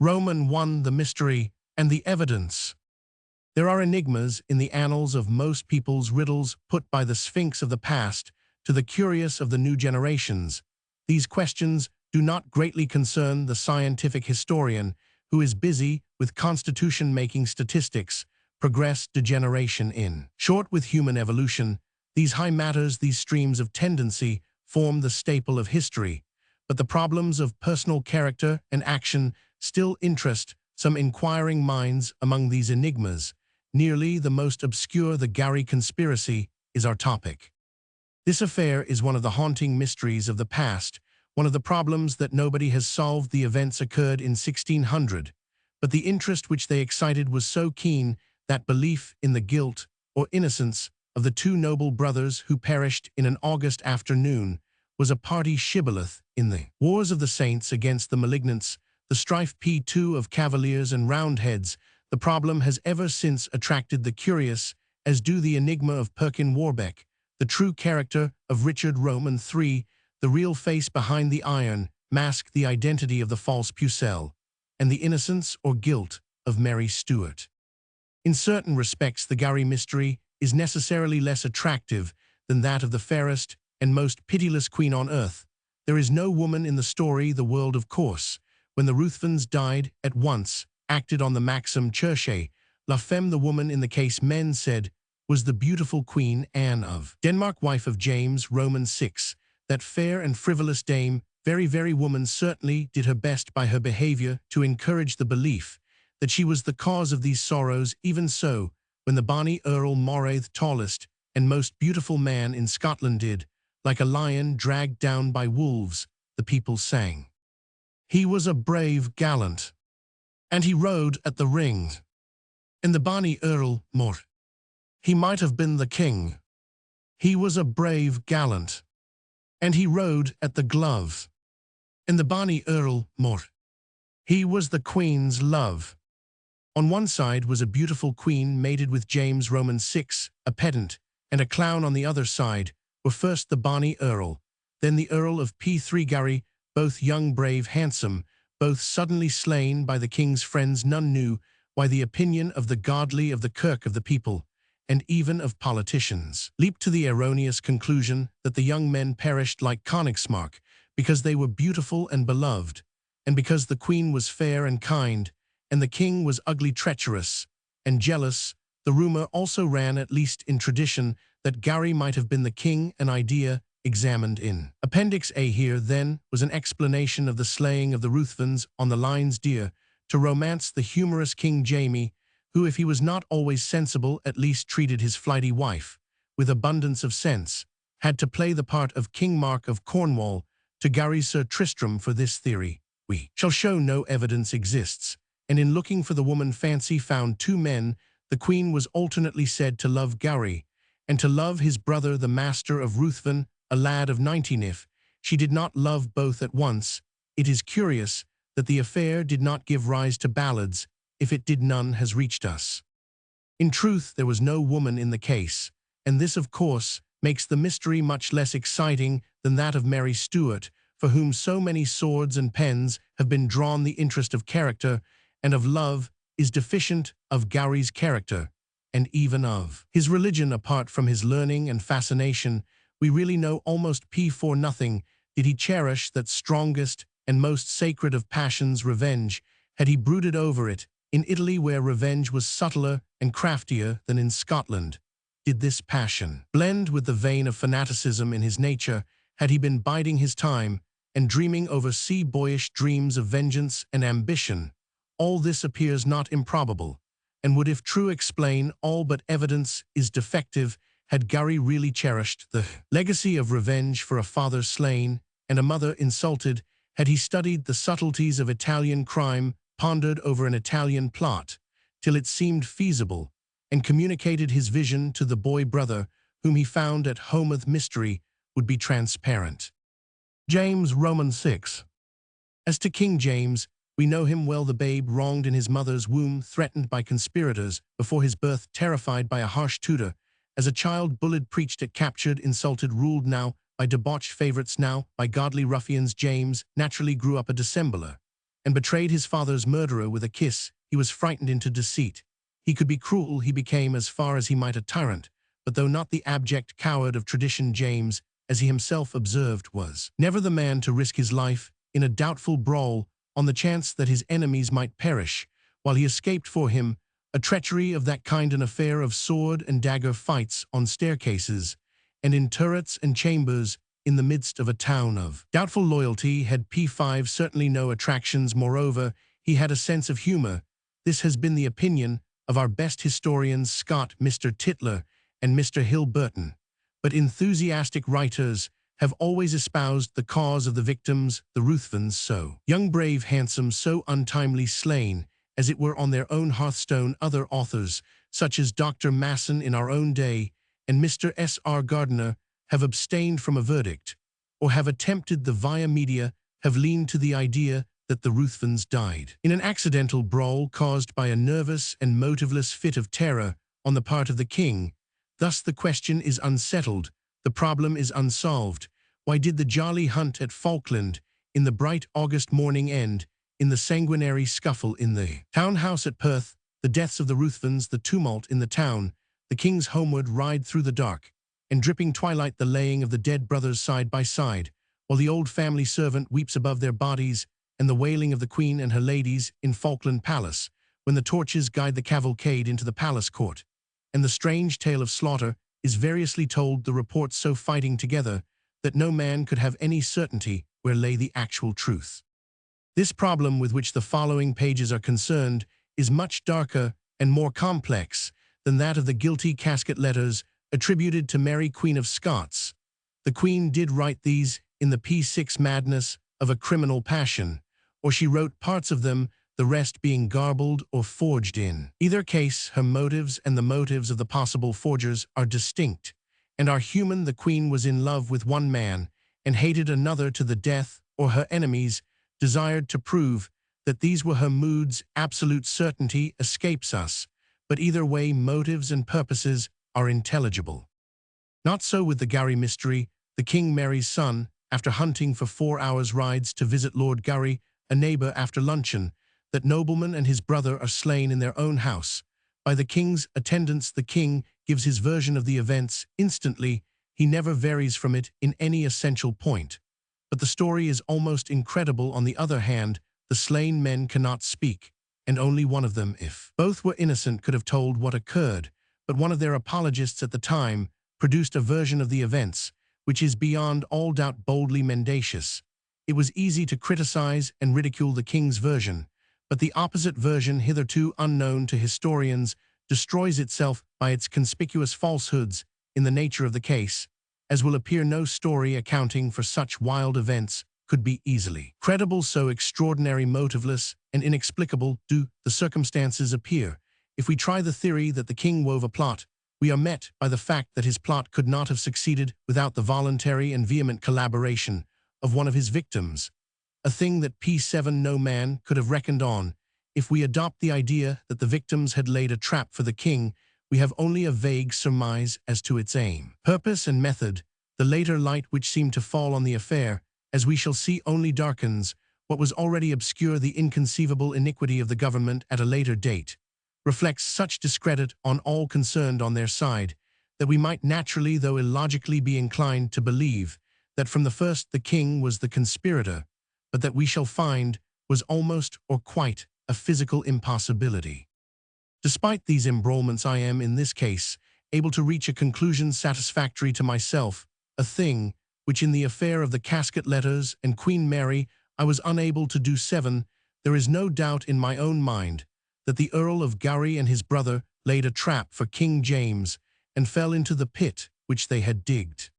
Roman 1. The mystery and the evidence. There are enigmas in the annals of most people's riddles put by the Sphinx of the past to the curious of the new generations. These questions do not greatly concern the scientific historian who is busy with constitution-making statistics, progress degeneration in. Short with human evolution, these high matters, these streams of tendency, form the staple of history, but the problems of personal character and action still interest some inquiring minds. Among these enigmas, nearly the most obscure, the Gowrie conspiracy, is our topic. This affair is one of the haunting mysteries of the past, one of the problems that nobody has solved. The events occurred in 1600, but the interest which they excited was so keen that belief in the guilt or innocence of the two noble brothers who perished in an August afternoon was a party shibboleth in the Wars of the Saints against the Malignants, the strife P2 of Cavaliers and Roundheads. The problem has ever since attracted the curious, as do the enigma of Perkin Warbeck, the true character of Richard Roman III, the real face behind the iron, masked the identity of the false Pucelle, and the innocence or guilt of Mary Stuart. In certain respects, the Gowrie mystery is necessarily less attractive than that of the fairest and most pitiless queen on earth. There is no woman in the story, the world of course. When the Ruthvens died, at once acted on the maxim cherchez la femme. The woman in the case, men said, was the beautiful Queen Anne of Denmark, wife of James Roman VI. That fair and frivolous dame, very woman, certainly did her best by her behavior to encourage the belief that she was the cause of these sorrows. Even so, when the bonny Earl Moray, the tallest and most beautiful man in Scotland, did, like a lion dragged down by wolves, the people sang, "He was a brave gallant, and he rode at the ring." And the bonny Earl Moray, he might have been the king. He was a brave gallant, and he rode at the glove. And the bonny Earl Moray, he was the Queen's love. On one side was a beautiful queen mated with James Roman VI, a pedant, and a clown. On the other side were first the bonny Earl, then the Earl of P3 Gowrie, both young, brave, handsome, both suddenly slain by the king's friends. None knew why the opinion of the godly, of the kirk, of the people, and even of politicians, leaped to the erroneous conclusion that the young men perished like Königsmark because they were beautiful and beloved, and because the queen was fair and kind, and the king was ugly, treacherous, and jealous. The rumor also ran, at least in tradition, that Gowrie might have been the king, an idea examined in Appendix A. Here, then, was an explanation of the slaying of the Ruthvens on the lines dear to romance the humorous King Jamie, who, if he was not always sensible, at least treated his flighty wife with abundance of sense, had to play the part of King Mark of Cornwall to Gowrie's Sir Tristram. For this theory, we shall show no evidence exists, and in looking for the woman fancy found two men. The queen was alternately said to love Gowrie, and to love his brother, the master of Ruthven, a lad of 19. If she did not love both at once, it is curious that the affair did not give rise to ballads. If it did, none has reached us. In truth, there was no woman in the case, and this, of course, makes the mystery much less exciting than that of Mary Stuart, for whom so many swords and pens have been drawn. The interest of character and of love is deficient of Gowrie's character, and even of his religion. Apart from his learning and fascination, we really know almost for nothing did he cherish that strongest and most sacred of passions, revenge. Had he brooded over it, in Italy, where revenge was subtler and craftier than in Scotland, did this passion blend with the vein of fanaticism in his nature? Had he been biding his time and dreaming over boyish dreams of vengeance and ambition? All this appears not improbable, and would, if true, explain all, but evidence is defective. Had Gowrie really cherished the legacy of revenge for a father slain and a mother insulted? Had he studied the subtleties of Italian crime, pondered over an Italian plot, till it seemed feasible, and communicated his vision to the boy brother, whom he found at home? The mystery would be transparent. James Roman VI. As to King James, we know him well. The babe wronged in his mother's womb, threatened by conspirators before his birth, terrified by a harsh tutor. As a child, bullied, preached at, captured, insulted, ruled now by debauched favorites, now by godly ruffians. James naturally grew up a dissembler, and betrayed his father's murderer with a kiss, he was frightened into deceit. He could be cruel, he became as far as he might a tyrant, but though not the abject coward of tradition, James, as he himself observed, was never the man to risk his life in a doubtful brawl on the chance that his enemies might perish, while he escaped for him a treachery of that kind, an affair of sword and dagger fights on staircases and in turrets and chambers in the midst of a town of doubtful loyalty. Had P5 certainly no attractions. Moreover, he had a sense of humor. This has been the opinion of our best historians, Scott, Mr. Tytler, and Mr. Hill Burton. But enthusiastic writers have always espoused the cause of the victims, the Ruthvens, so young, brave, handsome, so untimely slain, as it were on their own hearthstone. Other authors, such as Dr. Masson in our own day and Mr. S.R. Gardiner, have abstained from a verdict, or have attempted the via media, have leaned to the idea that the Ruthvens died in an accidental brawl caused by a nervous and motiveless fit of terror on the part of the king. Thus the question is unsettled, the problem is unsolved. Why did the jolly hunt at Falkland in the bright August morning end in the sanguinary scuffle in the town house at Perth, the deaths of the Ruthvens, the tumult in the town, the king's homeward ride through the dark and dripping twilight, the laying of the dead brothers side by side, while the old family servant weeps above their bodies, and the wailing of the queen and her ladies in Falkland Palace, when the torches guide the cavalcade into the palace court, and the strange tale of slaughter is variously told, the reports so fighting together that no man could have any certainty where lay the actual truth. This problem with which the following pages are concerned is much darker and more complex than that of the guilty casket letters attributed to Mary, Queen of Scots. The Queen did write these in the P6 madness of a criminal passion, or she wrote parts of them, the rest being garbled or forged in. Either case, her motives and the motives of the possible forgers are distinct, and are human. The Queen was in love with one man, and hated another to the death, or her enemies desired to prove that these were her moods. Absolute certainty escapes us, but either way motives and purposes are intelligible. Not so with the Gowrie Mystery. The king marries son, after hunting for 4 hours' rides to visit Lord Gowrie, a neighbor, after luncheon. That nobleman and his brother are slain in their own house by the king's attendants. The king gives his version of the events instantly. He never varies from it in any essential point. But the story is almost incredible. On the other hand, the slain men cannot speak, and only one of them, if both were innocent, could have told what occurred. But one of their apologists at the time produced a version of the events, which is beyond all doubt boldly mendacious. It was easy to criticize and ridicule the king's version, but the opposite version, hitherto unknown to historians, destroys itself by its conspicuous falsehoods in the nature of the case, as will appear. No story accounting for such wild events could be easily credible, so extraordinary, motiveless, and inexplicable do the circumstances appear. If we try the theory that the king wove a plot, we are met by the fact that his plot could not have succeeded without the voluntary and vehement collaboration of one of his victims, a thing that P7 no man could have reckoned on. If we adopt the idea that the victims had laid a trap for the king, we have only a vague surmise as to its aim, purpose, and method. The later light which seemed to fall on the affair, as we shall see, only darkens what was already obscure. The inconceivable iniquity of the government at a later date reflects such discredit on all concerned on their side, that we might naturally, though illogically, be inclined to believe that from the first the king was the conspirator, but that we shall find was almost or quite a physical impossibility. Despite these embroilments, I am, in this case, able to reach a conclusion satisfactory to myself, a thing which in the affair of the casket letters and Queen Mary I was unable to do. 7. There is no doubt in my own mind that the Earl of Gowrie and his brother laid a trap for King James and fell into the pit which they had digged.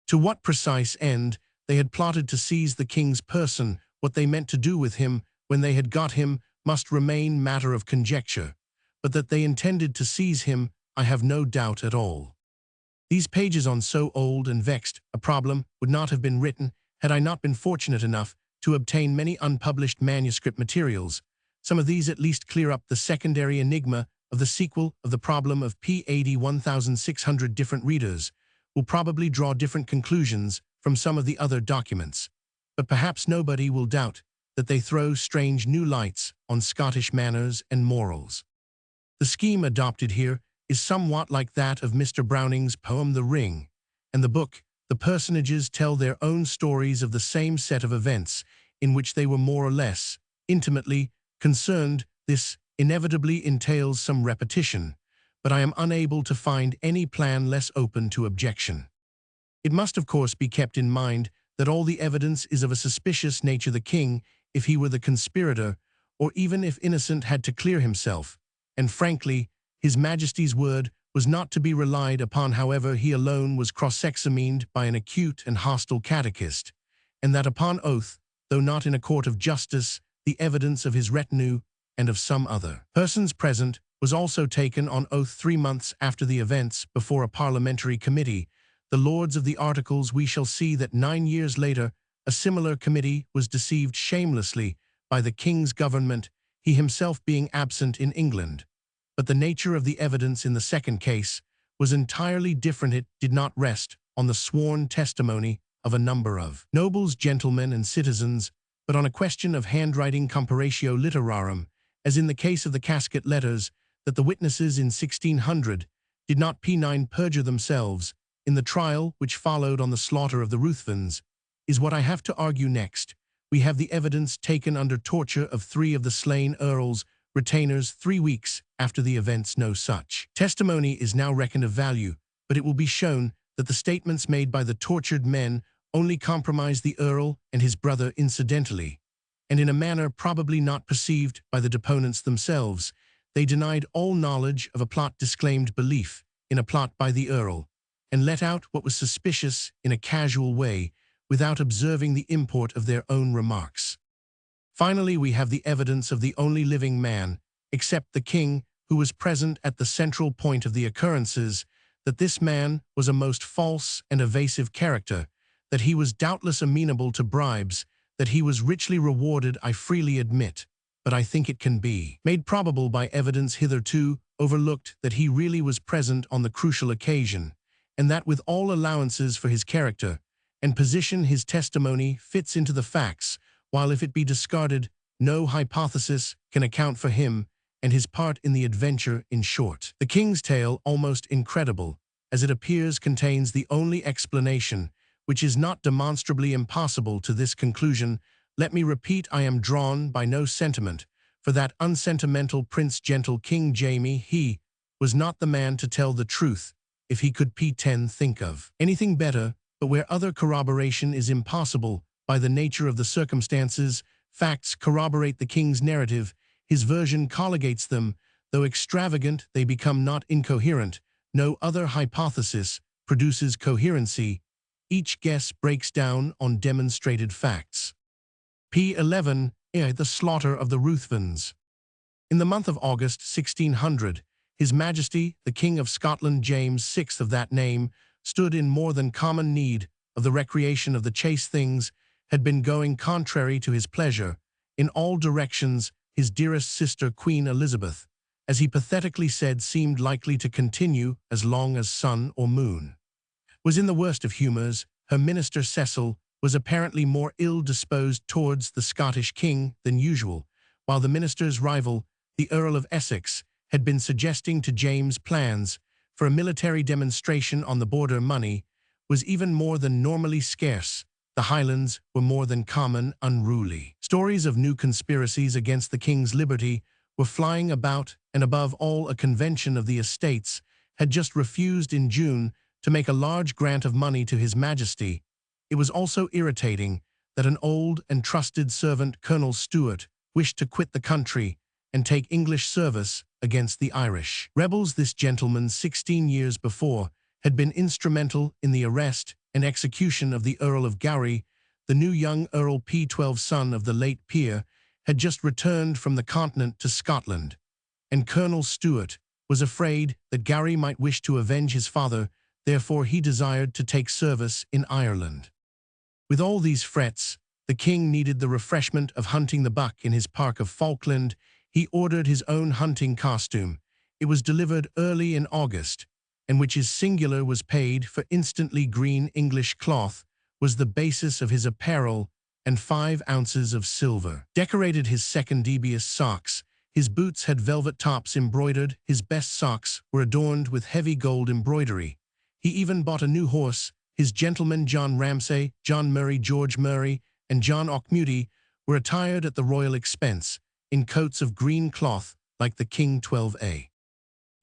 To what precise end they had plotted to seize the king's person, what they meant to do with him when they had got him, must remain matter of conjecture, but that they intended to seize him, I have no doubt at all. These pages on so old and vexed a problem would not have been written had I not been fortunate enough to obtain many unpublished manuscript materials. Some of these at least clear up the secondary enigma of the sequel of the problem of P80. 1,600 different readers will probably draw different conclusions from some of the other documents, but perhaps nobody will doubt that they throw strange new lights on Scottish manners and morals. The scheme adopted here is somewhat like that of Mr. Browning's poem The Ring, and the book, the personages tell their own stories of the same set of events in which they were more or less intimately concerned. This inevitably entails some repetition, but I am unable to find any plan less open to objection. It must, of course, be kept in mind that all the evidence is of a suspicious nature. The king, if he were the conspirator, or even if innocent, had to clear himself, and frankly, His Majesty's word was not to be relied upon. However, he alone was cross-examined by an acute and hostile catechist, and that upon oath, though not in a court of justice, the evidence of his retinue and of some other persons present was also taken on oath 3 months after the events before a parliamentary committee, the Lords of the Articles. We shall see that 9 years later, a similar committee was deceived shamelessly by the king's government, he himself being absent in England. But the nature of the evidence in the second case was entirely different. It did not rest on the sworn testimony of a number of nobles, gentlemen, and citizens, but on a question of handwriting comparatio literarum, as in the case of the casket letters, that the witnesses in 1600 did not p9 perjure themselves in the trial which followed on the slaughter of the Ruthvens, is what I have to argue next. We have the evidence taken under torture of 3 of the slain earls' retainers 3 weeks after the events. No such testimony is now reckoned of value, but it will be shown that the statements made by the tortured men only compromised the earl and his brother incidentally, and in a manner probably not perceived by the deponents themselves. They denied all knowledge of a plot, disclaimed belief in a plot by the earl, and let out what was suspicious in a casual way, without observing the import of their own remarks. Finally, we have the evidence of the only living man, except the king, who was present at the central point of the occurrences, that this man was a most false and evasive character, that he was doubtless amenable to bribes, that he was richly rewarded, I freely admit, but I think it can be made probable by evidence hitherto overlooked that he really was present on the crucial occasion, and that with all allowances for his character and position his testimony fits into the facts, while if it be discarded, no hypothesis can account for him and his part in the adventure. In short, the king's tale, almost incredible as it appears, contains the only explanation, which is not demonstrably impossible to this conclusion. Let me repeat, I am drawn by no sentiment for that unsentimental prince, gentle King Jamie. He was not the man to tell the truth if he could p10 think of anything better, but where other corroboration is impossible by the nature of the circumstances, facts corroborate the king's narrative, his version colligates them, though extravagant they become not incoherent, no other hypothesis produces coherency, each guess breaks down on demonstrated facts. P11. The slaughter of the Ruthvens. In the month of August 1600, His Majesty, the King of Scotland, James VI of that name, stood in more than common need of the recreation of the chase. Things had been going contrary to his pleasure in all directions. His dearest sister, Queen Elizabeth, as he pathetically said, seemed likely to continue as long as sun or moon, was in the worst of humors. Her minister Cecil was apparently more ill-disposed towards the Scottish king than usual, while the minister's rival, the Earl of Essex, had been suggesting to James plans for a military demonstration on the border. Money was even more than normally scarce. The Highlands were more than common unruly. Stories of new conspiracies against the king's liberty were flying about, and above all, a convention of the estates had just refused in June to make a large grant of money to His Majesty. It was also irritating that an old and trusted servant, Colonel Stuart, wished to quit the country and take English service against the Irish rebels. This gentleman, 16 years before, had been instrumental in the arrest and execution of the Earl of Gowrie. The new young Earl, P12, son of the late peer, had just returned from the continent to Scotland, and Colonel Stuart was afraid that Gowrie might wish to avenge his father. Therefore he desired to take service in Ireland. With all these frets, the king needed the refreshment of hunting the buck in his park of Falkland. He ordered his own hunting costume. It was delivered early in August, and which is singular, was paid for instantly. Green English cloth was the basis of his apparel, and 5 ounces of silver. Decorated his second debious socks. His boots had velvet tops embroidered. His best socks were adorned with heavy gold embroidery. He even bought a new horse. His gentlemen John Ramsay, John Murray, George Murray, and John Auchmuty were attired at the royal expense, in coats of green cloth like the King 12A.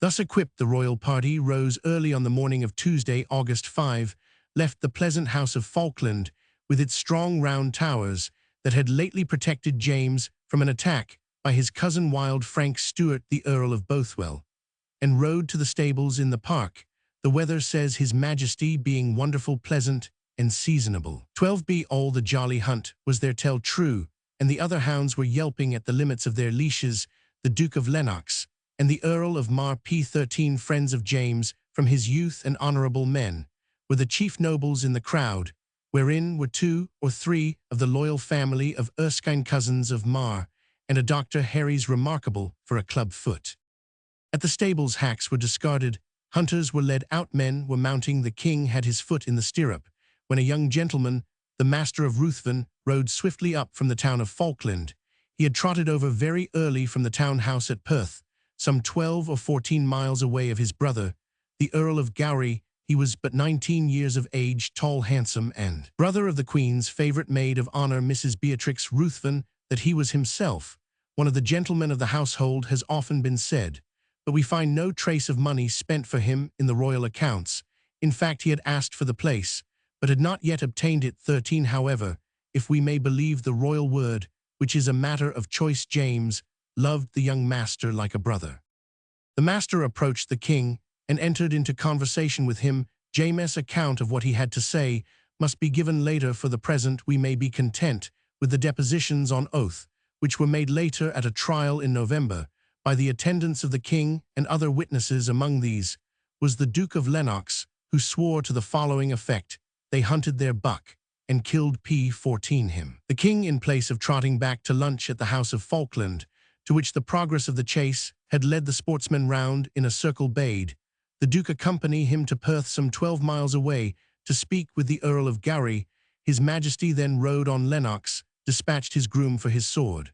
Thus equipped, the royal party rose early on the morning of Tuesday, August 5, left the pleasant house of Falkland, with its strong round towers that had lately protected James from an attack by his cousin wild Frank Stuart, the Earl of Bothwell, and rode to the stables in the park, the weather, says His Majesty, being wonderful pleasant and seasonable. 12B all the jolly hunt was their tell true, and the other hounds were yelping at the limits of their leashes. The Duke of Lennox and the Earl of Mar, P13 friends of James from his youth and honourable men, were the chief nobles in the crowd, wherein were 2 or 3 of the loyal family of Erskine, cousins of Mar, and a Dr. Harry's remarkable for a club foot. At the stables hacks were discarded, hunters were led out, men were mounting. The king had his foot in the stirrup, when a young gentleman, the master of Ruthven, rode swiftly up from the town of Falkland. He had trotted over very early from the town house at Perth, some 12 or 14 miles away, of his brother, the Earl of Gowrie. He was but 19 years of age, tall, handsome, and brother of the Queen's favourite maid of honour, Mrs. Beatrix Ruthven. That he was himself one of the gentlemen of the household has often been said, but we find no trace of money spent for him in the royal accounts. In fact, he had asked for the place, but had not yet obtained it. 13 However, if we may believe the royal word, which is a matter of choice, James loved the young master like a brother. The master approached the king and entered into conversation with him. James's account of what he had to say must be given later. For the present we may be content with the depositions on oath, which were made later at a trial in November, by the attendants of the king and other witnesses. Among these was the Duke of Lennox, who swore to the following effect: they hunted their buck and killed P14 him. The king, in place of trotting back to lunch at the house of Falkland, to which the progress of the chase had led the sportsmen round in a circle, bade the Duke accompany him to Perth, some 12 miles away, to speak with the Earl of Gowrie. His Majesty then rode on Lennox, dispatched his groom for his sword,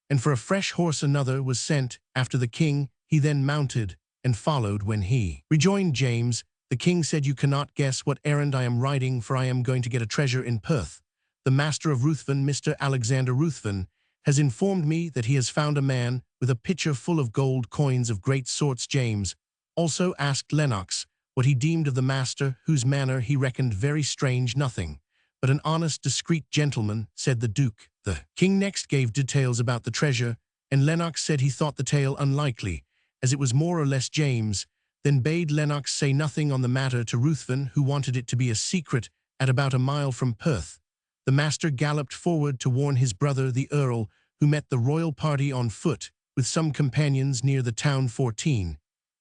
and for a fresh horse another was sent after the king. He then mounted and followed. When he rejoined James, the king said, "You cannot guess what errand I am riding, for I am going to get a treasure in Perth. The master of Ruthven, Mr. Alexander Ruthven, has informed me that he has found a man with a pitcher full of gold coins of great sorts." James also asked Lennox what he deemed of the master, whose manner he reckoned very strange. "Nothing but an honest, discreet gentleman," said the Duke. The king next gave details about the treasure, and Lennox said he thought the tale unlikely, as it was more or less. James then bade Lennox say nothing on the matter to Ruthven, who wanted it to be a secret. At about a mile from Perth, the master galloped forward to warn his brother, the Earl, who met the royal party on foot with some companions near the town. 14.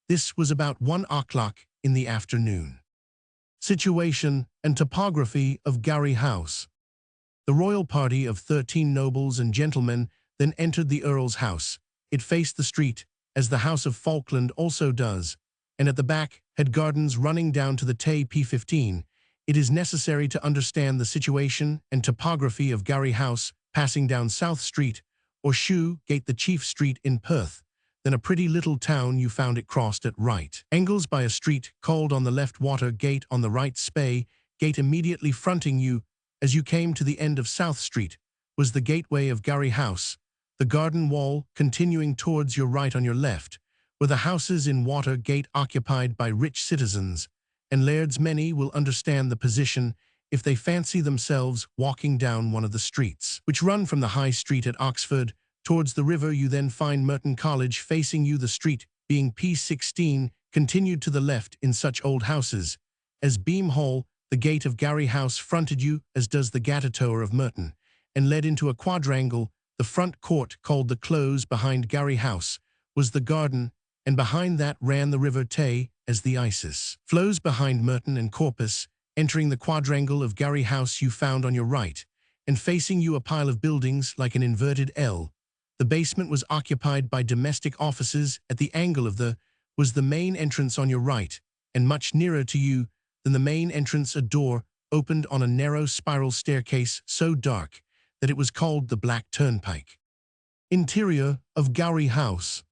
This was about 1 o'clock in the afternoon. Situation and topography of Gowrie House. The royal party of 13 nobles and gentlemen then entered the Earl's house. It faced the street, as the house of Falkland also does, and at the back had gardens running down to the Tay. P15. It is necessary to understand the situation and topography of Gowrie House, passing down South Street, or Shoe Gate, the chief street in Perth. Then a pretty little town. You found it crossed at right angles by a street called on the left Water Gate, on the right Spey Gate. Immediately fronting you, as you came to the end of South Street, was the gateway of Gowrie House. The garden wall, continuing towards your right on your left, were the houses in Water Gate, occupied by rich citizens and lairds. Many will understand the position if they fancy themselves walking down one of the streets which run from the High Street at Oxford towards the river. You then find Merton College facing you, the street being P16, continued to the left in such old houses as Beam Hall. The gate of Gowrie House fronted you, as does the Gatatower of Merton, and led into a quadrangle. The front court, called the Close, behind Gowrie House, was the garden, and behind that ran the river Tay, as the Isis flows behind Merton and Corpus. Entering the quadrangle of Gowrie House, you found on your right, and facing you, a pile of buildings like an inverted L. The basement was occupied by domestic offices. At the angle of was the main entrance on your right, and much nearer to you than the main entrance, a door opened on a narrow spiral staircase, so dark that it was called the Black Turnpike. Interior of Gowrie House.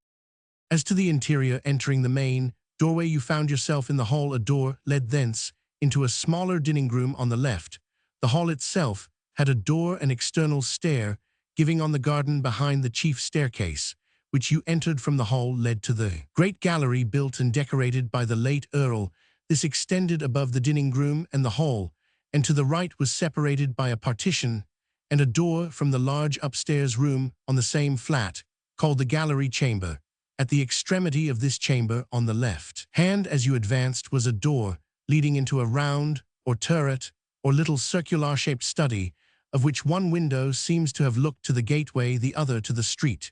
As to the interior, entering the main doorway, you found yourself in the hall. A door led thence into a smaller dining room on the left. The hall itself had a door and external stair giving on the garden behind the chief staircase, which you entered from the hall led to the great gallery built and decorated by the late Earl. This extended above the dining room and the hall, and to the right was separated by a partition and a door from the large upstairs room on the same flat, called the gallery chamber. At the extremity of this chamber on the left hand as you advanced was a door leading into a round or turret or little circular-shaped study, of which one window seems to have looked to the gateway, the other to the street.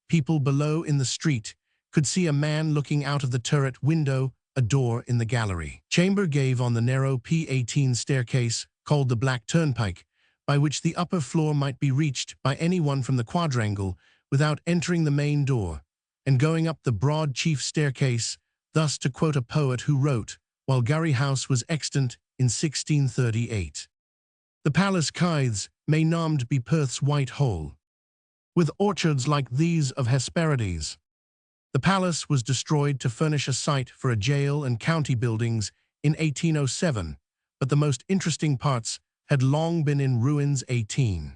People below in the street could see a man looking out of the turret window. A door in the gallery chamber gave on the narrow P18 staircase, called the Black Turnpike, by which the upper floor might be reached by anyone from the quadrangle without entering the main door, and going up the broad chief staircase, thus to quote a poet who wrote, while Gowrie House was extant in 1638. The palace kithes may nommed be Perth's white hole, with orchards like these of Hesperides. The palace was destroyed to furnish a site for a jail and county buildings in 1807, but the most interesting parts had long been in ruins. In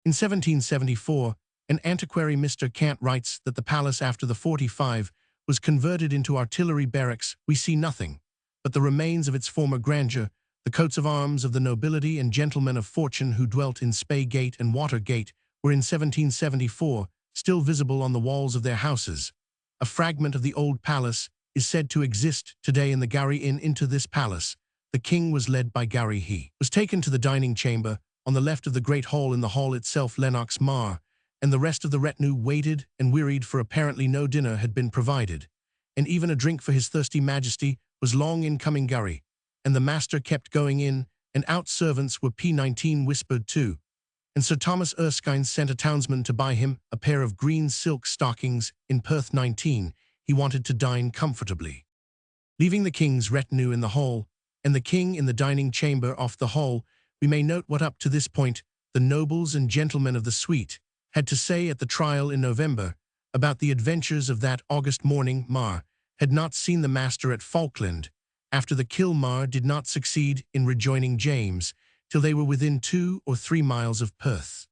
1774, an antiquary Mr. Cant writes that the palace after the 45 was converted into artillery barracks. We see nothing but the remains of its former grandeur, the coats of arms of the nobility and gentlemen of fortune who dwelt in Spey Gate and Watergate were in 1774 still visible on the walls of their houses. A fragment of the old palace is said to exist today in the Gowrie Inn. Into this palace, the king was led by Gowrie. He was taken to the dining chamber on the left of the great hall. In the hall itself, Lennox Mar and the rest of the retinue waited and wearied, for apparently no dinner had been provided, and even a drink for his thirsty majesty was long in coming. Gowrie and the master kept going in and out. Servants were P19 whispered to, and Sir Thomas Erskine sent a townsman to buy him a pair of green silk stockings. In Perth 19, he wanted to dine comfortably. Leaving the king's retinue in the hall and the king in the dining chamber off the hall, we may note what up to this point the nobles and gentlemen of the suite had to say at the trial in November about the adventures of that August morning. Mar had not seen the master at Falkland. After the kill, Mar did not succeed in rejoining James till they were within 2 or 3 miles of Perth.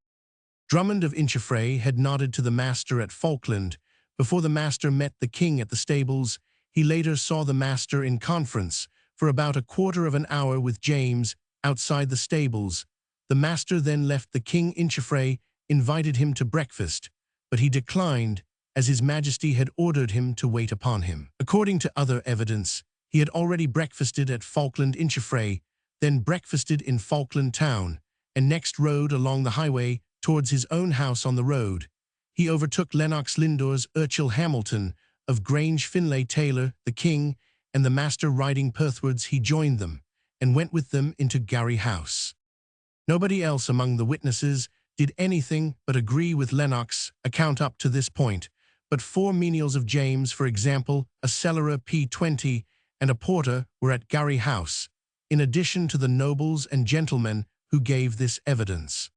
Drummond of Incheffray had nodded to the master at Falkland before the master met the king at the stables. He later saw the master in conference for about a quarter of an hour with James outside the stables. The master then left the king. Incheffray invited him to breakfast, but he declined, as his majesty had ordered him to wait upon him. According to other evidence, he had already breakfasted at Falkland. Incheffray then breakfasted in Falkland town, and next rode along the highway towards his own house on the road. He overtook Lennox Lindores Urchill Hamilton of Grange Finlay Taylor, the king, and the master riding Perthwards. He joined them, and went with them into Gowrie House. Nobody else among the witnesses did anything but agree with Lennox' account up to this point, but 4 menials of James, for example, a cellarer P20 and a porter, were at Gowrie House, in addition to the nobles and gentlemen who gave this evidence.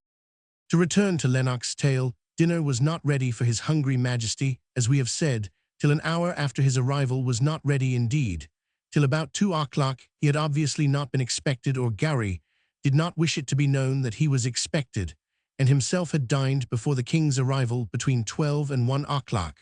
To return to Lennox's tale, dinner was not ready for his hungry majesty, as we have said, till an hour after his arrival. Was not ready indeed, till about 2 o'clock. He had obviously not been expected, or Gowrie did not wish it to be known that he was expected, and himself had dined before the king's arrival between 12 and 1 o'clock.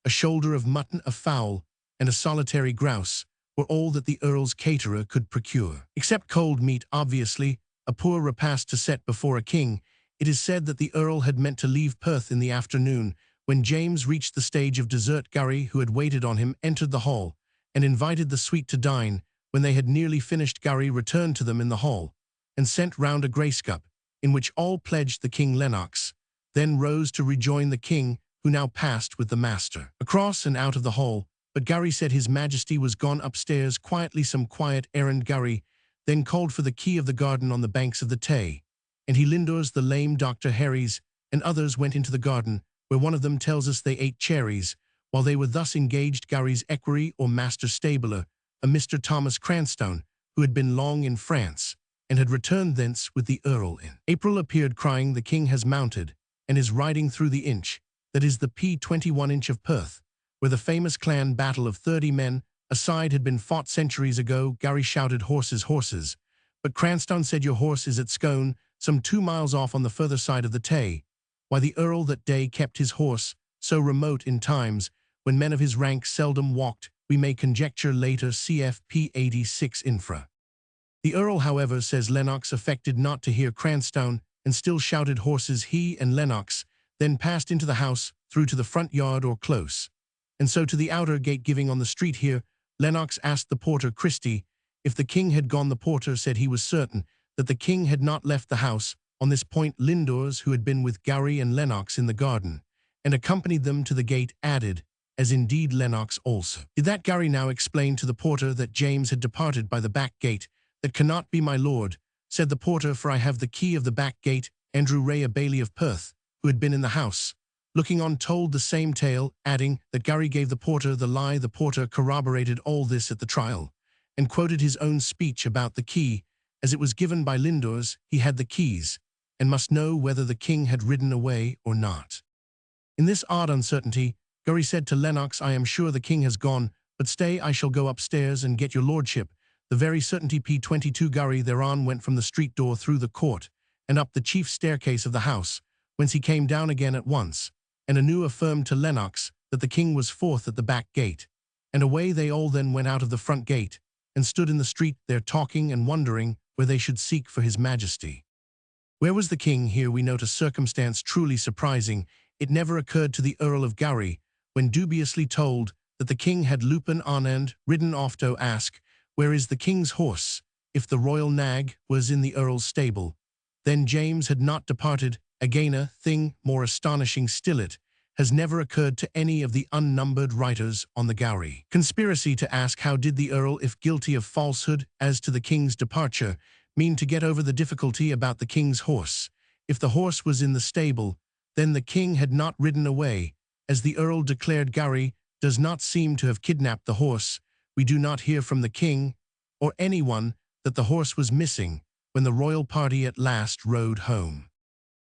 A shoulder of mutton, a fowl, and a solitary grouse were all that the earl's caterer could procure. Except cold meat, obviously, a poor repast to set before a king. It is said that the earl had meant to leave Perth in the afternoon. When James reached the stage of dessert, Gowrie, who had waited on him, entered the hall and invited the suite to dine. When they had nearly finished, Gowrie returned to them in the hall and sent round a grace cup, in which all pledged the king. Lennox then rose to rejoin the king, who now passed with the master across and out of the hall, but Gowrie said his majesty was gone upstairs quietly, some quiet errand. Gowrie then called for the key of the garden on the banks of the Tay, and he, Lindores, the lame Dr. Harries, and others went into the garden, where one of them tells us they ate cherries. While they were thus engaged, Gowrie's equerry or master stabler, a Mr. Thomas Cranstoun, who had been long in France, and had returned thence with the Earl in April appeared crying, "The king has mounted, and is riding through the inch, that is the P21 inch of Perth, where the famous clan battle of 30 men aside had been fought centuries ago." Gowrie shouted, "Horses, horses!" But Cranstoun said, "Your horse is at Scone, some 2 miles off on the further side of the Tay." Why the Earl that day kept his horse so remote in times when men of his rank seldom walked, we may conjecture later, cf. P86 infra. The Earl, however, says Lennox affected not to hear Cranstoun, and still shouted horses. He and Lennox then passed into the house, through to the front yard or close, and so to the outer gate giving on the street. Here Lennox asked the porter Christie if the king had gone. The porter said he was certain that the king had not left the house. On this point Lindores, who had been with Gowrie and Lennox in the garden, and accompanied them to the gate, added, as indeed Lennox also did, that Gowrie now explained to the porter that James had departed by the back gate. "That cannot be, my lord," said the porter, "for I have the key of the back gate." Andrew Ray, a baillie of Perth, who had been in the house, looking on, told the same tale, adding that Gowrie gave the porter the lie. The porter corroborated all this at the trial, and quoted his own speech about the key, as it was given by Lindores. He had the keys, and must know whether the king had ridden away or not. In this odd uncertainty, Gowrie said to Lennox, "I am sure the king has gone, but stay, I shall go upstairs and get your lordship." The very certainty. P22 Gowrie thereon went from the street door through the court, and up the chief staircase of the house, whence he came down again at once, and anew affirmed to Lennox that the king was forth at the back gate. And away they all then went out of the front gate, and stood in the street there talking and wondering where they should seek for his majesty. Where was the king? Here we note a circumstance truly surprising. It never occurred to the Earl of Gowrie, when dubiously told that the king had Lupin on end ridden off, to ask, "Where is the king's horse?" If the royal nag was in the earl's stable, then James had not departed. Again, a thing more astonishing still, it has never occurred to any of the unnumbered writers on the Gowrie conspiracy to ask, how did the Earl, if guilty of falsehood as to the king's departure, mean to get over the difficulty about the king's horse? If the horse was in the stable, then the king had not ridden away, as the Earl declared. Gowrie does not seem to have kidnapped the horse. We do not hear from the king, or anyone, that the horse was missing when the royal party at last rode home.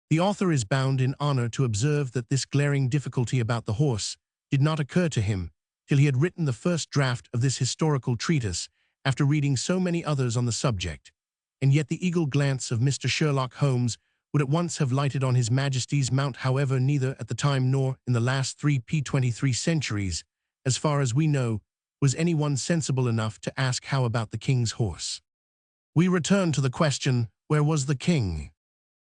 The author is bound in honor to observe that this glaring difficulty about the horse did not occur to him till he had written the first draft of this historical treatise, after reading so many others on the subject, and yet the eagle glance of Mr. Sherlock Holmes would at once have lighted on his Majesty's mount. However, neither at the time nor in the last 3 P23 centuries, as far as we know, was anyone sensible enough to ask how about the king's horse. We return to the question, where was the king?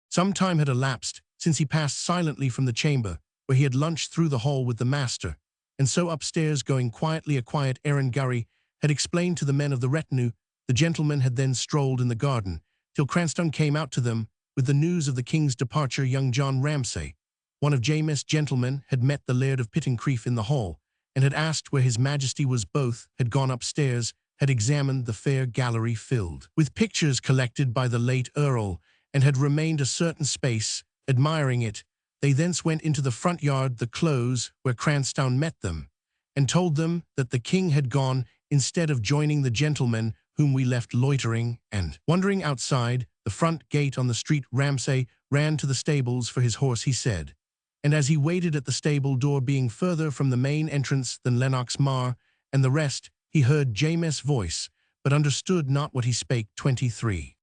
Some time had elapsed since he passed silently from the chamber where he had lunched through the hall with the master, and so upstairs going quietly, a quiet errand. Gowrie had explained to the men of the retinue. The gentlemen had then strolled in the garden till Cranstoun came out to them with the news of the king's departure. Young John Ramsay, one of James' gentlemen, had met the Laird of Pittencrieff in the hall, and had asked where his majesty was. Both had gone upstairs, had examined the fair gallery filled with pictures collected by the late Earl, and had remained a certain space, admiring it. They thence went into the front yard, the close, where Cranstoun met them, and told them that the king had gone, instead of joining the gentlemen whom we left loitering and wondering outside the front gate on the street. Ramsay ran to the stables for his horse, he said, and as he waited at the stable door, being further from the main entrance than Lennox Mar and the rest, he heard James' voice, but understood not what he spake. 23.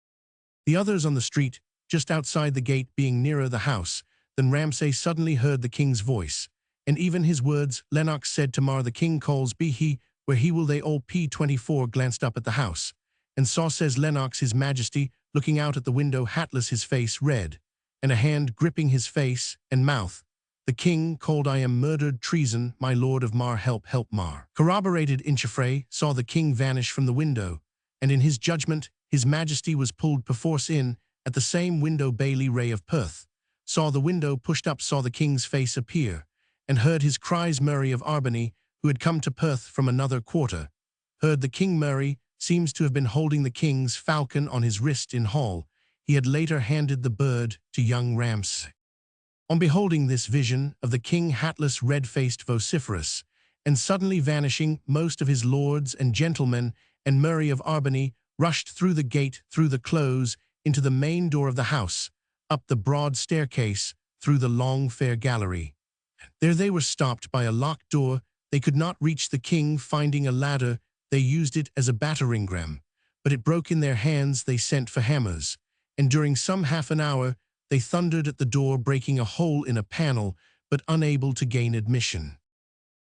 The others on the street, just outside the gate, being nearer the house, then Ramsay suddenly heard the king's voice, and even his words. Lennox said to Mar, "The king calls, be he where he will." They all P24 glanced up at the house, and saw, says Lennox, his majesty looking out at the window, hatless, his face red, and a hand gripping his face and mouth. The king called, "I am murdered, treason, my lord of Mar, help, help, Mar." Corroborated. Inchfray saw the king vanish from the window, and in his judgment his majesty was pulled perforce in at the same window. Bailey Ray of Perth saw the window pushed up, saw the king's face appear, and heard his cries. Murray of Albany, who had come to Perth from another quarter, heard the king. Murray seems to have been holding the king's falcon on his wrist in hall. He had later handed the bird to young Ramsay. On beholding this vision of the king, hatless, red-faced, vociferous, and suddenly vanishing, most of his lords and gentlemen and Murray of Albany rushed through the gate, through the close, into the main door of the house, up the broad staircase, through the long fair gallery. There they were stopped by a locked door. They could not reach the king. Finding a ladder, they used it as a battering-ram, but it broke in their hands. They sent for hammers, and during some half an hour they thundered at the door, breaking a hole in a panel, but unable to gain admission.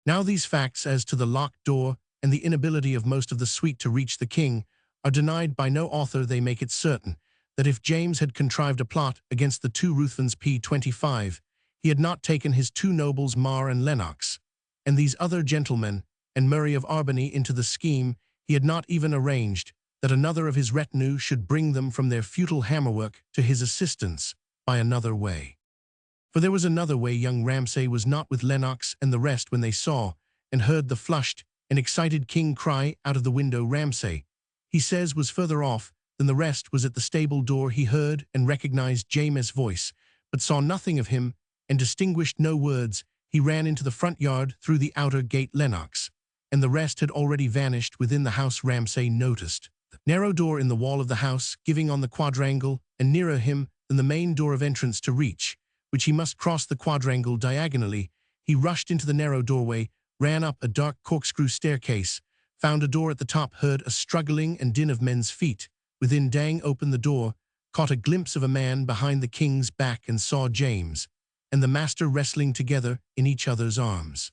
Now these facts as to the locked door and the inability of most of the suite to reach the king are denied by no author. They make it certain that if James had contrived a plot against the two Ruthvens p25, he had not taken his two nobles Mar and Lennox, and these other gentlemen, and Murray of Albany into the scheme. He had not even arranged that another of his retinue should bring them from their futile hammerwork to his assistance by another way. For there was another way. Young Ramsay was not with Lennox and the rest when they saw and heard the flushed and excited king cry out of the window. Ramsay, he says, was further off than the rest, was at the stable door. He heard and recognized James' voice, but saw nothing of him and distinguished no words. He ran into the front yard through the outer gate. Lennox and the rest had already vanished within the house. Ramsay noticed the narrow door in the wall of the house, giving on the quadrangle, and nearer him than the main door of entrance to reach, which he must cross the quadrangle diagonally. He rushed into the narrow doorway, ran up a dark corkscrew staircase, found a door at the top, heard a struggling and din of men's feet within, dang open the door, caught a glimpse of a man behind the king's back, and saw James and the master wrestling together in each other's arms.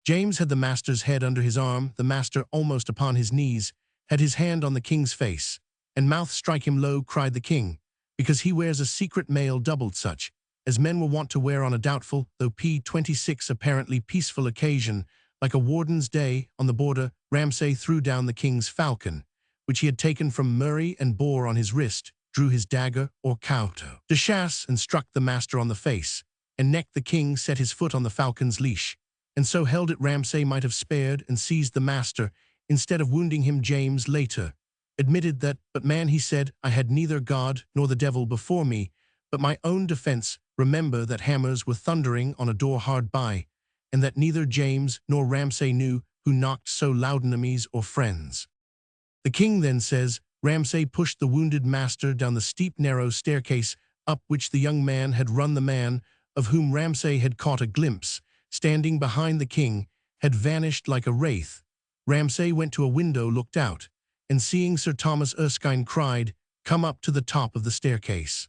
James had the master's head under his arm, the master almost upon his knees, had his hand on the king's face, and mouth strike him low, cried the king, because he wears a secret mail doubled such as men were wont to wear on a doubtful, though p26 apparently peaceful occasion, like a warden's day on the border. Ramsay threw down the king's falcon, which he had taken from Murray, and bore on his wrist, drew his dagger or couteau de chasse, and struck the master on the face and neck. The king set his foot on the falcon's leash, and so held it. Ramsay might have spared and seized the master instead of wounding him. James later admitted that, "But man," he said, "I had neither God nor the devil before me, but my own defense. Remember that hammers were thundering on a door hard by, and that neither James nor Ramsay knew who knocked so loud, enemies or friends." The king then says, Ramsay pushed the wounded master down the steep narrow staircase up which the young man had run. The man, of whom Ramsay had caught a glimpse, standing behind the king, had vanished like a wraith. Ramsay went to a window, looked out, and seeing Sir Thomas Erskine, cried, "Come up to the top of the staircase."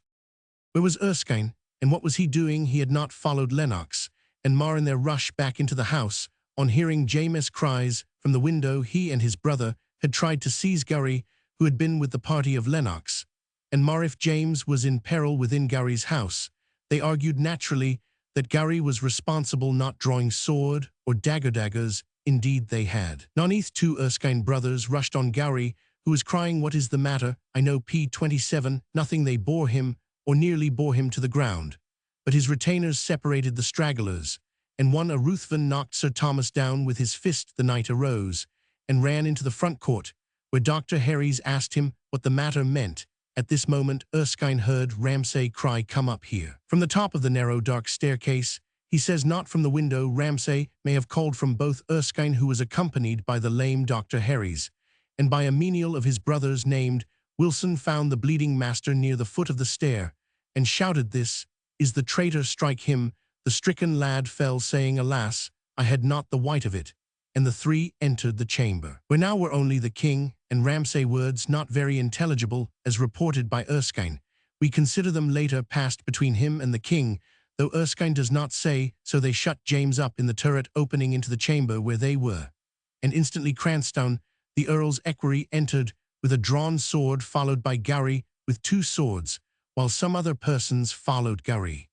Where was Erskine, and what was he doing? He had not followed Lennox and Mar in their rush back into the house. On hearing James' cries from the window, he and his brother had tried to seize Gowrie, who had been with the party of Lennox and Mar. If James was in peril within Gowrie's house, they argued naturally that Gowrie was responsible, not drawing sword or daggers. Indeed they had. Noneath, two Erskine brothers rushed on Gowrie, who was crying, "What is the matter? I know p27, nothing." They bore him, or nearly bore him, to the ground, but his retainers separated the stragglers, and one, a Ruthven, knocked Sir Thomas down with his fist. The knight arose and ran into the front court, where Dr. Herries asked him what the matter meant. At this moment Erskine heard Ramsay cry, "Come up here." From the top of the narrow dark staircase, he says, not from the window. Ramsay may have called from both Erskine, who was accompanied by the lame Dr. Herries, and by a menial of his brothers named Wilson, found the bleeding master near the foot of the stair, and shouted, "This is the traitor, strike him." The stricken lad fell, saying, "Alas, I had not the white of it," and the three entered the chamber, where now were only the king and Ramsay. Words not very intelligible, as reported by Erskine. We consider them later passed between him and the king, though Erskine does not say so. They shut James up in the turret opening into the chamber where they were, and instantly Cranstoun, the earl's equerry, entered with a drawn sword, followed by Gowrie with two swords, while some other persons followed Gowrie.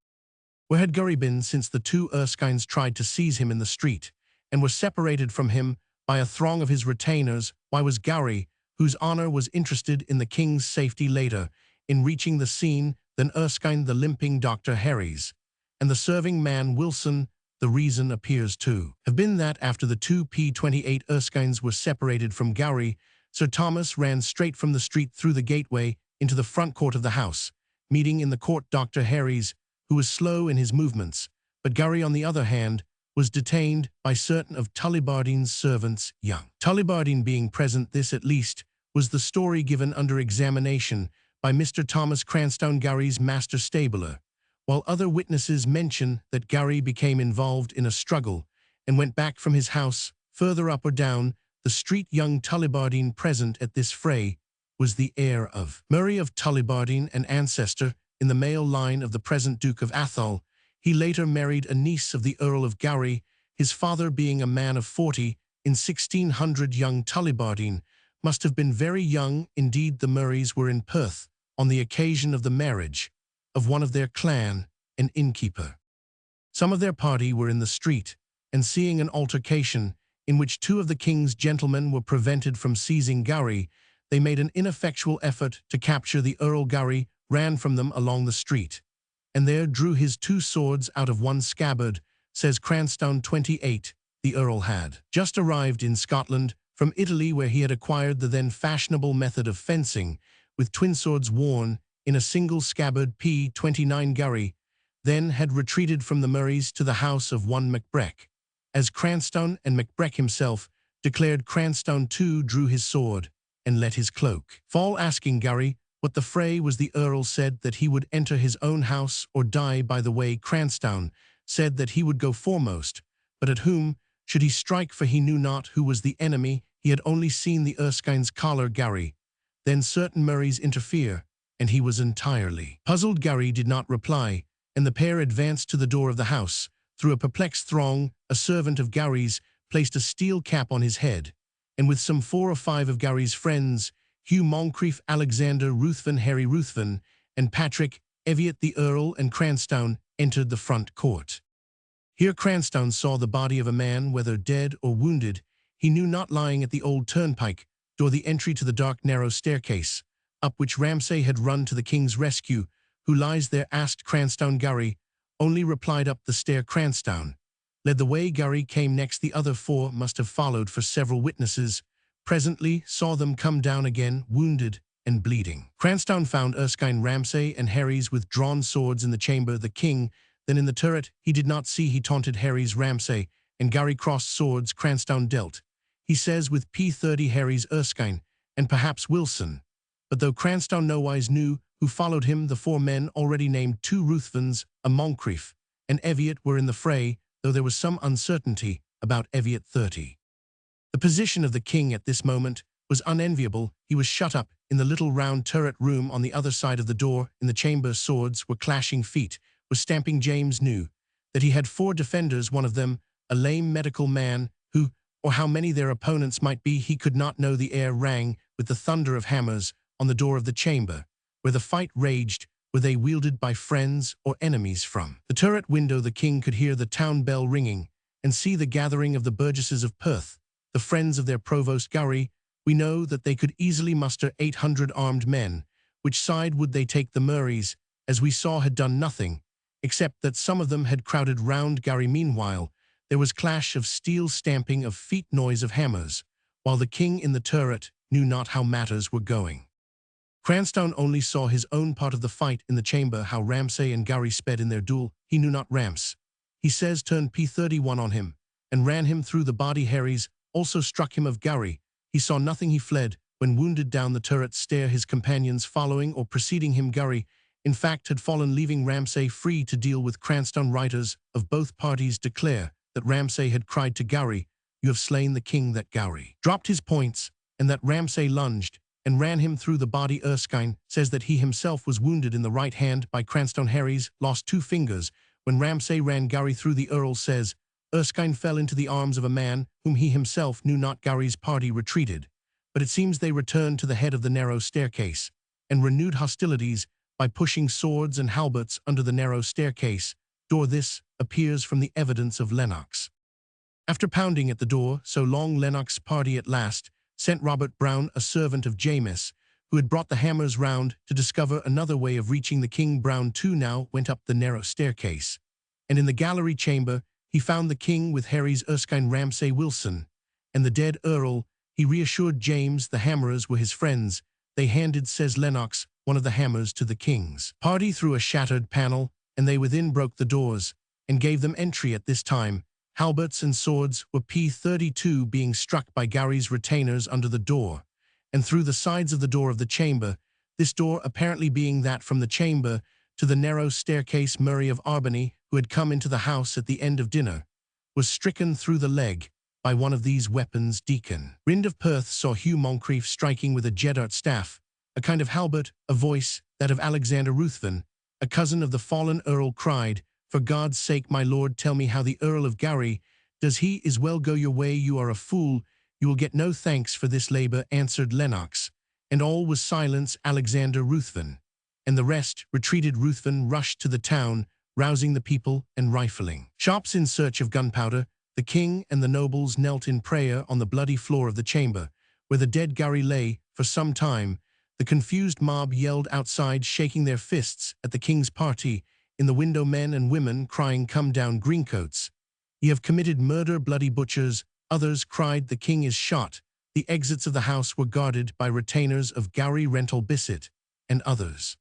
Where had Gowrie been since the two Erskines tried to seize him in the street, and were separated from him by a throng of his retainers? Why was Gowrie, whose honor was interested in the king's safety, later in reaching the scene than Erskine, the limping Dr. Herries, and the serving man Wilson? The reason appears to have been that after the two p28 Erskines were separated from Gowrie, Sir Thomas ran straight from the street through the gateway into the front court of the house, meeting in the court Dr. Herries, who was slow in his movements, but Gowrie, on the other hand, was detained by certain of Tullibardine's servants, young Tullibardine being present. This, at least, was the story given under examination by Mr. Thomas Cranstoun, Gowrie's master stabler, while other witnesses mention that Gowrie became involved in a struggle and went back from his house further up or down the street. Young Tullibardine present at this fray was the heir of Murray of Tullibardine, an ancestor in the male line of the present Duke of Atholl. He later married a niece of the Earl of Gowrie, his father being a man of 40 in 1600. Young Tullibardine must have been very young indeed. The Murrays were in Perth on the occasion of the marriage of one of their clan, an innkeeper. Some of their party were in the street, and seeing an altercation in which two of the king's gentlemen were prevented from seizing Gowrie, they made an ineffectual effort to capture the Earl. Gowrie ran from them along the street, and there drew his two swords out of one scabbard, says Cranstoun 28. The Earl had just arrived in Scotland from Italy, where he had acquired the then fashionable method of fencing, with twin swords worn in a single scabbard. P29 Gowrie then had retreated from the Murrays to the house of one Macbreck. As Cranstoun and Macbreck himself declared, Cranstoun too drew his sword and let his cloak fall, asking Gowrie what the fray was. The Earl said that he would enter his own house or die by the way. Cranstoun said that he would go foremost, but at whom should he strike, for he knew not who was the enemy. He had only seen the Erskine's collar. Gowrie then certain Murrays interfere, and he was entirely puzzled. Gowrie did not reply, and the pair advanced to the door of the house. Through a perplexed throng, a servant of Gowrie's placed a steel cap on his head, and with some 4 or 5 of Gowrie's friends, Hugh Moncrieff, Alexander Ruthven, Harry Ruthven, and Patrick Eviat, the Earl and Cranstoun entered the front court. Here Cranstoun saw the body of a man, whether dead or wounded, he knew not, lying at the old turnpike door, the entry to the dark narrow staircase, up which Ramsay had run to the king's rescue. Who lies there, asked Cranstoun. Gowrie only replied, up the stair. Cranstoun led the way. Gowrie came next. The other 4 must have followed, for several witnesses presently saw them come down again, wounded and bleeding. Cranstoun found Erskine, Ramsay, and Harry's with drawn swords in the chamber. The king then in the turret he did not see. He taunted Harry's Ramsay, and Gowrie crossed swords. Cranstoun dealt, he says, with P30 Harry's Erskine, and perhaps Wilson. But though Cranstoun nowise knew who followed him, the 4 men already named, 2 Ruthvens, a Moncrieff, and Eviat, were in the fray, though there was some uncertainty about Eviat 30. The position of the king at this moment was unenviable. He was shut up in the little round turret room on the other side of the door. In the chamber swords were clashing, feet were stamping. James knew that he had 4 defenders, one of them a lame medical man, who, or how many their opponents might be, he could not know. The air rang with the thunder of hammers on the door of the chamber where the fight raged. Were they wielded by friends or enemies? From the turret window the king could hear the town bell ringing and see the gathering of the burgesses of Perth, the friends of their provost Gowrie. We know that they could easily muster 800 armed men. Which side would they take? The Murrays, as we saw, had done nothing, except that some of them had crowded round Gowrie. Meanwhile, there was clash of steel, stamping of feet, noise of hammers, while the king in the turret knew not how matters were going. Cranstoun only saw his own part of the fight in the chamber, how Ramsay and Gowrie sped in their duel. He knew not. Rams, he says, turned P31 on him and ran him through the body. Harry's also struck him of Gowrie. He saw nothing. He fled when wounded down the turret stair, his companions following or preceding him. Gowrie, in fact, had fallen, leaving Ramsay free to deal with Cranstoun. Writers of both parties declare that Ramsay had cried to Gowrie, "You have slain the king," that Gowrie dropped his points, and that Ramsay lunged and ran him through the body. Erskine says that he himself was wounded in the right hand by Cranstoun. Harry's lost 2 fingers when Ramsay ran Gowrie through. The Earl says Erskine fell into the arms of a man whom he himself knew not. Gowrie's party retreated, but it seems they returned to the head of the narrow staircase and renewed hostilities by pushing swords and halberts under the narrow staircase door. This appears from the evidence of Lennox. After pounding at the door so long, Lennox's party at last sent Robert Brown, a servant of James, who had brought the hammers round, to discover another way of reaching the king. Brown too now went up the narrow staircase, and in the gallery chamber he found the king with Harry's Erskine, Ramsay, Wilson, and the dead Earl. He reassured James the hammerers were his friends. They handed, says Lennox, one of the hammers to the king's party through a shattered panel, and they within broke the doors and gave them entry. At this time halberts and swords were P32 being struck by Gowrie's retainers under the door, and through the sides of the door of the chamber, this door apparently being that from the chamber to the narrow staircase. Murray of Albany, who had come into the house at the end of dinner, was stricken through the leg by one of these weapons. Deacon Rind of Perth saw Hugh Moncrief striking with a jedart staff, a kind of halbert. A voice, that of Alexander Ruthven, a cousin of the fallen earl, cried, "For God's sake, my lord, tell me how the Earl of Gowrie does. He is well. Go your way, you are a fool, you will get no thanks for this labor," answered Lennox, and all was silence. Alexander Ruthven and the rest retreated. Ruthven rushed to the town, rousing the people and rifling shops in search of gunpowder. The king and the nobles knelt in prayer on the bloody floor of the chamber, where the dead Gowrie lay. For some time, the confused mob yelled outside, shaking their fists at the king's party. In the window, men and women crying, "Come down, greencoats! Ye have committed murder, bloody butchers!" Others cried, "The king is shot." The exits of the house were guarded by retainers of Gowrie Rental Bisset and others.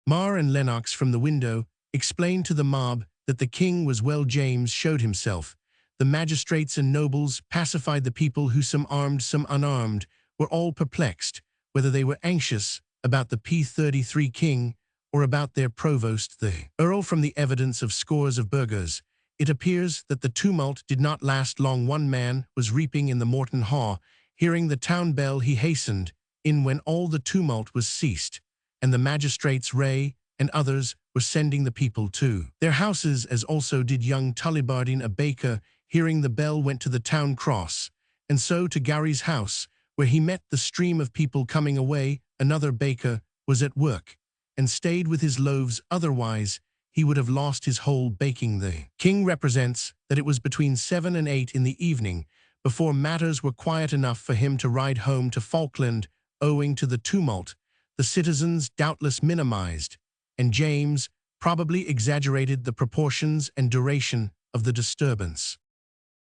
Mar and Lennox from the window explained to the mob that the king was well. James showed himself. The magistrates and nobles pacified the people, who, some armed, some unarmed, were all perplexed, whether they were anxious about the P33 king or about their provost, the earl. From the evidence of scores of burghers, it appears that the tumult did not last long. One man was reaping in the Morton Haugh. Hearing the town bell, he hastened in when all the tumult was ceased, and the magistrates, Ray and others, were sending the people to their houses, as also did young Tullibardine, a baker. Hearing the bell, went to the town cross, and so to Gowrie's house, where he met the stream of people coming away. Another baker was at work, and stayed with his loaves, otherwise he would have lost his whole baking. The king represents that it was between 7 and 8 in the evening before matters were quiet enough for him to ride home to Falkland. Owing to the tumult, the citizens doubtless minimized, and James probably exaggerated the proportions and duration of the disturbance.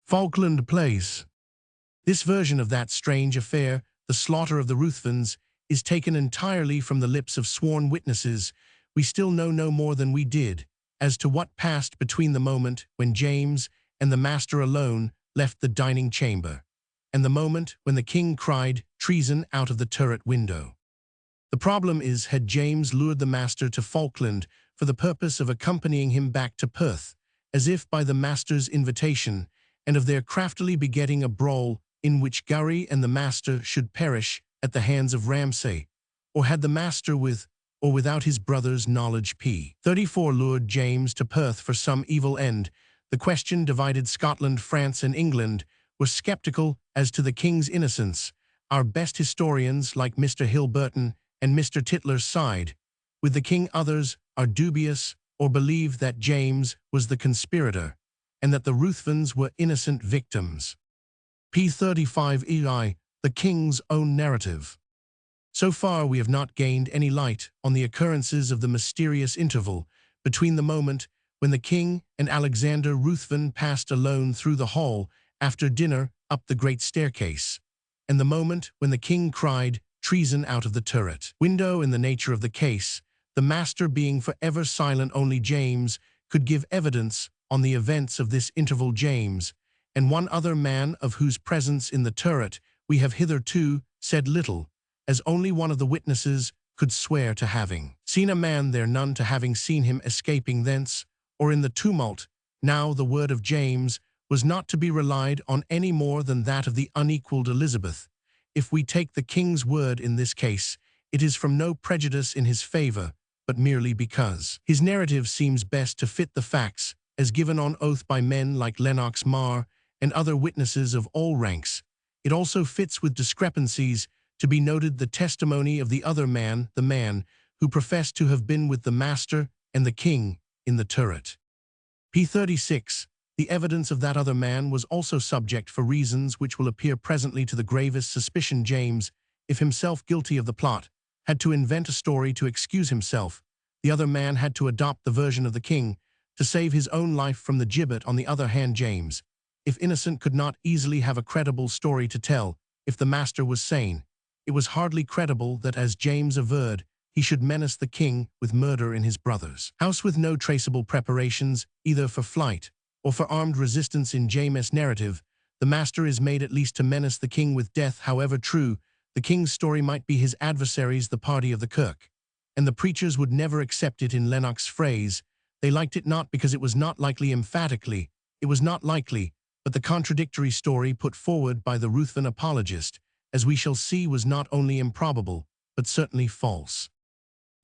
Falkland Place. This version of that strange affair, the slaughter of the Ruthvens, is taken entirely from the lips of sworn witnesses. We still know no more than we did as to what passed between the moment when James and the master alone left the dining chamber, and the moment when the king cried treason out of the turret window. The problem is, had James lured the master to Falkland for the purpose of accompanying him back to Perth, as if by the master's invitation, and of their craftily begetting a brawl in which Gowrie and the master should perish at the hands of Ramsay, or had the master, with or without his brother's knowledge, P34 lured James to Perth for some evil end? The question divided Scotland. France and England were skeptical as to the king's innocence. Our best historians, like Mr. Hilburton and Mr. Tytler, side with the king. Others are dubious, or believe that James was the conspirator, and that the Ruthvens were innocent victims. P35 EI, the king's own narrative. So far we have not gained any light on the occurrences of the mysterious interval between the moment when the king and Alexander Ruthven passed alone through the hall after dinner up the great staircase, and the moment when the king cried treason out of the turret window. In the nature of the case, the master being forever silent, only James could give evidence on the events of this interval. James, and one other man of whose presence in the turret we have hitherto said little, as only one of the witnesses could swear to having seen a man there, none to having seen him escaping thence, or in the tumult. Now the word of James was not to be relied on any more than that of the unequalled Elizabeth. If we take the king's word in this case, it is from no prejudice in his favor, but merely because his narrative seems best to fit the facts as given on oath by men like Lennox, Mar, and other witnesses of all ranks. It also fits with discrepancies to be noted the testimony of the other man, the man who professed to have been with the master and the king in the turret. P36. The evidence of that other man was also subject, for reasons which will appear presently, to the gravest suspicion. James, if himself guilty of the plot, had to invent a story to excuse himself. The other man had to adopt the version of the king to save his own life from the gibbet. On the other hand, James, if innocent, could not easily have a credible story to tell. If the master was sane, it was hardly credible that, as James averred, he should menace the king with murder in his brother's house with no traceable preparations either for flight or for armed resistance. In James' narrative, the master is made at least to menace the king with death. However true the king's story might be his adversaries the party of the kirk, and the preachers would never accept it in Lennox's phrase. They liked it not because it was not likely emphatically, it was not likely, but the contradictory story put forward by the Ruthven apologist, as we shall see, was not only improbable, but certainly false.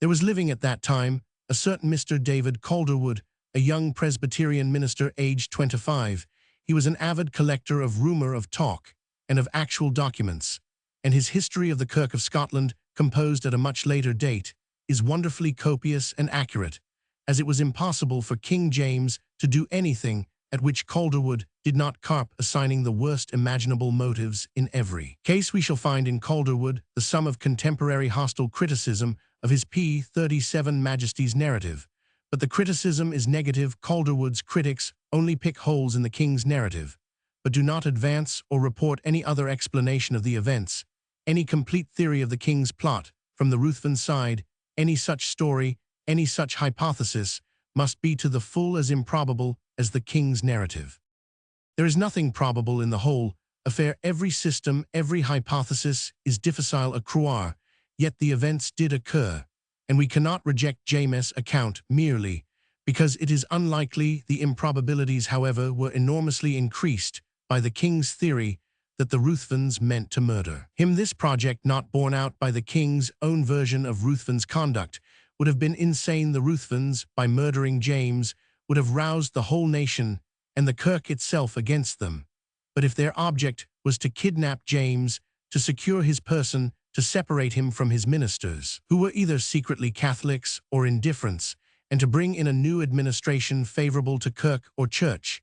There was living at that time a certain Mr. David Calderwood, a young Presbyterian minister aged 25. He was an avid collector of rumor, of talk, and of actual documents, and his history of the Kirk of Scotland, composed at a much later date, is wonderfully copious and accurate, as it was impossible for King James to do anything at which Calderwood did not carp, assigning the worst imaginable motives in every case. We shall find in Calderwood the sum of contemporary hostile criticism of his p. 37 Majesty's narrative, but the criticism is negative. Calderwood's critics only pick holes in the king's narrative, but do not advance or report any other explanation of the events, any complete theory of the king's plot from the Ruthven side. Any such story, any such hypothesis, must be to the full as improbable as the king's narrative. There is nothing probable in the whole affair. Every system, every hypothesis is difficile à croire, yet the events did occur, and we cannot reject James' account merely because it is unlikely. The improbabilities, however, were enormously increased by the king's theory that the Ruthvens meant to murder him. This project, not borne out by the king's own version of Ruthven's conduct, would have been insane. The Ruthvens, by murdering James, would have roused the whole nation and the Kirk itself against them. But if their object was to kidnap James, to secure his person, to separate him from his ministers, who were either secretly Catholics or indifferents, and to bring in a new administration favorable to Kirk or Church,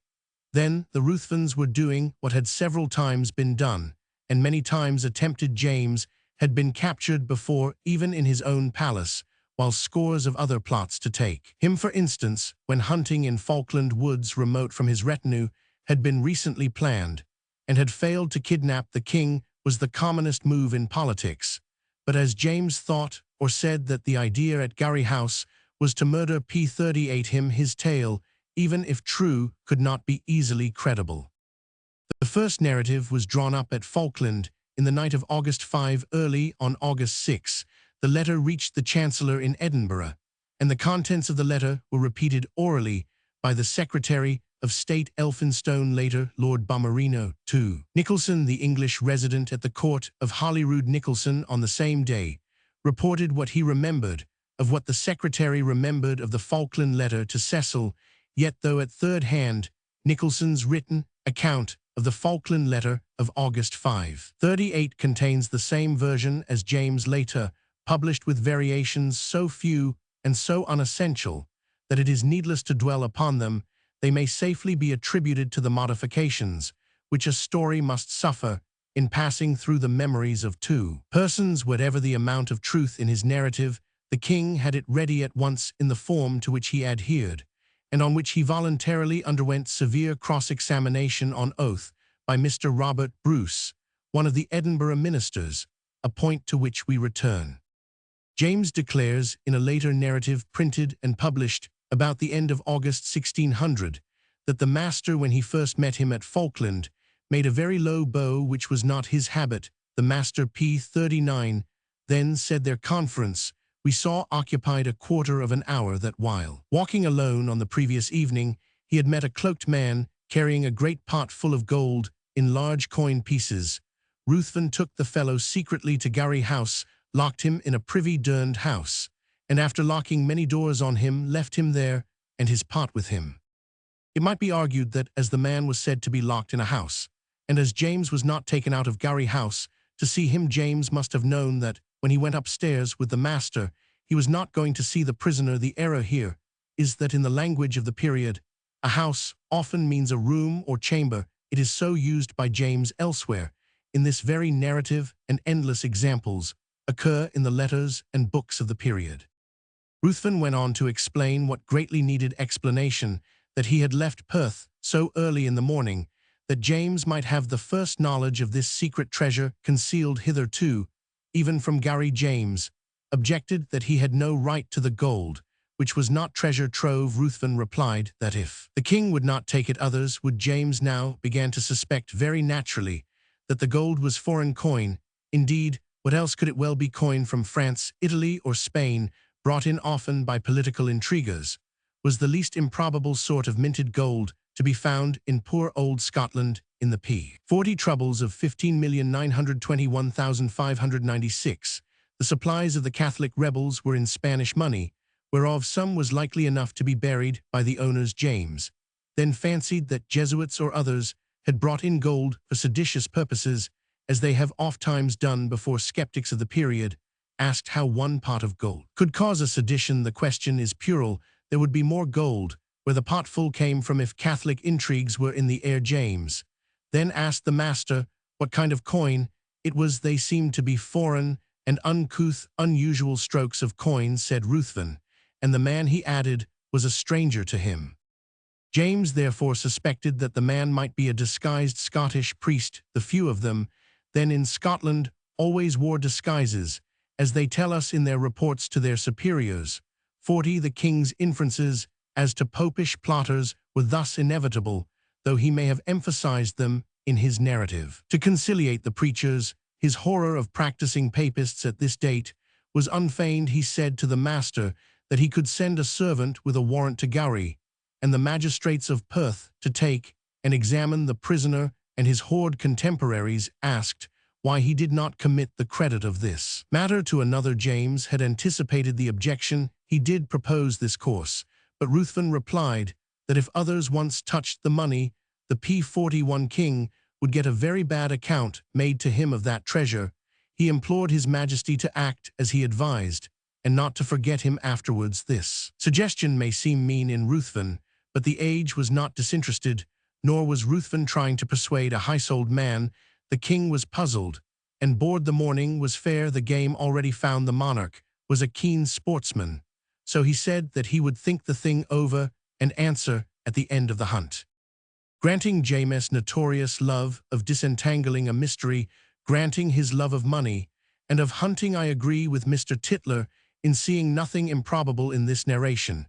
then the Ruthvens were doing what had several times been done, and many times attempted. James had been captured before, even in his own palace, while scores of other plots to take him, for instance, when hunting in Falkland woods remote from his retinue, had been recently planned, and had failed to kidnap the king, was the commonest move in politics. But as James thought or said that the idea at Gowrie House was to murder p. 38 him, his tale, even if true, could not be easily credible. The first narrative was drawn up at Falkland in the night of August 5. Early on August 6, the letter reached the Chancellor in Edinburgh, and the contents of the letter were repeated orally by the Secretary of State Elphinstone, later Lord Balmerino, to Nicholson. The English resident at the court of Holyrood, Nicholson, on the same day, reported what he remembered of what the Secretary remembered of the Falkland letter to Cecil. Yet, though at third hand, Nicholson's written account of the Falkland letter of August 5, 38 contains the same version as James' later, published with variations so few and so unessential that it is needless to dwell upon them. They may safely be attributed to the modifications which a story must suffer in passing through the memories of two persons. Whatever the amount of truth in his narrative, the king had it ready at once in the form to which he adhered, and on which he voluntarily underwent severe cross-examination on oath by Mr. Robert Bruce, one of the Edinburgh ministers, a point to which we return. James declares in a later narrative printed and published about the end of August 1600 that the master, when he first met him at Falkland, made a very low bow, which was not his habit. The master, p. 39, then said their conference we saw occupied a quarter of an hour, that while walking alone on the previous evening, he had met a cloaked man carrying a great pot full of gold in large coin pieces. Ruthven took the fellow secretly to Gowrie House, locked him in a privy durned house, and after locking many doors on him, left him there and his pot with him. It might be argued that as the man was said to be locked in a house, and as James was not taken out of Gowrie House to see him, James must have known that when he went upstairs with the master, he was not going to see the prisoner. The error here is that in the language of the period, a house often means a room or chamber. It is so used by James elsewhere. In this very narrative, and endless examples occur in the letters and books of the period. Ruthven went on to explain what greatly needed explanation, that he had left Perth so early in the morning that James might have the first knowledge of this secret treasure concealed hitherto, even from Gowrie. James objected that he had no right to the gold, which was not treasure trove. Ruthven replied that if the king would not take it, others would. James now began to suspect very naturally that the gold was foreign coin. Indeed, What else could it well be coined from France, Italy, or Spain, brought in often by political intriguers, was the least improbable sort of minted gold to be found in poor old Scotland in the p. 40 troubles of 15,921,596. The supplies of the Catholic rebels were in Spanish money, whereof some was likely enough to be buried by the owners James, then fancied that Jesuits or others had brought in gold for seditious purposes, as they have ofttimes done before skeptics of the period, asked how one pot of gold could cause a sedition. The question is puerile. There would be more gold where the pot full came from if Catholic intrigues were in the air. James then asked the master what kind of coin it was. They seemed to be foreign and uncouth, unusual strokes of coin, said Ruthven, and the man, he added, was a stranger to him. James therefore suspected that the man might be a disguised Scottish priest. The few of them, then, in Scotland always wore disguises, as they tell us in their reports to their superiors. 40 The king's inferences as to popish plotters were thus inevitable, though he may have emphasized them in his narrative. To conciliate the preachers, his horror of practicing papists at this date was unfeigned. He said to the master that he could send a servant with a warrant to Gowrie and the magistrates of Perth to take and examine the prisoner, and his hoard contemporaries asked why he did not commit the credit of this matter to another. James had anticipated the objection. He did propose this course, but Ruthven replied that if others once touched the money, the p. 41 king would get a very bad account made to him of that treasure. He implored his majesty to act as he advised, and not to forget him afterwards. This suggestion may seem mean in Ruthven, but the age was not disinterested, nor was Ruthven trying to persuade a high-souled man. The king was puzzled, and bored. The morning was fair. The game already found. The monarch was a keen sportsman, so he said that he would think the thing over and answer at the end of the hunt. Granting James' notorious love of disentangling a mystery, granting his love of money and of hunting, I agree with Mr. Titler in seeing nothing improbable in this narration.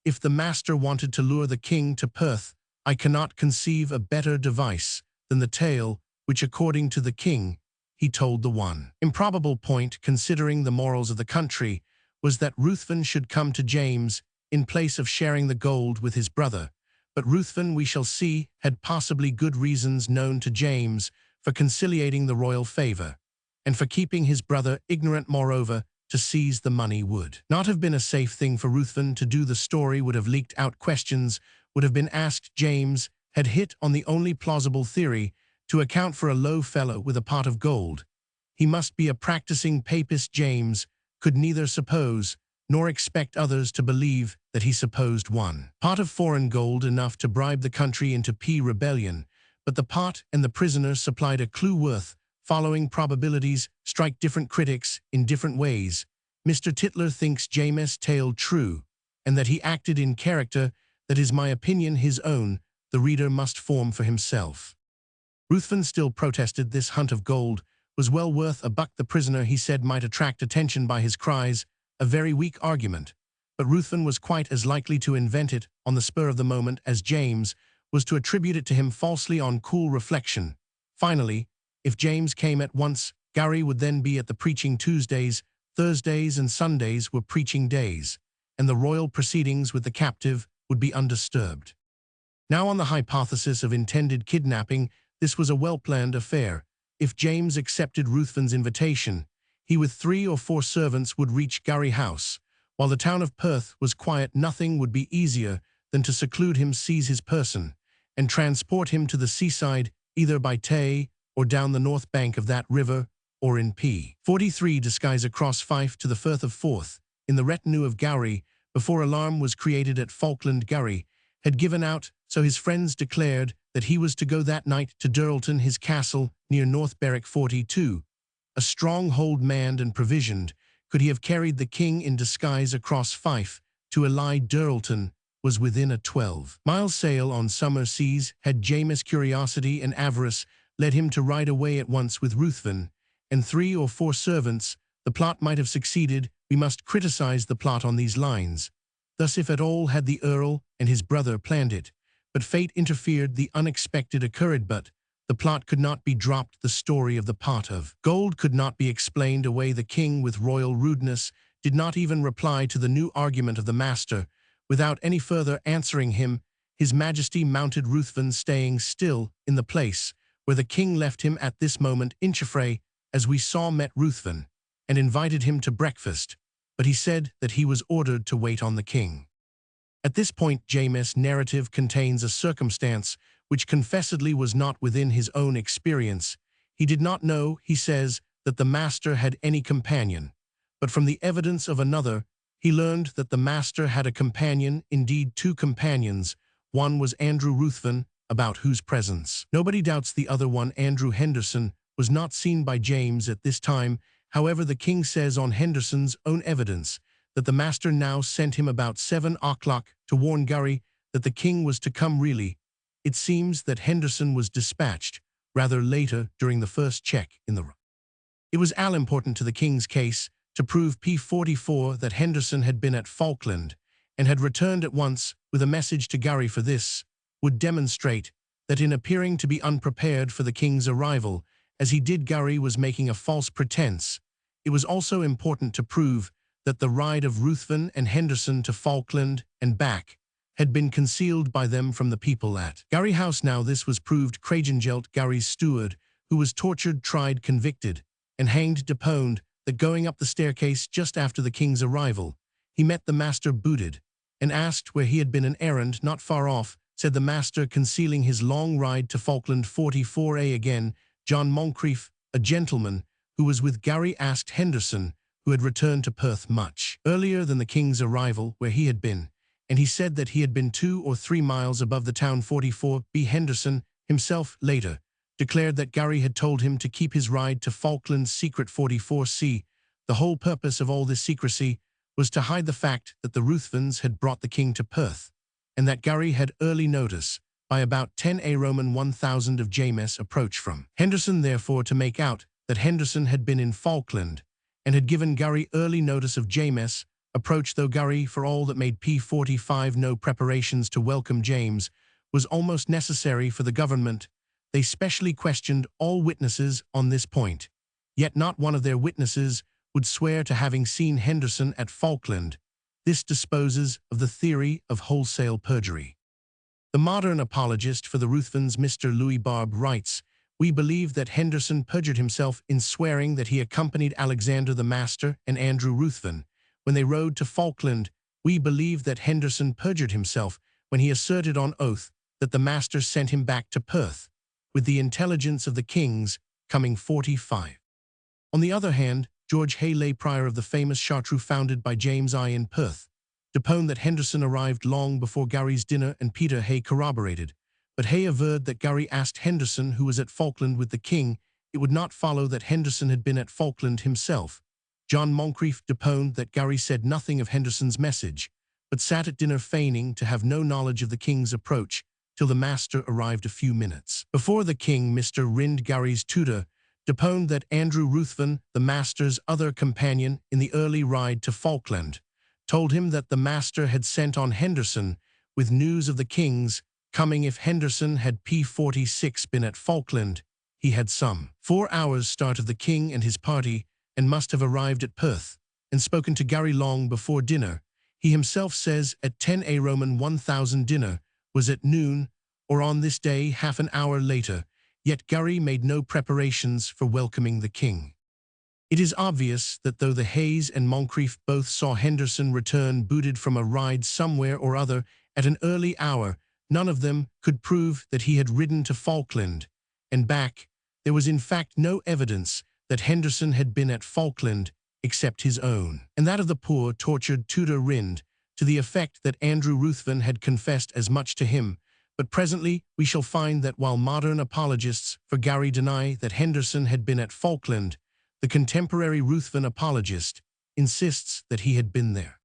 If the master wanted to lure the king to Perth, I cannot conceive a better device than the tale which, according to the king, he told. The one improbable point, considering the morals of the country, was that Ruthven should come to James in place of sharing the gold with his brother. But Ruthven, we shall see, had possibly good reasons known to James for conciliating the royal favor, and for keeping his brother ignorant. Moreover, to seize the money would not have been a safe thing for Ruthven to do. The story would have leaked out. Questions would have been asked. James had hit on the only plausible theory to account for a low fellow with a pot of gold. He must be a practicing papist. James could neither suppose nor expect others to believe that he supposed one pot of foreign gold enough to bribe the country into rebellion, but the pot and the prisoner supplied a clue worth following. Probabilities strike different critics in different ways. Mr. Titler thinks James' tale true, and that he acted in character. That is my opinion, his own the reader must form for himself. Ruthven still protested this hunt of gold was well worth a buck. The prisoner, he said, might attract attention by his cries, a very weak argument, but Ruthven was quite as likely to invent it on the spur of the moment as James was to attribute it to him falsely on cool reflection. Finally, if James came at once, Gowrie would then be at the preaching. Tuesdays, Thursdays, and Sundays were preaching days, and the royal proceedings with the captive would be undisturbed. Now, on the hypothesis of intended kidnapping, this was a well-planned affair. If James accepted Ruthven's invitation, he with 3 or 4 servants would reach Gowrie House. While the town of Perth was quiet, nothing would be easier than to seclude him, seize his person, and transport him to the seaside, either by Tay or down the north bank of that river, or in p. 43 disguise across Fife to the Firth of Forth, in the retinue of Gowrie, before alarm was created at Falkland. Gowrie had given out, so his friends declared that he was to go that night to Durlton, his castle near North Berwick. 42. A stronghold manned and provisioned. Could he have carried the king in disguise across Fife to ally? Durlton was within a 12-mile sail on summer seas. Had James' curiosity and avarice led him to ride away at once with Ruthven and 3 or 4 servants, the plot might have succeeded. We must criticize the plot on these lines. Thus, if at all, had the Earl and his brother planned it, but fate interfered, the unexpected occurred. But The plot could not be dropped, the story of the pot of gold could not be explained away. The king, with royal rudeness, did not even reply to the new argument of the master. Without any further answering him, His Majesty mounted Ruthven, staying still in the place where the king left him at this moment. Inchfrey, as we saw, met Ruthven, and invited him to breakfast, but he said that he was ordered to wait on the king. At this point, James' narrative contains a circumstance which confessedly was not within his own experience. He did not know, he says, that the master had any companion, but from the evidence of another, he learned that the master had a companion, indeed 2 companions. One was Andrew Ruthven, about whose presence nobody doubts. The other one, Andrew Henderson, was not seen by James at this time. However, the king says on Henderson's own evidence that the master now sent him about 7 o'clock to warn Gowrie that the king was to come. Really, it seems that Henderson was dispatched rather later during the first check in the room. It was all important to the king's case to prove P44 that Henderson had been at Falkland and had returned at once with a message to Gowrie. For this would demonstrate that in appearing to be unprepared for the king's arrival, as he did, Gowrie was making a false pretense. It was also important to prove that the ride of Ruthven and Henderson to Falkland and back had been concealed by them from the people at Gowrie House. Now this was proved. Cragengelt, Gowrie's steward, who was tortured, tried, convicted, and hanged, deponed that going up the staircase just after the king's arrival, he met the master booted, and asked where he had been. An errand not far off, said the master, concealing his long ride to Falkland. 44a again, John Moncrief, a gentleman who was with Gowrie, asked Henderson, who had returned to Perth much earlier than the king's arrival, where he had been, and he said that he had been 2 or 3 miles above the town. 44b Henderson himself later declared that Gowrie had told him to keep his ride to Falkland secret. 44c the whole purpose of all this secrecy was to hide the fact that the Ruthvens had brought the king to Perth, and that Gowrie had early notice by about 10 Roman 1000 of James' approach from Henderson, therefore to make out that Henderson had been in Falkland and had given Gowrie early notice of James' approach. Though Gowrie, for all that made P45 no preparations to welcome James, was almost necessary for the government, they specially questioned all witnesses on this point, yet not one of their witnesses would swear to having seen Henderson at Falkland. This disposes of the theory of wholesale perjury. The modern apologist for the Ruthvens, Mr. Louis Barbe, writes, "We believe that Henderson perjured himself in swearing that he accompanied Alexander the Master and Andrew Ruthven when they rode to Falkland. We believe that Henderson perjured himself when he asserted on oath that the Master sent him back to Perth with the intelligence of the king's coming. 45. On the other hand, George Hay, lay prior of the famous Chartreux founded by James I in Perth, deponed that Henderson arrived long before Gowrie's dinner, and Peter Hay corroborated. But Hay averred that Gowrie asked Henderson, who was at Falkland with the king. It would not follow that Henderson had been at Falkland himself. John Moncrief deponed that Gowrie said nothing of Henderson's message, but sat at dinner feigning to have no knowledge of the king's approach till the master arrived a few minutes before the king. Mr. Rind, Gowrie's tutor, deponed that Andrew Ruthven, the master's other companion in the early ride to Falkland, told him that the master had sent on Henderson with news of the king's coming. If Henderson had P46 been at Falkland, he had some 4 hours start of the king and his party, and must have arrived at Perth and spoken to Gowrie long before dinner. He himself says at 10 Roman 1000 dinner was at noon, or on this day half an hour later, yet Gowrie made no preparations for welcoming the king. It is obvious that though the Hays and Moncrief both saw Henderson return booted from a ride somewhere or other at an early hour, none of them could prove that he had ridden to Falkland and back. There was in fact no evidence that Henderson had been at Falkland except his own, and that of the poor tortured tutor Rind, to the effect that Andrew Ruthven had confessed as much to him. But presently we shall find that while modern apologists for Gowrie deny that Henderson had been at Falkland, the contemporary Ruthven apologist insists that he had been there.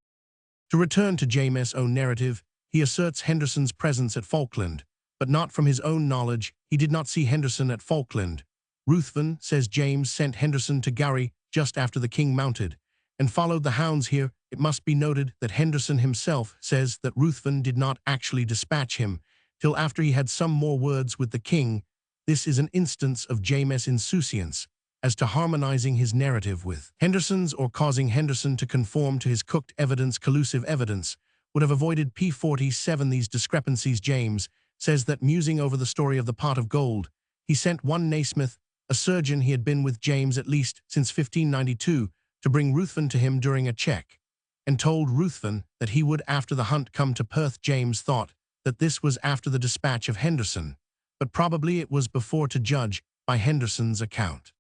To return to James' own narrative, he asserts Henderson's presence at Falkland, but not from his own knowledge. He did not see Henderson at Falkland. Ruthven says James sent Henderson to Gowrie just after the king mounted and followed the hounds. Here it must be noted that Henderson himself says that Ruthven did not actually dispatch him till after he had some more words with the king. this is an instance of James' insouciance as to harmonizing his narrative with Henderson's or causing Henderson to conform to his cooked evidence, collusive evidence, would have avoided p47 these discrepancies. James says that, musing over the story of the pot of gold, he sent one Naismith, a surgeon he had been with James at least since 1592, to bring Ruthven to him during a check, and told Ruthven that he would after the hunt come to Perth. James thought that this was after the dispatch of Henderson, but probably it was before, to judge by Henderson's account.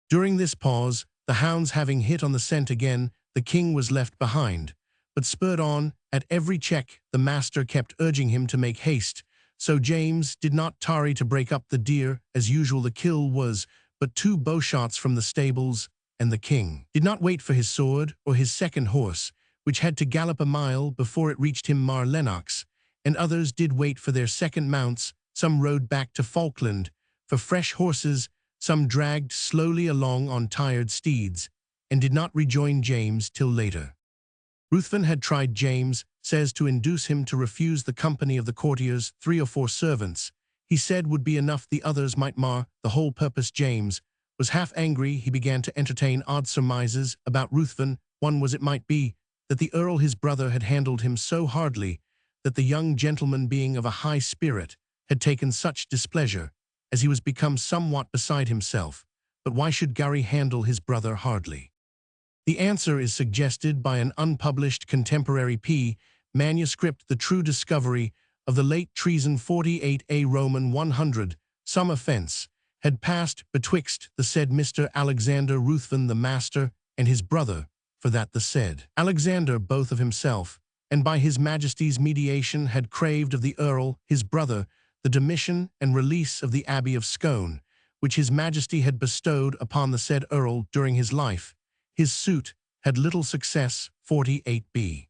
During this pause, the hounds having hit on the scent again, the king was left behind, but spurred on. At every check, the master kept urging him to make haste, so James did not tarry to break up the deer. As usual, the kill was but 2 bow shots from the stables, and the king did not wait for his sword or his second horse, which had to gallop a mile before it reached him. Mar Lennox and others did wait for their second mounts. Some rode back to Falkland for fresh horses, some dragged slowly along on tired steeds, and did not rejoin James till later. Ruthven had tried, James says, to induce him to refuse the company of the courtiers. 3 or 4 servants, he said, would be enough. The others might mar the whole purpose. James was half angry. He began to entertain odd surmises about Ruthven. One was, it might be, that the Earl, his brother, had handled him so hardly that the young gentleman, being of a high spirit, had taken such displeasure, as he was become somewhat beside himself. But why should Gowrie handle his brother hardly? The answer is suggested by an unpublished contemporary manuscript, the true discovery of the late treason 48a Roman 100. Some offence had passed betwixt the said Mr. Alexander Ruthven the master and his brother, for that the said Alexander, both of himself and by his majesty's mediation, had craved of the Earl, his brother, the demission and release of the Abbey of Scone, which his majesty had bestowed upon the said Earl during his life. His suit had little success. 48b.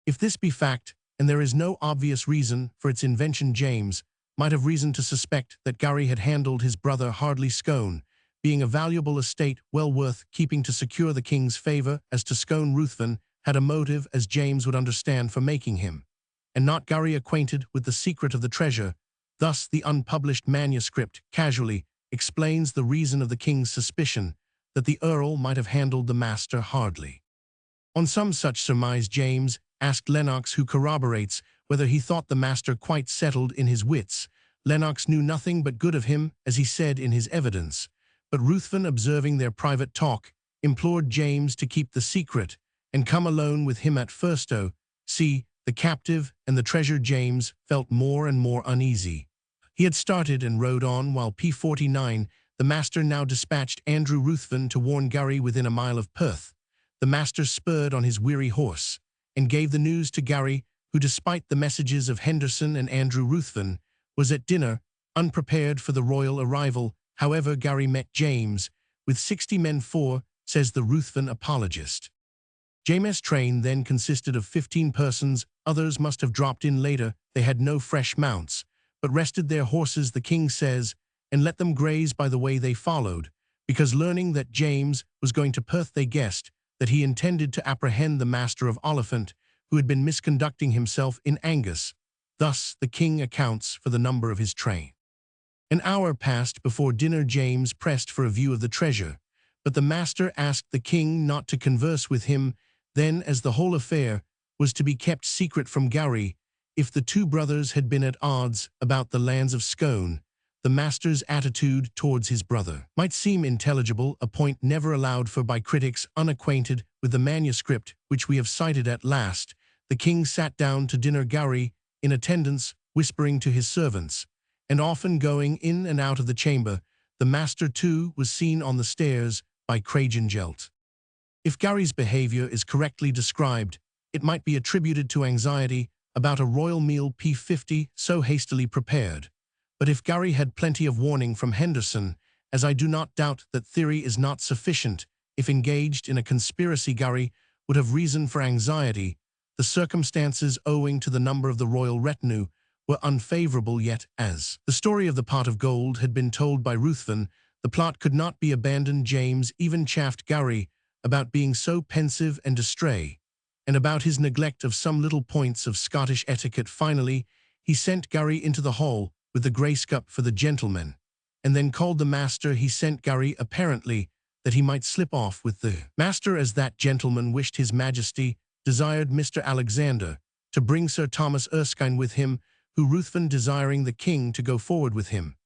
If this be fact, and there is no obvious reason for its invention, James might have reason to suspect that Gowrie had handled his brother hardly. Scone being a valuable estate well worth keeping to secure the king's favor. As to Scone, Ruthven had a motive, as James would understand, for making him, and not Gowrie, acquainted with the secret of the treasure. Thus the unpublished manuscript casually explains the reason of the king's suspicion that the Earl might have handled the master hardly. On some such surmise, James asked Lennox, who corroborates, whether he thought the master quite settled in his wits. Lennox knew nothing but good of him, as he said in his evidence, but Ruthven, observing their private talk, implored James to keep the secret and come alone with him at firsto, see the captive and the treasure. James felt more and more uneasy. He had started and rode on, while p49, the master, now dispatched Andrew Ruthven to warn Gowrie within a mile of Perth. The master spurred on his weary horse, and gave the news to Gowrie, who, despite the messages of Henderson and Andrew Ruthven, was at dinner, unprepared for the royal arrival. However, Gowrie met James with 60 men, for, says the Ruthven apologist, James' train then consisted of 15 persons. Others must have dropped in later. They had no fresh mounts, but rested their horses, the king says, and let them graze by the way they followed, because, learning that James was going to Perth, they guessed that he intended to apprehend the master of Oliphant, who had been misconducting himself in Angus. Thus the king accounts for the number of his train. An hour passed before dinner. James pressed for a view of the treasure, but the master asked the king not to converse with him then, as the whole affair was to be kept secret from Gowrie. If the 2 brothers had been at odds about the lands of Scone, the master's attitude towards his brother might seem intelligible, a point never allowed for by critics unacquainted with the manuscript which we have cited. At last, the king sat down to dinner, Gowrie in attendance, whispering to his servants, and often going in and out of the chamber. The master, too, was seen on the stairs by Craigengelt. If Gowrie's behavior is correctly described, it might be attributed to anxiety about a royal meal p50 so hastily prepared. But if Gowrie had plenty of warning from Henderson, as I do not doubt that theory is not sufficient, if engaged in a conspiracy, Gowrie would have reason for anxiety. The circumstances, owing to the number of the royal retinue, were unfavorable, yet, as the story of the pot of gold had been told by Ruthven, the plot could not be abandoned. James even chaffed Gowrie about being so pensive and distrait, and about his neglect of some little points of Scottish etiquette. Finally, he sent Gowrie into the hall with the grace cup for the gentlemen, and then called the master. He sent Gowrie apparently that he might slip off with the master, as that gentleman wished his majesty desired Mr. Alexander to bring Sir Thomas Erskine with him, who Ruthven desiring the king to go forward with him,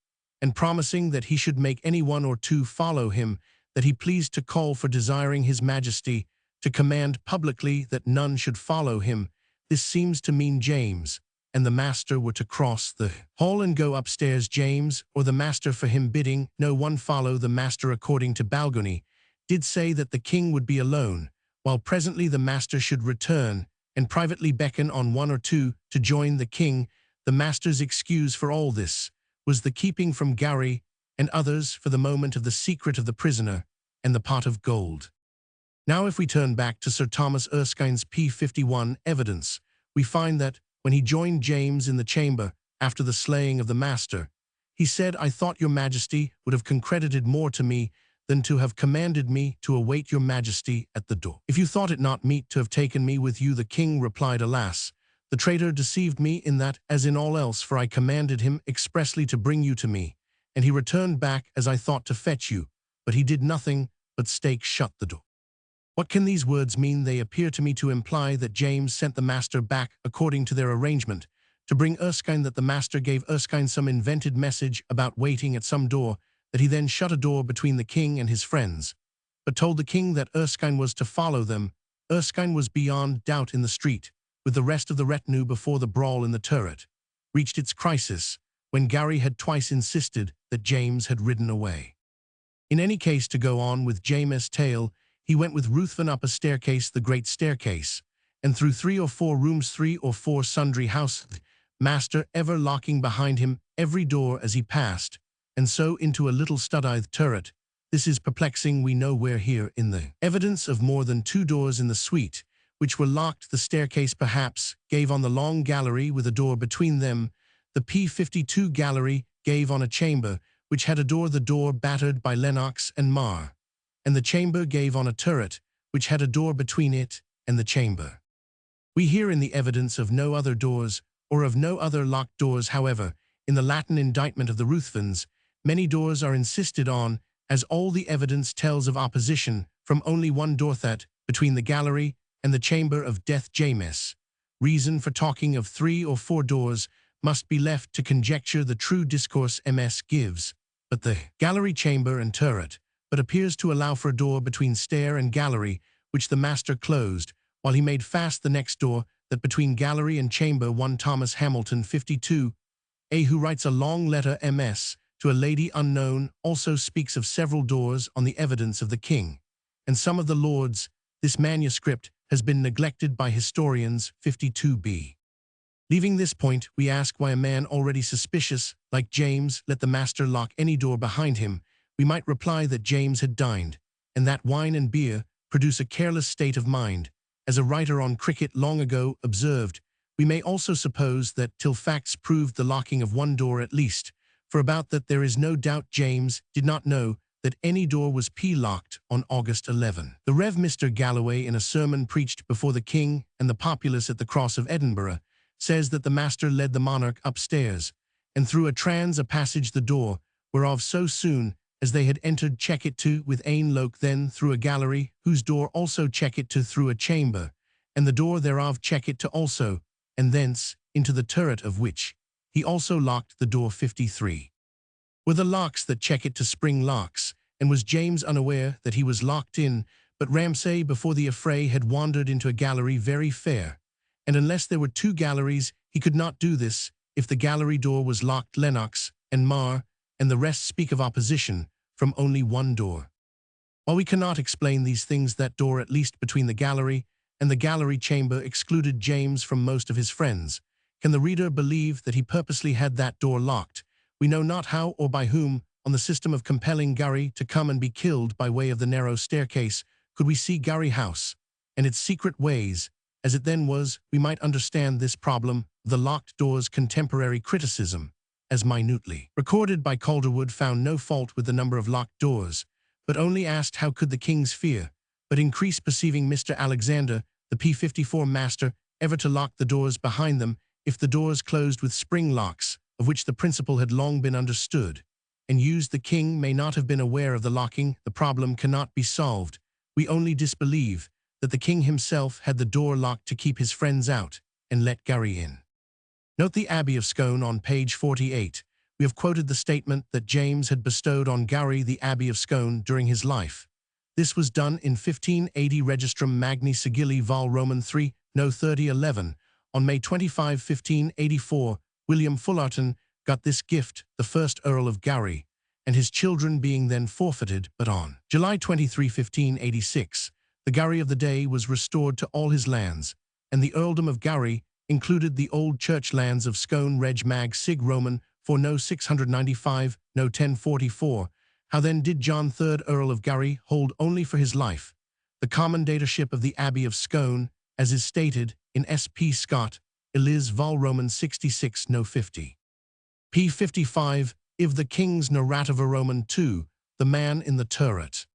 and promising that he should make any one or two follow him, that he pleased to call for desiring his majesty to command publicly that none should follow him. This seems to mean James and the master were to cross the hall and go upstairs. James, or the master for him bidding no one follow the master according to Balgony, did say that the king would be alone, while presently the master should return, and privately beckon on one or two to join the king. The master's excuse for all this was the keeping from Gowrie and others for the moment of the secret of the prisoner and the pot of gold. Now if we turn back to Sir Thomas Erskine's P51 evidence, we find that, when he joined James in the chamber after the slaying of the master, he said, "I thought your majesty would have concredited more to me than to have commanded me to await your majesty at the door. If you thought it not meet to have taken me with you," the king replied, "Alas, the traitor deceived me in that as in all else, for I commanded him expressly to bring you to me, and he returned back as I thought to fetch you, but he did nothing but stake shut the door." What can these words mean? They appear to me to imply that James sent the master back according to their arrangement to bring Erskine, that the master gave Erskine some invented message about waiting at some door, that he then shut a door between the king and his friends, but told the king that Erskine was to follow them. Erskine was beyond doubt in the street, with the rest of the retinue, before the brawl in the turret reached its crisis, when Gowrie had twice insisted that James had ridden away. In any case, to go on with James's tale, he went with Ruthven up a staircase, the great staircase, and through 3 or 4 rooms, 3 or 4 sundry houses, master ever locking behind him every door as he passed, and so into a little studded turret. This is perplexing. We know where here in the evidence of more than 2 doors in the suite, which were locked. The staircase perhaps gave on the long gallery with a door between them. The P52 gallery gave on a chamber, which had a door, the door battered by Lennox and Mar, and the chamber gave on a turret, which had a door between it and the chamber. We hear in the evidence of no other doors, or of no other locked doors. However, in the Latin indictment of the Ruthvens, many doors are insisted on, as all the evidence tells of opposition from only one door, that between the gallery and the chamber of death. James' reason for talking of 3 or 4 doors must be left to conjecture. The true discourse Ms. gives but the gallery, chamber, and turret, but appears to allow for a door between stair and gallery, which the master closed, while he made fast the next door, that between gallery and chamber. 1 Thomas Hamilton 52, who writes a long letter Ms. to a lady unknown, also speaks of several doors on the evidence of the king and some of the lords. This manuscript has been neglected by historians. 52b. Leaving this point, we ask why a man already suspicious, like James, let the master lock any door behind him. We might reply that James had dined, and that wine and beer produce a careless state of mind. As a writer on cricket long ago observed, we may also suppose that till facts proved the locking of one door at least, for about that there is no doubt James did not know that any door was locked on August 11. The Rev. Mr. Galloway, in a sermon preached before the king and the populace at the Cross of Edinburgh, says that the master led the monarch upstairs, and through a passage the door, whereof so soon as they had entered check it to with ane loke, then through a gallery, whose door also check it to through a chamber, and the door thereof check it to also, and thence into the turret, of which he also locked the door. 53. Were the locks that check it to spring locks, and was James unaware that he was locked in, but Ramsay before the affray had wandered into a gallery very fair, and unless there were 2 galleries he could not do this. If the gallery door was locked, Lennox and Mar and the rest speak of opposition from only one door. While we cannot explain these things, that door, at least between the gallery and the gallery chamber, excluded James from most of his friends. Can the reader believe that he purposely had that door locked? We know not how or by whom. On the system of compelling Gowrie to come and be killed by way of the narrow staircase, could we see Gowrie House and its secret ways as it then was, we might understand this problem, the locked doors. Contemporary criticism, as minutely recorded by Calderwood, found no fault with the number of locked doors, but only asked how could the king's fear but increase, perceiving Mr. Alexander, the P54 master, ever to lock the doors behind them, if the doors closed with spring locks, of which the principle had long been understood, and used. The king may not have been aware of the locking. The problem cannot be solved. We only disbelieve that the king himself had the door locked to keep his friends out and let Gowrie in. Note the Abbey of Scone on page 48. We have quoted the statement that James had bestowed on Gowrie the Abbey of Scone during his life. This was done in 1580 Registrum Magni Sigilli Vol Roman 3, No 3011. On May 25, 1584, William Fullarton got this gift, the first Earl of Gowrie, and his children being then forfeited, but on July 23, 1586, the Gowrie of the day was restored to all his lands, and the earldom of Gowrie included the old church lands of Scone Reg Mag Sig Roman for No 695, No 1044. How then did John III Earl of Gowrie hold only for his life the commendatorship of the Abbey of Scone, as is stated in S. P. Scott, Eliz Vol Roman 66, No 50. P. 55, If the King's Narrative Roman 2, The Man in the Turret.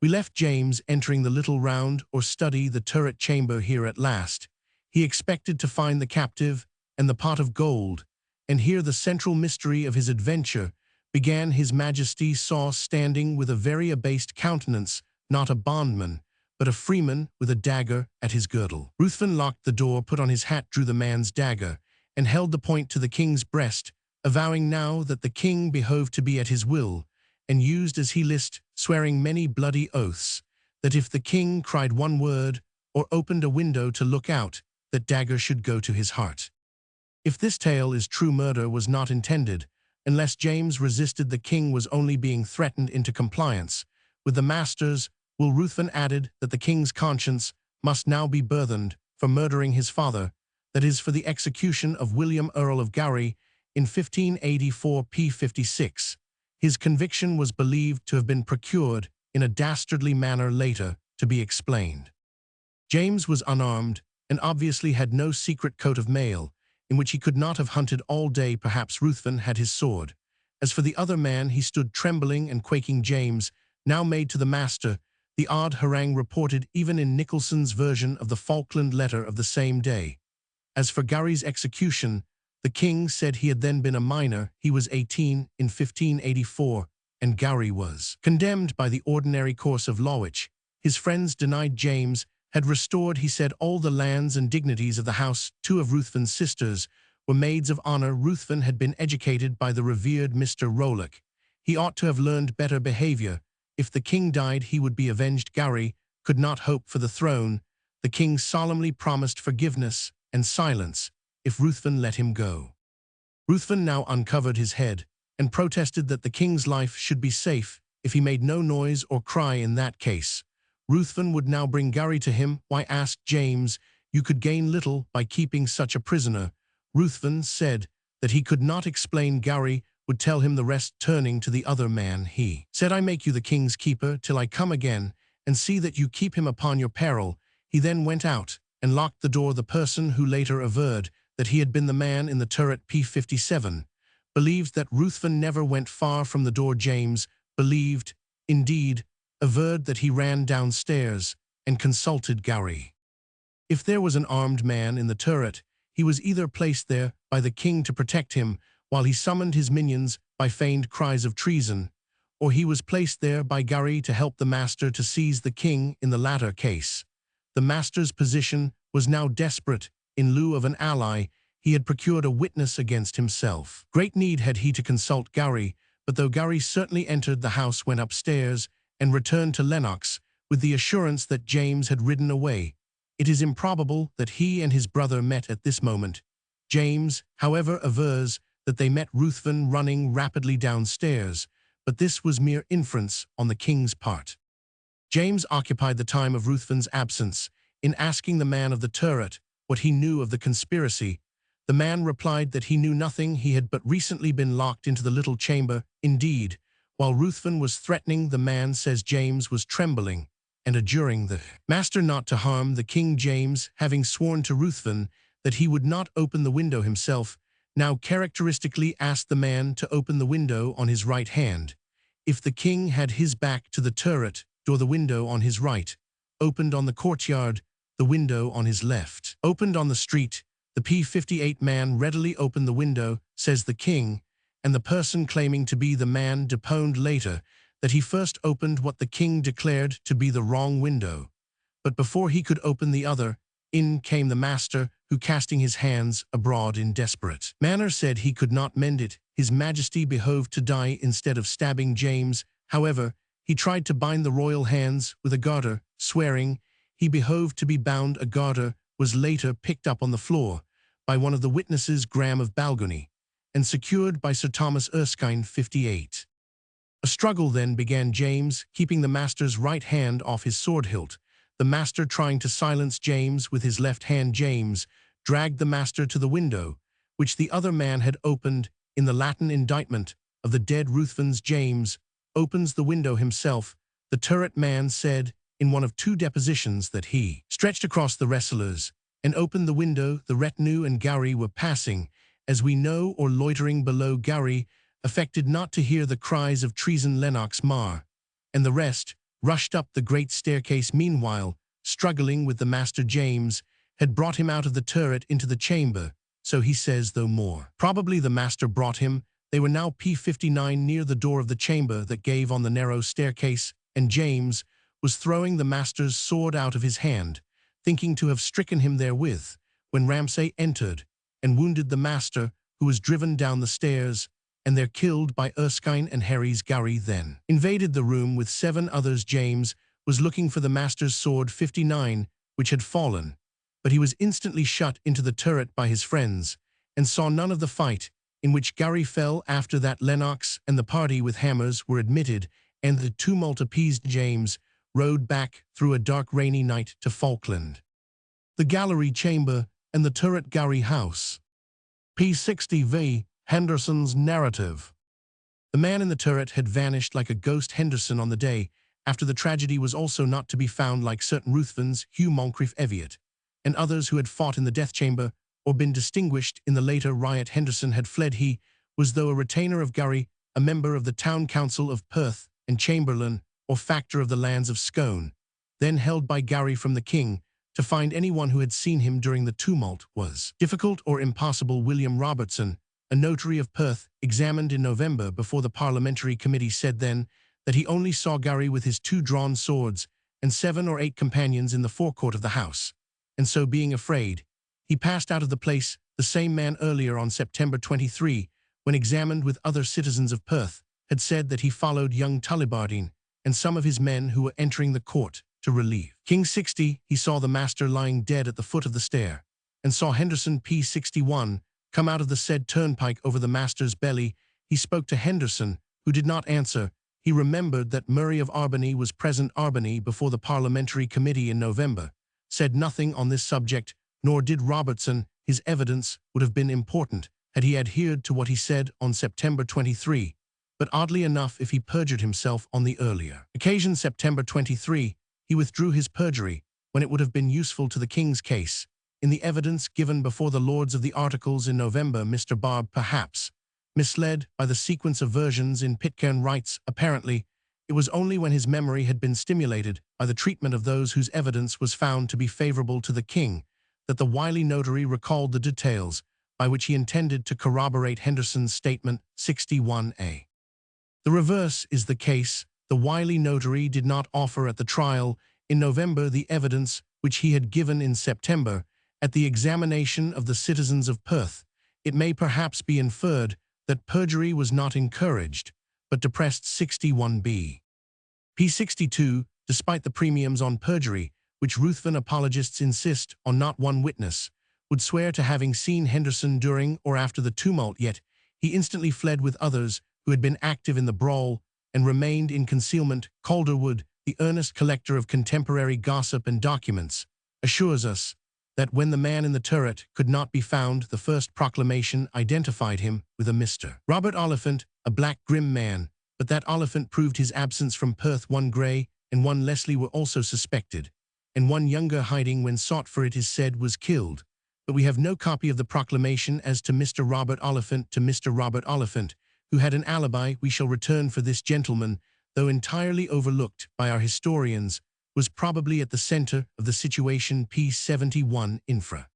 We left James entering the little round or study, the turret chamber here at last. He expected to find the captive and the pot of gold, and here the central mystery of his adventure began. His Majesty saw standing with a very abased countenance, not a bondman, but a freeman with a dagger at his girdle. Ruthven locked the door, put on his hat, drew the man's dagger, and held the point to the king's breast, avowing now that the king behoved to be at his will, and used as he list, swearing many bloody oaths, that if the king cried one word, or opened a window to look out, that dagger should go to his heart. If this tale is true, murder was not intended. Unless James resisted, the king was only being threatened into compliance with the masters. Will Ruthven added that the king's conscience must now be burthened for murdering his father, that is, for the execution of William Earl of Gowrie in 1584 p. 56. His conviction was believed to have been procured in a dastardly manner, later to be explained. James was unarmed and obviously had no secret coat of mail, in which he could not have hunted all day. Perhaps Ruthven had his sword. As for the other man, he stood trembling and quaking. James now made to the master the odd harangue reported even in Nicholson's version of the Falkland letter of the same day. As for Gowrie's execution, the king said he had then been a minor. He was 18 in 1584, and Gowrie was condemned by the ordinary course of law, which his friends denied. James had restored, he said, all the lands and dignities of the house. Two of Ruthven's sisters were maids of honor. Ruthven had been educated by the revered Mr. Rowlock. He ought to have learned better behavior. If the king died, he would be avenged. Gowrie could not hope for the throne. The king solemnly promised forgiveness and silence if Ruthven let him go. Ruthven now uncovered his head and protested that the king's life should be safe if he made no noise or cry. In that case, Ruthven would now bring Gowrie to him. Why, asked James, you could gain little by keeping such a prisoner. Ruthven said that he could not explain. Gowrie would tell him the rest. Turning to the other man, he said, I make you the king's keeper till I come again, and see that you keep him upon your peril. He then went out and locked the door. The person who later averred that he had been the man in the turret p. 57 believed that Ruthven never went far from the door. James believed, indeed, averred that he ran downstairs and consulted Gowrie. If there was an armed man in the turret, he was either placed there by the king to protect him while he summoned his minions by feigned cries of treason, or he was placed there by Gowrie to help the master to seize the king. In the latter case, the master's position was now desperate. In lieu of an ally, he had procured a witness against himself. Great need had he to consult Gowrie, but though Gowrie certainly entered the house, went upstairs, and returned to Lennox with the assurance that James had ridden away, it is improbable that he and his brother met at this moment. James, however, avers that they met Ruthven running rapidly downstairs, but this was mere inference on the king's part. James occupied the time of Ruthven's absence in asking the man of the turret what he knew of the conspiracy. The man replied that he knew nothing. He had but recently been locked into the little chamber. Indeed, while Ruthven was threatening, the man, says James, was trembling and adjuring the master not to harm the king. James, having sworn to Ruthven that he would not open the window himself, now characteristically asked the man to open the window on his right hand. If the king had his back to the turret door, the window on his right opened on the courtyard, the window on his left opened on the street. The p. 58 man readily opened the window, says the king, and the person claiming to be the man deponed later that he first opened what the king declared to be the wrong window. But before he could open the other, in came the master, who, casting his hands abroad in desperate manner, said he could not mend it. His majesty behoved to die instead of stabbing James. However, he tried to bind the royal hands with a garter, swearing he behoved to be bound. A garter was later picked up on the floor by one of the witnesses, Graham of Balgony, and secured by Sir Thomas Erskine, 58. A struggle then began, James keeping the master's right hand off his sword hilt, the master trying to silence James with his left hand. James dragged the master to the window, which the other man had opened. In the Latin indictment of the dead Ruthvens, James opens the window himself. The turret man said in one of two depositions that he stretched across the wrestlers and opened the window. The retinue and Gowrie were passing, as we know, or loitering below. Gowrie affected not to hear the cries of treason. Lennox Mar and the rest rushed up the great staircase. Meanwhile, struggling with the master, James had brought him out of the turret into the chamber, so he says, though more probably the master brought him. They were now p59 near the door of the chamber that gave on the narrow staircase, and James was throwing the master's sword out of his hand, thinking to have stricken him therewith, when Ramsay entered and wounded the master, who was driven down the stairs, and there killed by Erskine and Harry's. Gowrie then invaded the room with 7 others. James was looking for the master's sword 59, which had fallen, but he was instantly shut into the turret by his friends, and saw none of the fight, in which Gowrie fell. After that, Lennox and the party with hammers were admitted, and the tumult appeased. James rode back through a dark rainy night to Falkland, the gallery chamber, and the turret. Gowrie House. p60 v. Henderson's narrative. The man in the turret had vanished like a ghost. Henderson, on the day after the tragedy, was also not to be found, like certain Ruthvens, Hugh Moncrief Eviat, and others who had fought in the death chamber or been distinguished in the later riot. Henderson had fled. He was, though a retainer of Gowrie, a member of the town council of Perth, and chamberlain or factor of the lands of Scone, then held by Gowrie from the king. To find anyone who had seen him during the tumult was difficult or impossible. William Robertson, a notary of Perth, examined in November before the parliamentary committee, said then that he only saw Gowrie with his 2 drawn swords and 7 or 8 companions in the forecourt of the house, and so, being afraid, he passed out of the place. The same man earlier, on September 23, when examined with other citizens of Perth, had said that he followed young Tullibardine and some of his men who were entering the court to relieve King 60. He saw the master lying dead at the foot of the stair, and saw Henderson p61 come out of the said turnpike over the master's belly. He spoke to Henderson, who did not answer. He remembered that Murray of Arbany was present. Arbany, before the parliamentary committee in November, said nothing on this subject, nor did Robertson. His evidence would have been important had he adhered to what he said on September 23, but oddly enough, if he perjured himself on the earlier occasion, September 23, he withdrew his perjury when it would have been useful to the king's case. In the evidence given before the Lords of the Articles in November, Mr. Barb, perhaps misled by the sequence of versions in Pitcairn, writes, apparently, it was only when his memory had been stimulated by the treatment of those whose evidence was found to be favorable to the king that the wily notary recalled the details by which he intended to corroborate Henderson's statement. 61a. The reverse is the case. The wily notary did not offer at the trial in November the evidence which he had given in September at the examination of the citizens of Perth. It may perhaps be inferred that perjury was not encouraged, but depressed. 61b. p62, despite the premiums on perjury, which Ruthven apologists insist on, not one witness would swear to having seen Henderson during or after the tumult, yet he instantly fled with others who had been active in the brawl and remained in concealment. Calderwood, the earnest collector of contemporary gossip and documents, assures us that when the man in the turret could not be found, the first proclamation identified him with a Mr. Robert Oliphant, a black grim man, but that Oliphant proved his absence from Perth. One Grey and one Leslie were also suspected, and one younger, hiding when sought for, it is said, was killed. But we have no copy of the proclamation as to Mr. Robert Oliphant. To Mr. Robert Oliphant, who had an alibi, we shall return, for this gentleman, though entirely overlooked by our historians, was probably at the center of the situation. p71 infra.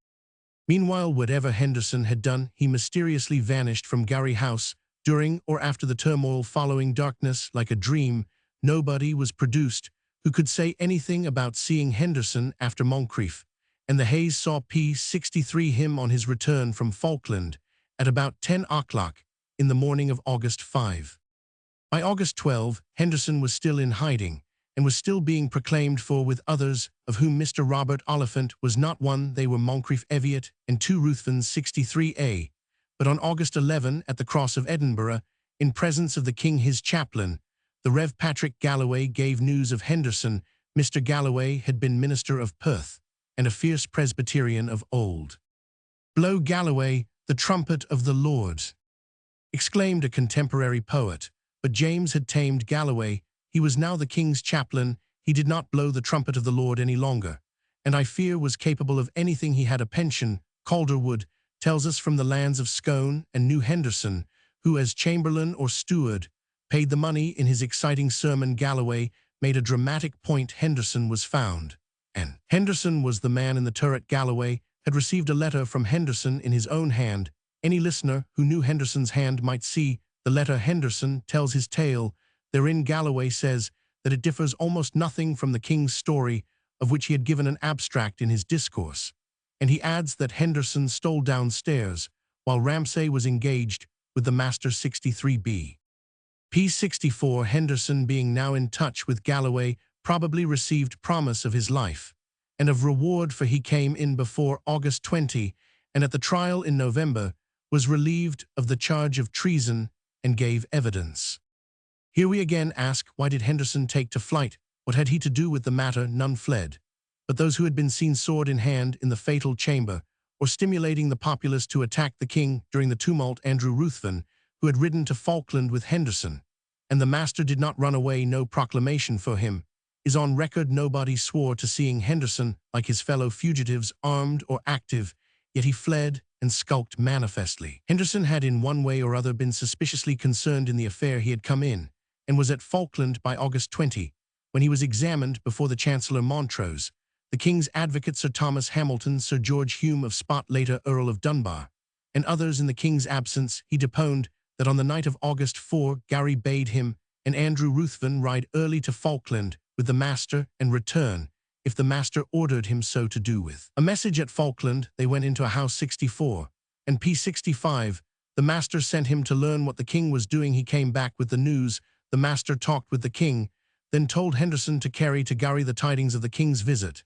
Meanwhile, whatever Henderson had done, he mysteriously vanished from Gowrie House During or after the turmoil following darkness like a dream, nobody was produced who could say anything about seeing Henderson after Moncrief, and the Hayes saw P63 him on his return from Falkland at about 10 o'clock in the morning of August 5. By August 12, Henderson was still in hiding and was still being proclaimed for with others, of whom Mr. Robert Oliphant was not one. They were Moncrief Eviat and 2 Ruthvens 63A. But on August 11, at the Cross of Edinburgh, in presence of the King his chaplain, the Rev. Patrick Galloway gave news of Henderson. Mr. Galloway had been minister of Perth, and a fierce Presbyterian of old. "Blow Galloway, the trumpet of the Lord," exclaimed a contemporary poet. But James had tamed Galloway. He was now the King's chaplain. He did not blow the trumpet of the Lord any longer, and I fear was capable of anything. He had a pension, Calderwood tells us, from the lands of Scone and New Henderson, who as chamberlain or steward paid the money. In his exciting sermon Galloway made a dramatic point. Henderson was found, and Henderson was the man in the turret. Galloway had received a letter from Henderson in his own hand. Any listener who knew Henderson's hand might see the letter. Henderson tells his tale. Therein Galloway says that it differs almost nothing from the King's story, of which he had given an abstract in his discourse, and he adds that Henderson stole downstairs while Ramsay was engaged with the Master 63B. P64. Henderson, being now in touch with Galloway, probably received promise of his life and of reward, for he came in before August 20, and at the trial in November was relieved of the charge of treason and gave evidence. Here we again ask, why did Henderson take to flight? What had he to do with the matter? None fled, but those who had been seen sword in hand in the fatal chamber, or stimulating the populace to attack the King during the tumult. Andrew Ruthven, who had ridden to Falkland with Henderson, and the Master did not run away. No proclamation for him is on record. Nobody swore to seeing Henderson, like his fellow fugitives, armed or active, yet he fled and skulked manifestly. Henderson had in one way or other been suspiciously concerned in the affair. He had come in, and was at Falkland by August 20, when he was examined before the Chancellor Montrose, the King's advocate Sir Thomas Hamilton, Sir George Hume of Spot, later Earl of Dunbar, and others. In the King's absence, he deponed that on the night of August 4, Gowrie bade him and Andrew Ruthven ride early to Falkland with the Master and return, if the Master ordered him so to do. With a message at Falkland, they went into a house 64, and P65, the Master sent him to learn what the King was doing. He came back with the news. The Master talked with the King, then told Henderson to carry to Gowrie the tidings of the King's visit,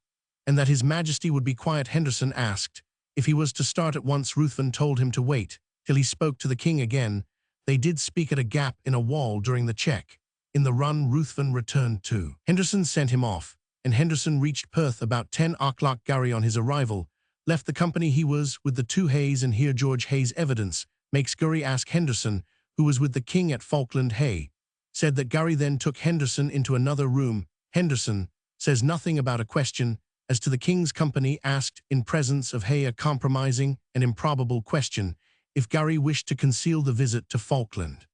and that His Majesty would be quiet. Henderson asked if he was to start at once. Ruthven told him to wait till he spoke to the King again. They did speak at a gap in a wall during the check. In the run, Ruthven returned too. Henderson sent him off, and Henderson reached Perth about 10 o'clock. Gowrie, on his arrival, left the company he was with the 2 Hayes, and here George Hayes' evidence makes Gowrie ask Henderson, who was with the King at Falkland. Hay said that Gowrie then took Henderson into another room. Henderson says nothing about a question as to the King's company asked in presence of Hay a compromising and improbable question if Gowrie wished to conceal the visit to Falkland.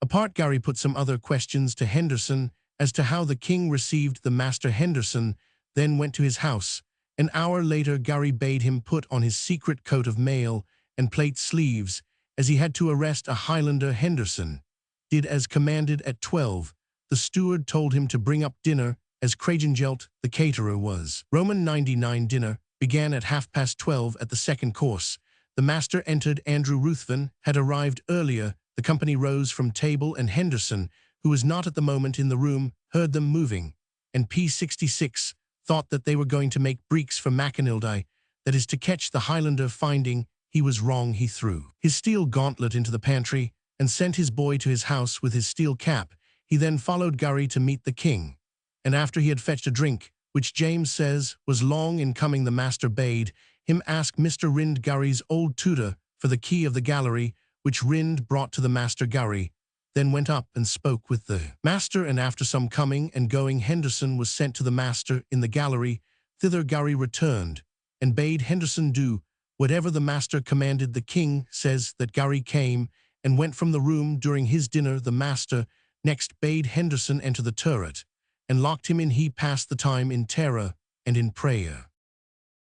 Apart, Gowrie put some other questions to Henderson as to how the King received the Master. Henderson then went to his house. An hour later, Gowrie bade him put on his secret coat of mail and plate sleeves, as he had to arrest a Highlander. Henderson did as commanded. At 12, the steward told him to bring up dinner, as Cragengelt, the caterer, was. Roman 99 dinner began at 12:30 at the second course. The Master entered. Andrew Ruthven had arrived earlier. The company rose from table, and Henderson, who was not at the moment in the room, heard them moving, and P66 thought that they were going to make breeks for Machinildi, that is, to catch the Highlander. Finding he was wrong, he threw his steel gauntlet into the pantry and sent his boy to his house with his steel cap. He then followed Gowrie to meet the King, and after he had fetched a drink, which James says was long in coming, the Master bade him ask Mr. Rind, Gowrie's old tutor, for the key of the gallery, which Rind brought to the Master. Gowrie then went up and spoke with the Master, and after some coming and going, Henderson was sent to the Master in the gallery. Thither Gowrie returned, and bade Henderson do whatever the Master commanded. The King says that Gowrie came and went from the room during his dinner. The Master next bade Henderson enter the turret, and locked him in. He passed the time in terror and in prayer.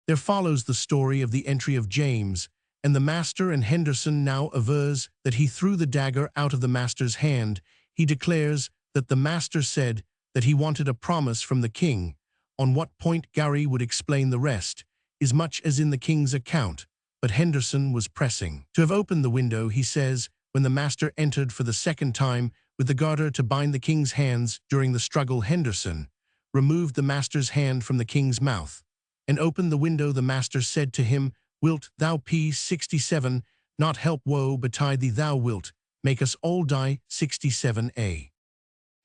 There follows the story of the entry of James and the master, and Henderson now avers that he threw the dagger out of the master's hand. He declares that the master said that he wanted a promise from the king. On what point Gowrie would explain the rest is much as in the king's account, but Henderson was pressing to have opened the window, he says, when the master entered for the second time with the garter to bind the king's hands. During the struggle, Henderson removed the master's hand from the king's mouth and opened the window. The master said to him, "Wilt thou, p. 67, not help woe betide thee? Thou wilt make us all die." 67a.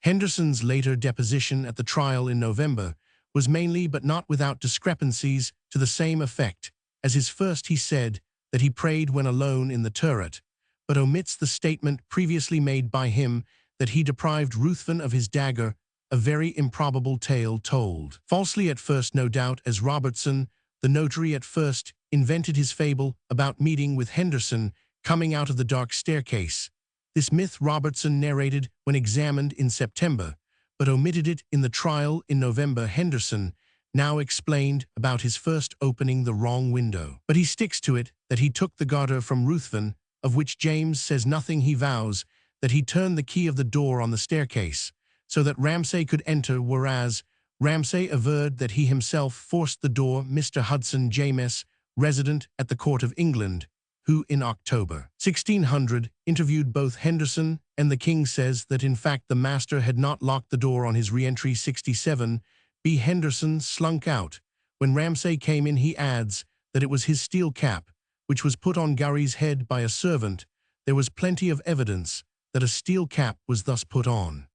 Henderson's later deposition at the trial in November was mainly but not without discrepancies to the same effect as his first. He said that he prayed when alone in the turret, but omits the statement previously made by him that he deprived Ruthven of his dagger, a very improbable tale told falsely at first, no doubt, as Robertson, the notary, at first invented his fable about meeting with Henderson coming out of the dark staircase. This myth Robertson narrated when examined in September, but omitted it in the trial in November. Henderson now explained about his first opening the wrong window, but he sticks to it that he took the garter from Ruthven, of which James says nothing. He vows that he turned the key of the door on the staircase so that Ramsay could enter, whereas Ramsay averred that he himself forced the door. Mr. Hudson James, resident at the court of England, who in October 1600 interviewed both Henderson and the king, says that in fact the master had not locked the door on his re-entry. 67b. Henderson slunk out when Ramsay came in. He adds that it was his steel cap which was put on Gowrie's head by a servant. There was plenty of evidence that a steel cap was thus put on.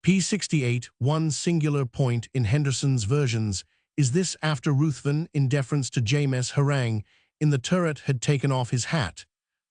p. 68. One singular point in Henderson's versions is this: after Ruthven, in deference to James' harangue in the turret, had taken off his hat,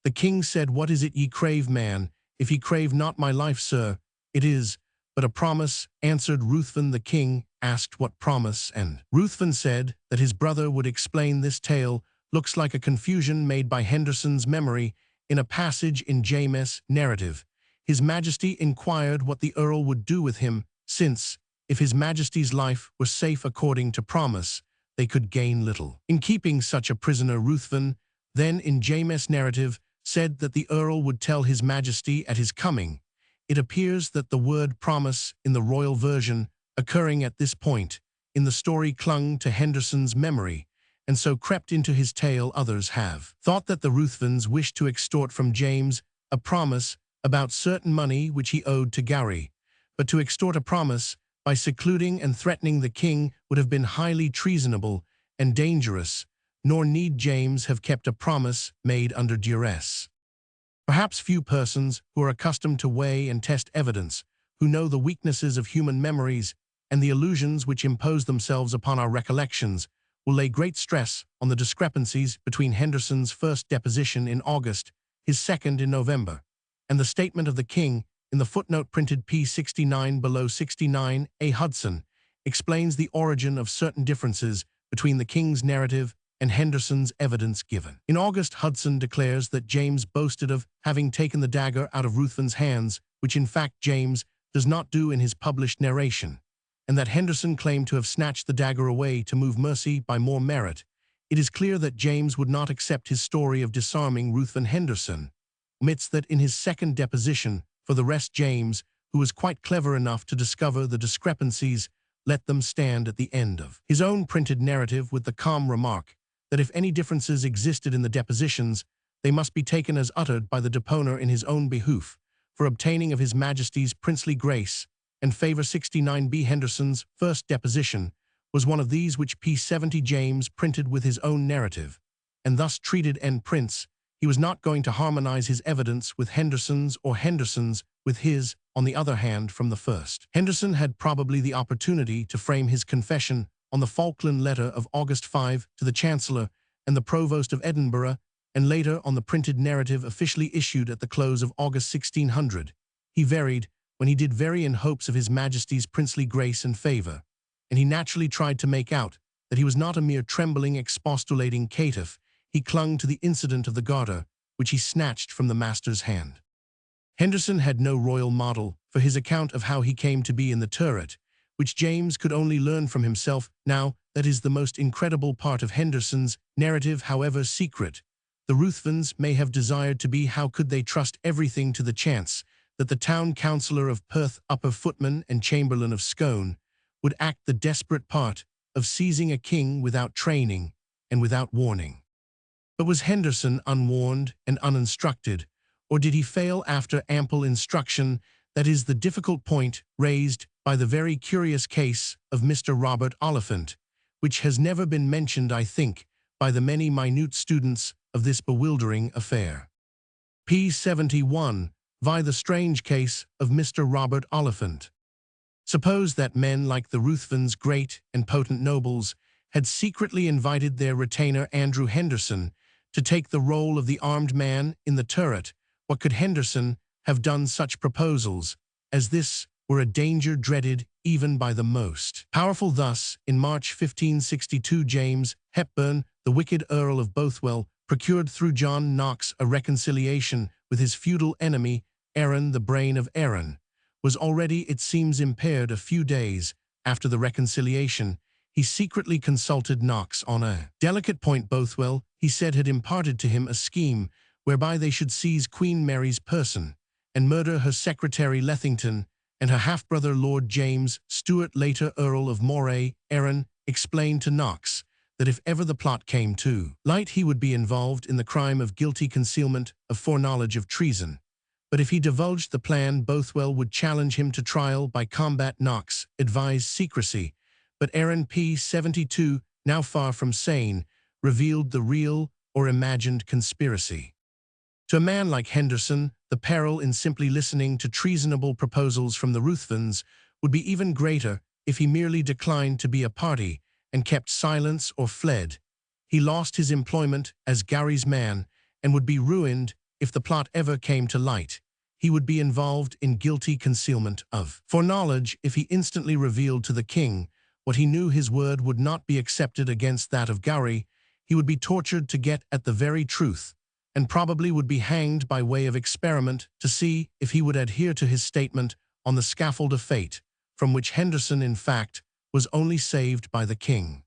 the king said, "What is it ye crave, man? If ye crave not my life, sir, it is but a promise," answered Ruthven. The king asked what promise, and Ruthven said that his brother would explain. This tale looks like a confusion made by Henderson's memory. In a passage in James' narrative, His Majesty inquired what the Earl would do with him, since, if His Majesty's life were safe according to promise, they could gain little in keeping such a prisoner. Ruthven, then in James' narrative, said that the Earl would tell His Majesty at his coming. It appears that the word promise in the royal version, occurring at this point in the story, clung to Henderson's memory, and so crept into his tale. Others have thought that the Ruthvens wished to extort from James a promise about certain money which he owed to Gowrie, but to extort a promise by secluding and threatening the king would have been highly treasonable and dangerous, nor need James have kept a promise made under duress. Perhaps few persons who are accustomed to weigh and test evidence, who know the weaknesses of human memories and the illusions which impose themselves upon our recollections, will lay great stress on the discrepancies between Henderson's first deposition in August, his second in November, and the statement of the king in the footnote printed p. 69 below. 69. A. Hudson explains the origin of certain differences between the king's narrative and Henderson's evidence given. In August, Hudson declares that James boasted of having taken the dagger out of Ruthven's hands, which in fact James does not do in his published narration, and that Henderson claimed to have snatched the dagger away to move mercy by more merit. It is clear that James would not accept his story of disarming Ruthven. Henderson omits that in his second deposition. For the rest, James, who was quite clever enough to discover the discrepancies, let them stand at the end of his own printed narrative with the calm remark that if any differences existed in the depositions, they must be taken as uttered by the deponer in his own behoof, for obtaining of His Majesty's princely grace and favor. 69b. Henderson's first deposition was one of these which p. 70 James printed with his own narrative, and thus treated en prince. He was not going to harmonize his evidence with Henderson's or Henderson's with his. On the other hand, from the first, Henderson had probably the opportunity to frame his confession on the Falkland letter of August 5 to the Chancellor and the Provost of Edinburgh, and later on the printed narrative officially issued at the close of August 1600. He varied when he did vary in hopes of His Majesty's princely grace and favor, and he naturally tried to make out that he was not a mere trembling, expostulating caitiff. He clung to the incident of the garter, which he snatched from the master's hand. Henderson had no royal model for his account of how he came to be in the turret, which James could only learn from himself. Now, that is the most incredible part of Henderson's narrative, however secret, The Ruthvens may have desired to be, how could they trust everything to the chance that the town councillor of Perth, upper footman and chamberlain of Scone, would act the desperate part of seizing a king without training and without warning. But was Henderson unwarned and uninstructed, or did he fail after ample instruction? That is the difficult point raised by the very curious case of Mr. Robert Oliphant, which has never been mentioned, I think, by the many minute students of this bewildering affair. P. 71. Via the strange case of Mr. Robert Oliphant. Suppose that men like the Ruthvens, great and potent nobles, had secretly invited their retainer Andrew Henderson to take the role of the armed man in the turret. What could Henderson have done? Such proposals as this were a danger dreaded even by the most powerful. Thus, in March 1562, James Hepburn, the wicked Earl of Bothwell, procured through John Knox a reconciliation with his feudal enemy. Aaron, the brain of Aaron, was already, it seems, impaired. A few days after the reconciliation, he secretly consulted Knox on a delicate point. Bothwell, he said, had imparted to him a scheme whereby they should seize Queen Mary's person and murder her secretary Lethington and her half-brother Lord James Stuart, later Earl of Moray. Aaron explained to Knox that if ever the plot came to light, he would be involved in the crime of guilty concealment of foreknowledge of treason. But if he divulged the plan, Bothwell would challenge him to trial by combat. Knox advised secrecy, but Aaron, P. 72, now far from sane, revealed the real or imagined conspiracy. To a man like Henderson, the peril in simply listening to treasonable proposals from the Ruthvens would be even greater if he merely declined to be a party and kept silence or fled. He lost his employment as Gowrie's man and would be ruined if the plot ever came to light. He would be involved in guilty concealment of foreknowledge if he instantly revealed to the king what he knew. His word would not be accepted against that of Gowrie. He would be tortured to get at the very truth, and probably would be hanged by way of experiment to see if he would adhere to his statement on the scaffold of fate, from which Henderson, in fact, was only saved by the king.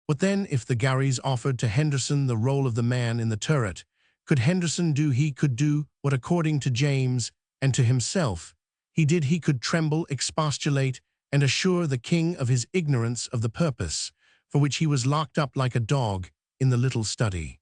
What then if the Gowries offered to Henderson the role of the man in the turret? Could Henderson do? He could do what, according to James and to himself, he did. He could tremble, expostulate, and assure the king of his ignorance of the purpose for which he was locked up like a dog in the little study.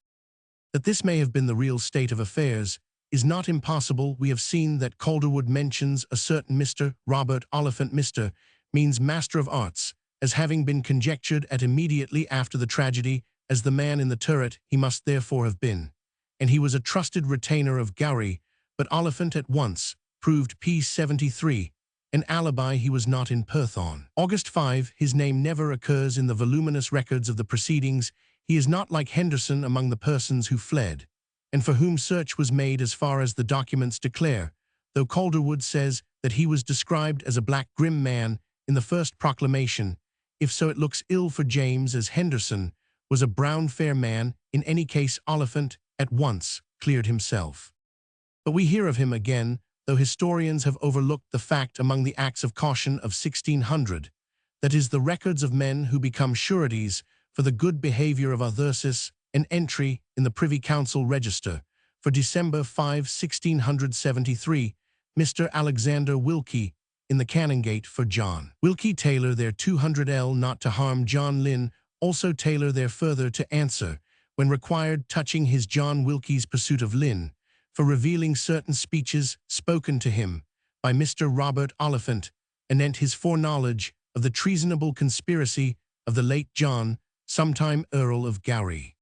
That this may have been the real state of affairs is not impossible. We have seen that Calderwood mentions a certain Mr. Robert Oliphant. Mr. means Master of Arts, as having been conjectured at immediately after the tragedy as the man in the turret. He must therefore have been, and he was a trusted retainer of Gowrie, but Oliphant at once proved, P. 73, an alibi. He was not in Perth on August 5. His name never occurs in the voluminous records of the proceedings. He is not like Henderson among the persons who fled, and for whom search was made as far as the documents declare, though Calderwood says that he was described as a black, grim man in the first proclamation. If so, it looks ill for James, as Henderson was a brown, fair man. In any case, Oliphant at once cleared himself. But we hear of him again, though historians have overlooked the fact among the Acts of Caution of 1600, that is, the records of men who become sureties for the good behavior of others, an entry in the Privy Council Register for December 5, 1673, Mr. Alexander Wilkie, in the Canongate for John Wilkie Taylor their 200L not to harm John Lynn, also Taylor there further to answer, when required, touching his John Wilkie's pursuit of Lynn, for revealing certain speeches spoken to him by Mr. Robert Oliphant, anent his foreknowledge of the treasonable conspiracy of the late John, sometime Earl of Gowrie.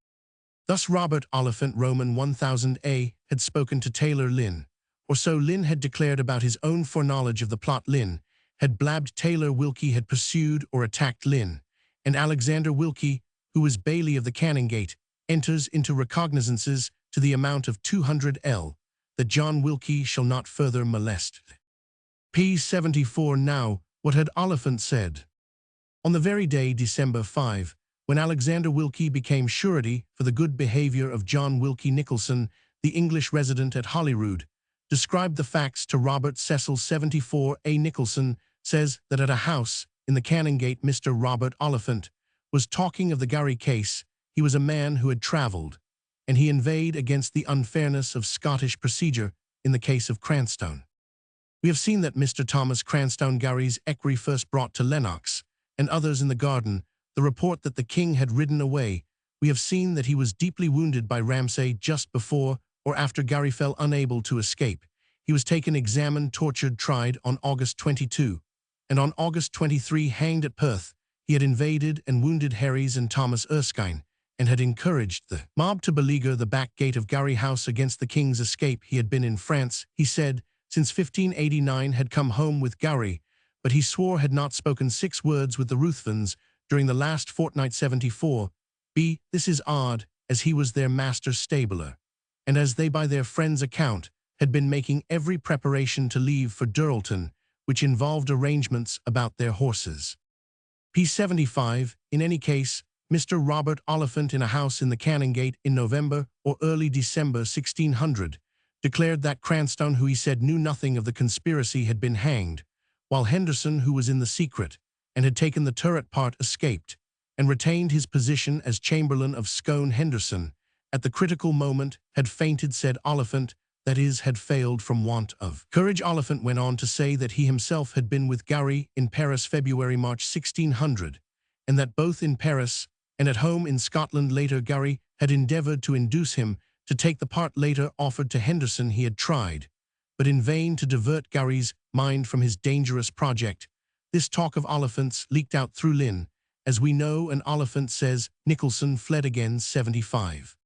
Thus Robert Oliphant, Roman 1000a, had spoken to Taylor Lynn, or so Lynn had declared about his own foreknowledge of the plot. Lynn had blabbed Taylor. Wilkie had pursued or attacked Lynn, and Alexander Wilkie, who was baillie of the Canongate, enters into recognizances to the amount of 200L, that John Wilkie shall not further molest. P. 74. Now, what had Oliphant said? On the very day, December 5, when Alexander Wilkie became surety for the good behavior of John Wilkie Nicholson, the English resident at Holyrood, described the facts to Robert Cecil. 74a. Nicholson says that at a house in the Canongate, Mr. Robert Oliphant was talking of the Gowrie case. He was a man who had travelled and he inveighed against the unfairness of Scottish procedure in the case of Cranstoun. We have seen that Mr. Thomas Cranstoun Gowrie's equerry first brought to Lennox, and others in the garden, the report that the king had ridden away. We have seen that he was deeply wounded by Ramsay just before or after Gowrie fell unable to escape. He was taken, examined, tortured, tried on August 22, and on August 23 hanged at Perth. He had invaded and wounded Herries and Thomas Erskine, and had encouraged the mob to beleaguer the back gate of Gowrie House against the king's escape. He had been in France, he said, since 1589, had come home with Gowrie, but he swore had not spoken 6 words with the Ruthvens during the last fortnight 74. This is odd, as he was their master stabler, and as they by their friend's account had been making every preparation to leave for Duralton, which involved arrangements about their horses. P75, in any case, Mr. Robert Oliphant, in a house in the Canongate in November or early December 1600, declared that Cranstoun, who he said knew nothing of the conspiracy, had been hanged, while Henderson, who was in the secret and had taken the turret part, escaped, and retained his position as Chamberlain of Scone. Henderson, at the critical moment, had fainted, said Oliphant, that is, had failed from want of courage. Oliphant went on to say that he himself had been with Gowrie in Paris February-March 1600, and that both in Paris and at home in Scotland later Gowrie had endeavoured to induce him to take the part later offered to Henderson. He had tried, but in vain, to divert Gowrie's mind from his dangerous project. This talk of Oliphant's leaked out through Lynn, as we know, and Oliphant says Nicholson fled again 75.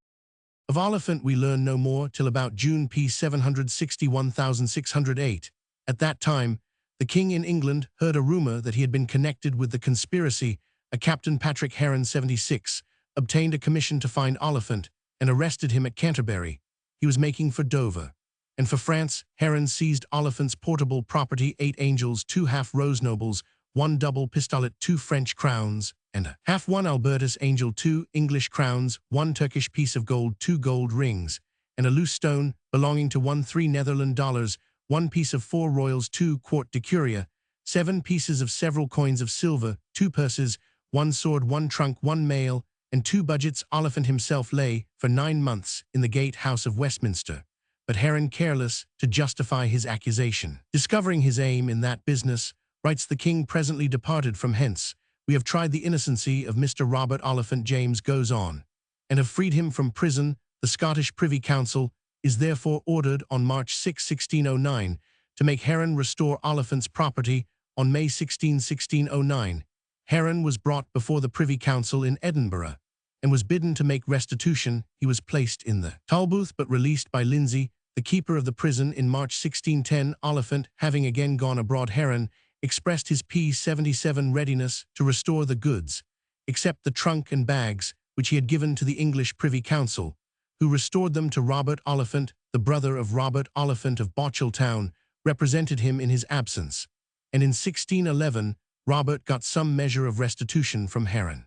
Of Oliphant we learn no more till about June P. 761,608. At that time, the king in England heard a rumour that he had been connected with the conspiracy. A Captain Patrick Heron, 76, obtained a commission to find Oliphant and arrested him at Canterbury. He was making for Dover. And for France, Heron seized Oliphant's portable property, 8 angels, 2 half-rose nobles, 1 double pistolet, 2 French crowns, and a half, 1 Albertus angel, 2 English crowns, 1 Turkish piece of gold, 2 gold rings, and a loose stone belonging to 1 3 Netherland dollars, 1 piece of 4 royals, 2 quart de curia, 7 pieces of several coins of silver, 2 purses, 1 sword, 1 trunk, 1 mail, and 2 budgets. Oliphant himself lay for 9 months in the Gate House of Westminster, but Heron, careless to justify his accusation, discovering his aim in that business, writes the king presently departed from hence. We have tried the innocency of Mr. Robert Oliphant, James goes on, and have freed him from prison. The Scottish Privy Council is therefore ordered on March 6, 1609, to make Heron restore Oliphant's property. On May 16, 1609, Heron was brought before the Privy Council in Edinburgh, and was bidden to make restitution. He was placed in the Tolbooth, but released by Lindsay, the keeper of the prison, in March 1610. Oliphant, having again gone abroad, Heron expressed his P77 readiness to restore the goods, except the trunk and bags, which he had given to the English Privy Council, who restored them to Robert Oliphant. The brother of Robert Oliphant of Botchelltown represented him in his absence, and in 1611 Robert got some measure of restitution from Heron.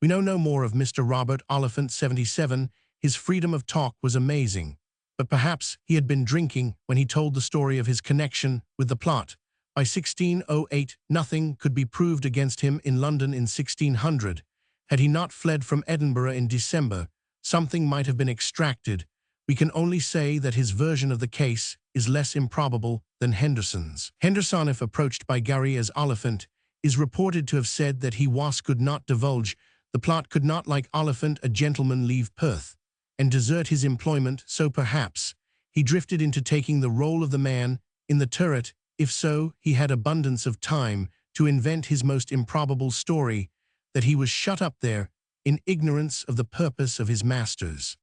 We know no more of Mr. Robert Oliphant, 77. His freedom of talk was amazing, but perhaps he had been drinking when he told the story of his connection with the plot. By 1608, nothing could be proved against him in London. In 1600, had he not fled from Edinburgh in December, something might have been extracted. We can only say that his version of the case is less improbable than Henderson's. Henderson, if approached by Gowrie as Oliphant, is reported to have said that he could not divulge the plot, could not, like Oliphant, a gentleman, leave Perth and desert his employment, so perhaps he drifted into taking the role of the man in the turret. If so, he had abundance of time to invent his most improbable story, that he was shut up there in ignorance of the purpose of his masters.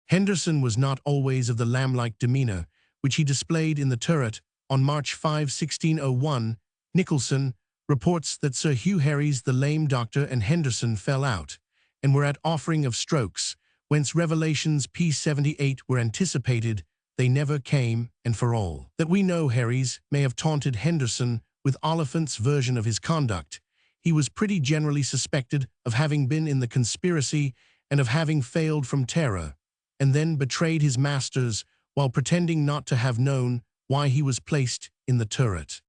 Henderson was not always of the lamb-like demeanour which he displayed in the turret. On March 5, 1601, Nicholson reports that Sir Hugh Herries, the lame doctor, and Henderson fell out, and were at offering of strokes, whence revelations P78 were anticipated. They never came, and for all that we know, Herries may have taunted Henderson with Oliphant's version of his conduct. He was pretty generally suspected of having been in the conspiracy and of having failed from terror, and then betrayed his masters while pretending not to have known why he was placed in the turret.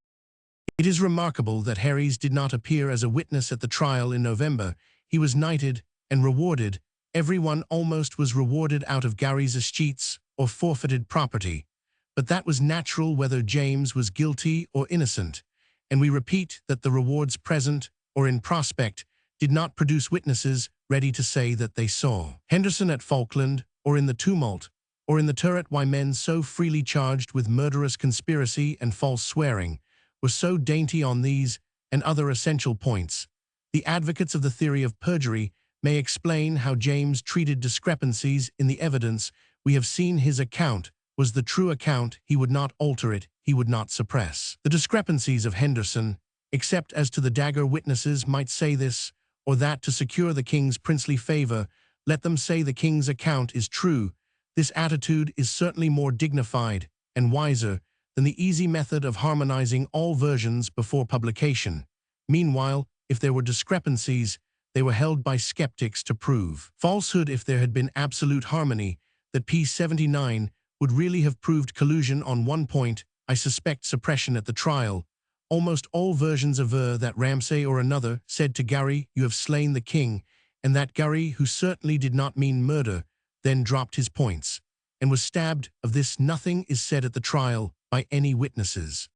It is remarkable that Herries did not appear as a witness at the trial in November. He was knighted and rewarded Everyone almost was rewarded out of Gowrie's escheats or forfeited property, but that was natural whether James was guilty or innocent, and we repeat that the rewards present or in prospect did not produce witnesses ready to say that they saw Henderson at Falkland, or in the tumult, or in the turret why men so freely charged with murderous conspiracy and false swearing were so dainty on these and other essential points. The advocates of the theory of perjury may explain how James treated discrepancies in the evidence. We have seen his account was the true account, he would not alter it, he would not suppress. The discrepancies of Henderson, except as to the dagger witnesses might say this or that to secure the king's princely favor, let them say the king's account is true. This attitude is certainly more dignified and wiser than the easy method of harmonizing all versions before publication. Meanwhile, if there were discrepancies, they were held by skeptics to prove falsehood. If there had been absolute harmony, that P79 would really have proved collusion on one point, I suspect suppression at the trial. Almost all versions aver that Ramsay or another said to Gowrie, "You have slain the king," and that Gowrie, who certainly did not mean murder, then dropped his points and was stabbed. Of this nothing is said at the trial by any witnesses.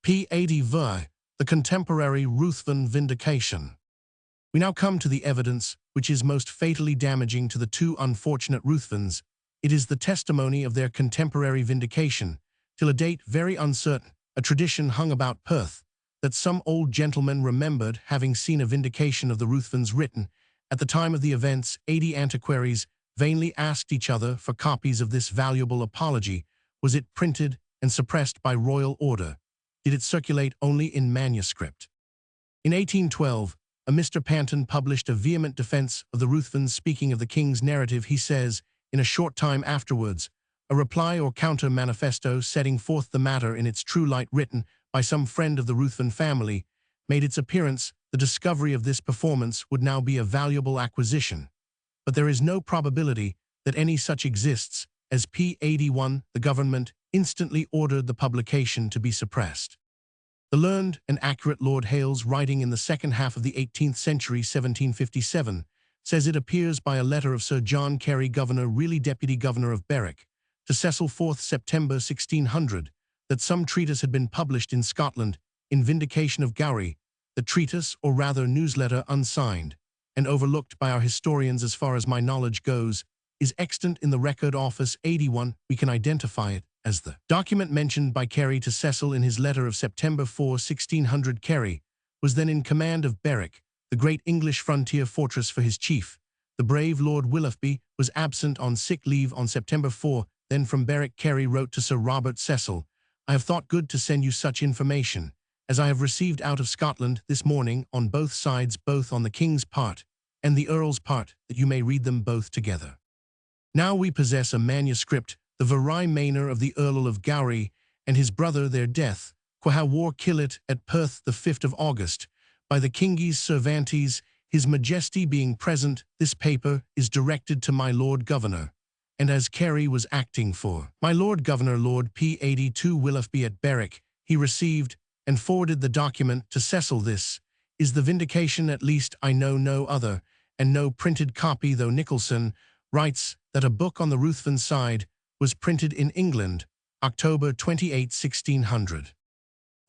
P80 the contemporary Ruthven vindication. We now come to the evidence which is most fatally damaging to the two unfortunate Ruthvens. It is the testimony of their contemporary vindication, till a date very uncertain. A tradition hung about Perth that some old gentleman remembered having seen a vindication of the Ruthvens written. At the time of the events, 80 antiquaries vainly asked each other for copies of this valuable apology. Was it printed and suppressed by royal order? Did it circulate only in manuscript? In 1812, a Mr. Panton published a vehement defense of the Ruthvens. Speaking of the king's narrative, he says, in a short time afterwards, a reply or counter-manifesto setting forth the matter in its true light, written by some friend of the Ruthven family, made its appearance. The discovery of this performance would now be a valuable acquisition. But there is no probability that any such exists, as P81, the government instantly ordered the publication to be suppressed. The learned and accurate Lord Hales, writing in the second half of the 18th century, 1757, says it appears by a letter of Sir John Carey, Governor, really Deputy Governor of Berwick, to Cecil 4th September 1600, that some treatise had been published in Scotland in vindication of Gowrie. The treatise, or rather newsletter, unsigned, and overlooked by our historians as far as my knowledge goes, is extant in the Record Office 81. We can identify it as the document mentioned by Carey to Cecil in his letter of September 4, 1600. Carey was then in command of Berwick, the great English frontier fortress. For his chief, the brave Lord Willoughby, was absent on sick leave on September 4. Then from Berwick Carey wrote to Sir Robert Cecil, "I have thought good to send you such information as I have received out of Scotland this morning on both sides, both on the king's part and the earl's part, that you may read them both together. Now we possess a manuscript, the Veri Manor of the Earl of Gowrie and his brother, their death, quha war killit at Perth the 5th of August, by the King's Cervantes, his Majesty being present. This paper is directed to my Lord Governor, and as Carey was acting for my Lord Governor, Lord P82 Willoughby at Berwick, he received and forwarded the document to Cecil. This is the vindication, at least I know no other, and no printed copy, though Nicholson writes that a book on the Ruthven side was printed in England, October 28, 1600.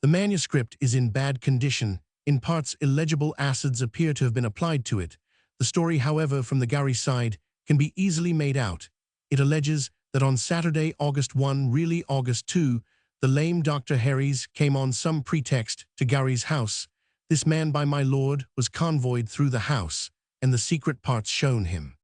The manuscript is in bad condition. In parts illegible acids appear to have been applied to it. The story, however, from the Gowrie side can be easily made out. It alleges that on Saturday, August 1, really August 2, the lame Dr. Harries came on some pretext to Gowrie's house. This man by my lord was convoyed through the house, and the secret parts shown him.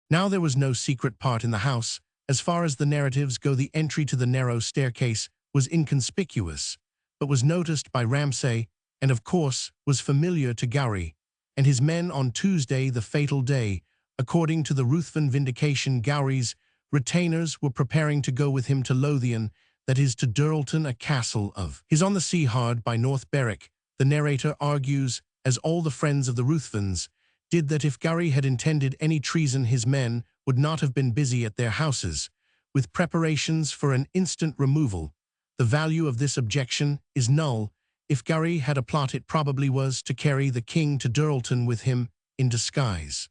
Now there was no secret part in the house. As far as the narratives go, the entry to the narrow staircase was inconspicuous, but was noticed by Ramsay, and of course was familiar to Gowrie and his men on Tuesday, the fatal day. According to the Ruthven vindication, Gowrie's retainers were preparing to go with him to Lothian, that is to Durlton, a castle of his on the sea hard by North Berwick. The narrator argues, as all the friends of the Ruthvens did, that if Gowrie had intended any treason, his men would not have been busy at their houses with preparations for an instant removal. The value of this objection is null. If Gowrie had a plot, it probably was to carry the king to Durlton with him in disguise.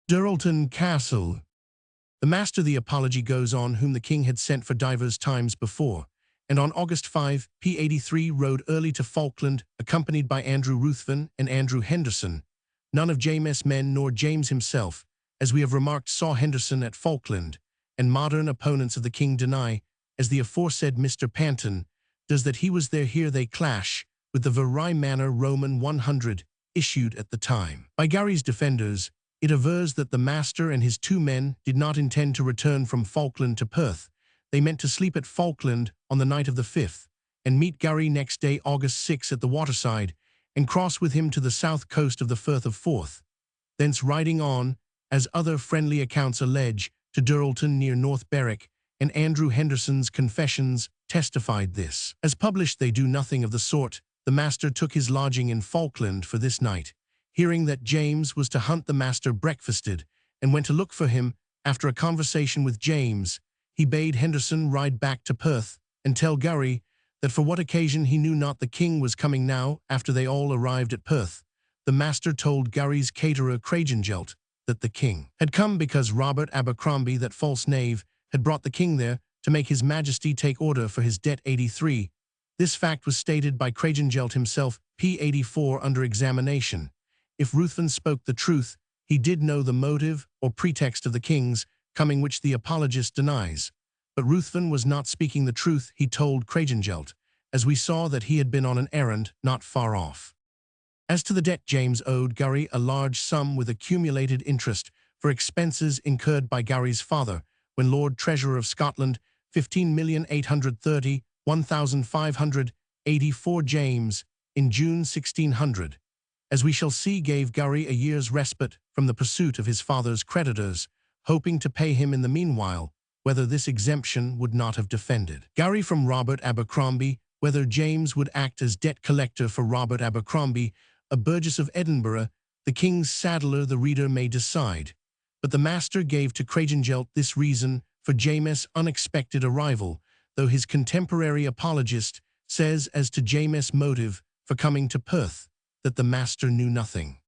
Duralton Castle. The master the apology goes on whom the king had sent for divers times before, and on August 5, P83 rode early to Falkland, accompanied by Andrew Ruthven and Andrew Henderson. None of James' men nor James himself, as we have remarked, saw Henderson at Falkland, and modern opponents of the king deny, as the aforesaid Mr. Panton does, that he was there. Here they clash with the very manner Roman 100 issued at the time. By Gowrie's defenders, it avers that the master and his 2 men did not intend to return from Falkland to Perth. They meant to sleep at Falkland on the night of the 5th, and meet Gowrie next day, August 6, at the waterside, and cross with him to the south coast of the Firth of Forth, thence riding on, as other friendly accounts allege, to Duralton near North Berwick, and Andrew Henderson's confessions testified this. As published, they do nothing of the sort. The master took his lodging in Falkland for this night. Hearing that James was to hunt, the master breakfasted, and went to look for him. After a conversation with James, he bade Henderson ride back to Perth, and tell Gowrie that for what occasion he knew not, the king was coming now. After they all arrived at Perth, the master told Gowrie's caterer Cragengelt that the king had come because Robert Abercrombie, that false knave, had brought the king there to make his majesty take order for his debt 83. This fact was stated by Cragengelt himself, P84, under examination. If Ruthven spoke the truth, he did know the motive or pretext of the king's coming, which the apologist denies. But Ruthven was not speaking the truth, he told Cragengelt, as we saw that he had been on an errand not far off. As to the debt, James owed Gowrie a large sum with accumulated interest for expenses incurred by Gowrie's father, when Lord Treasurer of Scotland, 15,830,1,584 James, in June 1600. As we shall see, gave Gowrie a year's respite from the pursuit of his father's creditors, hoping to pay him in the meanwhile, whether this exemption would not have defended Gowrie from Robert Abercrombie, whether James would act as debt collector for Robert Abercrombie, a burgess of Edinburgh, the king's saddler, the reader may decide. But the master gave to Cragengelt this reason for James' unexpected arrival, though his contemporary apologist says as to James' motive for coming to Perth, that the master knew nothing.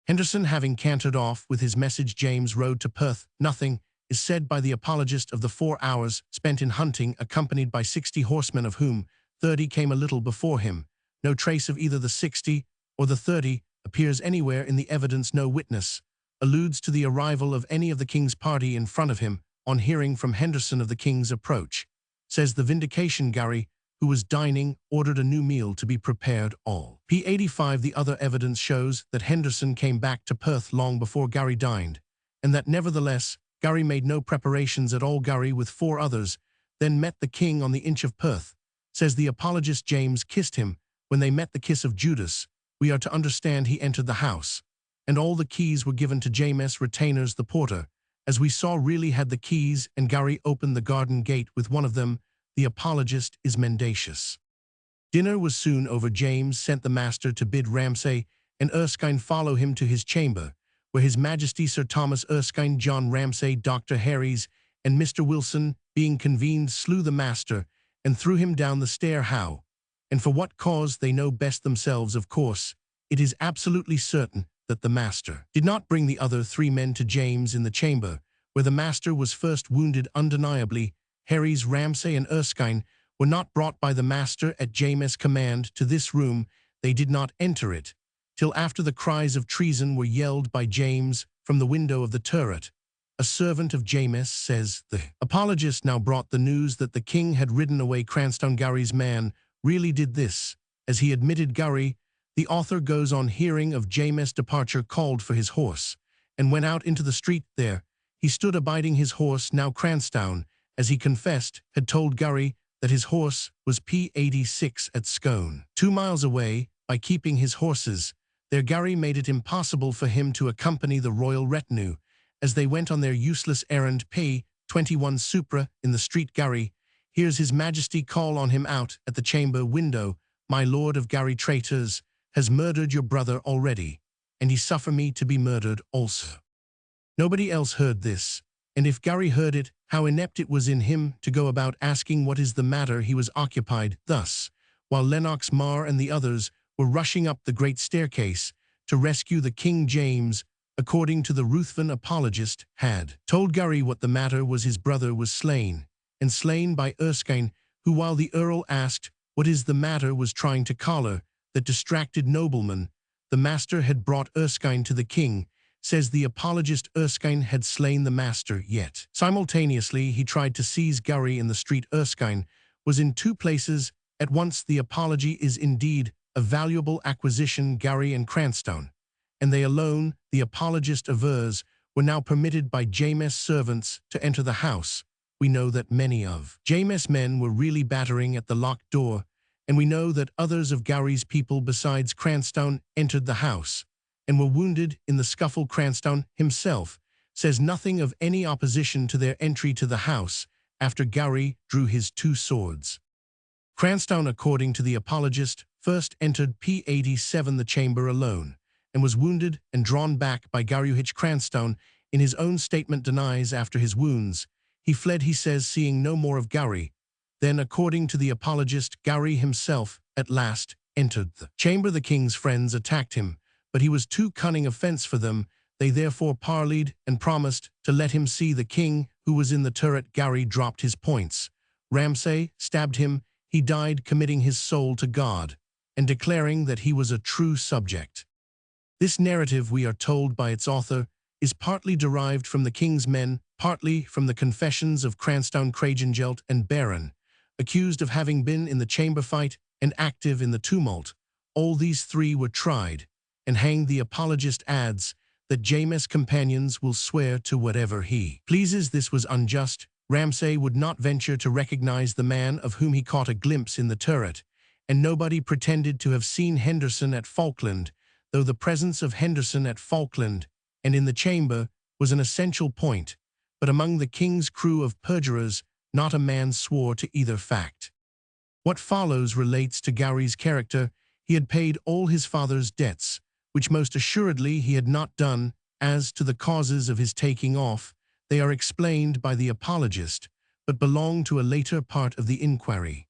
Henderson having cantered off with his message, James rode to Perth. Nothing is said by the apologist of the 4 hours spent in hunting, accompanied by 60 horsemen, of whom 30 came a little before him. No trace of either the 60 or the 30 appears anywhere in the evidence. No witness alludes to the arrival of any of the king's party in front of him on hearing from Henderson of the king's approach. Says the Vindication, Gowrie, who was dining, ordered a new meal to be prepared. All. P85. The other evidence shows that Henderson came back to Perth long before Gowrie dined, and that nevertheless Gowrie made no preparations at all. Gowrie, with 4 others, then met the king on the Inch of Perth. Says the apologist, James kissed him when they met, the kiss of Judas. We are to understand he entered the house, and all the keys were given to James' retainers. The porter, as we saw, really had the keys, and Gowrie opened the garden gate with one of them. The apologist is mendacious. Dinner was soon over. James sent the master to bid Ramsay and Erskine follow him to his chamber, where His Majesty Sir Thomas Erskine, John Ramsay, Dr. Harries, and Mr. Wilson, being convened, slew the master and threw him down the stair. How, and for what cause, they know best themselves, of course. It is absolutely certain that the master did not bring the other 3 men to James in the chamber, where the master was first wounded. Undeniably, Harries, Ramsay, and Erskine were not brought by the master at James' command to this room. They did not enter it till after the cries of treason were yelled by James from the window of the turret. A servant of James, says the apologist, now brought the news that the king had ridden away. Cranstoun, Gowrie's man, really did this, as he admitted. Gowrie, the author, goes on, hearing of James' departure, called for his horse, and went out into the street. There he stood abiding his horse. Now Cranstoun, as he confessed, had told Gowrie that his horse was P86 at Scone, 2 miles away. By keeping his horses there, Gowrie made it impossible for him to accompany the royal retinue as they went on their useless errand. P21 Supra, in the street. Gowrie hears His Majesty call on him out at the chamber window. My lord of Gowrie, traitors has murdered your brother already, and he suffer me to be murdered also. Nobody else heard this, and if Gowrie heard it, how inept it was in him to go about asking what is the matter. He was occupied thus, while Lennox Mar and the others were rushing up the great staircase to rescue the King James, according to the Ruthven apologist, had told Gowrie what the matter was. His brother was slain, and slain by Erskine, who, while the Earl asked what is the matter, was trying to collar that distracted nobleman. The master had brought Erskine to the king. Says the apologist, Erskine had slain the master, yet simultaneously he tried to seize Gowrie in the street. Erskine was in two places at once. The apology is indeed a valuable acquisition. Gowrie and Cranstoun, and they alone, the apologist avers, were now permitted by James' servants to enter the house. We know that many of James' men were really battering at the locked door, and we know that others of Gowrie's people besides Cranstoun entered the house and were wounded in the scuffle. Cranstoun himself says nothing of any opposition to their entry to the house after Gowrie drew his two swords. Cranstoun, according to the apologist, first entered p87 the chamber alone, and was wounded and drawn back by Gowrie, which Cranstoun, in his own statement, denies. After his wounds, he fled, he says, seeing no more of Gowrie. Then, according to the apologist, Gowrie himself at last entered the chamber. The king's friends attacked him, but he was too cunning a fence for them. They therefore parleyed and promised to let him see the king, who was in the turret. Gowrie dropped his points. Ramsay stabbed him. He died, committing his soul to God and declaring that he was a true subject. This narrative, we are told by its author, is partly derived from the king's men, partly from the confessions of Cranstoun, Cragengelt, and Baron, accused of having been in the chamber fight and active in the tumult. All these three were tried and hanged. The apologist adds that James' companions will swear to whatever he pleases. This was unjust. Ramsay would not venture to recognize the man of whom he caught a glimpse in the turret, and nobody pretended to have seen Henderson at Falkland, though the presence of Henderson at Falkland and in the chamber was an essential point. But among the king's crew of perjurers, not a man swore to either fact. What follows relates to Gowrie's character. He had paid all his father's debts, which most assuredly he had not done. As to the causes of his taking off, they are explained by the apologist, but belong to a later part of the inquiry.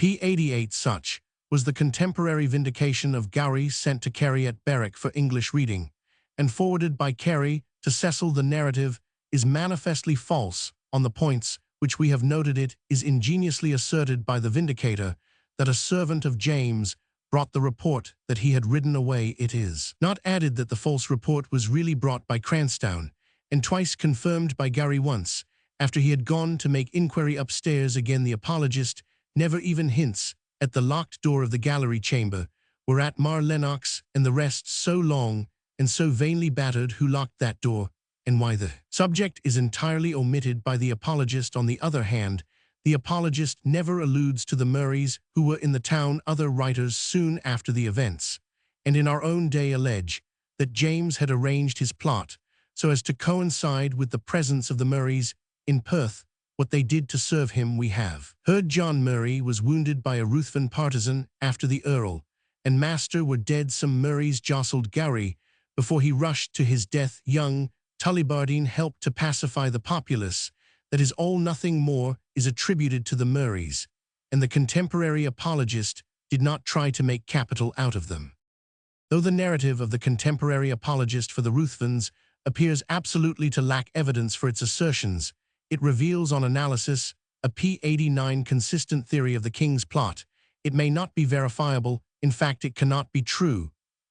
p88. Such was the contemporary vindication of Gowrie, sent to Carey at Berwick for English reading, and forwarded by Carey to Cecil. The narrative is manifestly false on the points which we have noted. It is ingeniously asserted by the vindicator that a servant of James brought the report that he had ridden away. It is not added that the false report was really brought by Cranstoun, and twice confirmed by Gowrie. Once, after he had gone to make inquiry upstairs. Again, the apologist never even hints at the locked door of the gallery chamber, whereat Mar Lennox and the rest so long and so vainly battered. Who locked that door, and why? The subject is entirely omitted by the apologist. On the other hand, the apologist never alludes to the Murrays who were in the town. Other writers soon after the events, and in our own day, allege that James had arranged his plot so as to coincide with the presence of the Murrays in Perth. What they did to serve him we have heard. John Murray was wounded by a Ruthven partisan after the Earl and master were dead. Some Murrays jostled Gowrie before he rushed to his death. Young Tullibardine helped to pacify the populace. That is all. Nothing more is attributed to the Murrays, and the contemporary apologist did not try to make capital out of them. Though the narrative of the contemporary apologist for the Ruthvens appears absolutely to lack evidence for its assertions, it reveals on analysis a p89 consistent theory of the king's plot. It may not be verifiable, in fact it cannot be true,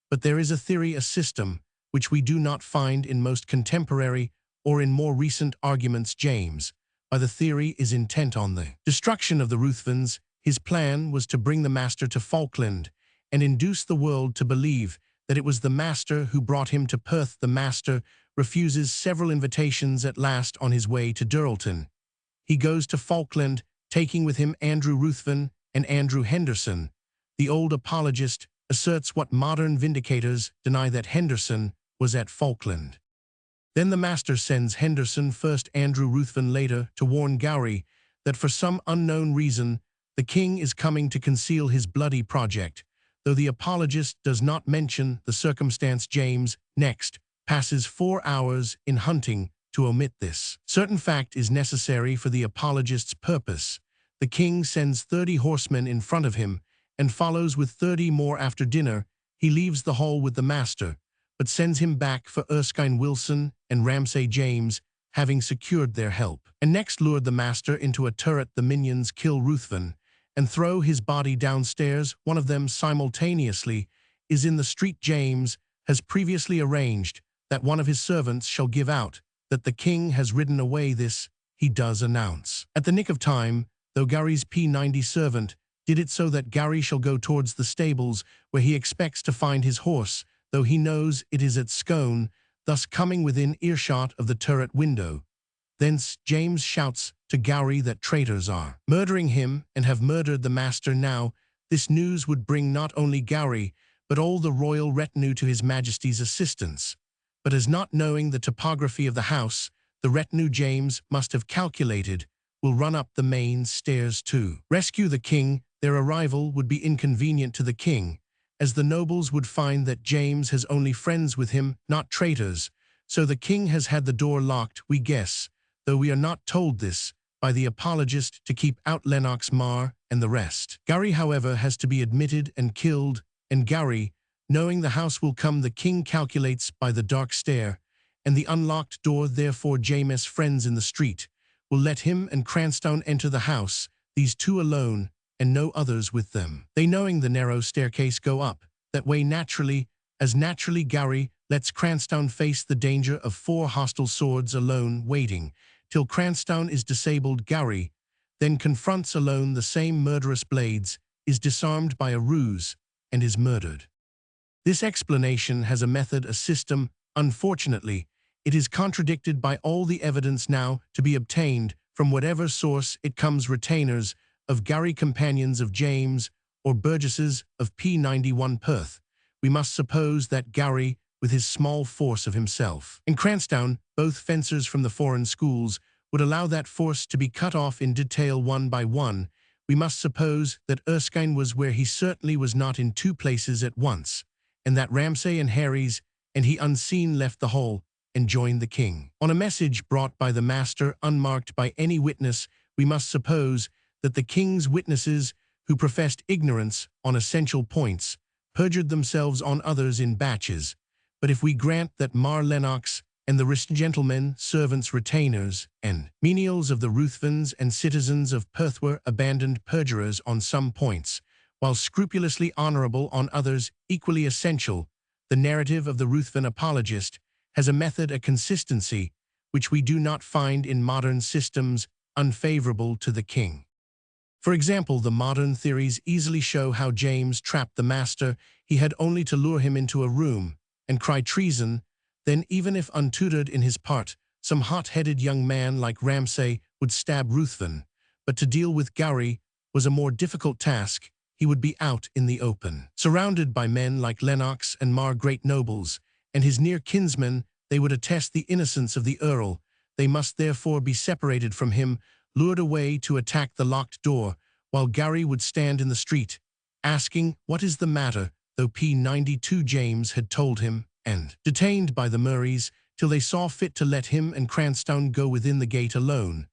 but there is a theory, a system, which we do not find in most contemporary or in more recent arguments. James, by the theory, is intent on the destruction of the Ruthvens. His plan was to bring the master to Falkland and induce the world to believe that it was the master who brought him to Perth. The master refuses several invitations. At last, on his way to Duralton, he goes to Falkland, taking with him Andrew Ruthven and Andrew Henderson. The old apologist asserts what modern vindicators deny, that Henderson was at Falkland. Then the master sends Henderson first, Andrew Ruthven later, to warn Gowrie that for some unknown reason the king is coming to conceal his bloody project. Though the apologist does not mention the circumstance, James next passes 4 hours in hunting to omit this certain fact is necessary for the apologist's purpose. The king sends 30 horsemen in front of him and follows with 30 more after dinner. He leaves the hall with the master, but sends him back for Erskine Wilson and Ramsay James, having secured their help. And next lured the master into a turret. The minions kill Ruthven and throw his body downstairs. One of them simultaneously is in the street. James has previously arranged that one of his servants shall give out that the king has ridden away. This he does announce at the nick of time, though Gowrie's P90 servant did it so that Gowrie shall go towards the stables where he expects to find his horse, though he knows it is at Scone, thus coming within earshot of the turret window. Thence James shouts to Gowrie that traitors are murdering him and have murdered the master. Now this news would bring not only Gowrie, but all the royal retinue to his majesty's assistance. But as not knowing the topography of the house, the retinue James must have calculated will run up the main stairs to rescue the king. Their arrival would be inconvenient to the king, as the nobles would find that James has only friends with him, not traitors. So the king has had the door locked, we guess, though we are not told this, by the apologist to keep out Lennox Mar and the rest. Gowrie, however, has to be admitted and killed, and Gowrie, knowing the house will come, the king calculates by the dark stair and the unlocked door. Therefore James' friends in the street will let him and Cranstoun enter the house, these two alone, and no others with them. They, knowing the narrow staircase, go up that way naturally, as naturally Gowrie lets Cranstoun face the danger of 4 hostile swords alone, waiting till Cranstoun is disabled. Gowrie then confronts alone the same murderous blades, is disarmed by a ruse, and is murdered. This explanation has a method, a system. Unfortunately, it is contradicted by all the evidence now to be obtained from whatever source it comes. Retainers of Gowrie, companions of James, or burgesses of P91 Perth, we must suppose that Gowrie, with his small force of himself and Cranstoun, both fencers from the foreign schools, would allow that force to be cut off in detail one by one. We must suppose that Erskine was where he certainly was not in 2 places at once, and that Ramsay and Harry's and he unseen left the hall and joined the king. On a message brought by the master, unmarked by any witness, we must suppose that the king's witnesses, who professed ignorance on essential points, perjured themselves on others in batches. But if we grant that Mar Lennox and the rest gentlemen, servants, retainers, and menials of the Ruthvens and citizens of Perth were abandoned perjurers on some points, while scrupulously honorable on others equally essential, the narrative of the Ruthven apologist has a method, a consistency, which we do not find in modern systems, unfavorable to the king. For example, the modern theories easily show how James trapped the master. He had only to lure him into a room and cry treason. Then, even if untutored in his part, some hot-headed young man like Ramsay would stab Ruthven. But to deal with Gowrie was a more difficult task. He would be out in the open, surrounded by men like Lennox and Mar, great nobles, and his near kinsmen. They would attest the innocence of the earl. They must therefore be separated from him, lured away to attack the locked door, while Gowrie would stand in the street, asking, "What is the matter?" though P92 James had told him, and detained by the Murrays till they saw fit to let him and Cranstoun go within the gate alone.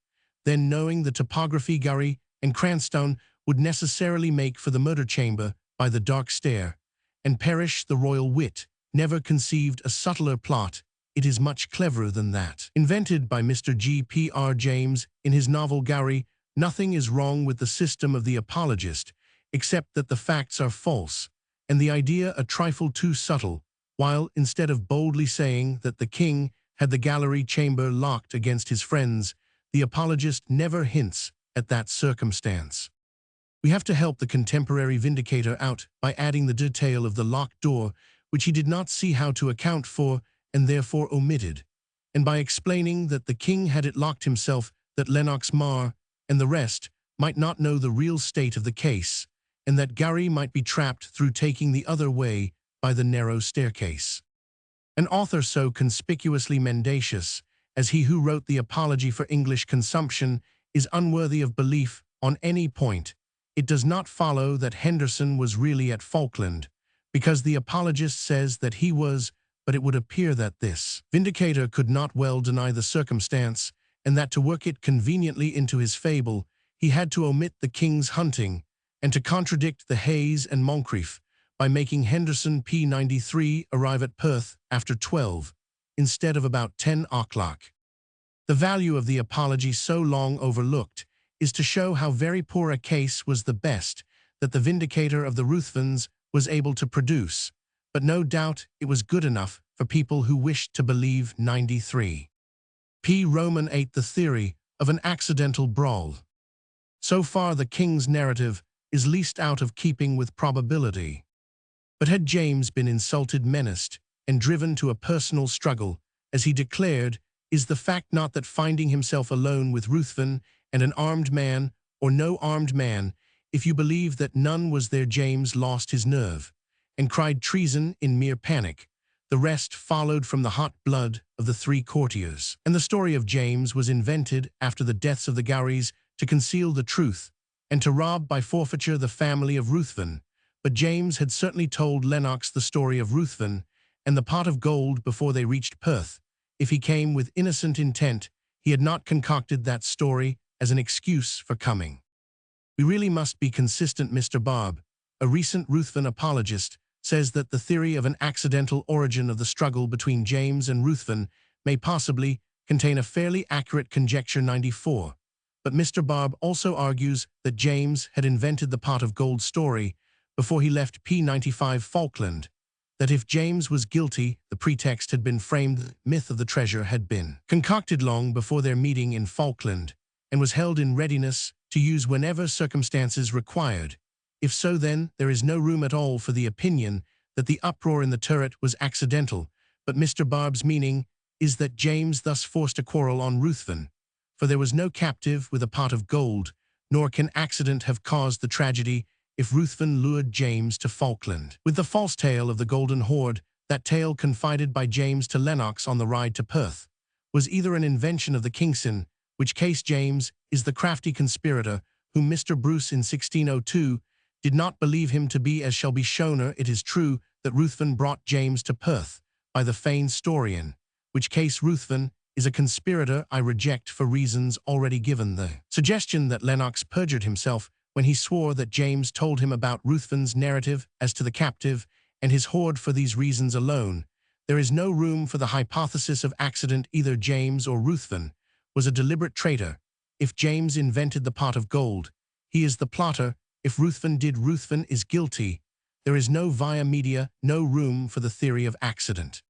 Then, knowing the topography, Gowrie and Cranstoun would necessarily make for the murder chamber by the dark stair, and perish. The royal wit never conceived a subtler plot. It is much cleverer than that invented by Mr. G.P.R. James in his novel Gowrie. Nothing is wrong with the system of the apologist, except that the facts are false, and the idea a trifle too subtle, while, instead of boldly saying that the king had the gallery chamber locked against his friends, the apologist never hints at that circumstance. We have to help the contemporary vindicator out by adding the detail of the locked door, which he did not see how to account for, and therefore omitted, and by explaining that the king had it locked himself, that Lennox Mar and the rest might not know the real state of the case, and that Gowrie might be trapped through taking the other way by the narrow staircase. An author so conspicuously mendacious as he who wrote the Apology for English Consumption is unworthy of belief on any point. It does not follow that Henderson was really at Falkland, because the apologist says that he was, but it would appear that this vindicator could not well deny the circumstance, and that to work it conveniently into his fable, he had to omit the king's hunting, and to contradict the Hayes and Moncrief by making Henderson P93 arrive at Perth after 12, instead of about 10 o'clock. The value of the apology so long overlooked is to show how very poor a case was the best that the vindicator of the Ruthvens was able to produce, but no doubt it was good enough for people who wished to believe 93. P. Roman 8. The theory of an accidental brawl. So far the king's narrative is least out of keeping with probability. But had James been insulted, menaced, and driven to a personal struggle, as he declared, is the fact not that finding himself alone with Ruthven and an armed man, or no armed man, if you believe that none was there, James lost his nerve, and cried treason in mere panic. The rest followed from the hot blood of the three courtiers. And the story of James was invented after the deaths of the Gowries to conceal the truth, and to rob by forfeiture the family of Ruthven. But James had certainly told Lennox the story of Ruthven and the pot of gold before they reached Perth. If he came with innocent intent, he had not concocted that story as an excuse for coming. We really must be consistent. Mr. Barb, a recent Ruthven apologist, says that the theory of an accidental origin of the struggle between James and Ruthven may possibly contain a fairly accurate conjecture. 94. But Mr. Barb also argues that James had invented the pot of gold story before he left P95 Falkland, that if James was guilty, the pretext had been framed, the myth of the treasure had been concocted long before their meeting in Falkland, and was held in readiness to use whenever circumstances required. If so, then there is no room at all for the opinion that the uproar in the turret was accidental, but Mr. Barb's meaning is that James thus forced a quarrel on Ruthven, for there was no captive with a pot of gold, nor can accident have caused the tragedy if Ruthven lured James to Falkland. With the false tale of the Golden Hoard, that tale confided by James to Lennox on the ride to Perth, was either an invention of the Kingson, which case James is the crafty conspirator whom Mr. Bruce in 1602 did not believe him to be, as shall be shown. It is true that Ruthven brought James to Perth by the feigned historian, which case Ruthven is a conspirator I reject for reasons already given. The suggestion that Lennox perjured himself when he swore that James told him about Ruthven's narrative as to the captive and his hoard for these reasons alone. There is no room for the hypothesis of accident. Either James or Ruthven was a deliberate traitor. If James invented the pot of gold, he is the plotter. If Ruthven did, Ruthven is guilty. There is no via media, no room for the theory of accident.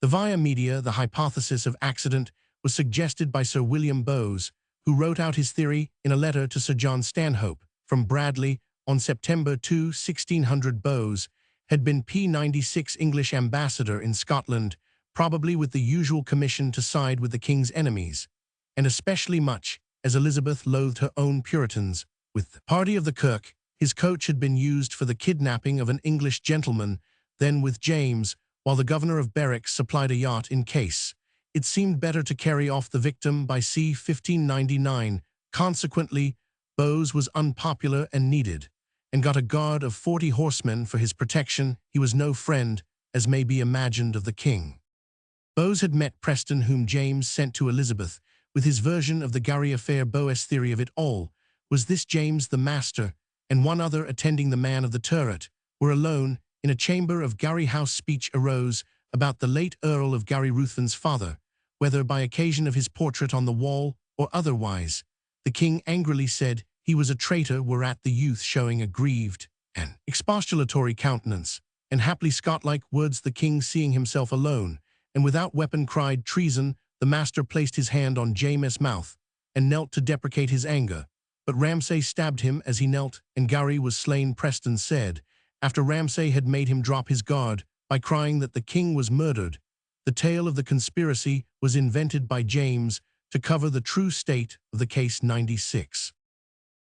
The via media, the hypothesis of accident, was suggested by Sir William Bowes, who wrote out his theory in a letter to Sir John Stanhope from Bradley on September 2, 1600. Bowes had been P96 English ambassador in Scotland, probably with the usual commission to side with the king's enemies, and especially much as Elizabeth loathed her own Puritans. With the party of the Kirk, his coach had been used for the kidnapping of an English gentleman, then with James, while the governor of Berwick supplied a yacht in case it seemed better to carry off the victim by sea. 1599. Consequently, Bowes was unpopular and needed, and got a guard of 40 horsemen for his protection. He was no friend, as may be imagined, of the king. Bowes had met Preston, whom James sent to Elizabeth, with his version of the Gowrie affair. Bowes' theory of it all was this: James the master, and one other attending the man of the turret, were alone in a chamber of Gowrie House. Speech arose about the late Earl of Gowrie, Ruthven's father, whether by occasion of his portrait on the wall or otherwise. The king angrily said he was a traitor, whereat the youth, showing a grieved and expostulatory countenance, and haply Scot-like words, the king, seeing himself alone and without weapon, cried treason. The master placed his hand on James' mouth and knelt to deprecate his anger, but Ramsay stabbed him as he knelt, and Gowrie was slain. Preston said, after Ramsay had made him drop his guard by crying that the king was murdered, the tale of the conspiracy was invented by James to cover the true state of the case. 96.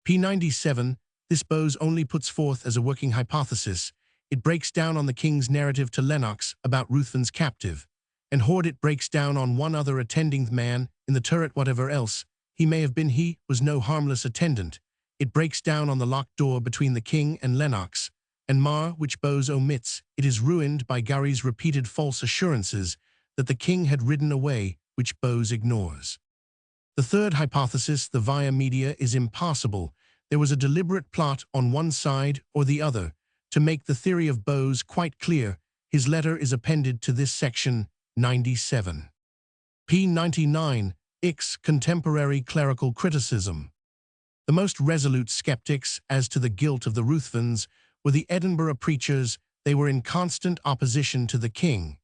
P97. This Bowes only puts forth as a working hypothesis. It breaks down on the king's narrative to Lennox about Ruthven's captive and hoard. It breaks down on one other attending man in the turret. Whatever else he may have been, he was no harmless attendant. It breaks down on the locked door between the king and Lennox and Mar, which Bowes omits. It is ruined by Gowrie's repeated false assurances that the king had ridden away, which Bowes ignores. The third hypothesis, the via media, is impossible. There was a deliberate plot on one side or the other To make the theory of Bose quite clear, his letter is appended to this section 97. p. 99, Ix Contemporary Clerical Criticism. The most resolute skeptics as to the guilt of the Ruthvens were the Edinburgh preachers. They were in constant opposition to the king,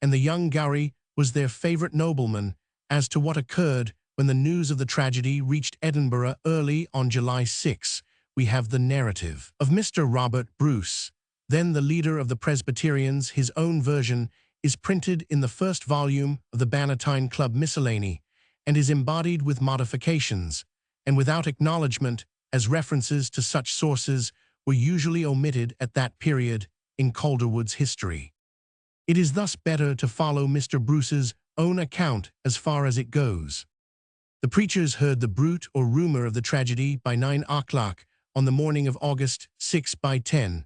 and the young Gowrie was their favourite nobleman. As to what occurred when the news of the tragedy reached Edinburgh early on July 6, we have the narrative of Mr. Robert Bruce, then the leader of the Presbyterians. His own version is printed in the first volume of the Bannatyne Club Miscellany, and is embodied with modifications, and without acknowledgement, as references to such sources were usually omitted at that period in Calderwood's history. It is thus better to follow Mr. Bruce's own account as far as it goes. The preachers heard the bruit or rumour of the tragedy by 9 o'clock on the morning of August 6. By 10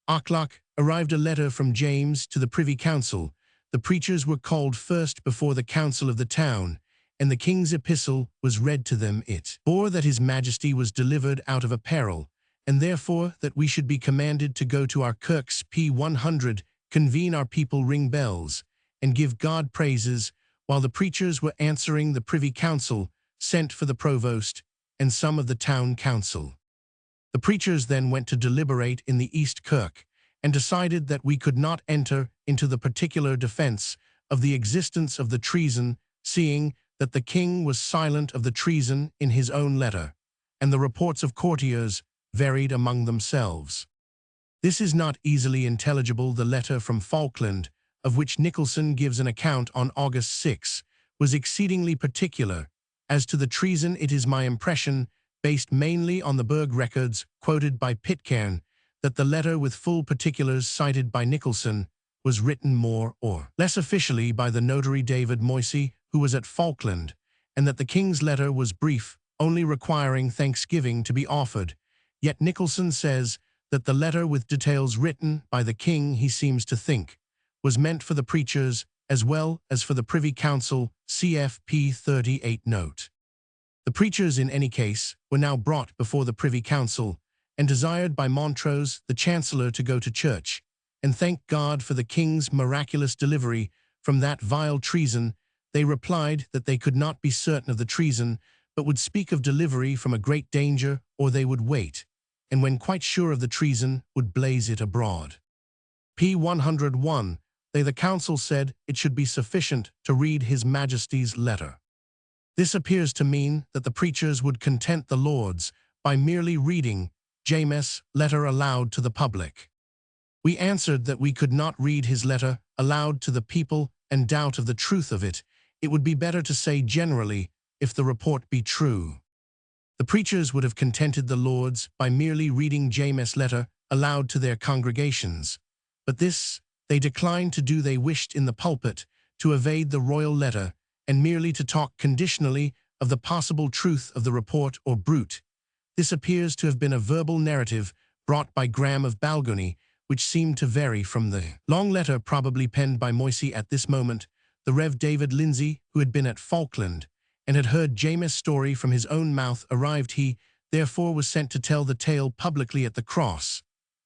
o'clock arrived a letter from James to the Privy Council. The preachers were called first before the council of the town, and the king's epistle was read to them. It bore that his majesty was delivered out of a peril, and therefore that we should be commanded to go to our kirks. p. 100, convene our people, ring bells, and give God praises. While the preachers were answering, the Privy Council sent for the provost and some of the town council. The preachers then went to deliberate in the East Kirk, and decided that we could not enter into the particular defence of the existence of the treason, seeing that the king was silent of the treason in his own letter, and the reports of courtiers varied among themselves. This is not easily intelligible. The letter from Falkland, of which Nicholson gives an account on August 6, was exceedingly particular. As to the treason, it is my impression, based mainly on the Burgh records quoted by Pitcairn, that the letter with full particulars cited by Nicholson was written more or less officially by the notary David Moisey, who was at Falkland, and that the king's letter was brief, only requiring thanksgiving to be offered. Yet Nicholson says that the letter with details written by the king, he seems to think, was meant for the preachers as well as for the Privy Council. Cf. p. 38 note. The preachers in any case were now brought before the Privy Council, and desired by Montrose, the Chancellor, to go to church, and thank God for the king's miraculous delivery from that vile treason. They replied that they could not be certain of the treason, but would speak of delivery from a great danger, or they would wait, and when quite sure of the treason, would blaze it abroad. p. 101, the council said it should be sufficient to read His Majesty's letter. This appears to mean that the preachers would content the Lords by merely reading James' letter aloud to the public. We answered that we could not read his letter aloud to the people and doubt of the truth of it. It would be better to say generally, if the report be true. The preachers would have contented the Lords by merely reading James' letter aloud to their congregations, but this they declined to do. They wished in the pulpit to evade the royal letter, and merely to talk conditionally of the possible truth of the report or bruit. This appears to have been a verbal narrative brought by Graham of Balgony, which seemed to vary from the long letter probably penned by Moisey at this moment. The Rev. David Lindsay, who had been at Falkland, and had heard James' story from his own mouth, arrived. He, therefore, was sent to tell the tale publicly at the cross.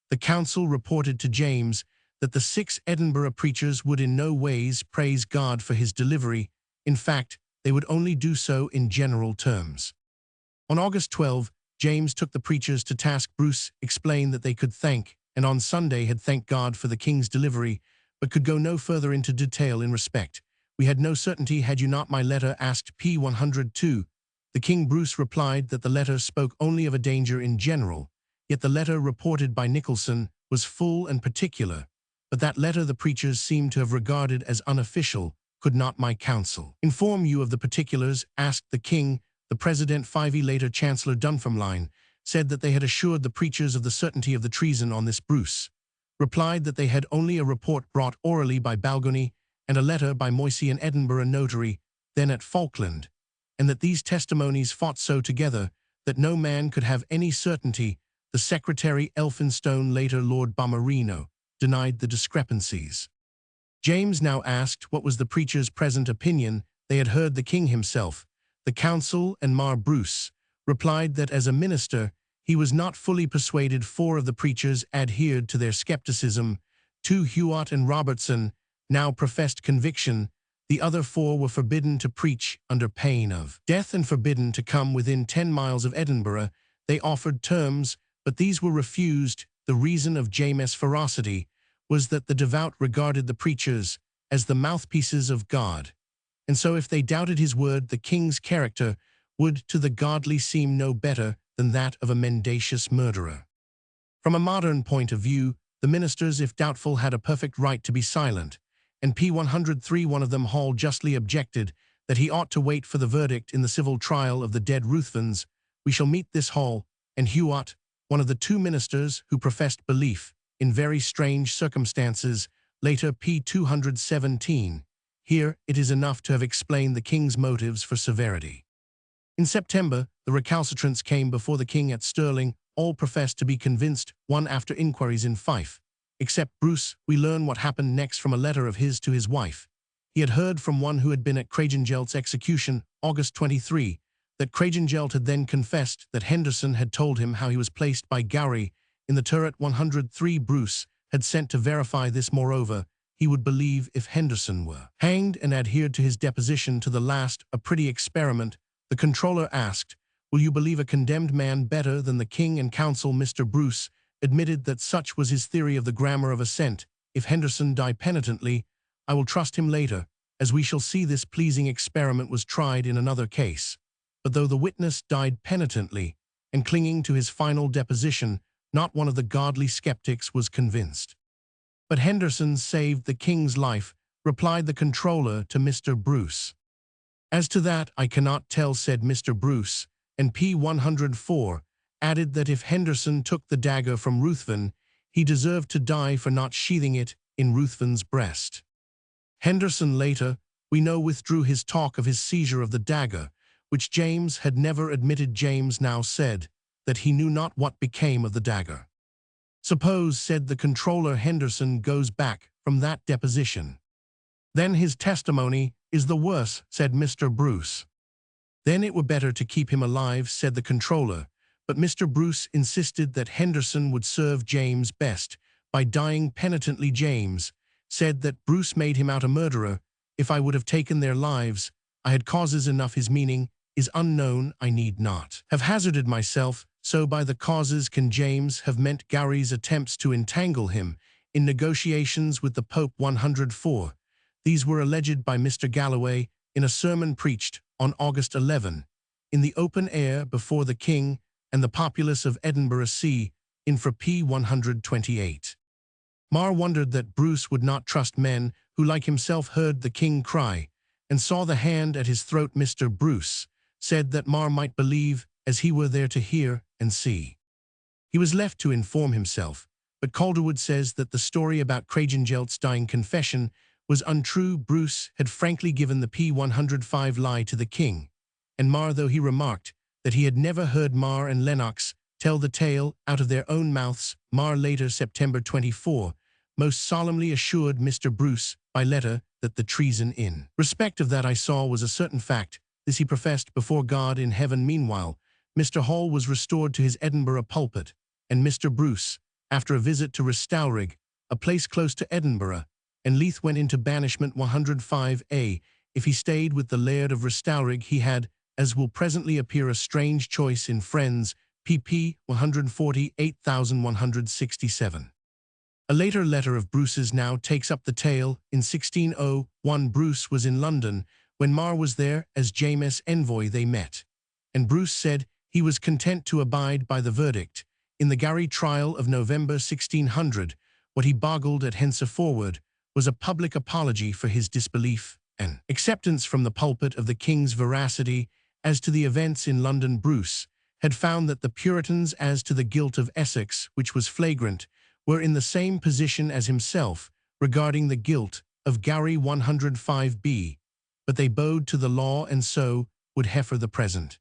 The council reported to James that the 6 Edinburgh preachers would in no ways praise God for his delivery. In fact, they would only do so in general terms. On August 12, James took the preachers to task. Bruce explained that they could thank, and on Sunday had thanked God for the king's delivery, but could go no further into detail in respect. We had no certainty had you not my letter asked. p. 102. The King Bruce replied that the letter spoke only of a danger in general, yet the letter reported by Nicholson was full and particular, but that letter the preachers seemed to have regarded as unofficial. Could not my council inform you of the particulars? Asked the king. The President Fyvie, later Chancellor Dunfermline, said that they had assured the preachers of the certainty of the treason on this. Bruce replied that they had only a report brought orally by Balgony and a letter by Moisey, an Edinburgh notary, then at Falkland, and that these testimonies fought so together that no man could have any certainty. The Secretary Elphinstone, later Lord Bomarino, denied the discrepancies. James now asked what was the preachers' present opinion. They had heard the king himself. The council and Mar Bruce replied that as a minister he was not fully persuaded. 4 of the preachers adhered to their skepticism. 2, Huot and Robertson, now professed conviction. The other 4 were forbidden to preach under pain of death and forbidden to come within 10 miles of Edinburgh. They offered terms, but these were refused. The reason of James' ferocity was that the devout regarded the preachers as the mouthpieces of God, and so if they doubted his word, the king's character would to the godly seem no better than that of a mendacious murderer. From a modern point of view, the ministers, if doubtful, had a perfect right to be silent, and p. 103, one of them, Hall, justly objected that he ought to wait for the verdict in the civil trial of the dead Ruthvens. We shall meet this Hall and Huot, one of the 2 ministers who professed belief in very strange circumstances, later p. 217. Here it is enough to have explained the king's motives for severity. In September, the recalcitrants came before the king at Stirling. All professed to be convinced, one after inquiries in Fife. Except Bruce. We learn what happened next from a letter of his to his wife. He had heard from one who had been at Craigengelt execution, August 23, that Craigengelt had then confessed that Henderson had told him how he was placed by Gowrie in the turret 103. Bruce had sent to verify this. Moreover, he would believe if Henderson were hanged, and adhered to his deposition to the last. A pretty experiment. The controller asked, "Will you believe a condemned man better than the king and council?" Mr. Bruce admitted that such was his theory of the grammar of assent. If Henderson die penitently, I will trust him later. As we shall see, this pleasing experiment was tried in another case. But though the witness died penitently and clinging to his final deposition, not one of the godly skeptics was convinced. "But Henderson saved the king's life," replied the controller to Mr. Bruce. "As to that, I cannot tell," said Mr. Bruce, and p. 104 added that if Henderson took the dagger from Ruthven, he deserved to die for not sheathing it in Ruthven's breast. Henderson later, we know, withdrew his talk of his seizure of the dagger, which James had never admitted. James now said that he knew not what became of the dagger. "Suppose," said the controller, "Henderson goes back from that deposition. Then his testimony is the worse," said Mr. Bruce. "Then it were better to keep him alive," said the controller, but Mr. Bruce insisted that Henderson would serve James best by dying penitently. James said that Bruce made him out a murderer. "If I would have taken their lives, I had causes enough. His meaning is unknown. I need not have hazarded myself so by the causes. Can James have meant Gowrie's attempts to entangle him in negotiations with the Pope? 104. These were alleged by Mr. Galloway in a sermon preached on August 11, in the open air before the king and the populace of Edinburgh. C. Infra p. 128. Mar wondered that Bruce would not trust men who, like himself, heard the king cry and saw the hand at his throat. Mr. Bruce said that Mar might believe as he were there to hear and see. He was left to inform himself, but Calderwood says that the story about Craigengelt's dying confession was untrue. Bruce had frankly given the p. 105 lie to the king and Mar, though he remarked that he had never heard Mar and Lennox tell the tale out of their own mouths. Mar later, September 24, most solemnly assured Mr. Bruce by letter that the treason in respect of that I saw was a certain fact. This he professed before God in heaven. Meanwhile, Mr. Hall was restored to his Edinburgh pulpit, and Mr. Bruce, after a visit to Restowrig, a place close to Edinburgh, and Leith, went into banishment. 105a. If he stayed with the Laird of Restowrig, he had, as will presently appear, a strange choice in friends. pp. 148,167. A later letter of Bruce's now takes up the tale. In 1601, Bruce was in London when Mar was there as James' envoy. They met, and Bruce said he was content to abide by the verdict in the Gowrie trial of November 1600. What he boggled at henceforward was a public apology for his disbelief and acceptance from the pulpit of the king's veracity as to the events in London. Bruce had found that the Puritans, as to the guilt of Essex, which was flagrant, were in the same position as himself regarding the guilt of Gowrie. 105b, but they bowed to the law, and so would heifer the present.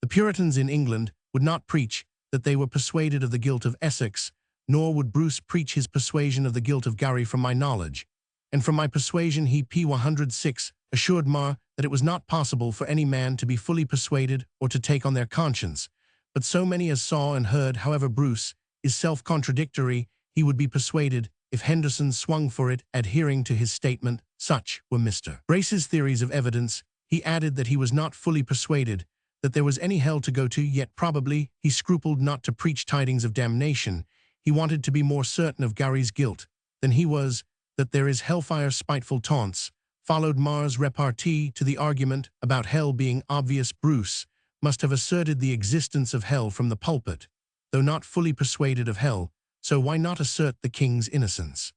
The Puritans in England would not preach that they were persuaded of the guilt of Essex, nor would Bruce preach his persuasion of the guilt of Gowrie. From my knowledge, and from my persuasion, he p. 106 assured Mar that it was not possible for any man to be fully persuaded or to take on their conscience, But so many as saw and heard, however Bruce is self-contradictory, he would be persuaded if Henderson swung for it, adhering to his statement. Such were Mr. Brace's theories of evidence. He added that he was not fully persuaded that there was any hell to go to, yet probably he scrupled not to preach tidings of damnation. He wanted to be more certain of Gowrie's guilt than he was that there is hellfire. Spiteful taunts followed Mars' repartee to the argument about hell being obvious. Bruce must have asserted the existence of hell from the pulpit, though not fully persuaded of hell, so why not assert the king's innocence?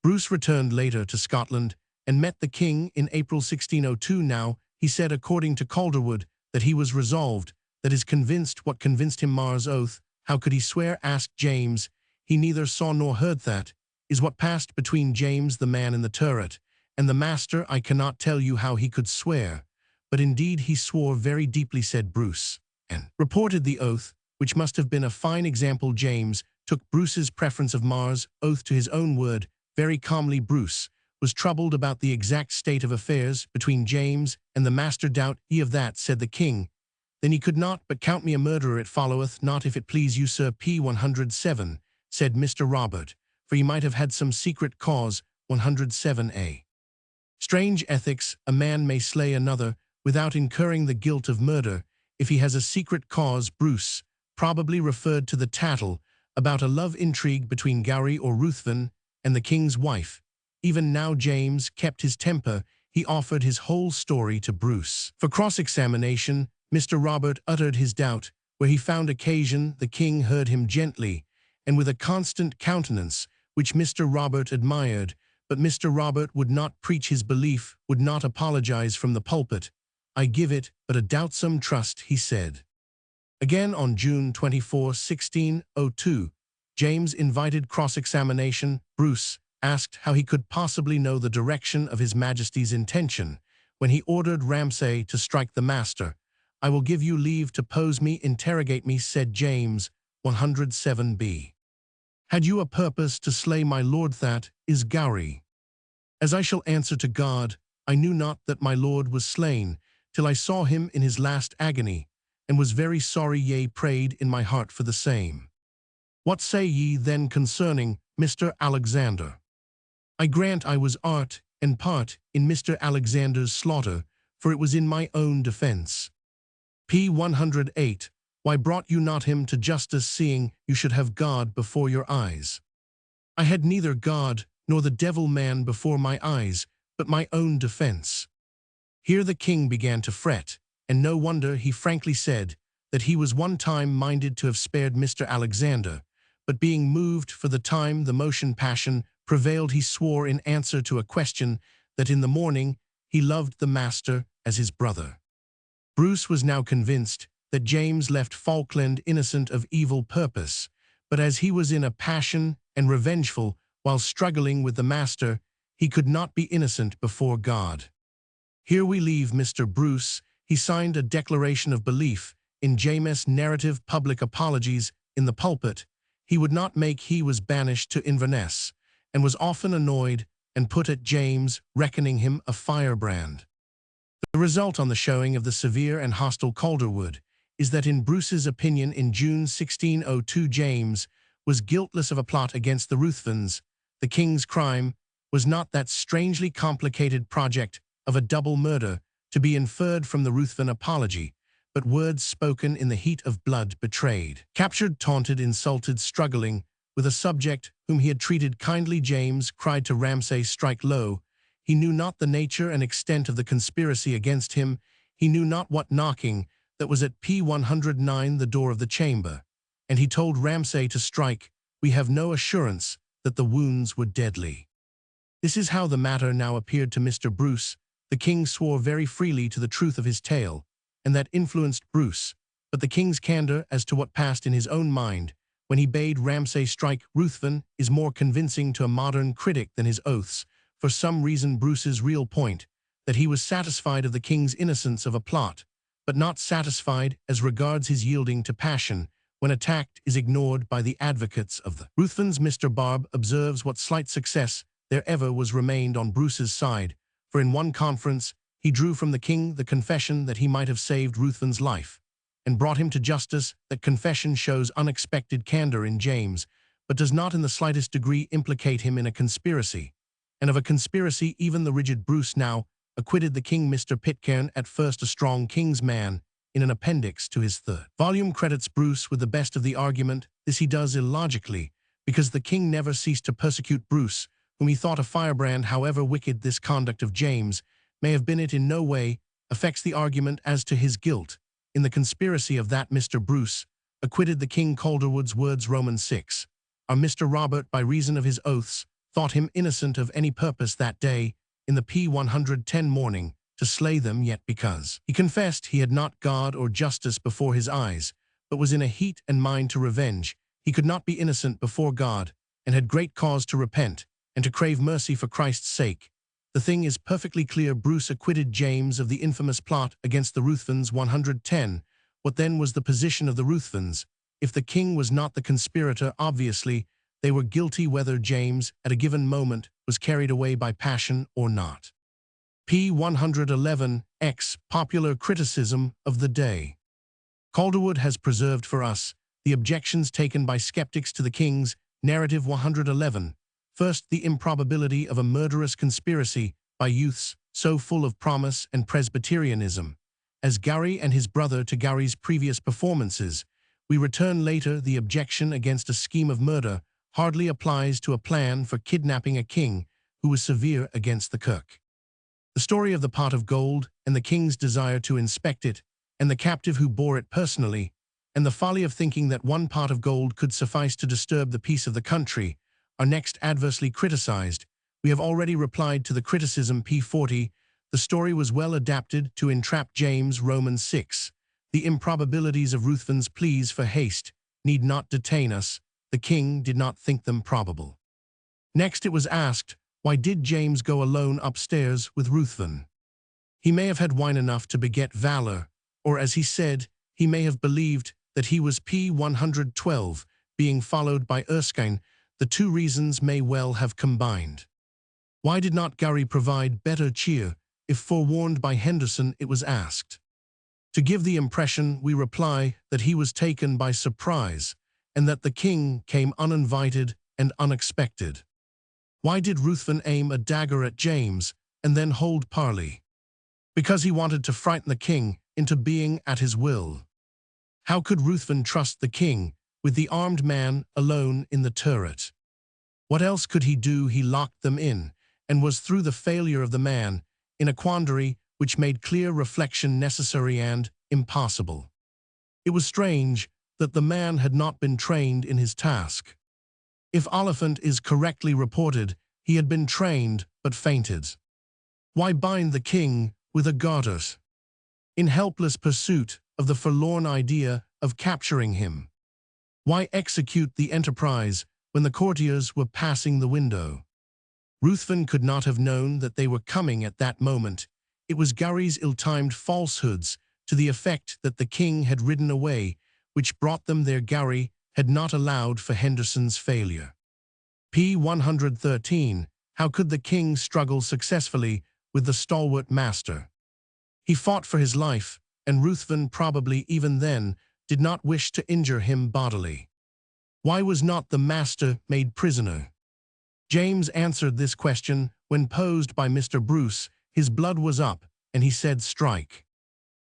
Bruce returned later to Scotland and met the king in April 1602. Now, he said, according to Calderwood, that he was resolved, that is convinced. What convinced him? Mars' oath. How could he swear? Asked James. He neither saw nor heard. That is what passed between James, the man in the turret, and the master. I cannot tell you how he could swear, but indeed he swore very deeply, said Bruce, and reported the oath, which must have been a fine example. James took Bruce's preference of Mars' oath to his own word very calmly. Bruce was troubled about the exact state of affairs between James and the master. Doubt ye of that, said the king. Then he could not but count me a murderer. It followeth not, if it please you, sir. P. 107, said Mr. Robert, for he might have had some secret cause. 107a. Strange ethics. A man may slay another without incurring the guilt of murder if he has a secret cause. Bruce probably referred to the tattle about a love intrigue between Gowrie or Ruthven and the king's wife. Even now James kept his temper. He offered his whole story to Bruce for cross-examination. Mr. Robert uttered his doubt where he found occasion. The king heard him gently and with a constant countenance, which Mr. Robert admired, but Mr. Robert would not preach his belief, would not apologize from the pulpit. I give it but a doubtsome trust, he said. Again on June 24, 1602, James invited cross-examination. Bruce asked how he could possibly know the direction of His Majesty's intention when he ordered Ramsay to strike the master. I will give you leave to pose me, interrogate me, said James. 107b. Had you a purpose to slay my lord? That is Gowrie. As I shall answer to God, I knew not that my lord was slain, till I saw him in his last agony, and was very sorry, yea, prayed in my heart for the same. What say ye then concerning Mr. Alexander? I grant I was art and part in Mr. Alexander's slaughter, for it was in my own defense. P. 108. Why brought you not him to justice, seeing you should have God before your eyes? I had neither God nor the devil man before my eyes, but my own defense. Here the king began to fret, and no wonder. He frankly said that he was one time minded to have spared Mr. Alexander, but being moved for the time, the motion passion prevailed. He swore in answer to a question that in the morning he loved the master as his brother. Bruce was now convinced that James left Falkland innocent of evil purpose, but as he was in a passion and revengeful while struggling with the master, he could not be innocent before God. Here we leave Mr. Bruce. He signed a declaration of belief in James' narrative, public apologies in the pulpit. He would not make. He was banished to Inverness, and was often annoyed and put at James, reckoning him a firebrand. The result on the showing of the severe and hostile Calderwood is that in Bruce's opinion in June 1602 James was guiltless of a plot against the Ruthvens. The king's crime was not that strangely complicated project of a double murder to be inferred from the Ruthven apology, but words spoken in the heat of blood betrayed. Captured, taunted, insulted, struggling with a subject whom he had treated kindly, James cried to Ramsay, strike low. He knew not the nature and extent of the conspiracy against him. He knew not what knocking that was at P. 109 the door of the chamber, and he told Ramsay to strike. We have no assurance that the wounds were deadly. This is how the matter now appeared to Mr. Bruce. The king swore very freely to the truth of his tale, and that influenced Bruce, but the king's candor as to what passed in his own mind when he bade Ramsay strike Ruthven is more convincing to a modern critic than his oaths. For some reason Bruce's real point, that he was satisfied of the king's innocence of a plot, but not satisfied as regards his yielding to passion when attacked, is ignored by the advocates of the Ruthvens. Mr. Barb observes what slight success there ever was remained on Bruce's side, for in one conference he drew from the king the confession that he might have saved Ruthven's life, and brought him to justice. That confession shows unexpected candor in James, but does not in the slightest degree implicate him in a conspiracy. And of a conspiracy even the rigid Bruce now acquitted the king. Mr. Pitcairn, at first a strong king's man, in an appendix to his third volume credits Bruce with the best of the argument. This he does illogically, because the king never ceased to persecute Bruce, whom he thought a firebrand. However wicked this conduct of James may have been, it in no way affects the argument as to his guilt in the conspiracy of that Mr. Bruce acquitted the king. Calderwood's words, Romans 6, are Mr. Robert, by reason of his oaths, thought him innocent of any purpose that day, in the P110 morning, to slay them, yet because he confessed he had not God or justice before his eyes, but was in a heat and mind to revenge, he could not be innocent before God, and had great cause to repent, and to crave mercy for Christ's sake. The thing is perfectly clear. Bruce acquitted James of the infamous plot against the Ruthvens. 110. What then was the position of the Ruthvens? If the king was not the conspirator, obviously they were guilty, whether James, at a given moment, was carried away by passion or not. P111 X. Popular criticism of the day. Calderwood has preserved for us the objections taken by skeptics to the king's narrative. 111. First, the improbability of a murderous conspiracy by youths so full of promise and Presbyterianism as Gowrie and his brother to Gowrie's previous performances. We return later. The objection against a scheme of murder hardly applies to a plan for kidnapping a king who was severe against the Kirk. The story of the pot of gold, and the king's desire to inspect it, and the captive who bore it personally, and the folly of thinking that one pot of gold could suffice to disturb the peace of the country, are next adversely criticized. We have already replied to the criticism. P40. The story was well adapted to entrap James. Romans 6. The improbabilities of Ruthven's pleas for haste need not detain us. The king did not think them probable. Next it was asked, why did James go alone upstairs with Ruthven? He may have had wine enough to beget valor, or as he said, he may have believed that he was P112, being followed by Erskine. The two reasons may well have combined. Why did not Gowrie provide better cheer, if forewarned by Henderson? It was asked. To give the impression, we reply that he was taken by surprise, and that the king came uninvited and unexpected. Why did Ruthven aim a dagger at James, and then hold parley? Because he wanted to frighten the king into being at his will. How could Ruthven trust the king, with the armed man alone in the turret? What else could he do? He locked them in, and was through the failure of the man, in a quandary which made clear reflection necessary and impossible. It was strange that the man had not been trained in his task. If Oliphant is correctly reported, he had been trained but fainted. Why bind the king with a garter, in helpless pursuit of the forlorn idea of capturing him? Why execute the enterprise when the courtiers were passing the window? Ruthven could not have known that they were coming at that moment. It was Gowrie's ill-timed falsehoods to the effect that the king had ridden away which brought them there. Gowrie had not allowed for Henderson's failure. P113. How could the king struggle successfully with the stalwart master? He fought for his life, and Ruthven probably even then did not wish to injure him bodily. Why was not the master made prisoner? James answered this question when posed by Mr. Bruce. His blood was up, and he said, strike.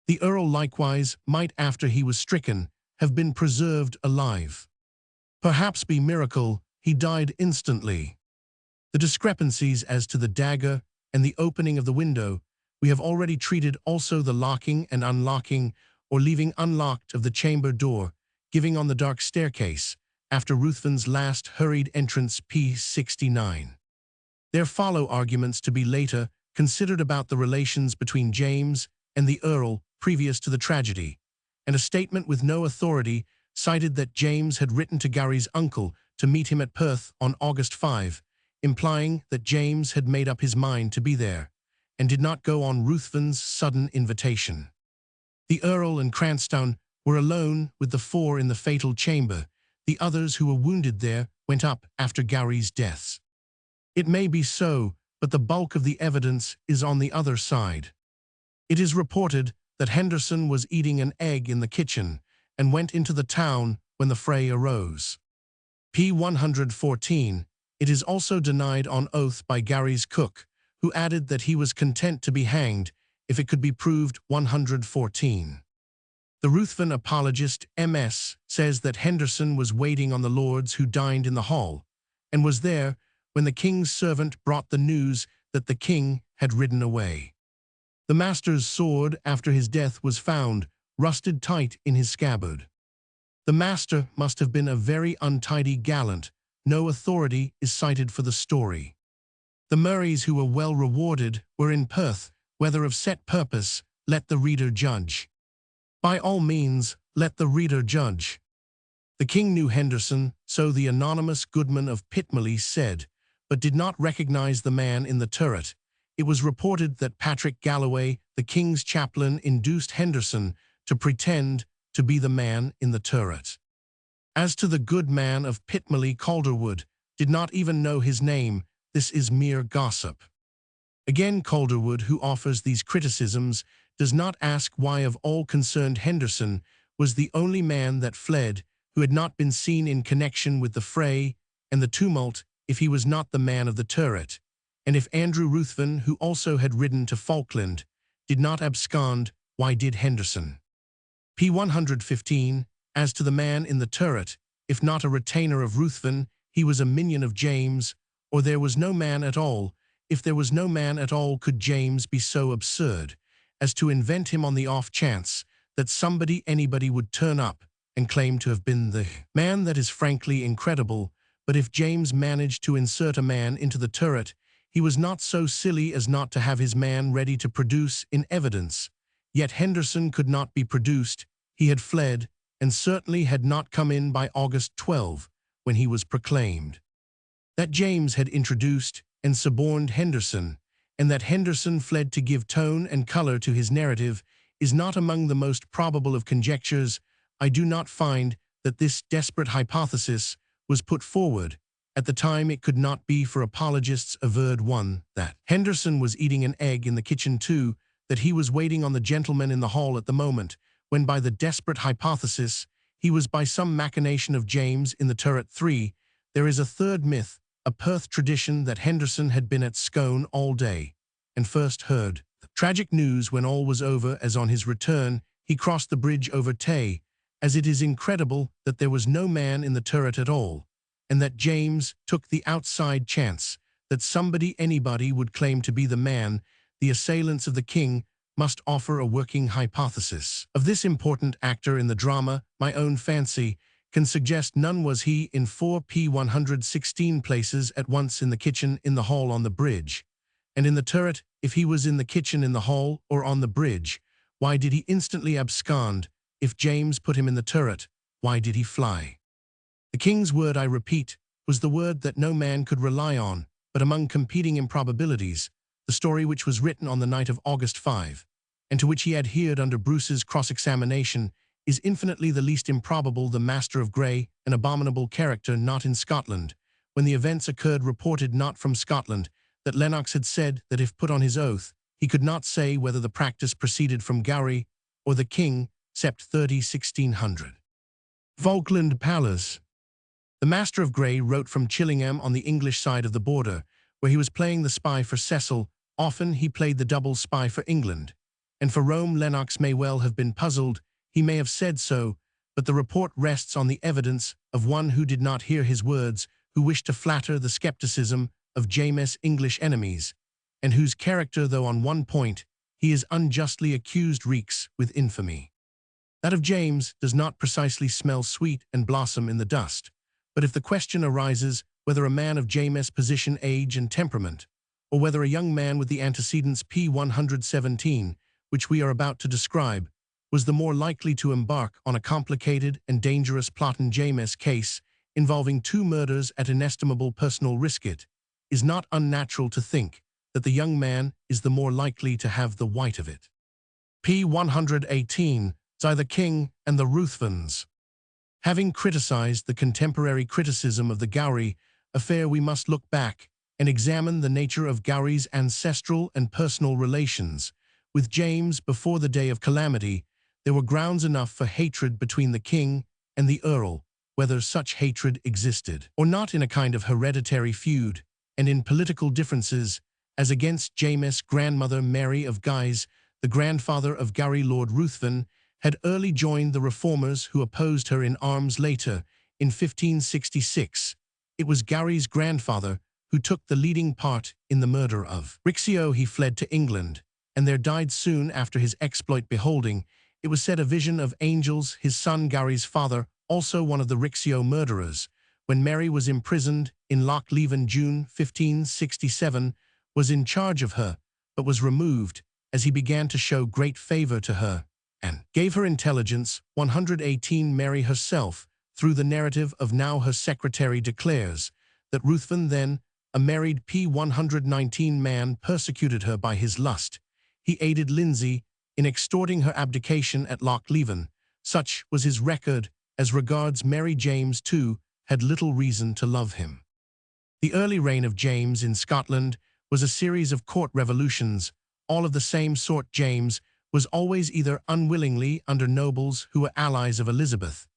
The earl likewise might, after he was stricken, have been preserved alive. Perhaps by miracle, he died instantly. The discrepancies as to the dagger and the opening of the window we have already treated, also the locking and unlocking or leaving unlocked of the chamber door, giving on the dark staircase, after Ruthven's last hurried entrance. P69. There follow arguments to be later considered about the relations between James and the earl previous to the tragedy, and a statement with no authority cited that James had written to Gowrie's uncle to meet him at Perth on August 5, implying that James had made up his mind to be there, and did not go on Ruthven's sudden invitation. The earl and Cranstoun were alone with the four in the fatal chamber. The others who were wounded there went up after Gowrie's deaths. It may be so, but the bulk of the evidence is on the other side. It is reported that Henderson was eating an egg in the kitchen and went into the town when the fray arose. P. 114. It is also denied on oath by Gowrie's cook, who added that he was content to be hanged if it could be proved. 114. The Ruthven apologist M.S. says that Henderson was waiting on the lords who dined in the hall, and was there when the king's servant brought the news that the king had ridden away. The master's sword after his death was found, rusted tight in his scabbard. The master must have been a very untidy gallant. No authority is cited for the story. The Murrays who were well rewarded were in Perth, whether of set purpose, let the reader judge. By all means, let the reader judge. The king knew Henderson, so the anonymous Goodman of Pitmilly said, but did not recognize the man in the turret. It was reported that Patrick Galloway, the king's chaplain, induced Henderson to pretend to be the man in the turret. As to the good man of Pitmilly, Calderwood did not even know his name. This is mere gossip. Again, Calderwood, who offers these criticisms, does not ask why of all concerned Henderson was the only man that fled, who had not been seen in connection with the fray and the tumult, if he was not the man of the turret, and if Andrew Ruthven, who also had ridden to Falkland, did not abscond, why did Henderson? P. 115. As to the man in the turret, if not a retainer of Ruthven, he was a minion of James, or there was no man at all. If there was no man at all, could James be so absurd as to invent him on the off chance that anybody would turn up and claim to have been the man? That is frankly incredible, but if James managed to insert a man into the turret, he was not so silly as not to have his man ready to produce in evidence. Yet Henderson could not be produced. He had fled, and certainly had not come in by August 12, when he was proclaimed. That James had introduced and suborned Henderson, and that Henderson fled to give tone and color to his narrative, is not among the most probable of conjectures. I do not find that this desperate hypothesis was put forward. At the time it could not be, for apologists averred 1. That Henderson was eating an egg in the kitchen, 2. That he was waiting on the gentleman in the hall at the moment, when by the desperate hypothesis, he was by some machination of James in the turret. 3. There is a third myth, a Perth tradition, that Henderson had been at Scone all day, and first heard the tragic news when all was over, as on his return he crossed the bridge over Tay, as it is incredible that there was no man in the turret at all, and that James took the outside chance that anybody would claim to be the man. The assailants of the king must offer a working hypothesis. Of this important actor in the drama, my own fancy can suggest none was he in 4p 116 places at once, in the kitchen, in the hall, on the bridge, and in the turret. If he was in the kitchen, in the hall, or on the bridge, why did he instantly abscond? If James put him in the turret, why did he fly? The king's word, I repeat, was the word that no man could rely on, but among competing improbabilities, the story which was written on the night of August 5, and to which he adhered under Bruce's cross-examination, is infinitely the least improbable. The Master of Grey, an abominable character not in Scotland, when the events occurred, reported not from Scotland, that Lennox had said that if put on his oath, he could not say whether the practice proceeded from Gowrie or the king, sept 1600. Falkland Palace. The Master of Grey wrote from Chillingham on the English side of the border, where he was playing the spy for Cecil. Often he played the double spy for England, and for Rome. Lennox may well have been puzzled. He may have said so, but the report rests on the evidence of one who did not hear his words, who wished to flatter the skepticism of James' English enemies, and whose character, though on one point he is unjustly accused, reeks with infamy. That of James does not precisely smell sweet and blossom in the dust, but if the question arises whether a man of James' position, age, and temperament, or whether a young man with the antecedents P. 117, which we are about to describe, was the more likely to embark on a complicated and dangerous plot in James' case, involving 2 murders at inestimable personal risk, it is not unnatural to think that the young man is the more likely to have the white of it. P. 118, the King and the Ruthvens. Having criticized the contemporary criticism of the Gowrie affair, we must look back and examine the nature of Gowrie's ancestral and personal relations With James, before the day of calamity, there were grounds enough for hatred between the king and the earl, whether such hatred existed or not, in a kind of hereditary feud, and in political differences, as against James' grandmother Mary of Guise, the grandfather of Gowrie Lord Ruthven, had early joined the reformers who opposed her in arms later, in 1566. It was Gowrie's grandfather who took the leading part in the murder of Rixio. He fled to England, and there died soon after his exploit, beholding, it was said, a vision of angels. His son Gowrie's father, also one of the Rixio murderers, when Mary was imprisoned in Loch Leven, June 1567, was in charge of her, but was removed, as he began to show great favour to her, and gave her intelligence. 118 Mary herself, through the narrative of now her secretary, declares that Ruthven, then a married 119 man, persecuted her by his lust. He aided Lindsay in extorting her abdication at Loch Leven. Such was his record. As regards Mary, James, too, had little reason to love him. The early reign of James in Scotland was a series of court revolutions, all of the same sort. James was always either unwillingly under nobles who were allies of Elizabeth,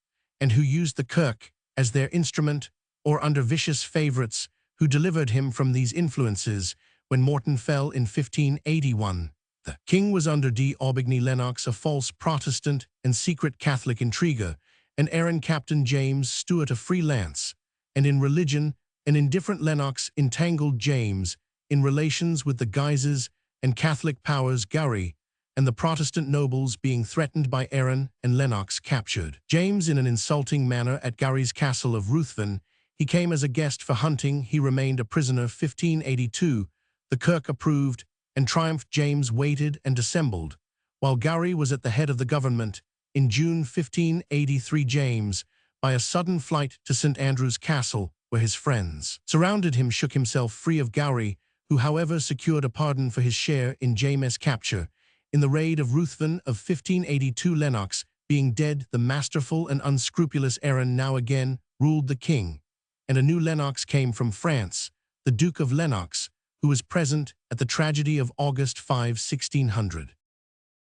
and who used the kirk as their instrument, or under vicious favourites who delivered him from these influences. When Morton fell in 1581, the king was under d'Aubigny Lennox, a false Protestant and secret Catholic intriguer, and Aaron Captain James Stewart, a freelance, and in religion an indifferent Lennox entangled James in relations with the Guises and Catholic powers. Gowrie and the Protestant nobles, being threatened by Aaron and Lennox, captured James in an insulting manner at Gowrie's castle of Ruthven. He came as a guest for hunting. He remained a prisoner. 1582, the Kirk approved and triumphed. James waited and dissembled, while Gowrie was at the head of the government. In June 1583, James, by a sudden flight to St. Andrew's Castle, where his friends surrounded him, shook himself free of Gowrie, who however secured a pardon for his share in James' capture. In the raid of Ruthven of 1582, Lennox being dead, the masterful and unscrupulous Aaron now again ruled the king, and a new Lennox came from France, the Duke of Lennox, who was present at the tragedy of August 5, 1600.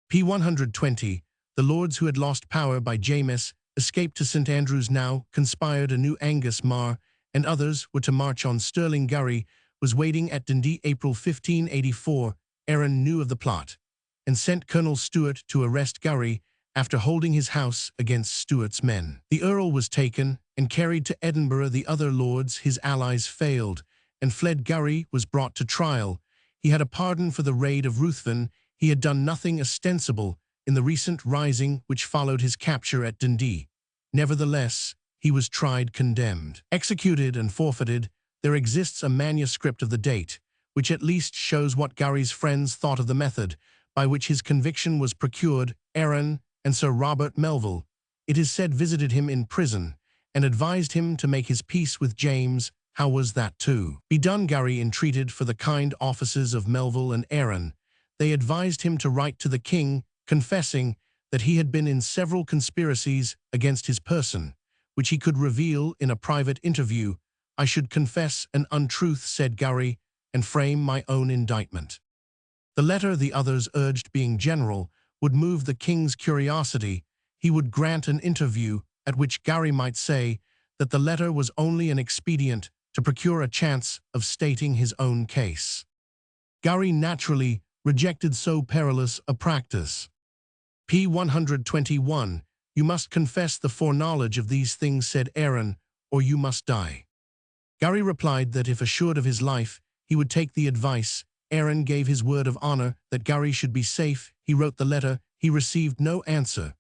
p. 120, the lords who had lost power by James escaped to St. Andrews, now conspired anew. Angus Mar and others were to march on Stirling. Gowrie was waiting at Dundee. April 1584, Aaron knew of the plot, and sent Colonel Stewart to arrest Gowrie after holding his house against Stewart's men. The Earl was taken and carried to Edinburgh. The other lords, his allies, failed and fled. Gowrie was brought to trial. He had a pardon for the raid of Ruthven. He had done nothing ostensible in the recent rising which followed his capture at Dundee. Nevertheless, he was tried, condemned, executed, and forfeited. There exists a manuscript of the date, which at least shows what Gowrie's friends thought of the method by which his conviction was procured. Aaron and Sir Robert Melville, it is said, visited him in prison and advised him to make his peace with James. How was that to be done? Gowrie entreated for the kind offices of Melville and Aaron. They advised him to write to the king, confessing that he had been in several conspiracies against his person, which he could reveal in a private interview. I should confess an untruth, said Gowrie, and frame my own indictment. The letter, the others urged, being general, would move the king's curiosity. He would grant an interview, at which Gowrie might say that the letter was only an expedient to procure a chance of stating his own case. Gowrie naturally rejected so perilous a practice. p. 121, you must confess the foreknowledge of these things, said Aaron, or you must die. Gowrie replied that if assured of his life, he would take the advice. Aaron gave his word of honor that Gowrie should be safe. He wrote the letter. He received no answer,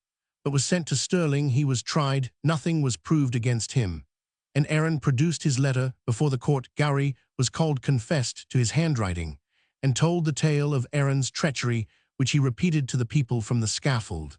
but was sent to Stirling. He was tried. Nothing was proved against him, and Aaron produced his letter before the court. Gowrie was called, confessed to his handwriting, and told the tale of Aaron's treachery, which he repeated to the people from the scaffold.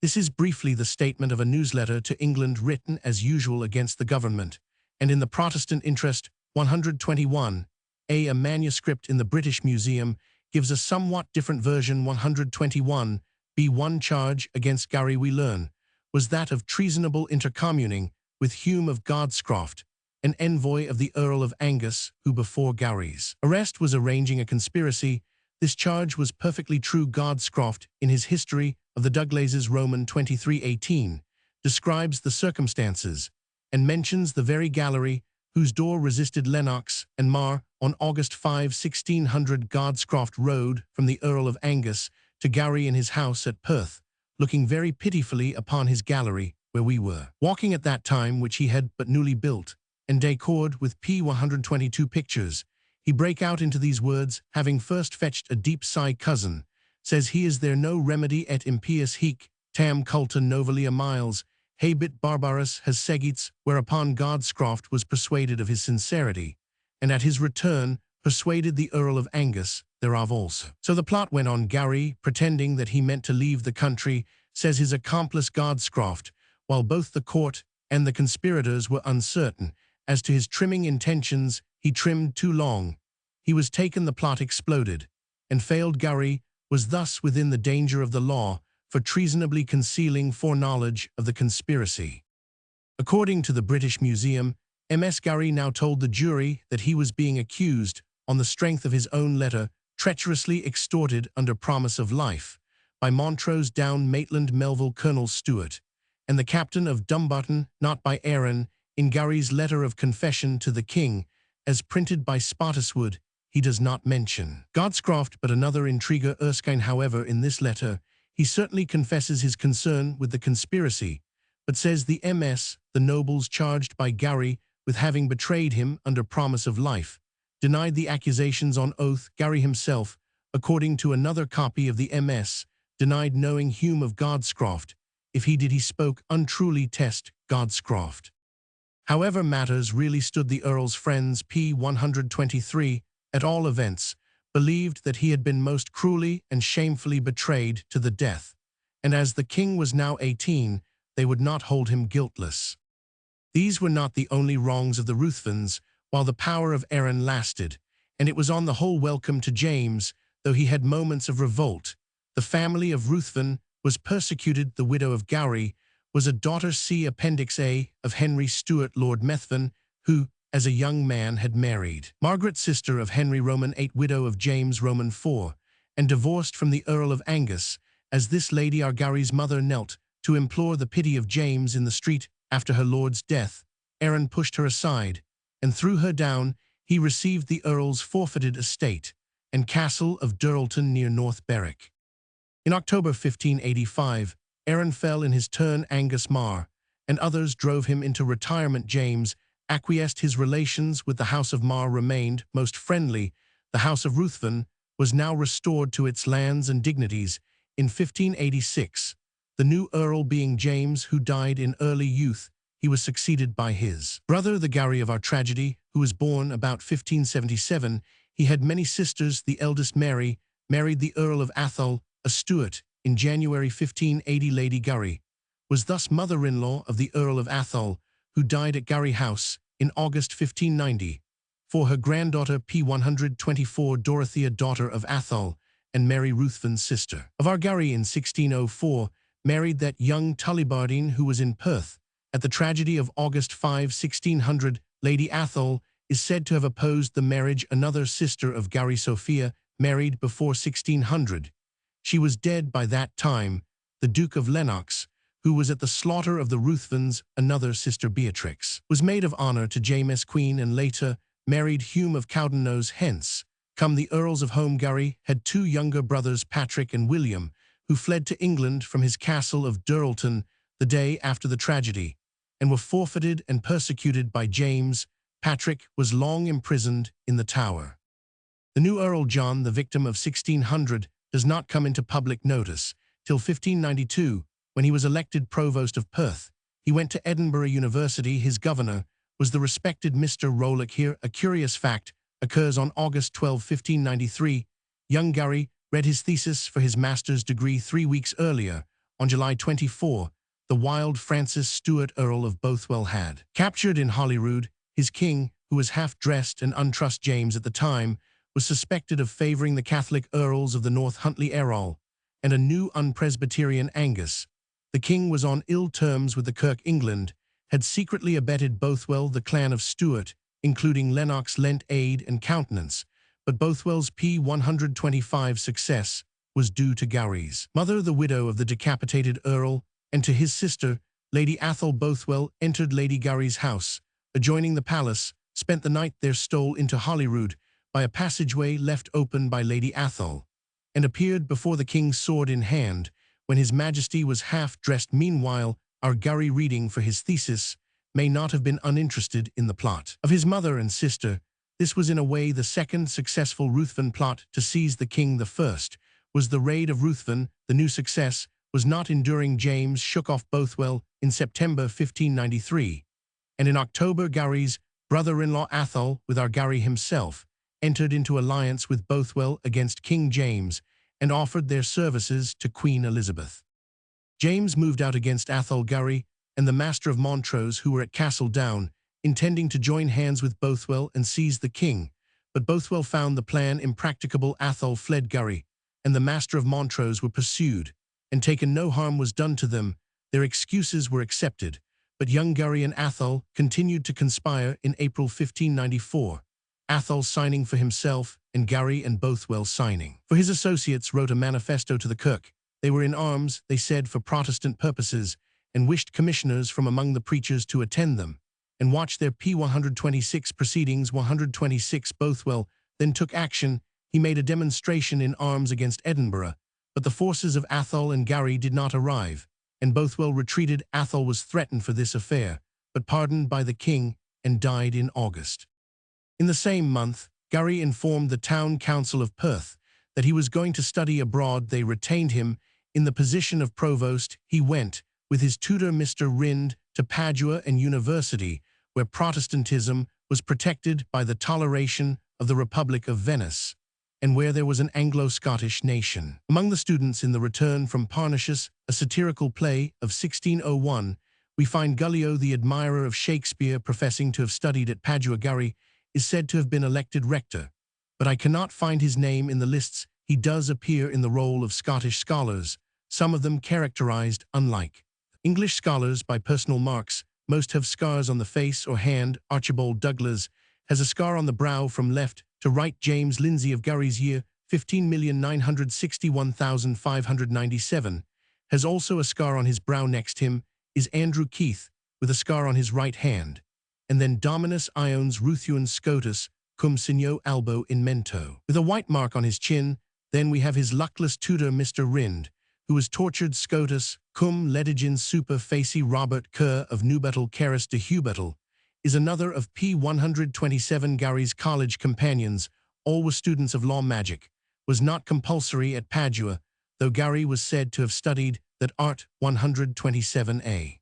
This is briefly the statement of a newsletter to England, written as usual against the government, and in the Protestant interest. 121. A manuscript in the British Museum gives a somewhat different version. 121. B. One charge against Gowrie, we learn, was that of treasonable intercommuning with Hume of Godscroft, an envoy of the Earl of Angus, who before Gowrie's arrest was arranging a conspiracy This charge was perfectly true. Godscroft, in his History of the Douglases Roman 23:18, describes the circumstances and mentions the very gallery whose door resisted Lennox and Mar on August 5, 1600. Godscroft rode from the Earl of Angus to Gowrie in his house at Perth, looking very pitifully upon his gallery where we were walking at that time, which he had but newly built, and decored with 122 pictures. He brake out into these words, having first fetched a deep sigh. Cousin, says he, is there no remedy et impius hic, tam culta novalia miles, habit barbarus has segits, whereupon Godscroft was persuaded of his sincerity, and at his return persuaded the Earl of Angus thereof also. So the plot went on. Gowrie, pretending that he meant to leave the country, says his accomplice Godscroft, while both the court and the conspirators were uncertain as to his trimming intentions, he trimmed too long. He was taken, the plot exploded, and failed. Gowrie was thus within the danger of the law for treasonably concealing foreknowledge of the conspiracy. According to the British Museum, Ms. Gowrie now told the jury that he was being accused, on the strength of his own letter, treacherously extorted under promise of life, by Montrose Down Maitland Melville Colonel Stewart, and the captain of Dumbarton, not by Aaron. In Gowrie's letter of confession to the king, as printed by Spottiswoode, he does not mention Godscroft but another intriguer, Erskine. However, in this letter, he certainly confesses his concern with the conspiracy, but says the MS, the nobles charged by Gowrie with having betrayed him under promise of life, denied the accusations on oath. Gowrie himself, according to another copy of the MS, denied knowing Hume of Godscroft. If he did, he spoke untruly. Test Godscroft. However matters really stood, the Earl's friends, p. 123, at all events, believed that he had been most cruelly and shamefully betrayed to the death, and as the king was now 18, they would not hold him guiltless. These were not the only wrongs of the Ruthvens, while the power of Aaron lasted, and it was on the whole welcome to James, though he had moments of revolt. The family of Ruthven was persecuted. The widow of Gowrie was a daughter, see Appendix A, of Henry Stuart Lord Methven, who, as a young man, had married Margaret, sister of Henry Roman 8, widow of James Roman 4, and divorced from the Earl of Angus. As this lady, our Gowrie's mother, knelt to implore the pity of James in the street after her lord's death, Aaron pushed her aside and threw her down. He received the Earl's forfeited estate and castle of Durlton near North Berwick. In October 1585, Aaron fell in his turn. Angus Mar and others drove him into retirement. James acquiesced. His relations with the House of Mar remained most friendly. The House of Ruthven was now restored to its lands and dignities. In 1586, the new Earl being James, who died in early youth, he was succeeded by his brother, the Gowrie of our tragedy, who was born about 1577. He had many sisters. The eldest, Mary, married the Earl of Athol, a Stuart, in January 1580. Lady Gowrie was thus mother-in-law of the Earl of Athol, who died at Gowrie House in August 1590. For her granddaughter, p. 124, Dorothea, daughter of Athol, and Mary Ruthven's sister of our Gowrie in 1604, married that young Tullibardine who was in Perth at the tragedy of August 5, 1600. Lady Athol is said to have opposed the marriage. Another sister of Gowrie, Sophia, married before 1600. She was dead by that time. The Duke of Lennox, who was at the slaughter of the Ruthvens, another sister, Beatrix, was maid of honor to James Queen and later married Hume of Cowdenknowes. Hence come the Earls of Home. Gowrie had two younger brothers, Patrick and William, who fled to England from his castle of Durlton the day after the tragedy, and were forfeited and persecuted by James. Patrick was long imprisoned in the Tower. The new Earl John, the victim of 1600, does not come into public notice till 1592, when he was elected Provost of Perth. He went to Edinburgh University. His governor was the respected Mr. Rowlock. Here, a curious fact occurs. On August 12, 1593, young Gowrie read his thesis for his master's degree 3 weeks earlier. On July 24, the wild Francis Stuart, Earl of Bothwell, had captured in Holyrood. His king, who was half-dressed and untrust James at the time, was suspected of favouring the Catholic Earls of the North Huntly Errol and a new un-Presbyterian Angus. The king was on ill terms with the Kirk. England had secretly abetted Bothwell. The clan of Stuart, including Lennox, lent aid and countenance, but Bothwell's P125 success was due to Gowrie's mother, the widow of the decapitated Earl, and to his sister, Lady Athol. Bothwell entered Lady Gowrie's house, adjoining the palace, spent the night there, stole into Holyrood by a passageway left open by Lady Athol, and appeared before the king's sword in hand, when his majesty was half-dressed. Meanwhile, our Gowrie, reading for his thesis, may not have been uninterested in the plot of his mother and sister. This was in a way the second successful Ruthven plot to seize the king. The first was the raid of Ruthven. The new success was not enduring. James shook off Bothwell in September 1593, and in October Gowrie's brother-in-law Athol, with our Gowrie himself, entered into alliance with Bothwell against King James and offered their services to Queen Elizabeth. James moved out against Athol. Gowrie and the Master of Montrose, who were at Castle Down, intending to join hands with Bothwell and seize the king, but Bothwell found the plan impracticable. Athol fled. Gowrie and the Master of Montrose were pursued, and taken. No harm was done to them. Their excuses were accepted, but young Gowrie and Athol continued to conspire. In April 1594, Athol signing for himself, and Gowrie and Bothwell signing for his associates, wrote a manifesto to the Kirk. They were in arms, they said, for Protestant purposes, and wished commissioners from among the preachers to attend them and watch their P126 proceedings. 126 Bothwell then took action. He made a demonstration in arms against Edinburgh, but the forces of Athol and Gowrie did not arrive, and Bothwell retreated. Athol was threatened for this affair, but pardoned by the king and died in August. In the same month, Gowrie informed the town council of Perth that he was going to study abroad. They retained him in the position of provost. He went, with his tutor Mr. Rind, to Padua and University, where Protestantism was protected by the toleration of the Republic of Venice, and where there was an Anglo-Scottish nation. Among the students in The Return from Parnassus, a satirical play of 1601, we find Gullio, the admirer of Shakespeare, professing to have studied at Padua. Gowrie is said to have been elected rector, but I cannot find his name in the lists. He does appear in the roll of Scottish scholars, some of them characterized unlike English scholars by personal marks. Most have scars on the face or hand. Archibald Douglas has a scar on the brow from left to right. James Lindsay of Gowrie's year 15,961,597 has also a scar on his brow. Next him is Andrew Keith with a scar on his right hand, and then Dominus Iones Ruthven Scotus cum signo albo in mento, with a white mark on his chin. Then we have his luckless tutor Mr. Rind, who was tortured. Scotus cum ledigin super facie. Robert Kerr of Newbattle Caris de Hubattle is another of P127. Gowrie's college companions, all were students of law. Magic was not compulsory at Padua, though Gowrie was said to have studied that art. 127a.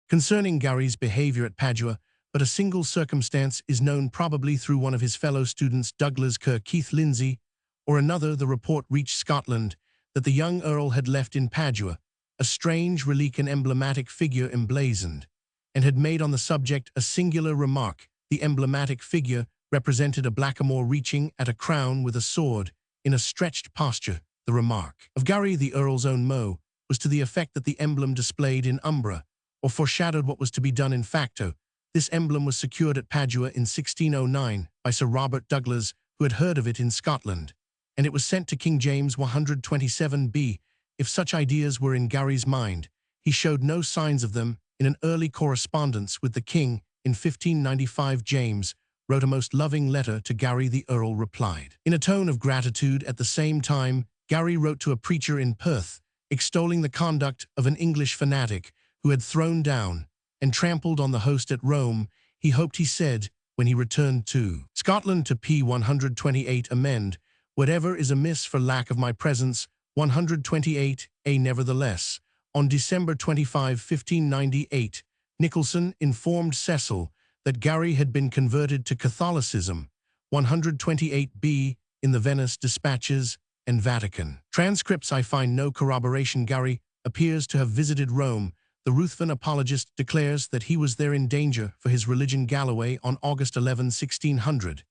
Concerning Gowrie's behavior at Padua, but a single circumstance is known, probably through one of his fellow students, Douglas Kerr. Keith Lindsay, or another. The report reached Scotland that the young Earl had left in Padua a strange relic, an emblematic figure emblazoned, and had made on the subject a singular remark. The emblematic figure represented a blackamoor reaching at a crown with a sword in a stretched posture. The remark of Gowrie, the Earl's own mot, was to the effect that the emblem displayed in umbra, or foreshadowed what was to be done in facto. This emblem was secured at Padua in 1609 by Sir Robert Douglas, who had heard of it in Scotland, and it was sent to King James 127b. If such ideas were in Gowrie's mind, he showed no signs of them. In an early correspondence with the king in 1595, James wrote a most loving letter to Gowrie. The Earl replied in a tone of gratitude. At the same time, Gowrie wrote to a preacher in Perth, extolling the conduct of an English fanatic who had thrown down and trampled on the host at Rome. He hoped, he said, when he returned to Scotland, to P128 amend whatever is amiss for lack of my presence. 128a. Nevertheless, on December 25, 1598, Nicholson informed Cecil that Gowrie had been converted to Catholicism. 128b. In the Venice Dispatches and Vatican transcripts I find no corroboration. Gowrie appears to have visited Rome. The Ruthven apologist declares that he was there in danger for his religion. Galloway, on August 11, 1600,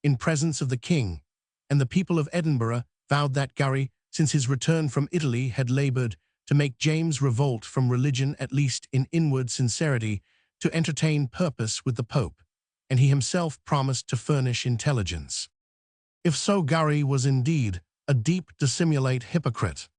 in presence of the king and the people of Edinburgh, vowed that Gowrie, since his return from Italy, had labored to make James revolt from religion, at least in inward sincerity, to entertain purpose with the Pope, and he himself promised to furnish intelligence. If so, Gowrie was indeed a deep dissimulate hypocrite.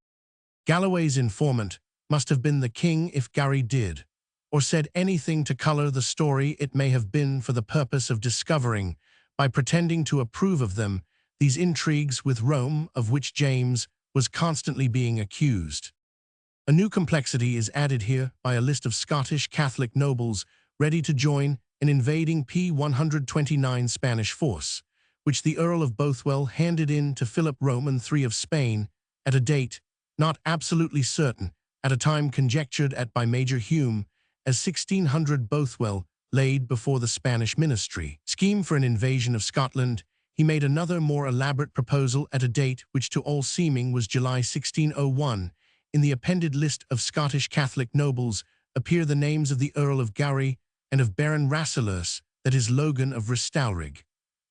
Galloway's informant must have been the king if Gowrie did, or said anything to color the story. It may have been for the purpose of discovering, by pretending to approve of them, these intrigues with Rome of which James was constantly being accused. A new complexity is added here by a list of Scottish Catholic nobles ready to join an invading P-129 Spanish force, which the Earl of Bothwell handed in to Philip Roman III of Spain at a date not absolutely certain, at a time conjectured at by Major Hume as 1600. Bothwell laid before the Spanish ministry scheme for an invasion of Scotland. He made another more elaborate proposal at a date which to all seeming was July 1601. In the appended list of Scottish Catholic nobles appear the names of the Earl of Gowrie and of Baron Rasselers, that is Logan of Ristalrig.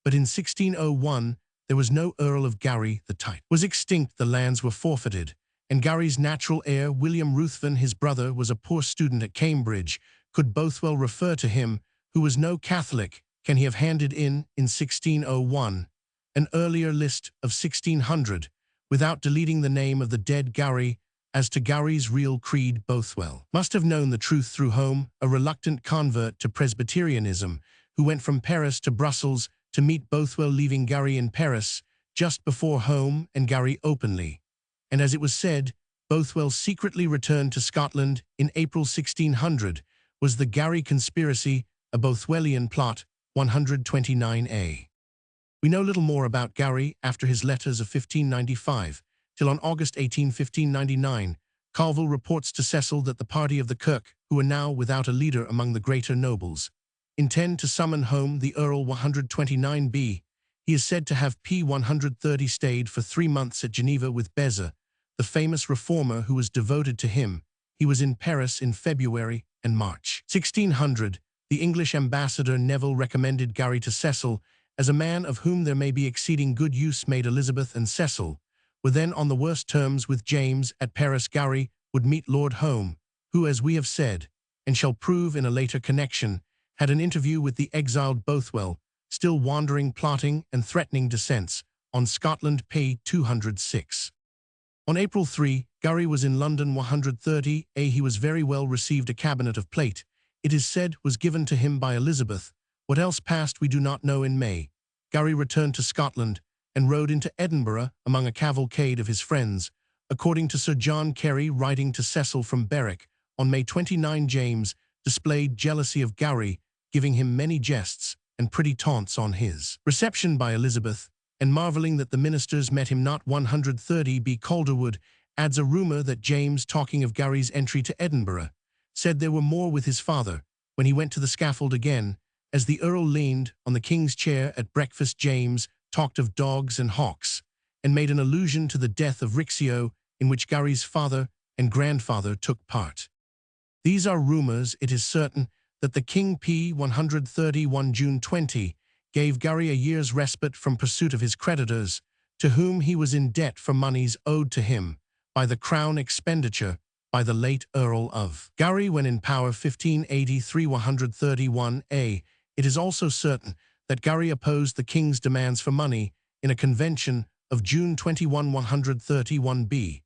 But in 1601 there was no Earl of Gowrie. The title was extinct, the lands were forfeited, and Gowrie's natural heir, William Ruthven, his brother, was a poor student at Cambridge. Could Bothwell refer to him, who was no Catholic? Can he have handed in 1601, an earlier list of 1600, without deleting the name of the dead Gowrie? As to Gowrie's real creed, Bothwell must have known the truth through Home, a reluctant convert to Presbyterianism, who went from Paris to Brussels to meet Bothwell, leaving Gowrie in Paris just before Home and Gowrie openly. And as it was said, Bothwell secretly returned to Scotland in April 1600, was the Gowrie conspiracy a Bothwellian plot. 129a. We know little more about Gowrie after his letters of 1595, till on August 18, 1599, Colville reports to Cecil that the party of the Kirk, who are now without a leader among the greater nobles, intend to summon home the Earl. 129b. He is said to have P-130 stayed for 3 months at Geneva with Beza, the famous reformer who was devoted to him. He was in Paris in February and March 1600. The English ambassador Neville recommended Gowrie to Cecil as a man of whom there may be exceeding good use made. Elizabeth and Cecil were then on the worst terms with James at Paris. Gowrie would meet Lord Home, who, as we have said, and shall prove in a later connection, had an interview with the exiled Bothwell, still wandering, plotting and threatening descents on Scotland. P. 206. On April 3, Gowrie was in London. 130a. He was very well received. A cabinet of plate, it is said, was given to him by Elizabeth. What else passed we do not know. In May, Gowrie returned to Scotland and rode into Edinburgh among a cavalcade of his friends. According to Sir John Carey, writing to Cecil from Berwick on May 29, James displayed jealousy of Gowrie, giving him many jests and pretty taunts on his reception by Elizabeth, and marvelling that the ministers met him not. 130b. Calderwood adds a rumour that James, talking of Gowrie's entry to Edinburgh, said there were more with his father when he went to the scaffold again. As the Earl leaned on the king's chair at breakfast, James talked of dogs and hawks, and made an allusion to the death of Rixio, in which Gowrie's father and grandfather took part. These are rumours. It is certain that the king P. 131 June 20 gave Gowrie a year's respite from pursuit of his creditors, to whom he was in debt for moneys owed to him by the crown expenditure by the late Earl of Gowrie when in power. 1583. 131a. It is also certain that Gowrie opposed the king's demands for money in a convention of June 21. 131b.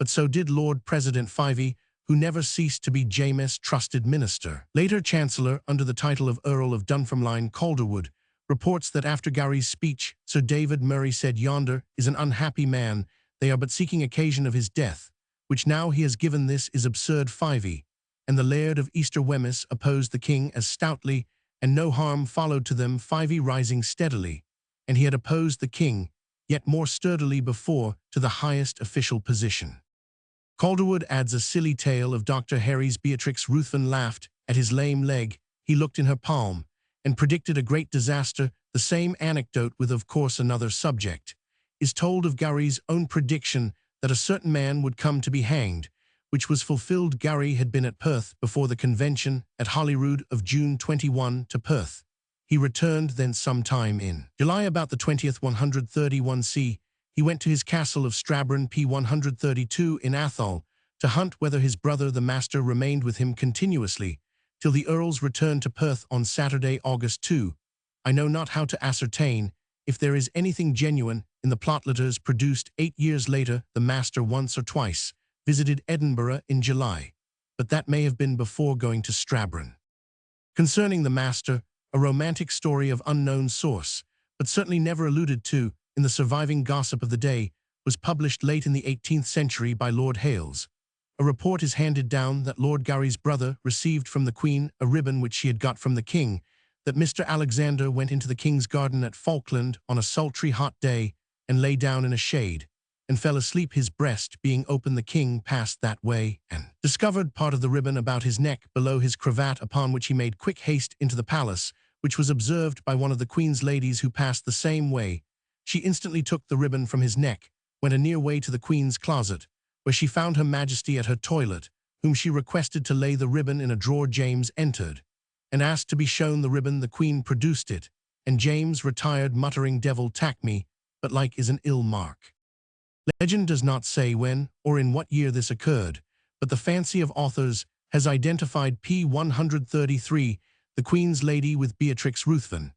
But so did Lord President Fyvie, who never ceased to be James's trusted minister. Later Chancellor, under the title of Earl of Dunfermline, Calderwood, reports that after Gowrie's speech, Sir David Murray said, "Yonder is an unhappy man, they are but seeking occasion of his death, which now he has given. This is absurd." Fyvie and the Laird of Easter Wemyss opposed the king as stoutly, and no harm followed to them, Fyvie rising steadily, and he had opposed the king yet more sturdily before to the highest official position. Calderwood adds a silly tale of Dr. Harry's Beatrix. Ruthven laughed at his lame leg, he looked in her palm, and predicted a great disaster. The same anecdote, with of course another subject, is told of Gowrie's own prediction that a certain man would come to be hanged, which was fulfilled. Gowrie had been at Perth before the convention at Holyrood of June 21 to Perth. He returned thence some time in July about the 20th. 131c. He went to his castle of Strabron. P. 132 in Atholl to hunt, whether his brother the master remained with him continuously till the Earl's return to Perth on Saturday, August 2. I know not how to ascertain if there is anything genuine in the plot letters produced 8 years later. The master once or twice visited Edinburgh in July, but that may have been before going to Strabane. Concerning the master, a romantic story of unknown source, but certainly never alluded to in the surviving gossip of the day, was published late in the 18th century by Lord Hailes. A report is handed down that Lord Gowrie's brother received from the Queen a ribbon which she had got from the King, that Mr. Alexander went into the King's garden at Falkland on a sultry hot day and lay down in a shade, and fell asleep, his breast being open. The King passed that way and discovered part of the ribbon about his neck below his cravat, upon which he made quick haste into the palace, which was observed by one of the Queen's ladies who passed the same way. She instantly took the ribbon from his neck, went a near way to the Queen's closet, where she found Her Majesty at her toilet, whom she requested to lay the ribbon in a drawer. James entered, and asked to be shown the ribbon. The Queen produced it, and James retired muttering, "Devil take me, but like is an ill mark." Legend does not say when or in what year this occurred, but the fancy of authors has identified p. 133, the Queen's lady, with Beatrix Ruthven,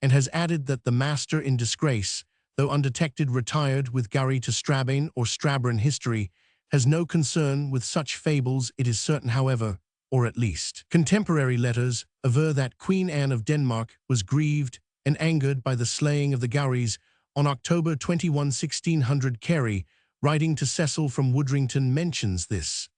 and has added that the master in disgrace, though undetected, retired with Gowrie to Strabane or Strabane. History has no concern with such fables. It is certain, however, or at least contemporary letters aver that Queen Anne of Denmark was grieved and angered by the slaying of the Gowries on October 21, 1600. Carey, writing to Cecil from Woodrington, mentions this,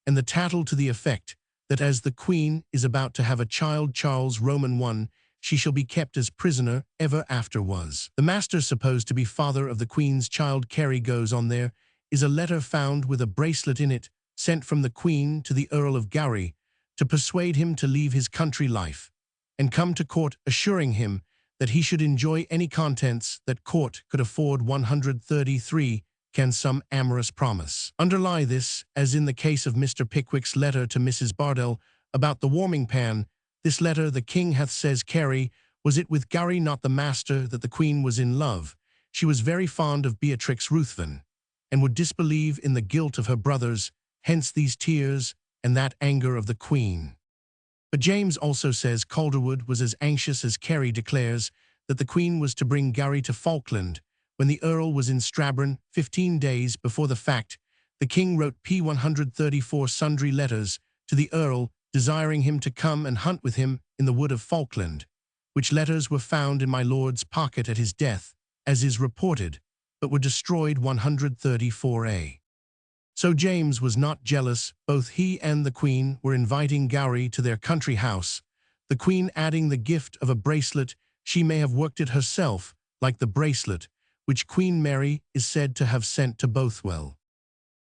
and the tattle to the effect that as the Queen is about to have a child, Charles Roman I, she shall be kept as prisoner ever after was. The master supposed to be father of the Queen's child. Carey goes on, there is a letter found with a bracelet in it, sent from the Queen to the Earl of Gowrie, to persuade him to leave his country life, and come to court, assuring him that he should enjoy any contents that court could afford. 133. Can some amorous promise underlie this, as in the case of Mr. Pickwick's letter to Mrs. Bardell about the warming pan? This letter the King hath, says Carey, was it with Gowrie, not the master, that the Queen was in love. She was very fond of Beatrix Ruthven, and would disbelieve in the guilt of her brothers, hence these tears and that anger of the Queen. But James also says Calderwood was as anxious as Carey declares that the Queen was to bring Gowrie to Falkland when the Earl was in Strabane. 15 days before the fact, the King wrote p. 134 sundry letters to the Earl, desiring him to come and hunt with him in the wood of Falkland, which letters were found in my lord's pocket at his death, as is reported, but were destroyed. 134a. So James was not jealous. Both he and the Queen were inviting Gowrie to their country house, the Queen adding the gift of a bracelet. She may have worked it herself, like the bracelet which Queen Mary is said to have sent to Bothwell.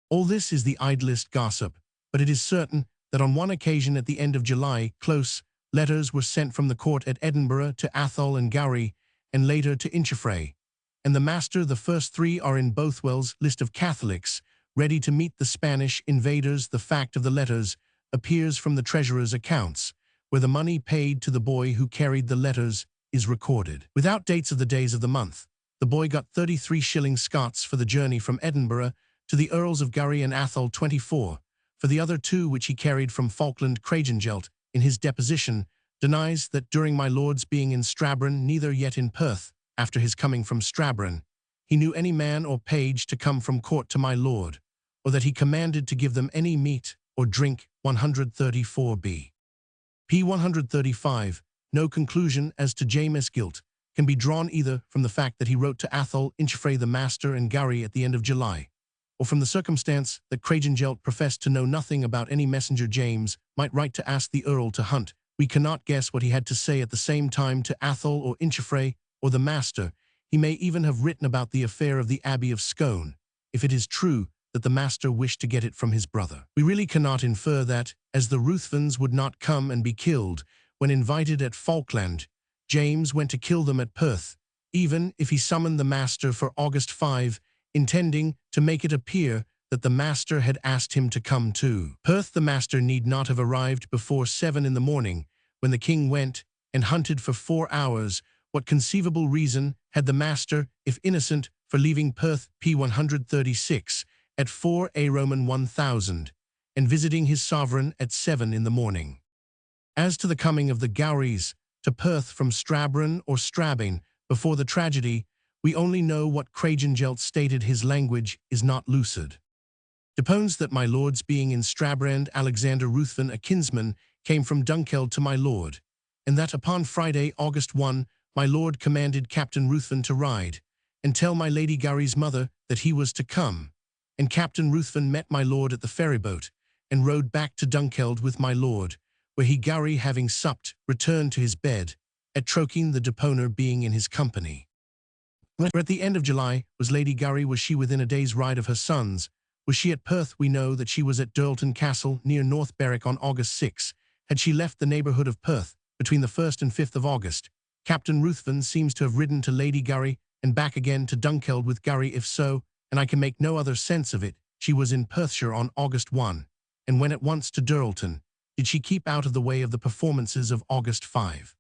All this is the idlest gossip, but it is certain that on one occasion at the end of July, close letters were sent from the court at Edinburgh to Atholl and Gowrie, and later to Inchfray and the master. The first three are in Bothwell's list of Catholics, ready to meet the Spanish invaders. The fact of the letters appears from the treasurer's accounts, where the money paid to the boy who carried the letters is recorded. Without dates of the days of the month, the boy got 33 shillings Scots for the journey from Edinburgh to the Earls of Gowrie and Atholl. 24. For the other two which he carried from Falkland. Cragengelt, in his deposition, denies that during my lord's being in Strabane, neither yet in Perth, after his coming from Strabane, he knew any man or page to come from court to my lord, or that he commanded to give them any meat or drink. 134b. p. 135. No conclusion as to James' guilt can be drawn either from the fact that he wrote to Atholl, Inchfray the master, and Gowrie at the end of July, or from the circumstance that Cragengelt professed to know nothing about any messenger James might write to ask the Earl to hunt. We cannot guess what he had to say at the same time to Atholl or Inchfray or the master. He may even have written about the affair of the Abbey of Scone, if it is true that the master wished to get it from his brother. We really cannot infer that, as the Ruthvens would not come and be killed when invited at Falkland, James went to kill them at Perth, even if he summoned the master for August 5, intending to make it appear that the master had asked him to come to Perth. The master need not have arrived before 7 in the morning, when the King went and hunted for 4 hours. What conceivable reason had the master, if innocent, for leaving Perth p. 136 at 4 a Roman 1000, and visiting his sovereign at 7 in the morning? As to the coming of the Gowries to Perth from Strabane or Strabane before the tragedy, We only know what Cragengelt stated: his language is not lucid. Depones that my lord's being in Strabrand, Alexander Ruthven, a kinsman, came from Dunkeld to my lord, and that upon Friday, August 1, my lord commanded Captain Ruthven to ride, and tell my Lady Gowrie's mother that he was to come. And Captain Ruthven met my lord at the ferryboat, and rode back to Dunkeld with my lord, where he, Gowrie having supped, returned to his bed, at Troking, the deponer being in his company. At the end of July was Lady Gowrie. Was she within a day's ride of her sons? Was she at Perth? We know that she was at Durlton Castle near North Berwick on August 6. Had she left the neighbourhood of Perth between the 1st and 5th of August? Captain Ruthven seems to have ridden to Lady Gowrie and back again to Dunkeld with Gowrie. If so, and I can make no other sense of it, she was in Perthshire on August 1, and went at once to Durlton. Did she keep out of the way of the performances of August 5?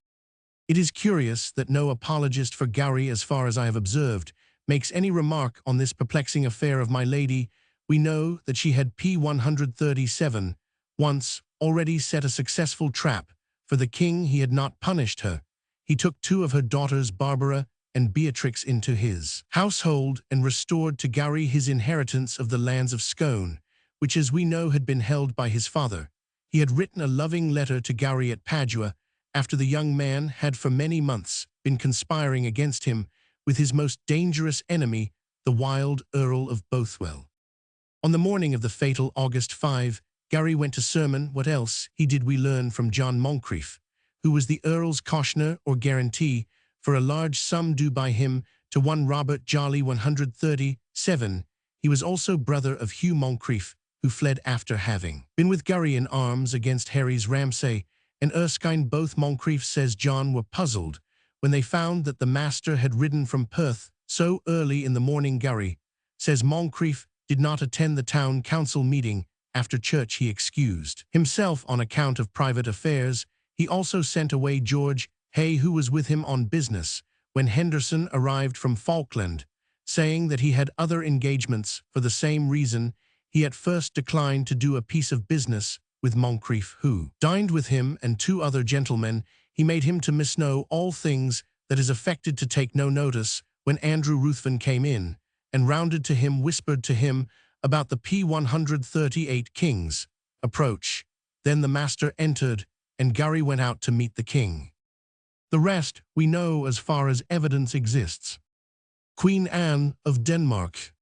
It is curious that no apologist for Gowrie, as far as I have observed, makes any remark on this perplexing affair of my lady. We know that she had p. 137 once already set a successful trap for the king. He had not punished her. He took 2 of her daughters, Barbara and Beatrix, into his household and restored to Gowrie his inheritance of the lands of Scone, which, as we know, had been held by his father. He had written a loving letter to Gowrie at Padua, after the young man had for many months been conspiring against him with his most dangerous enemy, the wild Earl of Bothwell. On the morning of the fatal August 5, Gowrie went to sermon. What else he did we learn from John Moncrieff, who was the Earl's cautioner or guarantee for a large sum due by him to one Robert Jolly 137. He was also brother of Hugh Moncrieff, who fled after having been with Gowrie in arms against Harry's Ramsay and Erskine. Both, Moncrieff says John, were puzzled when they found that the master had ridden from Perth so early in the morning. Gowrie, says Moncrieff, did not attend the town council meeting. After church he excused himself on account of private affairs. He also sent away George Hay, who was with him on business, when Henderson arrived from Falkland, saying that he had other engagements. For the same reason, he at first declined to do a piece of business with Moncrieff, who dined with him and 2 other gentlemen. He made him to misknow all things, that is affected to take no notice. When Andrew Ruthven came in, and rounded to him, whispered to him about the p. 138 king's approach. Then the master entered, and Gowrie went out to meet the king. The rest we know as far as evidence exists. Queen Anne of Denmark.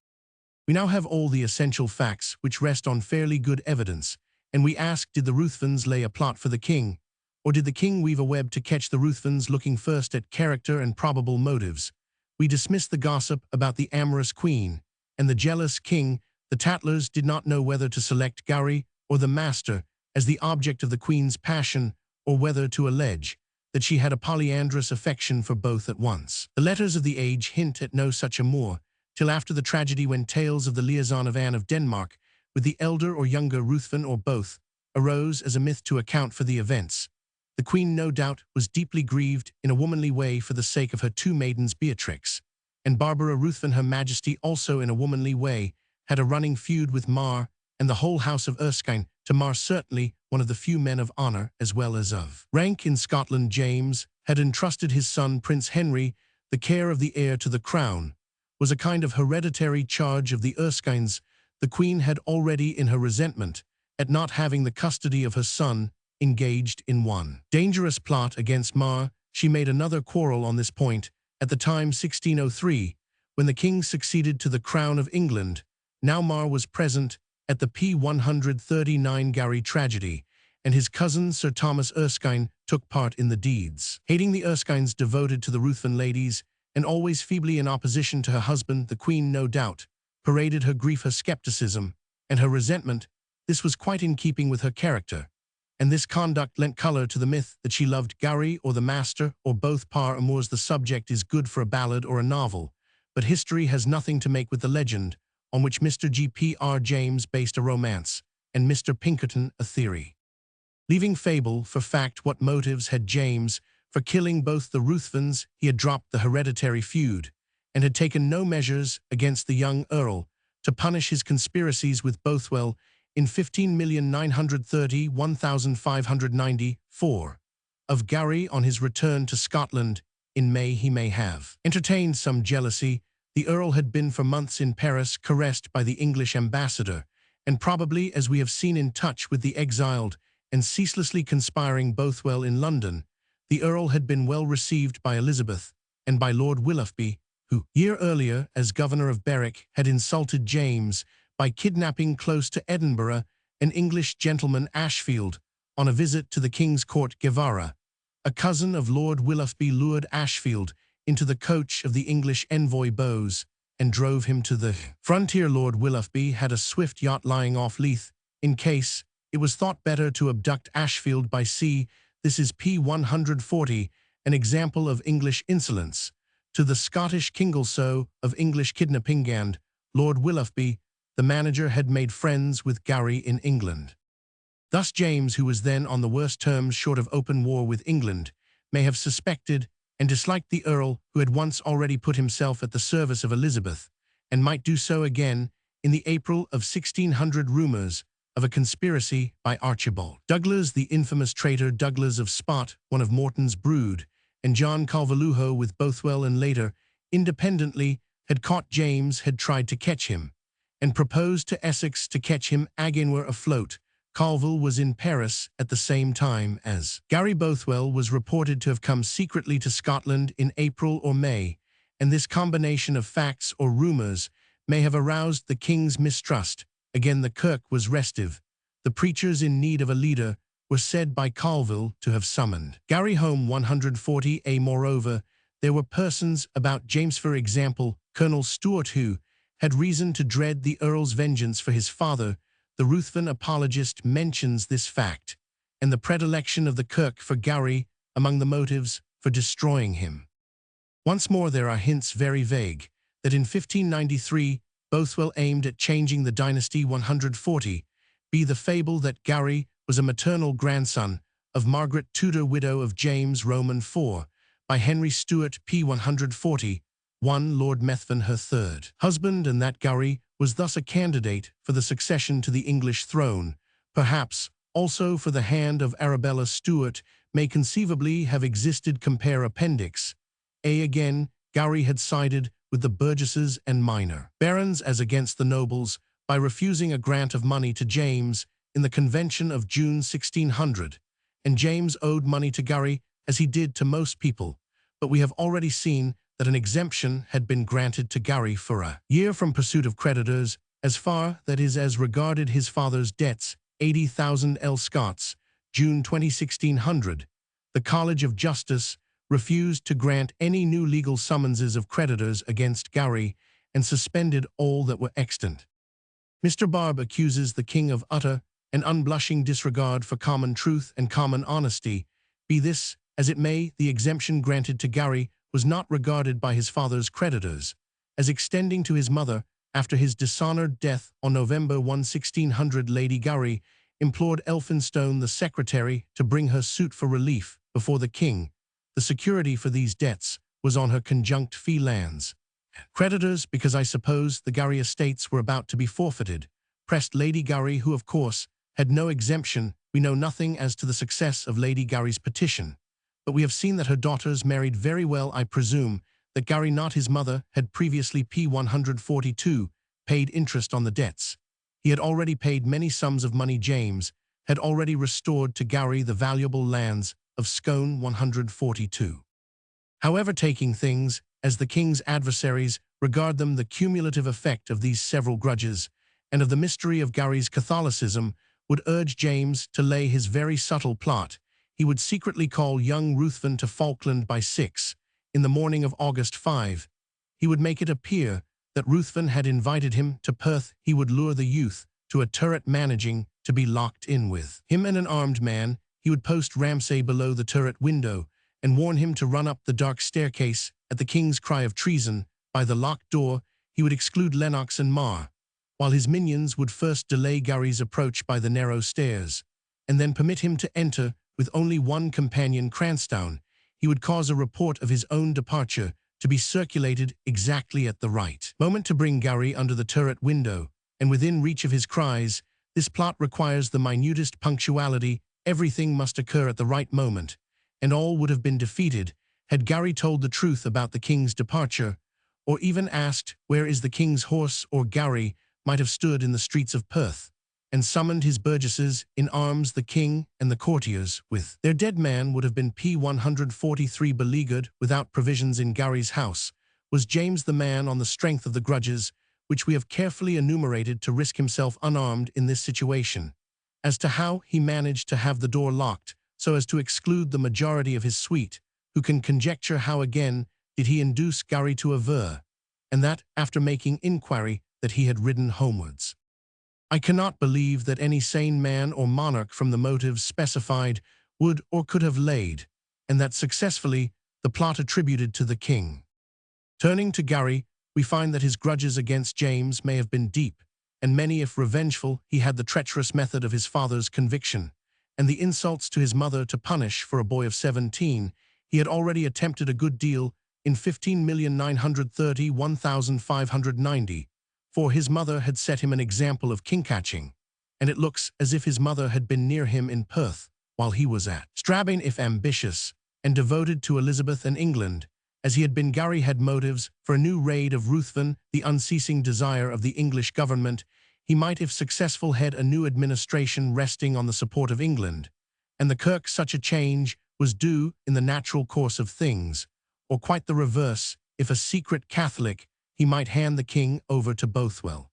We now have all the essential facts which rest on fairly good evidence, and we ask, did the Ruthvens lay a plot for the king, or did the king weave a web to catch the Ruthvens? Looking first at character and probable motives, we dismiss the gossip about the amorous queen and the jealous king. The tattlers did not know whether to select Gowrie or the master as the object of the queen's passion, or whether to allege that she had a polyandrous affection for both at once. The letters of the age hint at no such amour, till after the tragedy, when tales of the liaison of Anne of Denmark with the elder or younger Ruthven, or both, arose as a myth to account for the events. The queen, no doubt, was deeply grieved in a womanly way for the sake of her 2 maidens, Beatrix and Barbara Ruthven. Her Majesty also, in a womanly way, had a running feud with Mar and the whole house of Erskine. To Mar, certainly one of the few men of honour as well as of rank in Scotland, James had entrusted his son Prince Henry the care of the heir to the crown, was a kind of hereditary charge of the Erskines. The queen had already, in her resentment at not having the custody of her son, engaged in one dangerous plot against Mar. She made another quarrel on this point at the time 1603, when the king succeeded to the crown of England. Now Mar was present at the p. 139 Gowrie tragedy, and his cousin Sir Thomas Erskine took part in the deeds. Hating the Erskines, devoted to the Ruthven ladies, and always feebly in opposition to her husband, the queen, no doubt, paraded her grief, her skepticism, and her resentment. This was quite in keeping with her character, and this conduct lent colour to the myth that she loved Gowrie or the master, or both par amours. The subject is good for a ballad or a novel, but history has nothing to make with the legend, on which Mr. G.P.R. James based a romance, and Mr. Pinkerton a theory. Leaving fable for fact, what motives had James for killing both the Ruthvens? He had dropped the hereditary feud, and had taken no measures against the young earl to punish his conspiracies with Bothwell. In 15,930,1594 of Gowrie, on his return to Scotland, in May he may have entertained some jealousy. The Earl had been for months in Paris caressed by the English ambassador, and probably, as we have seen, in touch with the exiled and ceaselessly conspiring Bothwell in London. The Earl had been well received by Elizabeth and by Lord Willoughby, who, year earlier, as governor of Berwick, had insulted James by kidnapping close to Edinburgh an English gentleman Ashfield on a visit to the King's Court. Guevara, a cousin of Lord Willoughby, lured Ashfield into the coach of the English envoy Bowes and drove him to the frontier. Lord Willoughby had a swift yacht lying off Leith in case it was thought better to abduct Ashfield by sea. This is p. 140, an example of English insolence to the Scottish Kingelso of English kidnapping, and Lord Willoughby, the manager, had made friends with Gowrie in England. Thus James, who was then on the worst terms short of open war with England, may have suspected and disliked the Earl, who had once already put himself at the service of Elizabeth, and might do so again in the April of 1600. Rumours of a conspiracy by Archibald Douglas, the infamous traitor Douglas of Spot, one of Morton's brood, and John Calvaluho with Bothwell, and later, independently, had caught James, had tried to catch him, and proposed to Essex to catch him again were afloat. Calval was in Paris at the same time as Gowrie. Bothwell was reported to have come secretly to Scotland in April or May, and this combination of facts or rumours may have aroused the king's mistrust. Again, the kirk was restive. The preachers in need of a leader were said by Calval to have summoned Gowrie home. 140a. Moreover, there were persons about James, for example, Colonel Stuart, who had reason to dread the Earl's vengeance for his father. The Ruthven apologist mentions this fact, and the predilection of the kirk for Gowrie among the motives for destroying him. Once more, there are hints, very vague, that in 1593 Bothwell aimed at changing the dynasty. 140. Be the fable that Gowrie was a maternal grandson of Margaret Tudor, widow of James Roman IV, by Henry Stuart. p. 140. 1. Lord Methven, her third husband, and that Gowrie was thus a candidate for the succession to the English throne, perhaps also for the hand of Arabella Stuart, may conceivably have existed. Compare Appendix A. Again, Gowrie had sided with the burgesses and minor barons as against the nobles by refusing a grant of money to James in the Convention of June 1600, and James owed money to Gowrie as he did to most people, but we have already seen that an exemption had been granted to Gowrie for a year from pursuit of creditors, as far, that is, as regarded his father's debts, 80,000 L. Scots, June 20, 1600. The College of Justice refused to grant any new legal summonses of creditors against Gowrie and suspended all that were extant. Mr. Barbe accuses the king of utter and unblushing disregard for common truth and common honesty. Be this as it may, the exemption granted to Gowrie was not regarded by his father's creditors as extending to his mother. After his dishonored death on November 1, 1600, Lady Gowrie implored Elphinstone, the secretary, to bring her suit for relief before the king. The security for these debts was on her conjunct fee lands. Creditors, because I suppose the Gowrie estates were about to be forfeited, pressed Lady Gowrie, who of course had no exemption. We know nothing as to the success of Lady Gowrie's petition, but we have seen that her daughters married very well. I presume that Gowrie, not his mother, had previously p. 142 paid interest on the debts. He had already paid many sums of money. James had already restored to Gowrie the valuable lands of Scone. 142. However, taking things as the king's adversaries regard them, the cumulative effect of these several grudges and of the mystery of Gowrie's Catholicism would urge James to lay his very subtle plot. He would secretly call young Ruthven to Falkland by 6 in the morning of August 5. He would make it appear that Ruthven had invited him to Perth. He would lure the youth to a turret, managing to be locked in with him and an armed man. He would post Ramsay below the turret window and warn him to run up the dark staircase. At the king's cry of treason by the locked door, he would exclude Lennox and Mar, while his minions would first delay Gowrie's approach by the narrow stairs, and then permit him to enter with only one companion, Cranstoun. He would cause a report of his own departure to be circulated exactly at the right moment to bring Gowrie under the turret window and within reach of his cries. This plot requires the minutest punctuality. Everything must occur at the right moment, and all would have been defeated Had Gowrie told the truth about the king's departure, or even asked, "Where is the king's horse?" or Gowrie might have stood in the streets of Perth and summoned his burgesses, in arms the king and the courtiers, with their dead man would have been p. 143 beleaguered without provisions in Gowrie's house. Was James the man on the strength of the grudges, which we have carefully enumerated, to risk himself unarmed in this situation? As to how he managed to have the door locked so as to exclude the majority of his suite, who can conjecture how again did he induce Gowrie to aver, and that after making inquiry, that he had ridden homewards? I cannot believe that any sane man or monarch from the motives specified would or could have laid, and that successfully, the plot attributed to the king. Turning to Gowrie, we find that his grudges against James may have been deep, and many if revengeful. He had the treacherous method of his father's conviction, and the insults to his mother to punish. For a boy of 17, he had already attempted a good deal in 15,931,590, for his mother had set him an example of king-catching, and it looks as if his mother had been near him in Perth while he was at Strabane. If ambitious and devoted to Elizabeth and England, as he had been, Gowrie had motives for a new raid of Ruthven, the unceasing desire of the English government. He might, if successful, head a new administration resting on the support of England, and the Kirk. Such a change was due in the natural course of things, or quite the reverse. If a secret Catholic, he might hand the king over to Bothwell.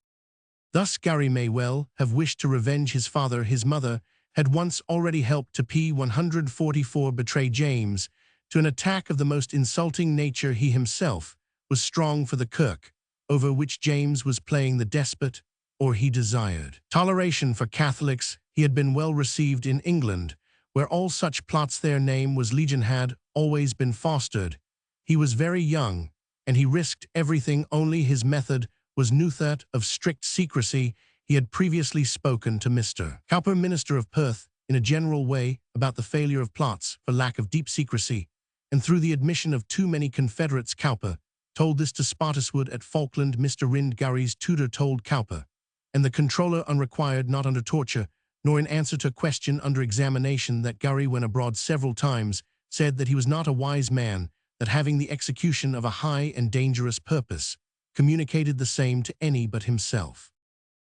Thus Gowrie may well have wished to revenge his father. His mother had once already helped to p. 144 betray James to an attack of the most insulting nature. He himself was strong for the Kirk, over which James was playing the despot, or he desired toleration for Catholics. He had been well received in England, where all such plots their name was legion had always been fostered. He was very young, and he risked everything. Only his method was new, that of strict secrecy. He had previously spoken to Mr. Cowper, minister of Perth, in a general way about the failure of plots for lack of deep secrecy, and through the admission of too many confederates. Cowper told this to Spottiswoode at Falkland. Mr. Rind, Gowrie's tutor, told Cowper, and the controller, unrequired, not under torture, nor in answer to a question under examination, that Gowrie, when abroad several times, said that he was not a wise man, that having the execution of a high and dangerous purpose, communicated the same to any but himself.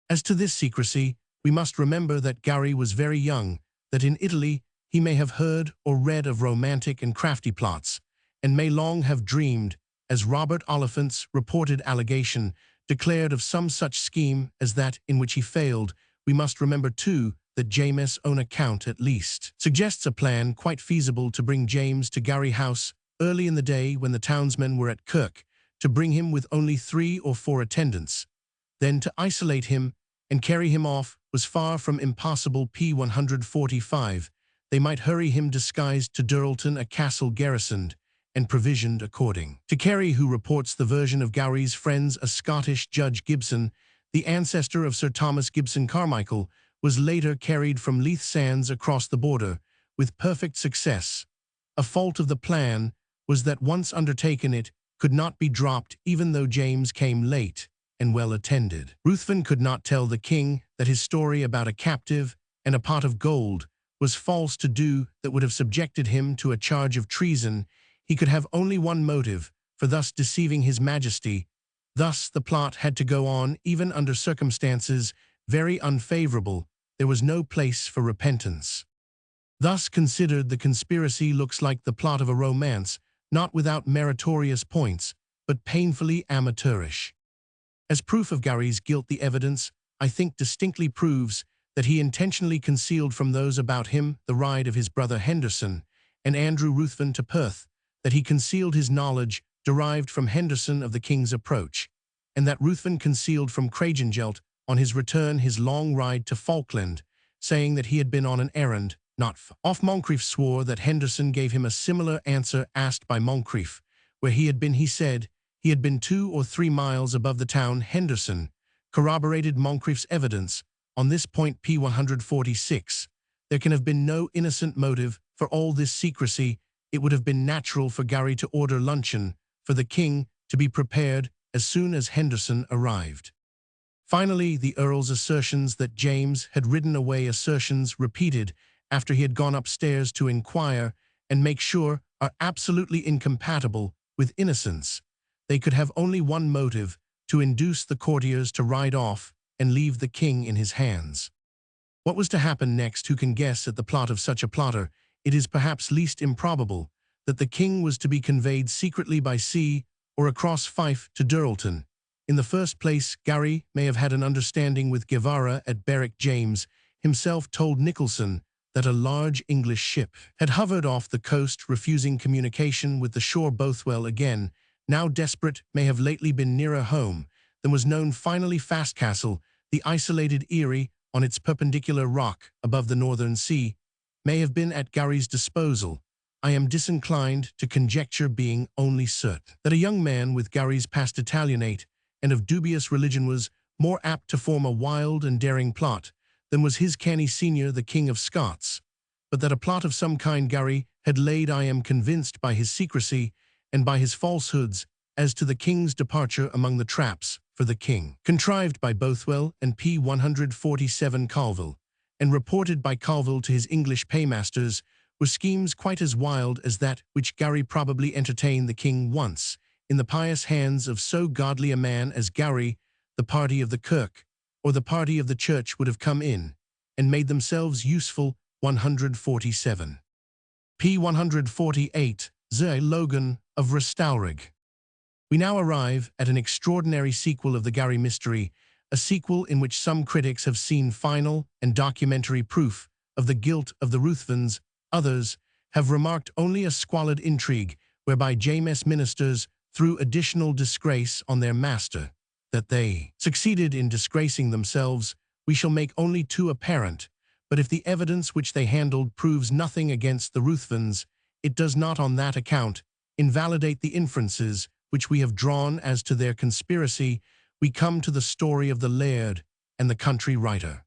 As to this secrecy, we must remember that Gowrie was very young, that in Italy he may have heard or read of romantic and crafty plots, and may long have dreamed, as Robert Oliphant's reported allegation declared, of some such scheme as that in which he failed. We must remember, too, that James' own account at least suggests a plan quite feasible to bring James to Gowrie House early in the day when the townsmen were at Kirk, to bring him with only 3 or 4 attendants. Then to isolate him and carry him off was far from impossible. p. 145. They might hurry him disguised to Durlton, a castle garrisoned and provisioned according to Carey, who reports the version of Gowrie's friends. A Scottish Judge Gibson, the ancestor of Sir Thomas Gibson Carmichael, was later carried from Leith Sands across the border with perfect success. A fault of the plan was that once undertaken it could not be dropped, even though James came late and well attended. Ruthven could not tell the king that his story about a captive and a pot of gold was false to do that would have subjected him to a charge of treason. He could have only one motive for thus deceiving his majesty. Thus the plot had to go on even under circumstances very unfavorable. There was no place for repentance. Thus considered, the conspiracy looks like the plot of a romance, not without meritorious points, but painfully amateurish. As proof of Gowrie's guilt, the evidence, I think, distinctly proves that he intentionally concealed from those about him the ride of his brother Henderson and Andrew Ruthven to Perth, that he concealed his knowledge derived from Henderson of the king's approach, and that Ruthven concealed from Craigengelt on his return his long ride to Falkland, saying that he had been on an errand, not off. Moncrieff swore that Henderson gave him a similar answer. Asked by Moncrieff where he had been, he said he had been 2 or 3 miles above the town. Henderson corroborated Moncrieff's evidence on this point. p. 146. There can have been no innocent motive for all this secrecy. It would have been natural for Gowrie to order luncheon for the king to be prepared as soon as Henderson arrived. Finally, the Earl's assertions that James had ridden away, assertions repeated after he had gone upstairs to inquire and make sure are absolutely incompatible with innocence. They could have only one motive: to induce the courtiers to ride off and leave the king in his hands. What was to happen next? Who can guess at the plot of such a plotter? It is perhaps least improbable that the king was to be conveyed secretly by sea or across Fife to Durlton. In the first place, Gowrie may have had an understanding with Guevara at Berwick. James himself told Nicholson that a large English ship had hovered off the coast, refusing communication with the shore. Bothwell, again, now desperate, may have lately been nearer home than was known. Finally, Fastcastle, the isolated eyrie on its perpendicular rock above the northern sea, may have been at Gowrie's disposal. I am disinclined to conjecture, being only certain that a young man with Gowrie's past Italianate and of dubious religion was more apt to form a wild and daring plot than was his canny senior, the King of Scots. But that a plot of some kind Gowrie had laid, I am convinced, by his secrecy and by his falsehoods as to the king's departure. Among the traps for the king, contrived by Bothwell and P. 147 Colville, and reported by Colville to his English paymasters, were schemes quite as wild as that which Gowrie probably entertained the king once. In the pious hands of so godly a man as Gowrie, the party of the kirk, or the party of the church, would have come in and made themselves useful. 147. P. 148, Sir Logan of Restowrig. We now arrive at an extraordinary sequel of the Gowrie Mystery, a sequel in which some critics have seen final and documentary proof of the guilt of the Ruthvens. Others have remarked only a squalid intrigue whereby James ministers threw additional disgrace on their master. That they succeeded in disgracing themselves, we shall make only too apparent, but if the evidence which they handled proves nothing against the Ruthvens, it does not on that account invalidate the inferences which we have drawn as to their conspiracy. We come to the story of the laird and the country writer.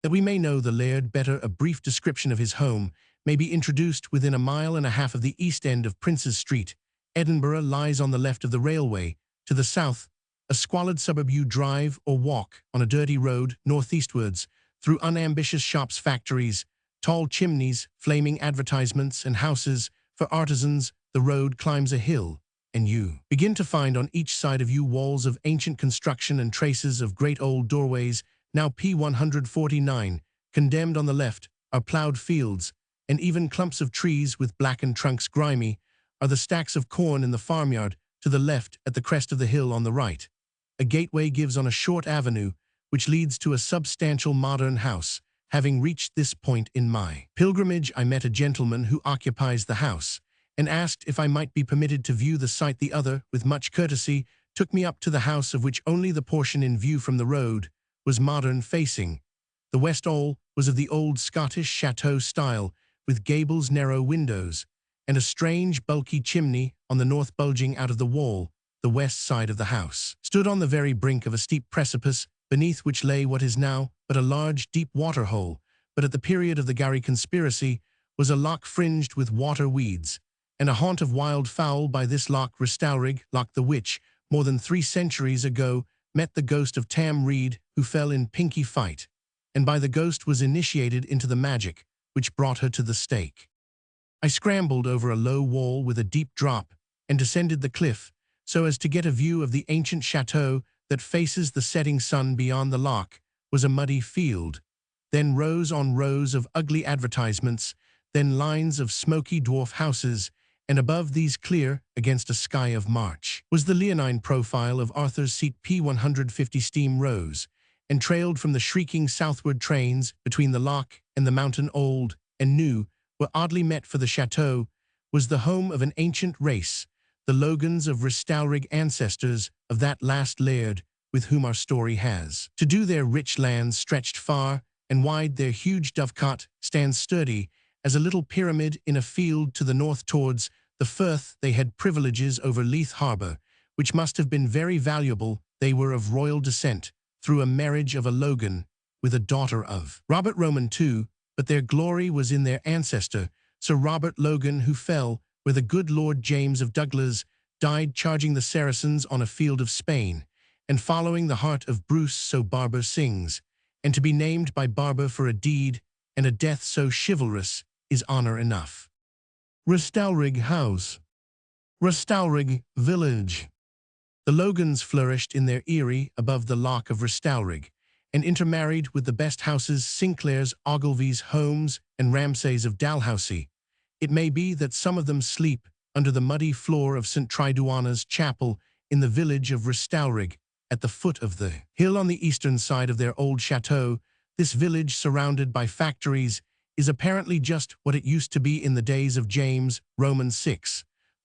That we may know the laird better, a brief description of his home may be introduced. Within a mile and a half of the east end of Prince's Street, Edinburgh lies on the left of the railway. To the south, a squalid suburb. You drive or walk on a dirty road northeastwards through unambitious shops, factories, tall chimneys, flaming advertisements, and houses for artisans. The road climbs a hill, and you begin to find on each side of you walls of ancient construction and traces of great old doorways. Now P. 149, condemned on the left, are ploughed fields, and even clumps of trees with blackened trunks. Grimy are the stacks of corn in the farmyard. To the left, at the crest of the hill on the right, a gateway gives on a short avenue which leads to a substantial modern house. Having reached this point in my pilgrimage, I met a gentleman who occupies the house, and asked if I might be permitted to view the site. The other, with much courtesy, took me up to the house, of which only the portion in view from the road was modern facing. The west all was of the old Scottish chateau style, with gables, narrow windows, and a strange bulky chimney on the north bulging out of the wall. The west side of the house stood on the very brink of a steep precipice, beneath which lay what is now but a large deep water hole, but at the period of the Gowrie conspiracy was a loch fringed with water weeds, and a haunt of wild fowl. By this loch, Restowrig, Loch the Witch, more than 3 centuries ago, met the ghost of Tam Reed, who fell in Pinkie fight, and by the ghost was initiated into the magic which brought her to the stake. I scrambled over a low wall with a deep drop and descended the cliff so as to get a view of the ancient chateau that faces the setting sun. Beyond the loch was a muddy field, then rows on rows of ugly advertisements, then lines of smoky dwarf houses, and above these, clear against a sky of March, was the leonine profile of Arthur's Seat. P. 150 steam rose and trailed from the shrieking southward trains between the loch and the mountain. Old and new were oddly met, for the chateau was the home of an ancient race, the Logans of Restowrig, ancestors of that last laird with whom our story has to do. Their rich lands stretched far and wide. Their huge dovecot stands sturdy as a little pyramid in a field to the north. Towards the Firth they had privileges over Leith Harbour, which must have been very valuable. They were of royal descent, through a marriage of a Logan with a daughter of Robert Roman II, but their glory was in their ancestor, Sir Robert Logan, who fell where the good Lord James of Douglas died charging the Saracens on a field of Spain, and following the heart of Bruce. So Barber sings, and to be named by Barber for a deed and a death so chivalrous is honour enough. Restalrig House. Restalrig Village. The Logans flourished in their eyrie above the loch of Restalrig, and intermarried with the best houses Sinclairs, Ogilvy's, Holmes, and Ramsays of Dalhousie. It may be that some of them sleep under the muddy floor of St. Triduana's chapel in the village of Restalrig, at the foot of the hill on the eastern side of their old chateau. This village, surrounded by factories, is apparently just what it used to be in the days of James, Roman VI.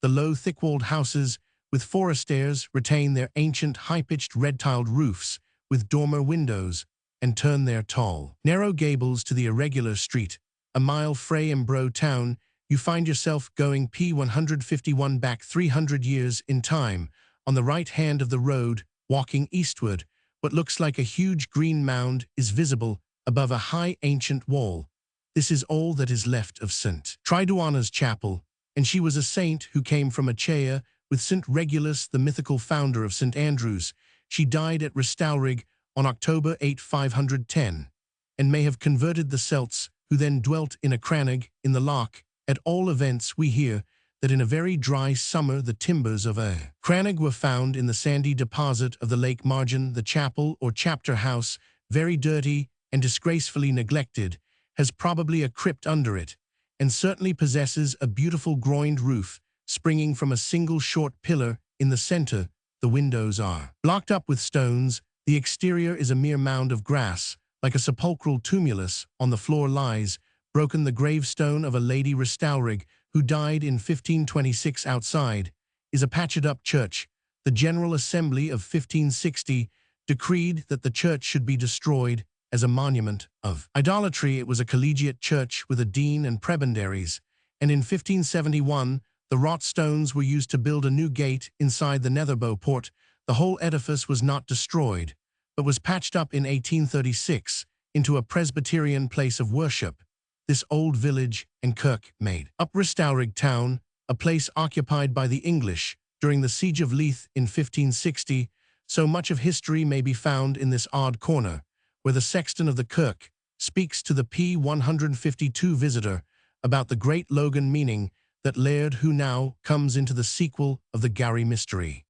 The low, thick-walled houses with foresters retain their ancient, high-pitched, red-tiled roofs with dormer windows, and turn their tall, narrow gables to the irregular street. A mile frae Embro town, you find yourself going P151 back 300 years in time. On the right hand of the road, walking eastward, what looks like a huge green mound is visible above a high ancient wall. This is all that is left of St. Triduana's chapel, and she was a saint who came from Achaia with St. Regulus, the mythical founder of St. Andrews. She died at Restalrig on October 8, 510, and may have converted the Celts, who then dwelt in a crannog in the loch. At all events, we hear that in a very dry summer the timbers of a crannog were found in the sandy deposit of the lake margin. The chapel or chapter house, very dirty and disgracefully neglected, has probably a crypt under it, and certainly possesses a beautiful groined roof springing from a single short pillar in the center. The windows are blocked up with stones. The exterior is a mere mound of grass, like a sepulchral tumulus. On the floor lies broken the gravestone of a Lady Restalrig, who died in 1526. Outside is a patched-up church. The General Assembly of 1560 decreed that the church should be destroyed as a monument of idolatry. It was a collegiate church with a dean and prebendaries, and in 1571 the wrought stones were used to build a new gate inside the Netherbow port. The whole edifice was not destroyed, but was patched up in 1836 into a Presbyterian place of worship. This old village and kirk made up Restalrig town, a place occupied by the English during the siege of Leith in 1560. So much of history may be found in this odd corner, where the sexton of the kirk speaks to the P152 visitor about the great Logan, meaning that laird who now comes into the sequel of the Gowrie Mystery.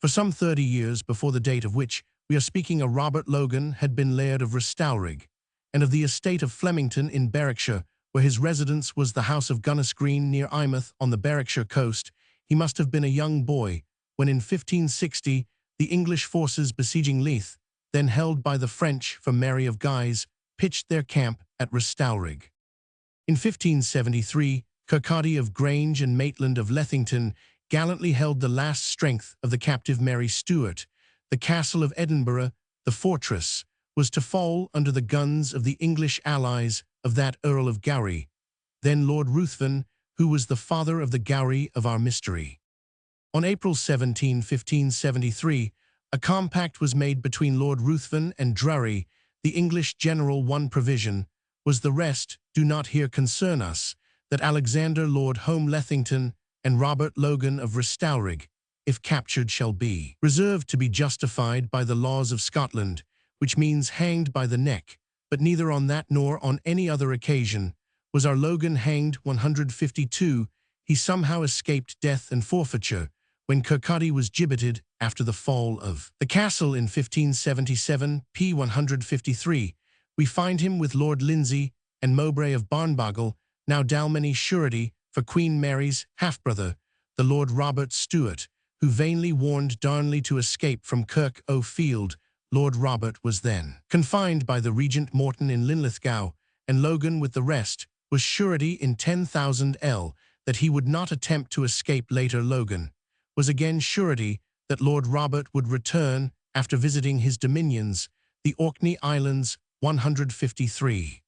For some 30 years before the date of which we are speaking, a Robert Logan had been laird of Restalrig, and of the estate of Flemington in Berwickshire, where his residence was the house of Gunnis Green near Eyemouth on the Berwickshire coast. He must have been a young boy when in 1560 the English forces besieging Leith, then held by the French for Mary of Guise, pitched their camp at Restalrig. In 1573, Kirkcaldy of Grange and Maitland of Lethington gallantly held the last strength of the captive Mary Stuart. The castle of Edinburgh, the fortress, was to fall under the guns of the English allies of that Earl of Gowrie, then Lord Ruthven, who was the father of the Gowrie of our mystery. On April 17, 1573, a compact was made between Lord Ruthven and Drury. The English general one provision was the rest do not here concern us, that Alexander Lord Home Lethington and Robert Logan of Restalrig, if captured, shall be reserved to be justified by the laws of Scotland, which means hanged by the neck, but neither on that nor on any other occasion was our Logan hanged. 152, he somehow escaped death and forfeiture when Kirkcaldy was gibbeted after the fall of the castle in 1577. P153, we find him with Lord Lindsay and Mowbray of Barnboggle, now Dalmeny surety for Queen Mary's half-brother, the Lord Robert Stewart, who vainly warned Darnley to escape from Kirk o' Field. Lord Robert was then confined by the Regent Morton in Linlithgow, and Logan with the rest was surety in 10,000 L that he would not attempt to escape. Later Logan was again surety that Lord Robert would return after visiting his dominions, the Orkney Islands. 153.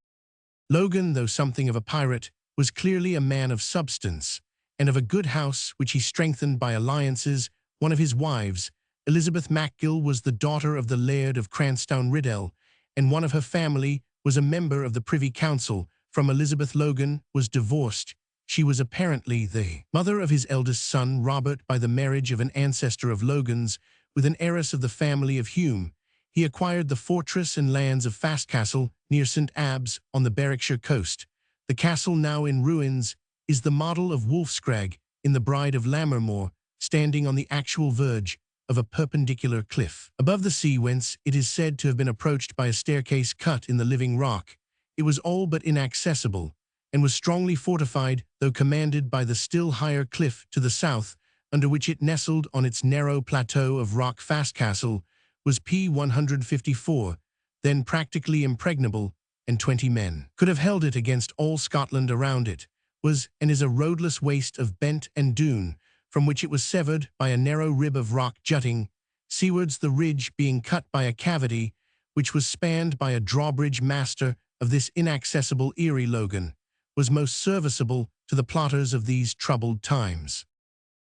Logan, though something of a pirate, was clearly a man of substance, and of a good house which he strengthened by alliances. One of his wives, Elizabeth Macgill, was the daughter of the Laird of Cranstown Riddell, and one of her family was a member of the Privy Council. From Elizabeth, Logan was divorced. She was apparently the mother of his eldest son, Robert, by the marriage of an ancestor of Logan's with an heiress of the family of Hume. He acquired the fortress and lands of Fastcastle near St. Abbs on the Berwickshire coast. The castle, now in ruins, is the model of Wulfskrag in The Bride of Lammermoor, standing on the actual verge of a perpendicular cliff. Above the sea whence it is said to have been approached by a staircase cut in the living rock, it was all but inaccessible, and was strongly fortified, though commanded by the still higher cliff to the south, under which it nestled on its narrow plateau of rock. Fastcastle was p. 154, then practically impregnable, and 20 men could have held it against all Scotland around it, was and is a roadless waste of bent and dune, from which it was severed by a narrow rib of rock jutting seawards, the ridge being cut by a cavity which was spanned by a drawbridge. Master of this inaccessible eyrie, Logan was most serviceable to the plotters of these troubled times.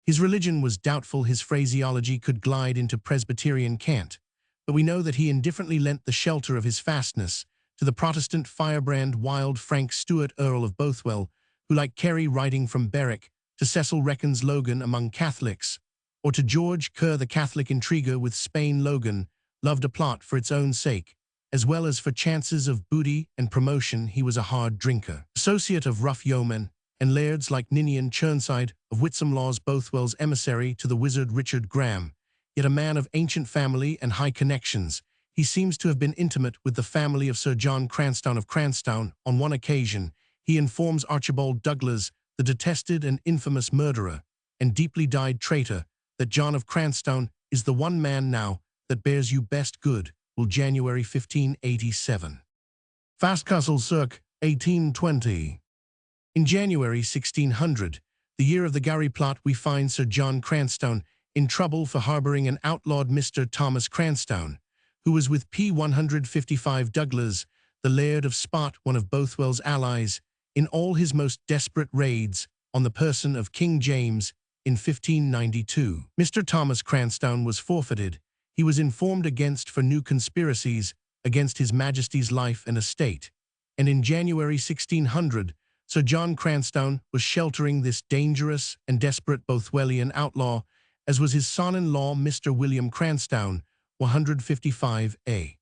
His religion was doubtful, his phraseology could glide into Presbyterian cant, but we know that he indifferently lent the shelter of his fastness to the Protestant firebrand wild Frank Stuart, Earl of Bothwell, who, like Carey writing from Berwick, to Cecil reckons Logan among Catholics, or to George Kerr the Catholic intriguer with Spain. Logan loved a plot for its own sake, as well as for chances of booty and promotion. He was a hard drinker, associate of rough yeomen, and lairds like Ninian Chirnside of Whitsom Laws, Bothwell's emissary to the wizard Richard Graham. Yet a man of ancient family and high connections, he seems to have been intimate with the family of Sir John Cranstoun of Cranstoun. On one occasion, he informs Archibald Douglas, the detested and infamous murderer and deeply dyed traitor, that John of Cranstoun is the one man now that bears you best good. Will January 1587. Fastcastle circ. 1820. In January 1600, the year of the Gowrie plot, we find Sir John Cranstoun in trouble for harbouring an outlawed Mr. Thomas Cranstoun, who was with p. 155 Douglas, the Laird of Spot, one of Bothwell's allies, in all his most desperate raids on the person of King James in 1592. Mr. Thomas Cranstoun was forfeited. He was informed against for new conspiracies against His Majesty's life and estate, and in January 1600, Sir John Cranstoun was sheltering this dangerous and desperate Bothwellian outlaw, as was his son-in-law Mr. William Cranstoun, 155a.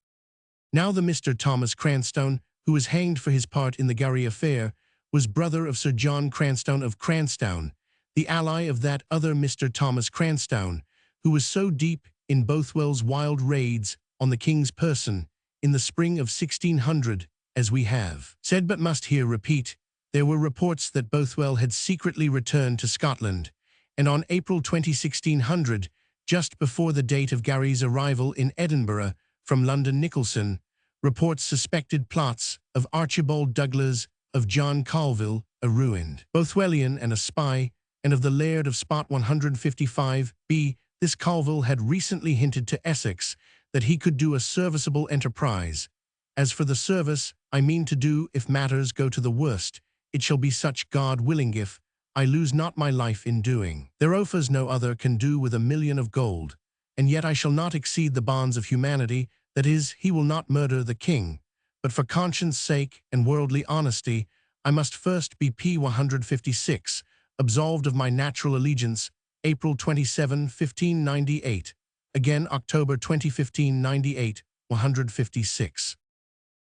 Now the Mr. Thomas Cranstoun, who was hanged for his part in the Gowrie affair, was brother of Sir John Cranstoun of Cranstoun, the ally of that other Mr. Thomas Cranstoun, who was so deep in Bothwell's wild raids on the king's person in the spring of 1600, as we have said but must here repeat. There were reports that Bothwell had secretly returned to Scotland, and on April 20, 1600, just before the date of Gowrie's arrival in Edinburgh from London, Nicholson reports suspected plots of Archibald Douglas, of John Colville, a ruined Bothwellian and a spy, and of the Laird of Spot 155b. This Colville had recently hinted to Essex that he could do a serviceable enterprise. As for the service I mean to do, if matters go to the worst, it shall be such, God willing, if I lose not my life in doing. Their offers no other can do with 1,000,000 of gold, and yet I shall not exceed the bonds of humanity, that is, he will not murder the king, but for conscience' sake and worldly honesty, I must first be p. 156, absolved of my natural allegiance, April 27, 1598. Again, October 20, 1598, 156.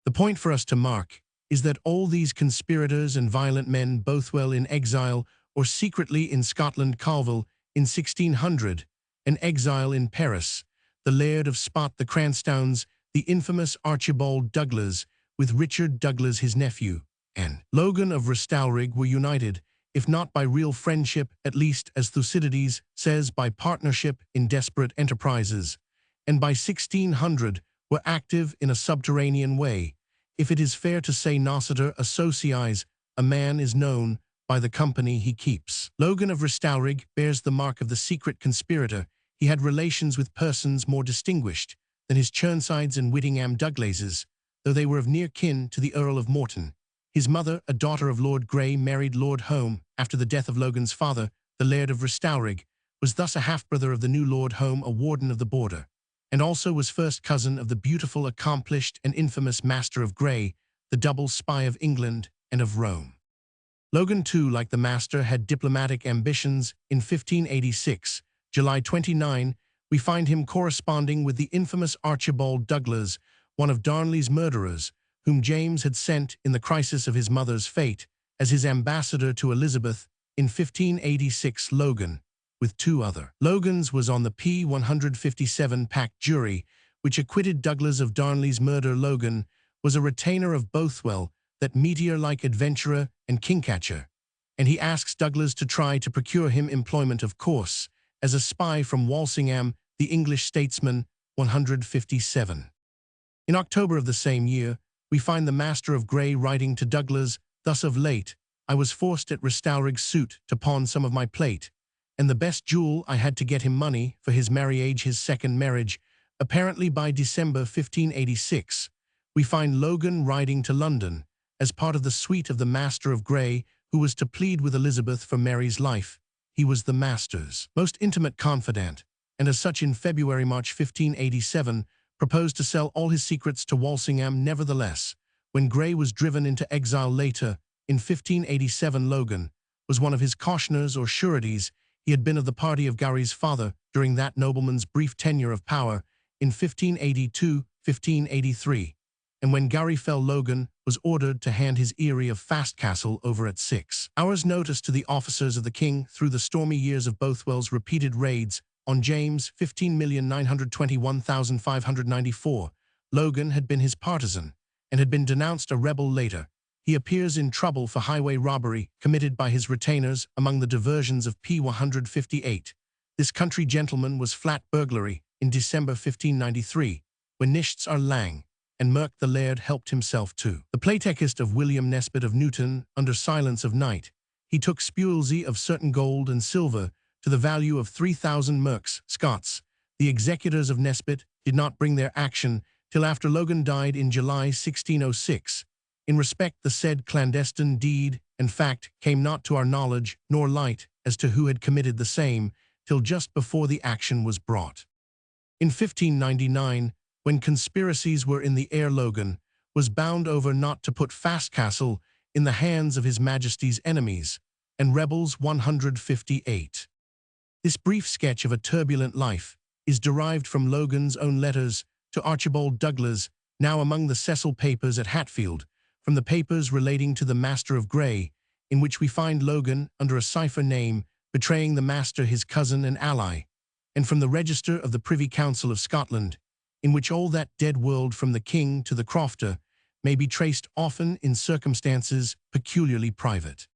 The point for us to mark is that all these conspirators and violent men, Bothwell in exile or secretly in Scotland, Colville in 1600, an exile in Paris, the Laird of Spot, the Cranstowns, the infamous Archibald Douglas, with Richard Douglas his nephew, and Logan of Restalrig were united, if not by real friendship, at least, as Thucydides says, by partnership in desperate enterprises, and by 1600 were active in a subterranean way. If it is fair to say nociter associis, a man is known by the company he keeps. Logan of Restalrig bears the mark of the secret conspirator. He had relations with persons more distinguished than his Chirnsides and Whittingham Douglases, though they were of near kin to the Earl of Morton. His mother, a daughter of Lord Grey, married Lord Home after the death of Logan's father, the Laird of Restalrig, was thus a half-brother of the new Lord Home, a warden of the border, and also was first cousin of the beautiful, accomplished, and infamous Master of Grey, the double spy of England and of Rome. Logan, too, like the Master, had diplomatic ambitions. In 1586, July 29, we find him corresponding with the infamous Archibald Douglas, one of Darnley's murderers, whom James had sent in the crisis of his mother's fate, as his ambassador to Elizabeth in 1586. Logan, with two other Logans, was on the P-157 packed jury, which acquitted Douglas of Darnley's murder. Logan was a retainer of Bothwell, that meteor-like adventurer and kingcatcher, and he asks Douglas to try to procure him employment, of course, as a spy from Walsingham, the English statesman. 157. In October of the same year, we find the Master of Grey writing to Douglas, thus of late, I was forced at Restalrig's suit to pawn some of my plate, and the best jewel I had to get him money for his marriage, his second marriage. Apparently by December 1586, we find Logan riding to London as part of the suite of the Master of Grey, who was to plead with Elizabeth for Mary's life. He was the Master's most intimate confidant, and as such in February-March 1587, proposed to sell all his secrets to Walsingham. Nevertheless, when Grey was driven into exile later, in 1587, Logan was one of his cautioners or sureties. He had been of the party of Gowrie's father during that nobleman's brief tenure of power in 1582-1583, and when Gowrie fell, Logan was ordered to hand his eyrie of Fastcastle over at 6 hours' notice to the officers of the king. Through the stormy years of Bothwell's repeated raids on James, 15,921,594, Logan had been his partisan and had been denounced a rebel later. He appears in Trouble for highway robbery committed by his retainers among the diversions of P-158. This country gentleman was flat burglary in December 1593, when Nichts are Lang and Merk the Laird helped himself to the playtext of William Nesbitt of Newton under silence of night. He took spuilsy of certain gold and silver to the value of 3,000 merks, Scots. The executors of Nesbitt did not bring their action till after Logan died in July 1606. In respect the said clandestine deed and fact came not to our knowledge nor light as to who had committed the same till just before the action was brought. In 1599, when conspiracies were in the air, Logan was bound over not to put Fastcastle in the hands of his Majesty's enemies and rebels. 158. This brief sketch of a turbulent life is derived from Logan's own letters to Archibald Douglas, now among the Cecil papers at Hatfield, from the papers relating to the Master of Grey, in which we find Logan under a cipher name betraying the Master, his cousin and ally, and from the Register of the Privy Council of Scotland, in which all that dead world from the king to the crofter may be traced, often in circumstances peculiarly private.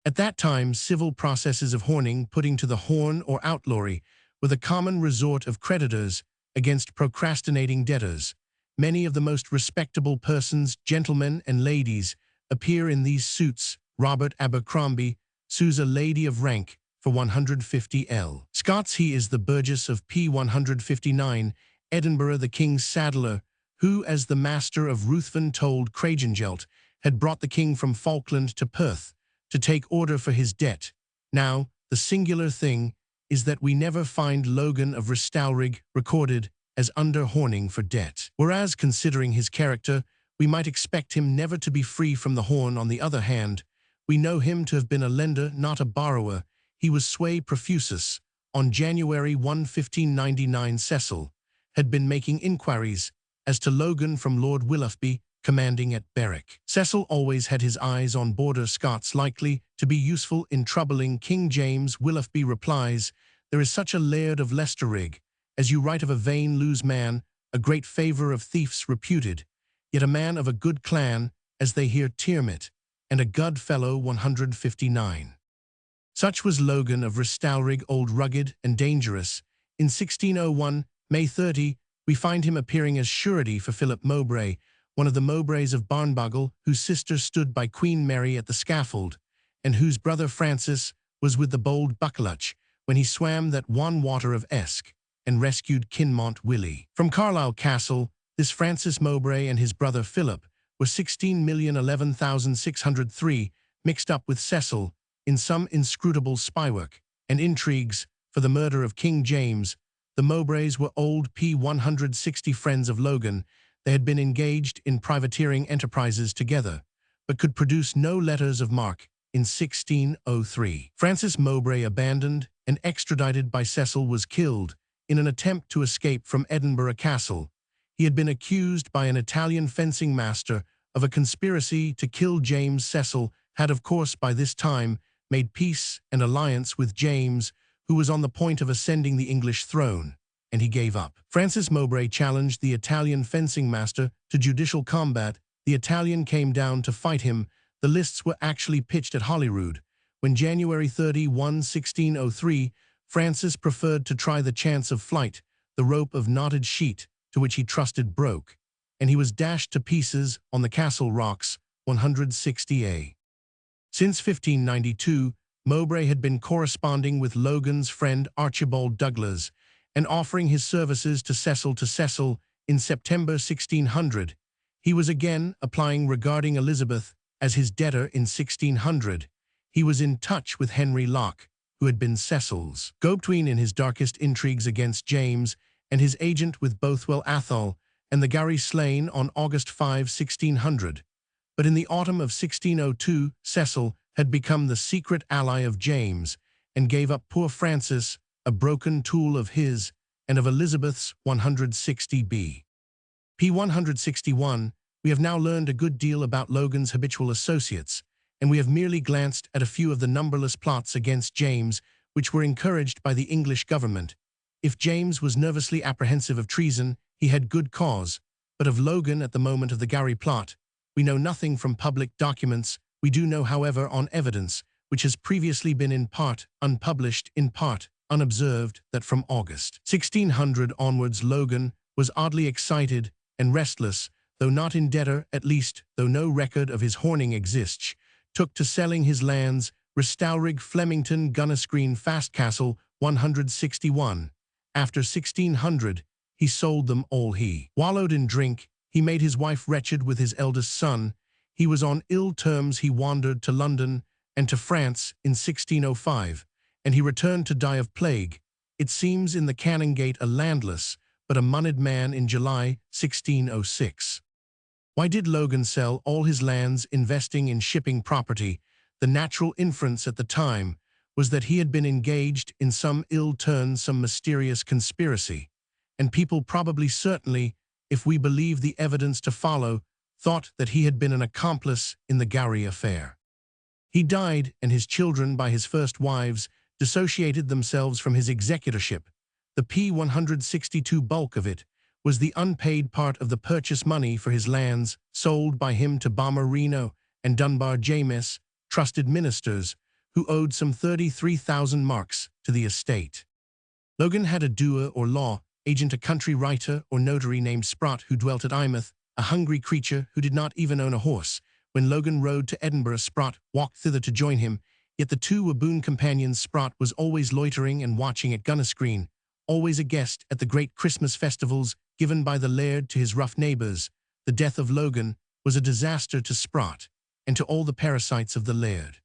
At that time, civil processes of horning, putting to the horn or outlawry, were the common resort of creditors against procrastinating debtors. Many of the most respectable persons, gentlemen and ladies, appear in these suits. Robert Abercrombie sues a lady of rank for 150 L. Scots. He is the burgess of P-159, Edinburgh, the king's saddler, who, as the Master of Ruthven told Cragengelt, had brought the king from Falkland to Perth to take order for his debt. Now, the singular thing is that we never find Logan of Restalrig recorded as under horning for debt, whereas, considering his character, we might expect him never to be free from the horn. On the other hand, we know him to have been a lender, not a borrower. He was sui profusus. On January 1, 1599, Cecil had been making inquiries as to Logan from Lord Willoughby, commanding at Berwick. Cecil always had his eyes on border Scots likely to be useful in troubling King James. Willoughby replies, there is such a laird of Leicesterrig, as you write of a vain loose man, a great favour of thieves reputed, yet a man of a good clan, as they hear Tiermit, and a good fellow. 159. Such was Logan of Restalrig, old, rugged, and dangerous. In 1601, May 30, we find him appearing as surety for Philip Mowbray, one of the Mowbrays of Barnbougle, whose sister stood by Queen Mary at the scaffold, and whose brother Francis was with the bold Buccleuch when he swam that one water of Esk, and rescued Kinmont Willie. From Carlisle Castle, this Francis Mowbray and his brother Philip were 16,011,603, mixed up with Cecil in some inscrutable spywork and intrigues for the murder of King James. The Mowbrays were old P-160 friends of Logan. They had been engaged in privateering enterprises together, but could produce no letters of marque. In 1603, Francis Mowbray, abandoned and extradited by Cecil, was killed in an attempt to escape from Edinburgh Castle. He had been accused by an Italian fencing master of a conspiracy to kill James. Cecil had of course by this time made peace and alliance with James, who was on the point of ascending the English throne, and he gave up. Francis Mowbray challenged the Italian fencing master to judicial combat. The Italian came down to fight him. The lists were actually pitched at Holyrood. When January 31, 1603, Francis preferred to try the chance of flight. The rope of knotted sheet to which he trusted broke, and he was dashed to pieces on the Castle Rocks, 160 Since 1592, Mowbray had been corresponding with Logan's friend Archibald Douglas and offering his services to Cecil. In September 1600. He was again applying regarding Elizabeth as his debtor in 1600. He was in touch with Henry Locke, who had been Cecil's go-between in his darkest intrigues against James, and his agent with Bothwell Athol and the Gowrie slain on August 5, 1600. But in the autumn of 1602, Cecil had become the secret ally of James and gave up poor Francis, a broken tool of his and of Elizabeth's 160 p. 161. We have now learned a good deal about Logan's habitual associates, and we have merely glanced at a few of the numberless plots against James which were encouraged by the English government. If James was nervously apprehensive of treason, he had good cause, but of Logan at the moment of the Gowrie plot, we know nothing from public documents. We do know, however, on evidence, which has previously been in part unpublished, in part unobserved, that from August 1600 onwards Logan was oddly excited and restless, though not in debtor, at least, though no record of his hoarding exists, took to selling his lands, Restowrig, Flemington, Gunnisgreen, Fastcastle, 161. After 1600, he sold them all. He wallowed in drink, he made his wife wretched with his eldest son, he was on ill terms, he wandered to London and to France in 1605, and he returned to die of plague, it seems in the Canongate a landless, but a moneyed man in July 1606. Why did Logan sell all his lands investing in shipping property? The natural inference at the time was that he had been engaged in some ill turn, some mysterious conspiracy, and people probably certainly, if we believe the evidence to follow, thought that he had been an accomplice in the Gowrie affair. He died, and his children by his first wives dissociated themselves from his executorship. The P-162 bulk of it was the unpaid part of the purchase money for his lands sold by him to Balmerino and Dunbar James, trusted ministers, who owed some 33,000 marks to the estate. Logan had a doer or law agent, a country writer or notary named Sprott, who dwelt at Eyemouth, a hungry creature who did not even own a horse. When Logan rode to Edinburgh, Sprott walked thither to join him, yet the two were boon companions. Sprott was always loitering and watching at Gunnisgreen, always a guest at the great Christmas festivals given by the laird to his rough neighbours. The death of Logan was a disaster to Sprott and to all the parasites of the laird.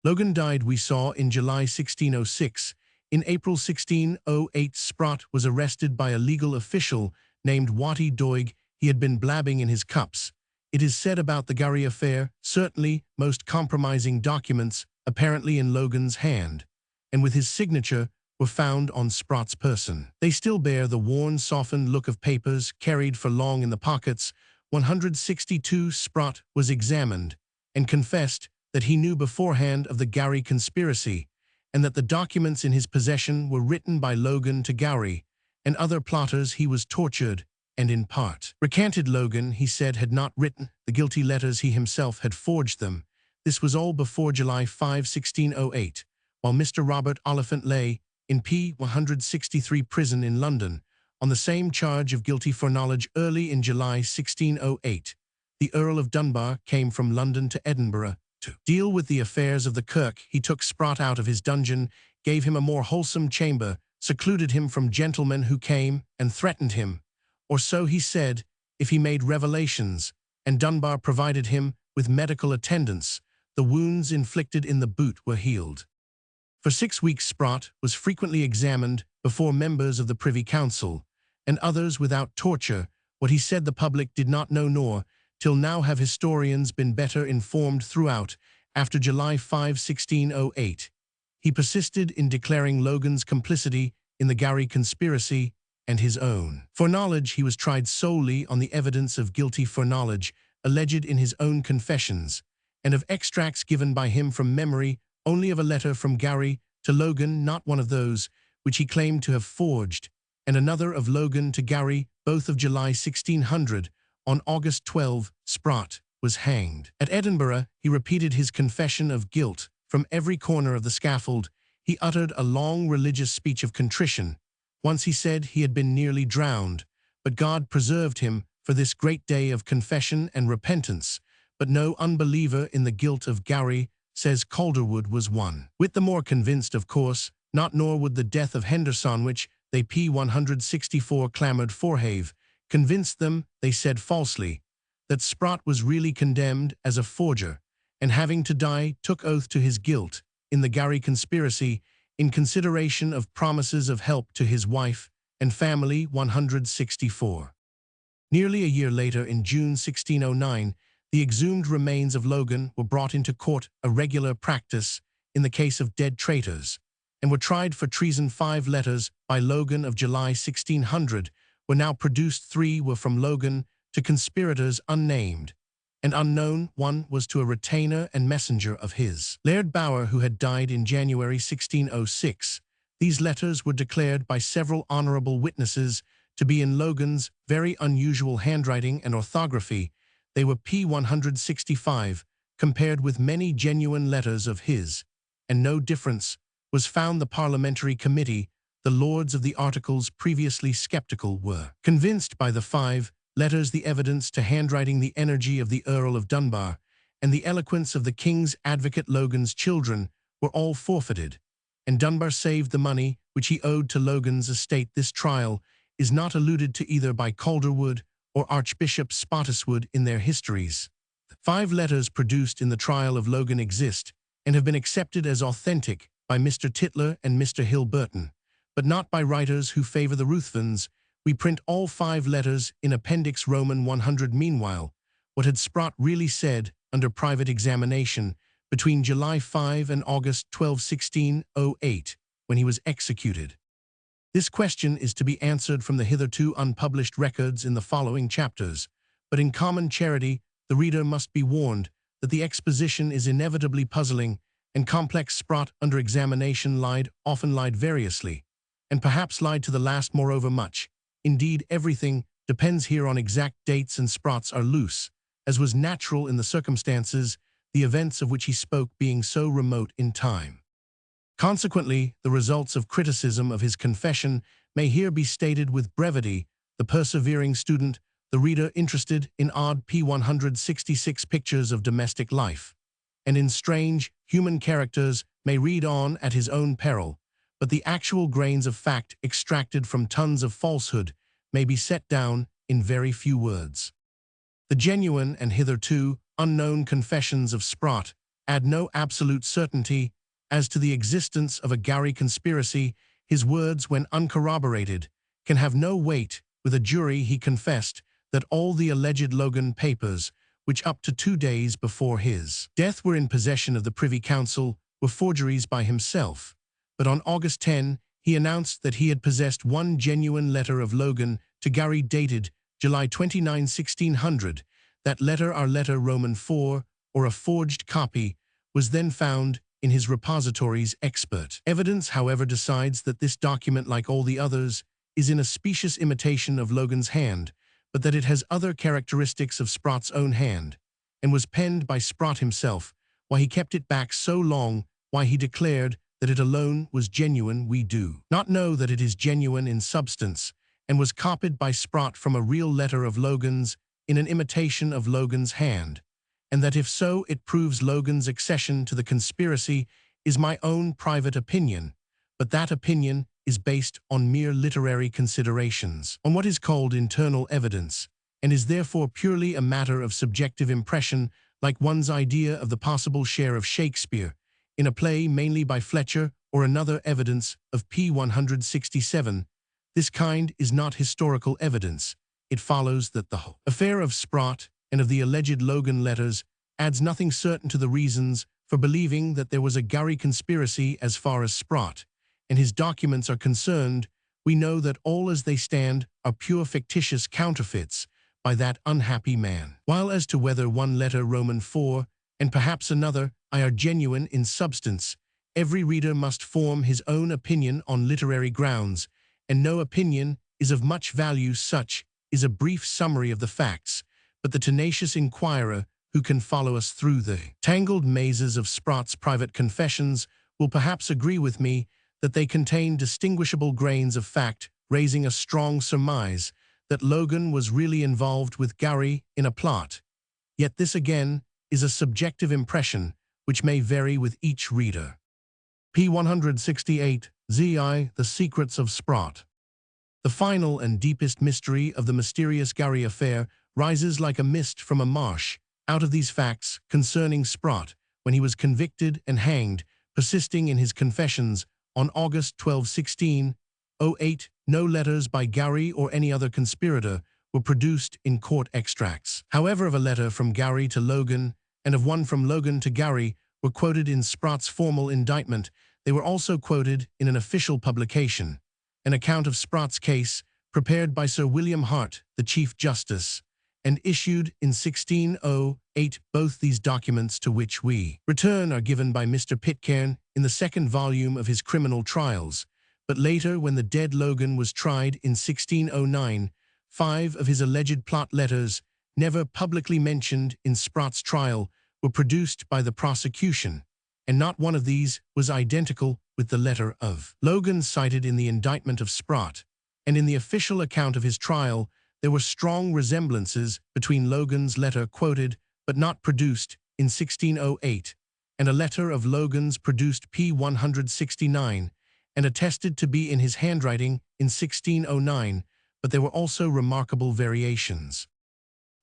Logan died, we saw, in July 1606. In April 1608, Sprott was arrested by a legal official named Watty Doig. He had been blabbing in his cups. It is said about the Gowrie affair, certainly most compromising documents, apparently in Logan's hand, and with his signature, were found on Sprott's person. They still bear the worn, softened look of papers carried for long in the pockets. 162. Sprott was examined and confessed that he knew beforehand of the Gowrie conspiracy and that the documents in his possession were written by Logan to Gowrie and other plotters. He was tortured and in part recanted. Logan, he said, had not written the guilty letters, he himself had forged them. This was all before July 5, 1608, while Mr. Robert Oliphant lay in P. 163 prison in London on the same charge of guilty foreknowledge. Early in July 1608, the Earl of Dunbar came from London to Edinburgh to deal with the affairs of the Kirk. He took Sprott out of his dungeon, gave him a more wholesome chamber, secluded him from gentlemen who came and threatened him, or so he said, if he made revelations, and Dunbar provided him with medical attendance. The wounds inflicted in the boot were healed. For 6 weeks Sprott was frequently examined before members of the Privy Council, and others without torture. What he said the public did not know, nor, till now, have historians been better informed throughout. After July 5, 1608, he persisted in declaring Logan's complicity in the Gowrie conspiracy and his own foreknowledge. He was tried solely on the evidence of guilty foreknowledge alleged in his own confessions, and of extracts given by him from memory only of a letter from Gowrie to Logan, not one of those which he claimed to have forged, and another of Logan to Gowrie, both of July 1600. On August 12, Sprott was hanged. At Edinburgh, he repeated his confession of guilt. From every corner of the scaffold, he uttered a long religious speech of contrition. Once he said he had been nearly drowned, but God preserved him for this great day of confession and repentance. But no unbeliever in the guilt of Gowrie says Calderwood was one whit the more convinced, of course, not nor would the death of Henderson, which they p. 164 clamoured for, have convinced them, they said falsely, that Sprott was really condemned as a forger, and having to die took oath to his guilt in the Gowrie conspiracy in consideration of promises of help to his wife and family. 164. Nearly a year later, in June 1609, the exhumed remains of Logan were brought into court, a regular practice in the case of dead traitors, and were tried for treason. 5 letters by Logan of July 1600 were now produced. 3 were from Logan to conspirators unnamed and unknown. 1 was to a retainer and messenger of his, Laird Bower, who had died in January 1606. These letters were declared by several honourable witnesses to be in Logan's very unusual handwriting and orthography. They were p. 165, compared with many genuine letters of his, and no difference was found. The parliamentary committee, the lords of the articles previously sceptical, were convinced by the 5 letters, the evidence to handwriting, the energy of the Earl of Dunbar, and the eloquence of the King's advocate. Logan's children were all forfeited, and Dunbar saved the money which he owed to Logan's estate. This trial is not alluded to either by Calderwood or Archbishop Spottiswoode in their histories. 5 letters produced in the trial of Logan exist and have been accepted as authentic by Mr. Tytler and Mr. Hill Burton, but not by writers who favour the Ruthvens. We print all 5 letters in Appendix Roman 100. Meanwhile, what had Sprott really said under private examination between July 5 and August 12, 1608, when he was executed? This question is to be answered from the hitherto unpublished records in the following chapters, but in common charity the reader must be warned that the exposition is inevitably puzzling and complex. Sprott, under examination, often lied variously, and perhaps lied to the last. Moreover, much, indeed everything, depends here on exact dates, and Sprott's are loose, as was natural in the circumstances, the events of which he spoke being so remote in time. Consequently, the results of criticism of his confession may here be stated with brevity. The persevering student, the reader interested in odd p. 166 pictures of domestic life, and in strange human characters, may read on at his own peril, but the actual grains of fact extracted from tons of falsehood may be set down in very few words. The genuine and hitherto unknown confessions of Sprott add no absolute certainty as to the existence of a Gowrie conspiracy. His words, when uncorroborated, can have no weight with a jury. He confessed that all the alleged Logan papers, which up to 2 days before his death were in possession of the Privy Council, were forgeries by himself. But on August 10, he announced that he had possessed 1 genuine letter of Logan to Gowrie dated July 29, 1600. That letter, our letter Roman 4, or a forged copy, was then found in his repositories. Expert evidence, however, decides that this document, like all the others, is in a specious imitation of Logan's hand, but that it has other characteristics of Sprott's own hand, and was penned by Sprott himself. Why he kept it back so long, why he declared that it alone was genuine, we do not know. That it is genuine in substance, and was copied by Sprott from a real letter of Logan's in an imitation of Logan's hand, and that if so, it proves Logan's accession to the conspiracy, is my own private opinion, but that opinion is based on mere literary considerations, on what is called internal evidence, and is therefore purely a matter of subjective impression, like one's idea of the possible share of Shakespeare in a play, mainly by Fletcher, or another evidence of p. 167. This kind is not historical evidence. It follows that the whole affair of Sprott and of the alleged Logan letters adds nothing certain to the reasons for believing that there was a Gowrie conspiracy. As far as Sprott and his documents are concerned, we know that all as they stand are pure fictitious counterfeits by that unhappy man. While as to whether 1 letter Roman 4 and perhaps another, are genuine in substance. Every reader must form his own opinion on literary grounds, and no opinion is of much value. Such is a brief summary of the facts, but the tenacious inquirer who can follow us through the tangled mazes of Sprott's private confessions will perhaps agree with me that they contain distinguishable grains of fact, raising a strong surmise that Logan was really involved with Gowrie in a plot. Yet this again is a subjective impression which may vary with each reader. P. 168, ZI, The Secrets of Sprott. The final and deepest mystery of the mysterious Gowrie affair rises like a mist from a marsh out of these facts concerning Sprott when he was convicted and hanged, persisting in his confessions on August 12, 1608. No letters by Gowrie or any other conspirator were produced in court extracts. However, of a letter from Gowrie to Logan and of one from Logan to Gowrie were quoted in Sprott's formal indictment. They were also quoted in an official publication, an account of Sprott's case prepared by Sir William Hart, the Chief Justice, and issued in 1608. Both these documents to which we return are given by Mr. Pitcairn in the second volume of his criminal trials, but later, when the dead Logan was tried in 1609, 5 of his alleged plot letters, never publicly mentioned in Sprott's trial, were produced by the prosecution, and not one of these was identical with the letter of Logan cited in the indictment of Sprott, and in the official account of his trial, there were strong resemblances between Logan's letter quoted but not produced in 1608 and a letter of Logan's produced P. 169 and attested to be in his handwriting in 1609, but there were also remarkable variations.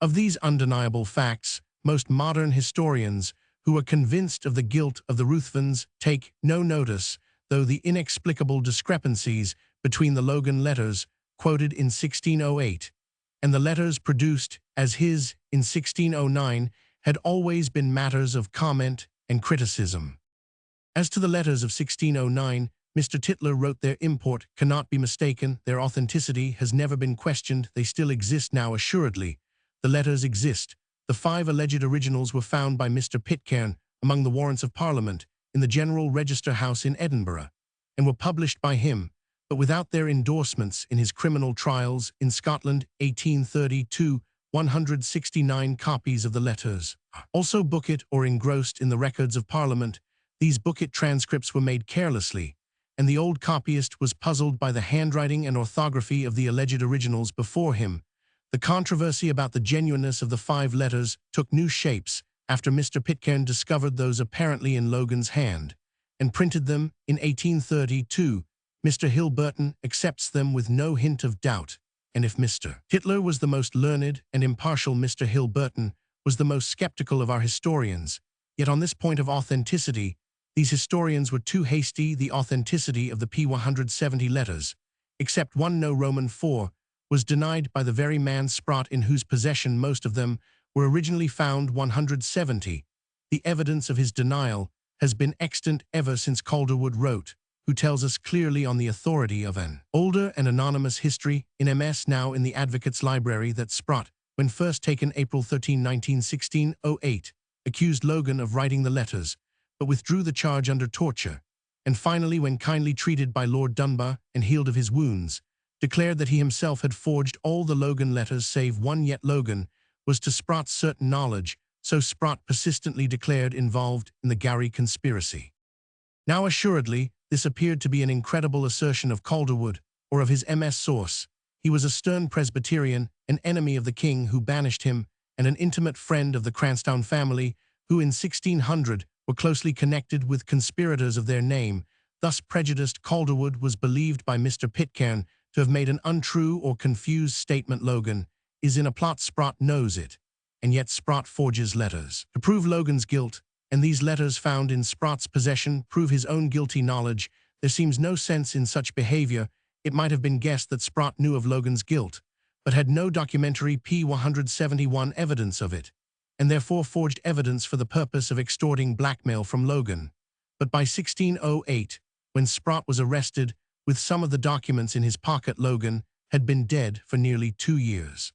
Of these undeniable facts, most modern historians who are convinced of the guilt of the Ruthvens take no notice, though the inexplicable discrepancies between the Logan letters quoted in 1608 and the letters produced as his in 1609 had always been matters of comment and criticism. As to the letters of 1609, Mr. Tytler wrote their import cannot be mistaken, their authenticity has never been questioned, they still exist now assuredly. The letters exist. The 5 alleged originals were found by Mr. Pitcairn among the warrants of Parliament in the General Register House in Edinburgh, and were published by him, but without their endorsements in his criminal trials in Scotland, 1832, 169 copies of the letters. Also booklet or engrossed in the records of Parliament, these booklet transcripts were made carelessly, and the old copyist was puzzled by the handwriting and orthography of the alleged originals before him. The controversy about the genuineness of the 5 letters took new shapes after Mr. Pitcairn discovered those apparently in Logan's hand, and printed them in 1832. Mr. Hilburton accepts them with no hint of doubt, and if Mr. Tytler was the most learned and impartial, Mr. Hilburton was the most skeptical of our historians. Yet on this point of authenticity, these historians were too hasty. The authenticity of the P. 170 letters, except one no Roman 4, was denied by the very man Sprott in whose possession most of them were originally found. 170. The evidence of his denial has been extant ever since Calderwood wrote, who tells us clearly on the authority of an older and anonymous history in MS now in the Advocate's Library that Sprott, when first taken April 13, 1608, accused Logan of writing the letters, but withdrew the charge under torture, and finally, when kindly treated by Lord Dunbar and healed of his wounds, declared that he himself had forged all the Logan letters save one. Yet Logan was to Sprott's certain knowledge, so Sprott persistently declared involved in the Gowrie conspiracy. Now assuredly, this appeared to be an incredible assertion of Calderwood, or of his MS source. He was a stern Presbyterian, an enemy of the king who banished him, and an intimate friend of the Cranstoun family, who in 1600 were closely connected with conspirators of their name. Thus prejudiced, Calderwood was believed by Mr. Pitcairn to have made an untrue or confused statement. Logan is in a plot. Sprott knows it, and yet Sprott forges letters to prove Logan's guilt, and these letters found in Sprott's possession prove his own guilty knowledge. There seems no sense in such behavior. It might have been guessed that Sprott knew of Logan's guilt, but had no documentary P. 171 evidence of it, and therefore forged evidence for the purpose of extorting blackmail from Logan. But by 1608, when Sprott was arrested with some of the documents in his pocket, Logan had been dead for nearly 2 years.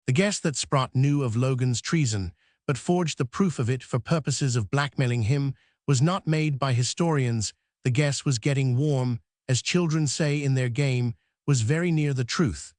The guess that Sprott knew of Logan's treason but forged the proof of it for purposes of blackmailing him, was not made by historians. The guess was getting warm, as children say in their game, was very near the truth.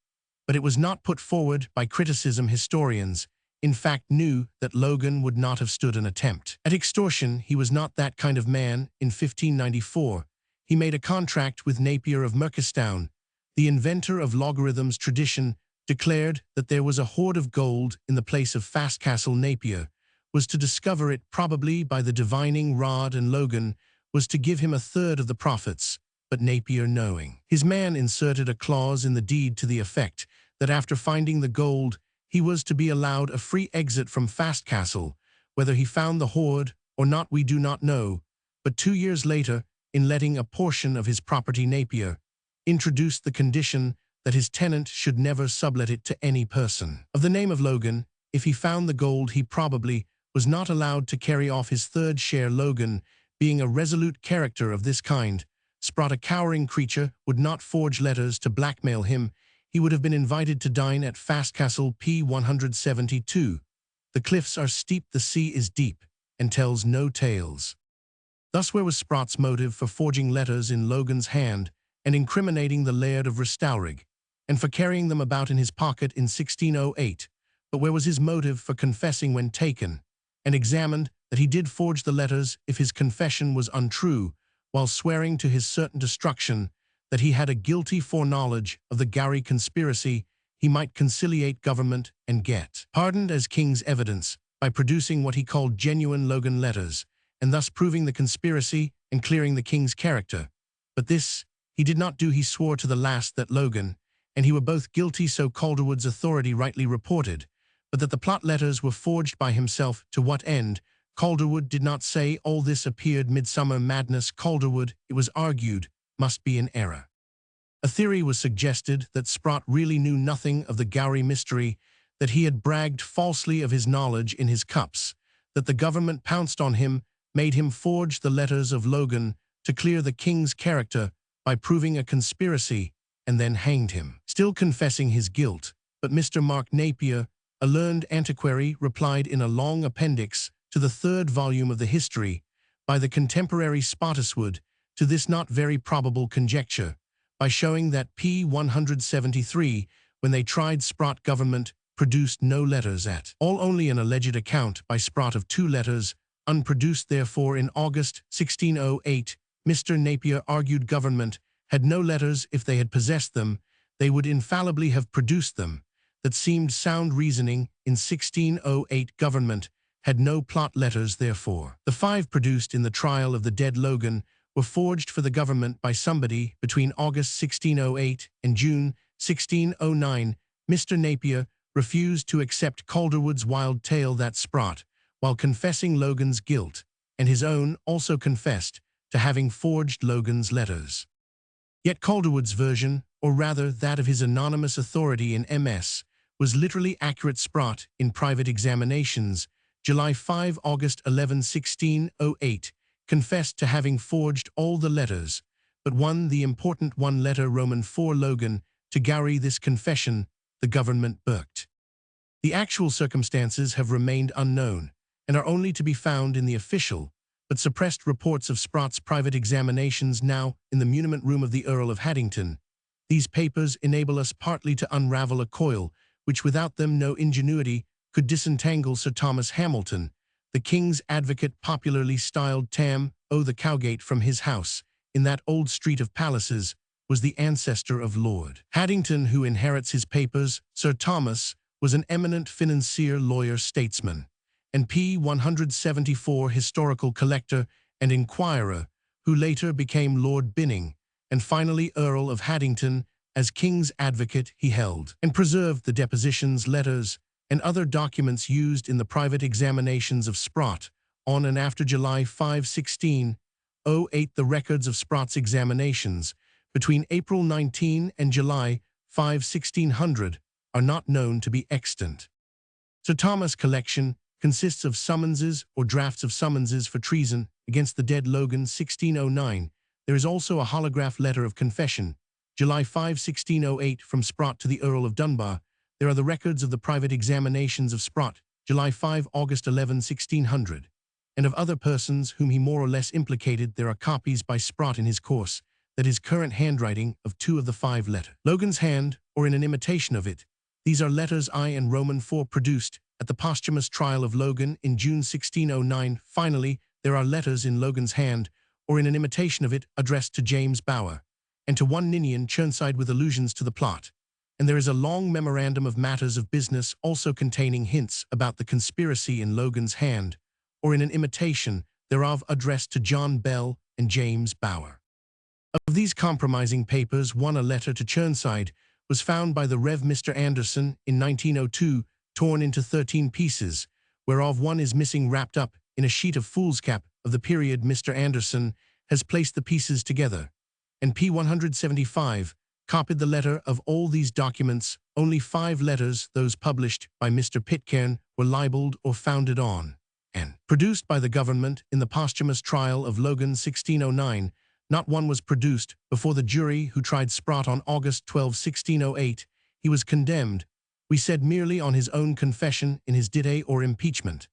But it was not put forward by criticism. Historians, in fact, knew that Logan would not have stood an attempt at extortion. He was not that kind of man. In 1594, he made a contract with Napier of Merchistown. The inventor of logarithms tradition declared that there was a hoard of gold in the place of Fastcastle. Napier was to discover it probably by the divining rod, and Logan was to give him a third of the profits. But Napier, knowing his man, inserted a clause in the deed to the effect that after finding the gold, he was to be allowed a free exit from Fastcastle. Whether he found the hoard or not we do not know, but 2 years later, in letting a portion of his property, Napier introduced the condition that his tenant should never sublet it to any person of the name of Logan. If he found the gold, he probably was not allowed to carry off his third share. Logan, being a resolute character of this kind, Sprott, a cowering creature, would not forge letters to blackmail him. He would have been invited to dine at Fastcastle. P. 172. The cliffs are steep, the sea is deep, and tells no tales. Thus where was Sprott's motive for forging letters in Logan's hand and incriminating the Laird of Restowrig, and for carrying them about in his pocket in 1608? But where was his motive for confessing when taken and examined that he did forge the letters if his confession was untrue, while swearing to his certain destruction that he had a guilty foreknowledge of the Gowrie conspiracy, he might conciliate government and get pardoned as king's evidence by producing what he called genuine Logan letters, and thus proving the conspiracy and clearing the king's character. But this he did not do. He swore to the last that Logan and he were both guilty, so Calderwood's authority rightly reported, but that the plot letters were forged by himself. To what end? Calderwood did not say. All this appeared midsummer madness. Calderwood, it was argued, must be in error. A theory was suggested that Sprott really knew nothing of the Gowrie Mystery, that he had bragged falsely of his knowledge in his cups, that the government pounced on him, made him forge the letters of Logan to clear the king's character by proving a conspiracy, and then hanged him, still confessing his guilt. But Mr. Mark Napier, a learned antiquary, replied in a long appendix to the third volume of the history by the contemporary Spottiswoode to this not very probable conjecture, by showing that P. 173, when they tried Sprott, government produced no letters at all, only an alleged account by Sprott of 2 letters, unproduced. Therefore, in August 1608, Mr. Napier argued government had no letters. If they had possessed them, they would infallibly have produced them. That seemed sound reasoning. In 1608, government had no plot letters. Therefore, the 5 produced in the trial of the dead Logan were forged for the government by somebody between August 1608 and June 1609. Mr. Napier refused to accept Calderwood's wild tale that Sprott, while confessing Logan's guilt, and his own, also confessed to having forged Logan's letters. Yet Calderwood's version, or rather that of his anonymous authority in MS, was literally accurate. Sprott, in private examinations, July 5, August 11, 1608, confessed to having forged all the letters, but one, the important one, letter Roman 4 Logan, to Gowrie. This confession the government burked. The actual circumstances have remained unknown, and are only to be found in the official, but suppressed reports of Sprott's private examinations, now in the muniment room of the Earl of Haddington. These papers enable us partly to unravel a coil, which without them no ingenuity could disentangle. Sir Thomas Hamilton, the King's advocate, popularly styled Tam O' the Cowgate, from his house, in that old street of palaces, was the ancestor of Lord Haddington, who inherits his papers. Sir Thomas was an eminent financier, lawyer, statesman, and P. 174 historical collector and inquirer, who later became Lord Binning, and finally Earl of Haddington. As King's advocate, he held and preserved the depositions, letters, and other documents used in the private examinations of Sprott on and after July 5, 1608. The records of Sprott's examinations between April 19 and July 5, 1600 are not known to be extant. Sir Thomas' collection consists of summonses or drafts of summonses for treason against the dead Logan, 1609. There is also a holograph letter of confession, July 5, 1608, from Sprott to the Earl of Dunbar. There are the records of the private examinations of Sprott, July 5, August 11, 1600, and of other persons whom he more or less implicated. There are copies by Sprott in his course, that is current handwriting, of 2 of the 5 letters. Logan's hand, or in an imitation of it. These are letters I and Roman IV produced at the posthumous trial of Logan in June 1609. Finally, there are letters in Logan's hand, or in an imitation of it, addressed to James Bower, and to one Ninian Chirnside with allusions to the plot. And there is a long memorandum of matters of business also containing hints about the conspiracy in Logan's hand, or in an imitation thereof addressed to John Bell and James Bower. Of these compromising papers, one, a letter to Chirnside, was found by the Rev. Mr. Anderson in 1902, torn into 13 pieces, whereof one is missing, wrapped up in a sheet of foolscap of the period. Mr. Anderson has placed the pieces together, and p. 175 copied the letter of all these documents. Only 5 letters, those published by Mr. Pitcairn, were libelled or founded on, and produced by the government in the posthumous trial of Logan 1609. Not one was produced before the jury who tried Sprott on August 12, 1608. He was condemned, we said, merely on his own confession in his dite or impeachment,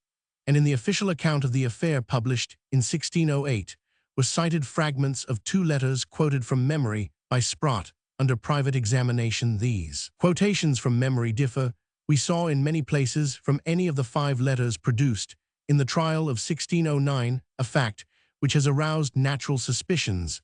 and in the official account of the affair published in 1608 were cited fragments of 2 letters quoted from memory by Sprott under private examination. These quotations from memory differ, we saw, in many places from any of the 5 letters produced in the trial of 1609, a fact which has aroused natural suspicions.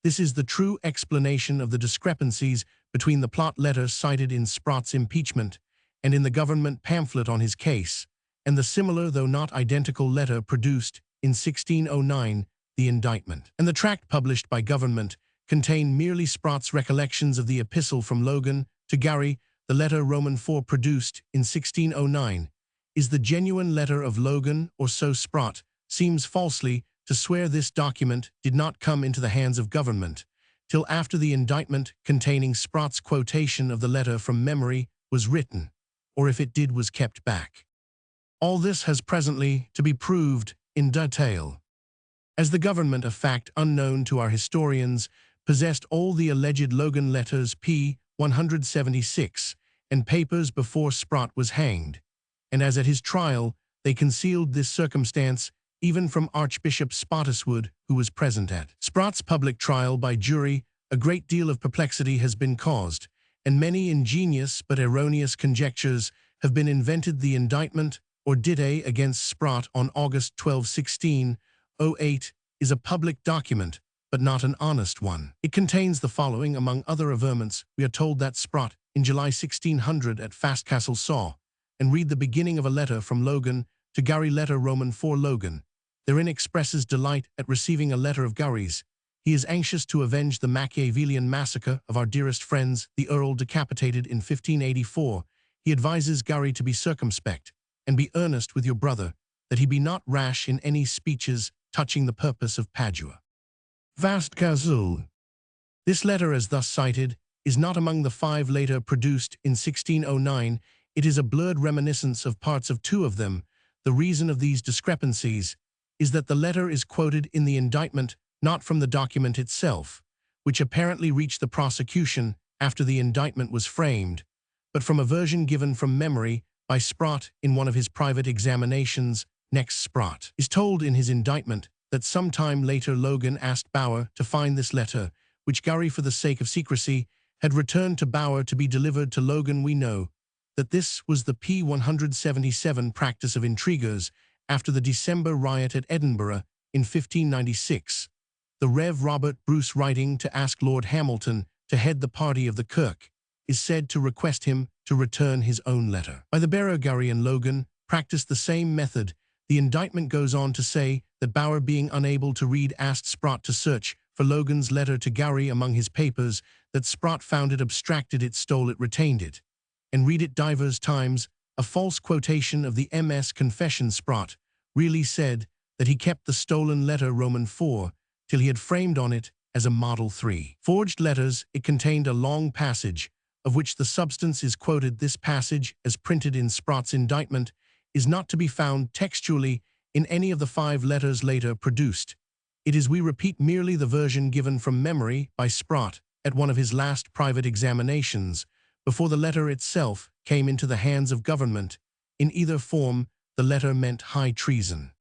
This is the true explanation of the discrepancies between the plot letter cited in Sprott's impeachment and in the government pamphlet on his case, and the similar though not identical letter produced in 1609, the indictment. And the tract published by government contained merely Sprott's recollections of the epistle from Logan to Gowrie. The letter Roman IV produced in 1609 is the genuine letter of Logan, or so Sprott seems falsely to swear. This document did not come into the hands of government till after the indictment containing Sprott's quotation of the letter from memory was written, or if it did, was kept back. All this has presently to be proved in detail, as the government, a fact unknown to our historians, possessed all the alleged Logan letters p. 176 and papers before Sprott was hanged, and as at his trial they concealed this circumstance even from Archbishop Spottiswoode, who was present at Sprott's public trial by jury. A great deal of perplexity has been caused, and many ingenious but erroneous conjectures have been invented. The indictment, or dite, against Sprott on August 12, 1608 is a public document, but not an honest one. It contains the following, among other averments. We are told that Sprott, in July 1600 at Fastcastle, saw and read the beginning of a letter from Logan to Gowrie, letter Roman IV Logan. Therein expresses delight at receiving a letter of Gowrie's. He is anxious to avenge the Machiavellian massacre of our dearest friends, the Earl decapitated in 1584. He advises Gowrie to be circumspect, and be earnest with your brother, that he be not rash in any speeches touching the purpose of Padua. Fastcastle. This letter, as thus cited, is not among the 5 later produced in 1609. It is a blurred reminiscence of parts of 2 of them. The reason of these discrepancies is that the letter is quoted in the indictment, not from the document itself, which apparently reached the prosecution after the indictment was framed, but from a version given from memory by Sprott in one of his private examinations. Next, Sprott is told in his indictment that some time later Logan asked Bower to find this letter, which Gowrie, for the sake of secrecy, had returned to Bower to be delivered to Logan. We know that this was the p. 177 practice of intriguers after the December riot at Edinburgh in 1596. The Rev. Robert Bruce, writing to ask Lord Hamilton to head the party of the Kirk, is said to request him to return his own letter. By the bearer, Gowrie and Logan practiced the same method. The indictment goes on to say that Bower, being unable to read, asked Sprott to search for Logan's letter to Gowrie among his papers, that Sprott found it, abstracted it, stole it, retained it, and read it divers times. A false quotation of the MS Confession. Sprott really said that he kept the stolen letter Roman IV till he had framed on it as a Model 3. Forged letters. It contained a long passage, of which the substance is quoted. This passage, as printed in Sprott's indictment, is not to be found textually in any of the 5 letters later produced. It is, we repeat, merely the version given from memory by Sprott at one of his last private examinations, before the letter itself came into the hands of government, in either form the letter meant high treason.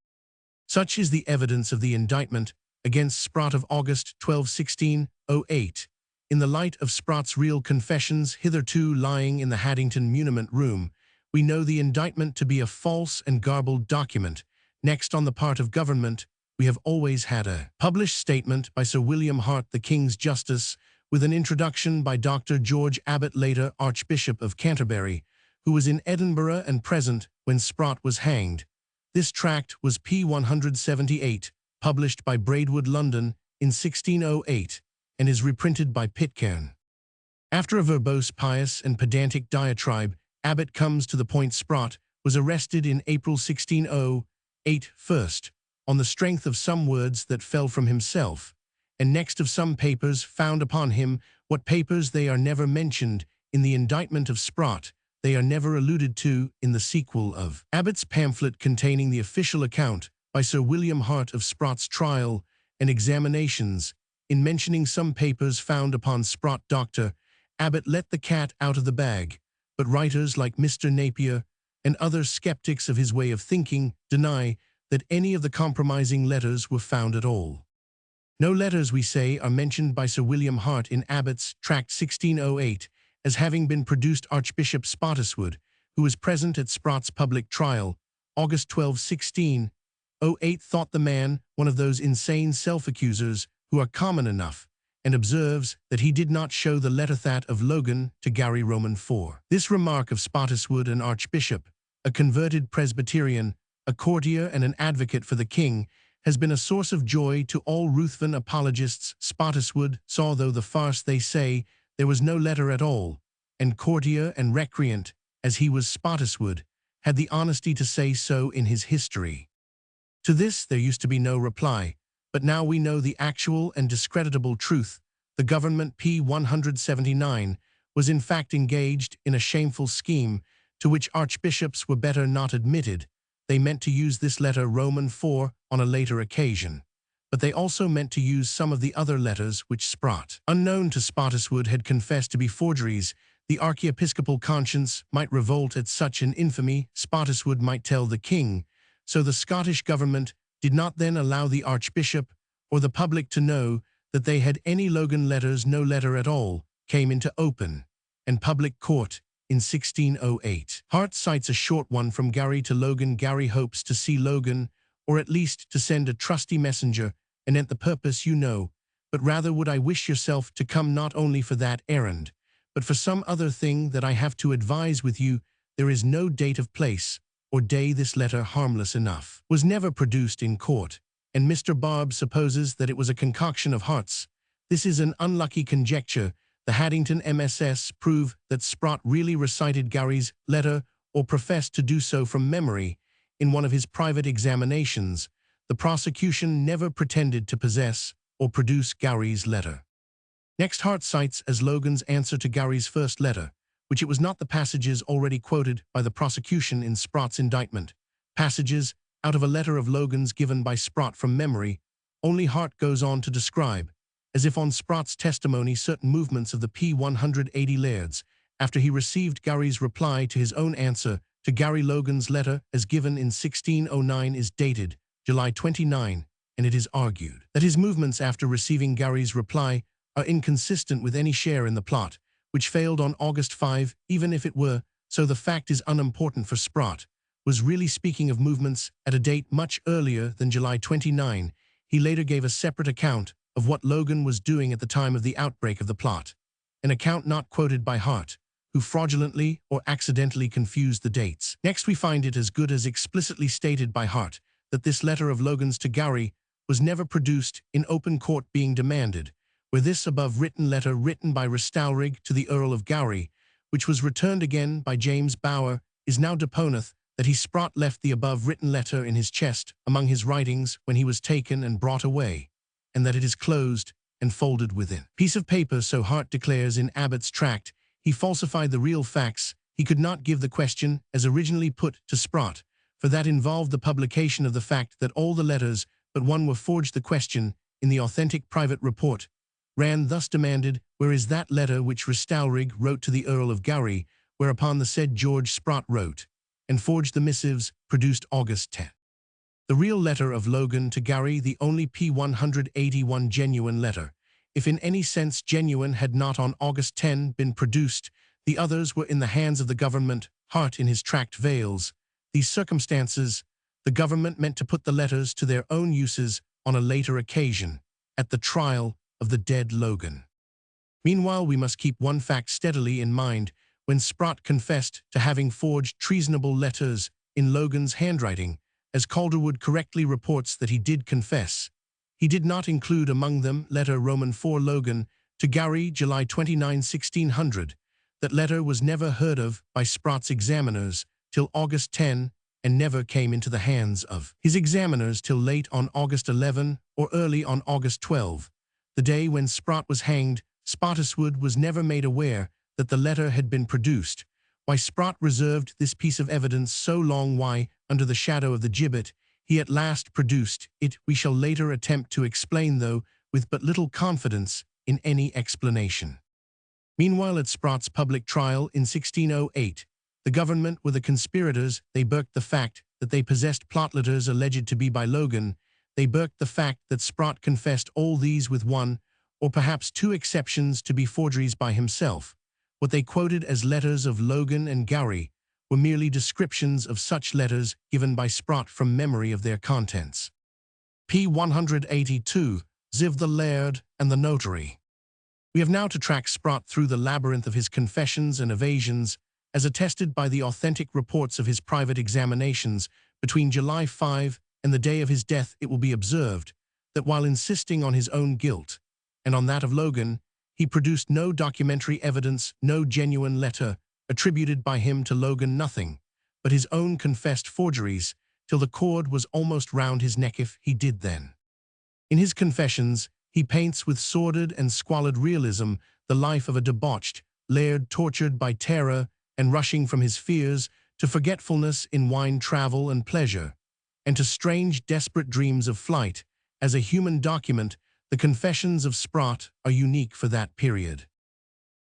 Such is the evidence of the indictment against Sprott of August 12, 1608. In the light of Sprott's real confessions hitherto lying in the Haddington muniment room, we know the indictment to be a false and garbled document. Next, on the part of government, we have always had a published statement by Sir William Hart, the King's Justice, with an introduction by Dr. George Abbot, later Archbishop of Canterbury, who was in Edinburgh and present when Sprott was hanged. This tract was p. 178, published by Braidwood, London, in 1608, and is reprinted by Pitcairn. After a verbose, pious, and pedantic diatribe, Abbot comes to the point. Sprott was arrested in April 1608, first, on the strength of some words that fell from himself, and next of some papers found upon him. What papers, they are never mentioned in the indictment of Sprott. They are never alluded to in the sequel of Abbot's pamphlet containing the official account by Sir William Hart of Sprott's trial and examinations. In mentioning some papers found upon Sprott, Dr. Abbot let the cat out of the bag, but writers like Mr. Napier and other skeptics of his way of thinking deny that any of the compromising letters were found at all. No letters, we say, are mentioned by Sir William Hart in Abbot's Tract 1608 as having been produced. Archbishop Spottiswoode, who was present at Sprott's public trial, August 12, 1608, thought the man one of those insane self-accusers who are common enough, and observes that he did not show the letter that of Logan to Gowrie Roman 4. This remark of Spottiswoode, an archbishop, a converted Presbyterian, a courtier and an advocate for the king, has been a source of joy to all Ruthven apologists. Spottiswoode saw, though the farce, they say, there was no letter at all, and courtier and recreant as he was, Spottiswoode had the honesty to say so in his history. To this there used to be no reply, but now we know the actual and discreditable truth. The government, p. 179, was in fact engaged in a shameful scheme to which archbishops were better not admitted. They meant to use this letter Roman 4 on a later occasion, but they also meant to use some of the other letters which Sprott, unknown to Spottiswoode, had confessed to be forgeries. The archiepiscopal conscience might revolt at such an infamy. Spottiswoode might tell the king, so the Scottish government did not then allow the archbishop or the public to know that they had any Logan letters. No letter at all came into open and public court in 1608. Hart cites a short one from Gowrie to Logan. Gowrie hopes to see Logan, or at least to send a trusty messenger, anent the purpose you know, but rather would I wish yourself to come, not only for that errand, but for some other thing that I have to advise with you. There is no date of place or day. This letter, harmless enough, was never produced in court, and Mr. Barb supposes that it was a concoction of Hart's. This is an unlucky conjecture. The Haddington MSS prove that Sprott really recited Gowrie's letter or professed to do so from memory in one of his private examinations. The prosecution never pretended to possess or produce Gowrie's letter. Next, Hart cites as Logan's answer to Gowrie's first letter, which it was not the passages already quoted by the prosecution in Sprott's indictment, passages out of a letter of Logan's given by Sprott from memory. Only Hart goes on to describe, as if on Sprott's testimony, certain movements of the p. 180 lairds, after he received Gowrie's reply to his own answer to Gowrie. Logan's letter, as given in 1609, is dated July 29, and it is argued that his movements after receiving Gowrie's reply are inconsistent with any share in the plot, which failed on August 5, even if it were, so the fact is unimportant, for Sprott was really speaking of movements at a date much earlier than July 29. He later gave a separate account of what Logan was doing at the time of the outbreak of the plot, an account not quoted by Hart, who fraudulently or accidentally confused the dates. Next, we find it as good as explicitly stated by Hart that this letter of Logan's to Gowrie was never produced in open court, being demanded, where this above written letter written by Restowrig to the Earl of Gowrie, which was returned again by James Bower, is now deponeth that he Sprott left the above written letter in his chest among his writings when he was taken and brought away, and that it is closed and folded within piece of paper. So Hart declares in Abbot's tract he falsified the real facts. He could not give the question as originally put to Sprott, for that involved the publication of the fact that all the letters but one were forged. The question in the authentic private report ran thus: demanded, where is that letter which Restowrig wrote to the Earl of Gowrie, whereupon the said George Sprott wrote, and forged the missives produced August 10. The real letter of Logan to Gowrie, the only P181 genuine letter, if in any sense genuine, had not on August 10 been produced. The others were in the hands of the government, Hart in his tract Vales. These circumstances, the government meant to put the letters to their own uses on a later occasion, at the trial of the dead Logan. Meanwhile, we must keep one fact steadily in mind. When Sprott confessed to having forged treasonable letters in Logan's handwriting, as Calderwood correctly reports that he did confess, he did not include among them letter Roman 4 Logan to Gowrie, July 29, 1600. That letter was never heard of by Sprott's examiners till August 10 and never came into the hands of his examiners till late on August 11 or early on August 12. The day when Sprott was hanged, Spottiswoode was never made aware that the letter had been produced. Why Sprott reserved this piece of evidence so long, why, under the shadow of the gibbet, he at last produced it, we shall later attempt to explain, though with but little confidence in any explanation. Meanwhile, at Sprott's public trial in 1608, the government were the conspirators. They burked the fact that they possessed plot letters alleged to be by Logan. They burked the fact that Sprott confessed all these with one, or perhaps two exceptions, to be forgeries by himself. What they quoted as letters of Logan and Gowrie were merely descriptions of such letters given by Sprott from memory of their contents. P182, Ziv the Laird and the Notary. We have now to track Sprott through the labyrinth of his confessions and evasions, as attested by the authentic reports of his private examinations. Between July 5 and the day of his death, it will be observed that while insisting on his own guilt and on that of Logan, he produced no documentary evidence, no genuine letter attributed by him to Logan, nothing but his own confessed forgeries, till the cord was almost round his neck if he did then. In his confessions, he paints with sordid and squalid realism the life of a debauched laird, tortured by terror and rushing from his fears to forgetfulness in wine, travel, and pleasure, and to strange, desperate dreams of flight. As a human document, the confessions of Sprott are unique for that period.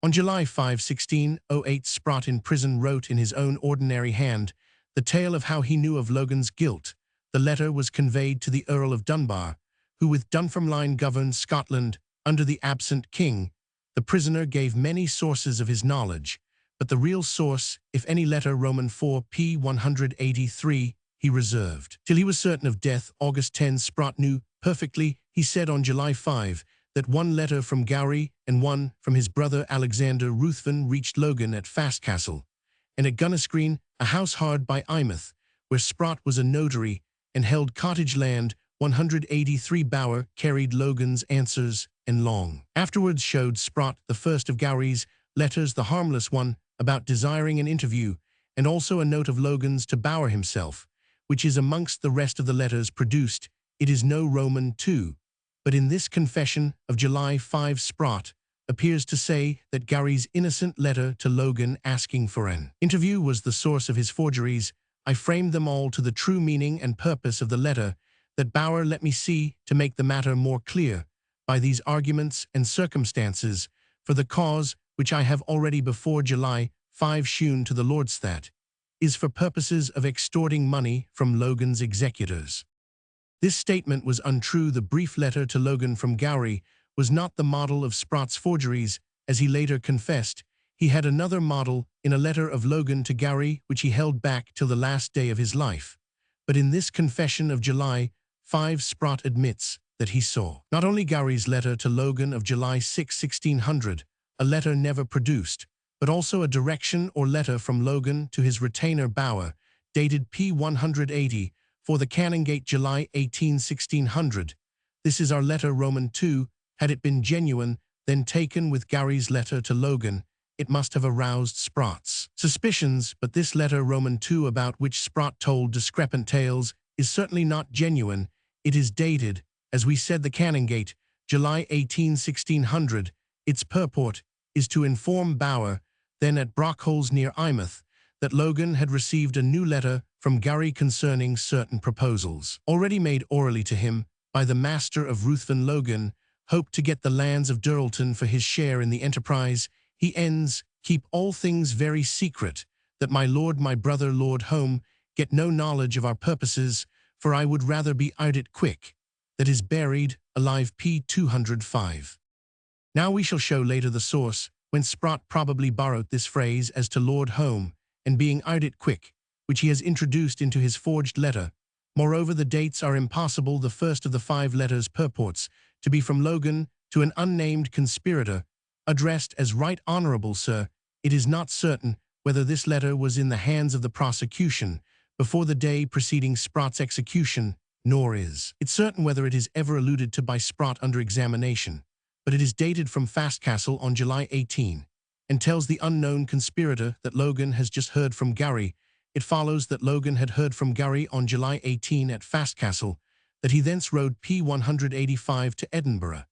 On July 5, 1608, Sprott in prison wrote in his own ordinary hand the tale of how he knew of Logan's guilt. The letter was conveyed to the Earl of Dunbar, who with Dunfermline governed Scotland under the absent king. The prisoner gave many sources of his knowledge, but the real source, if any letter Roman 4 p. 183, he reserved till he was certain of death. August 10, Sprott knew perfectly, he said on July 5, that one letter from Gowrie and one from his brother Alexander Ruthven reached Logan at Fastcastle, and at Gunnisgreen, a house hard by Eyemouth, where Sprott was a notary and held cottage land. 183 Bower carried Logan's answers and long afterwards showed Sprott the first of Gowrie's letters, the harmless one about desiring an interview, and also a note of Logan's to Bower himself, which is amongst the rest of the letters produced. It is no Roman 2, but in this confession of July 5, Sprott appears to say that Gowrie's innocent letter to Logan asking for an interview was the source of his forgeries. I framed them all to the true meaning and purpose of the letter, that Bower let me see, to make the matter more clear by these arguments and circumstances, for the cause which I have already before July 5 shewn to the Lords, that is for purposes of extorting money from Logan's executors. This statement was untrue. The brief letter to Logan from Gowrie was not the model of Sprott's forgeries, as he later confessed. He had another model in a letter of Logan to Gowrie, which he held back till the last day of his life. But in this confession of July 5, Sprott admits that he saw not only Gowrie's letter to Logan of July 6, 1600, a letter never produced, but also a direction or letter from Logan to his retainer Bower, dated P. 180, for the Canongate, July 18, 1600. This is our letter Roman 2. Had it been genuine, then taken with Gowrie's letter to Logan, it must have aroused Sprott's suspicions, but this letter Roman 2, about which Sprott told discrepant tales, is certainly not genuine. It is dated, as we said, the Canongate, July 18, 1600. Its purport is to inform Bower, then at Brockholes near Eyemouth, that Logan had received a new letter from Gowrie concerning certain proposals, already made orally to him by the master of Ruthven. Logan hoped to get the lands of Durlton for his share in the enterprise. He ends, keep all things very secret, that my brother Lord Home, get no knowledge of our purposes, for I would rather be out it quick, that is buried, alive p. 205. Now we shall show later the source, whence Sprott probably borrowed this phrase as to Lord Home, and being out it quick, which he has introduced into his forged letter. Moreover, the dates are impossible. The first of the 5 letters purports to be from Logan to an unnamed conspirator, addressed as Right Honourable Sir. It is not certain whether this letter was in the hands of the prosecution before the day preceding Sprott's execution, nor is it certain whether it is ever alluded to by Sprott under examination, but it is dated from Fastcastle on July 18, and tells the unknown conspirator that Logan has just heard from Gowrie. It follows that Logan had heard from Gowrie on July 18 at Fastcastle, that he thence rode p. 185 to Edinburgh,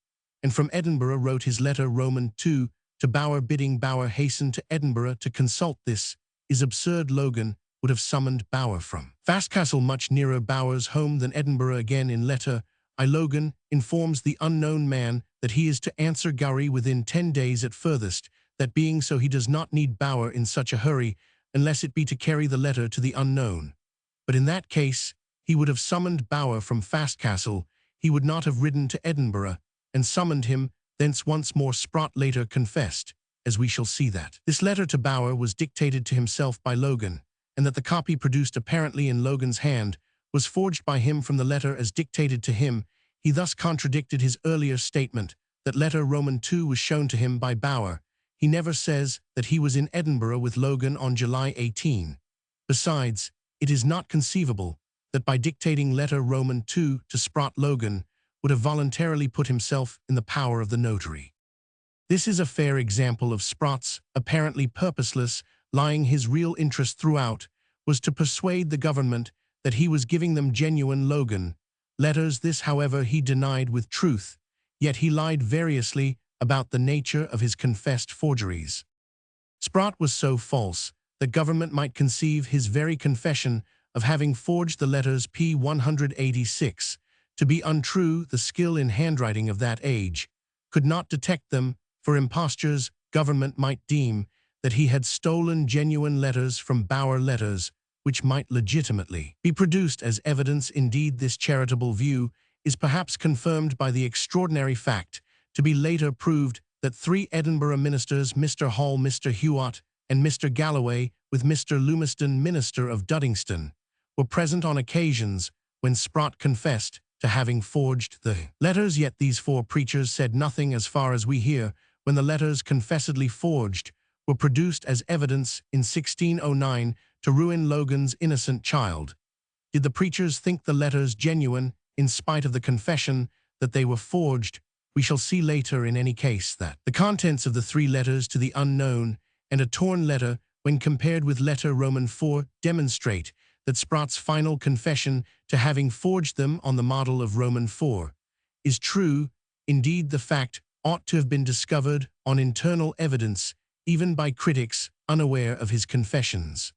and from Edinburgh wrote his letter Roman 2 to Bower, bidding Bower hasten to Edinburgh to consult. This is absurd. Logan would have summoned Bower from Fastcastle, much nearer Bower's home than Edinburgh. Again in letter I, Logan informs the unknown man that he is to answer Gowrie within 10 days at furthest, that being so he does not need Bower in such a hurry, unless it be to carry the letter to the unknown. But in that case, he would have summoned Bower from Fastcastle. He would not have ridden to Edinburgh and summoned him thence once more. Sprott later confessed, as we shall see, that this letter to Bower was dictated to himself by Logan, and that the copy produced apparently in Logan's hand was forged by him from the letter as dictated to him. He thus contradicted his earlier statement that letter Roman 2 was shown to him by Bower. He never says that he was in Edinburgh with Logan on July 18. Besides, it is not conceivable that by dictating letter Roman 2 to Sprott, Logan would have voluntarily put himself in the power of the notary. This is a fair example of Sprott's apparently purposeless lying. His real interest throughout was to persuade the government that he was giving them genuine Logan letters. This, however, he denied with truth, yet he lied variously about the nature of his confessed forgeries. Sprott was so false that government might conceive his very confession of having forged the letters p. 186 to be untrue. The skill in handwriting of that age could not detect them for impostures. Government might deem that he had stolen genuine letters from Bower, letters which might legitimately be produced as evidence. Indeed, this charitable view is perhaps confirmed by the extraordinary fact, to be later proved, that 3 Edinburgh ministers, Mr. Hall, Mr. Hewitt, and Mr. Galloway, with Mr. Lumiston, minister of Duddingston, were present on occasions when Sprott confessed to having forged the letters. Yet these 4 preachers said nothing, as far as we hear, when the letters confessedly forged were produced as evidence in 1609 to ruin Logan's innocent child. Did the preachers think the letters genuine, in spite of the confession that they were forged? We shall see later, in any case, that the contents of the 3 letters to the unknown and a torn letter, when compared with letter Roman 4, demonstrate that Sprott's final confession to having forged them on the model of Roman 4 is true. Indeed, the fact ought to have been discovered on internal evidence, even by critics unaware of his confessions.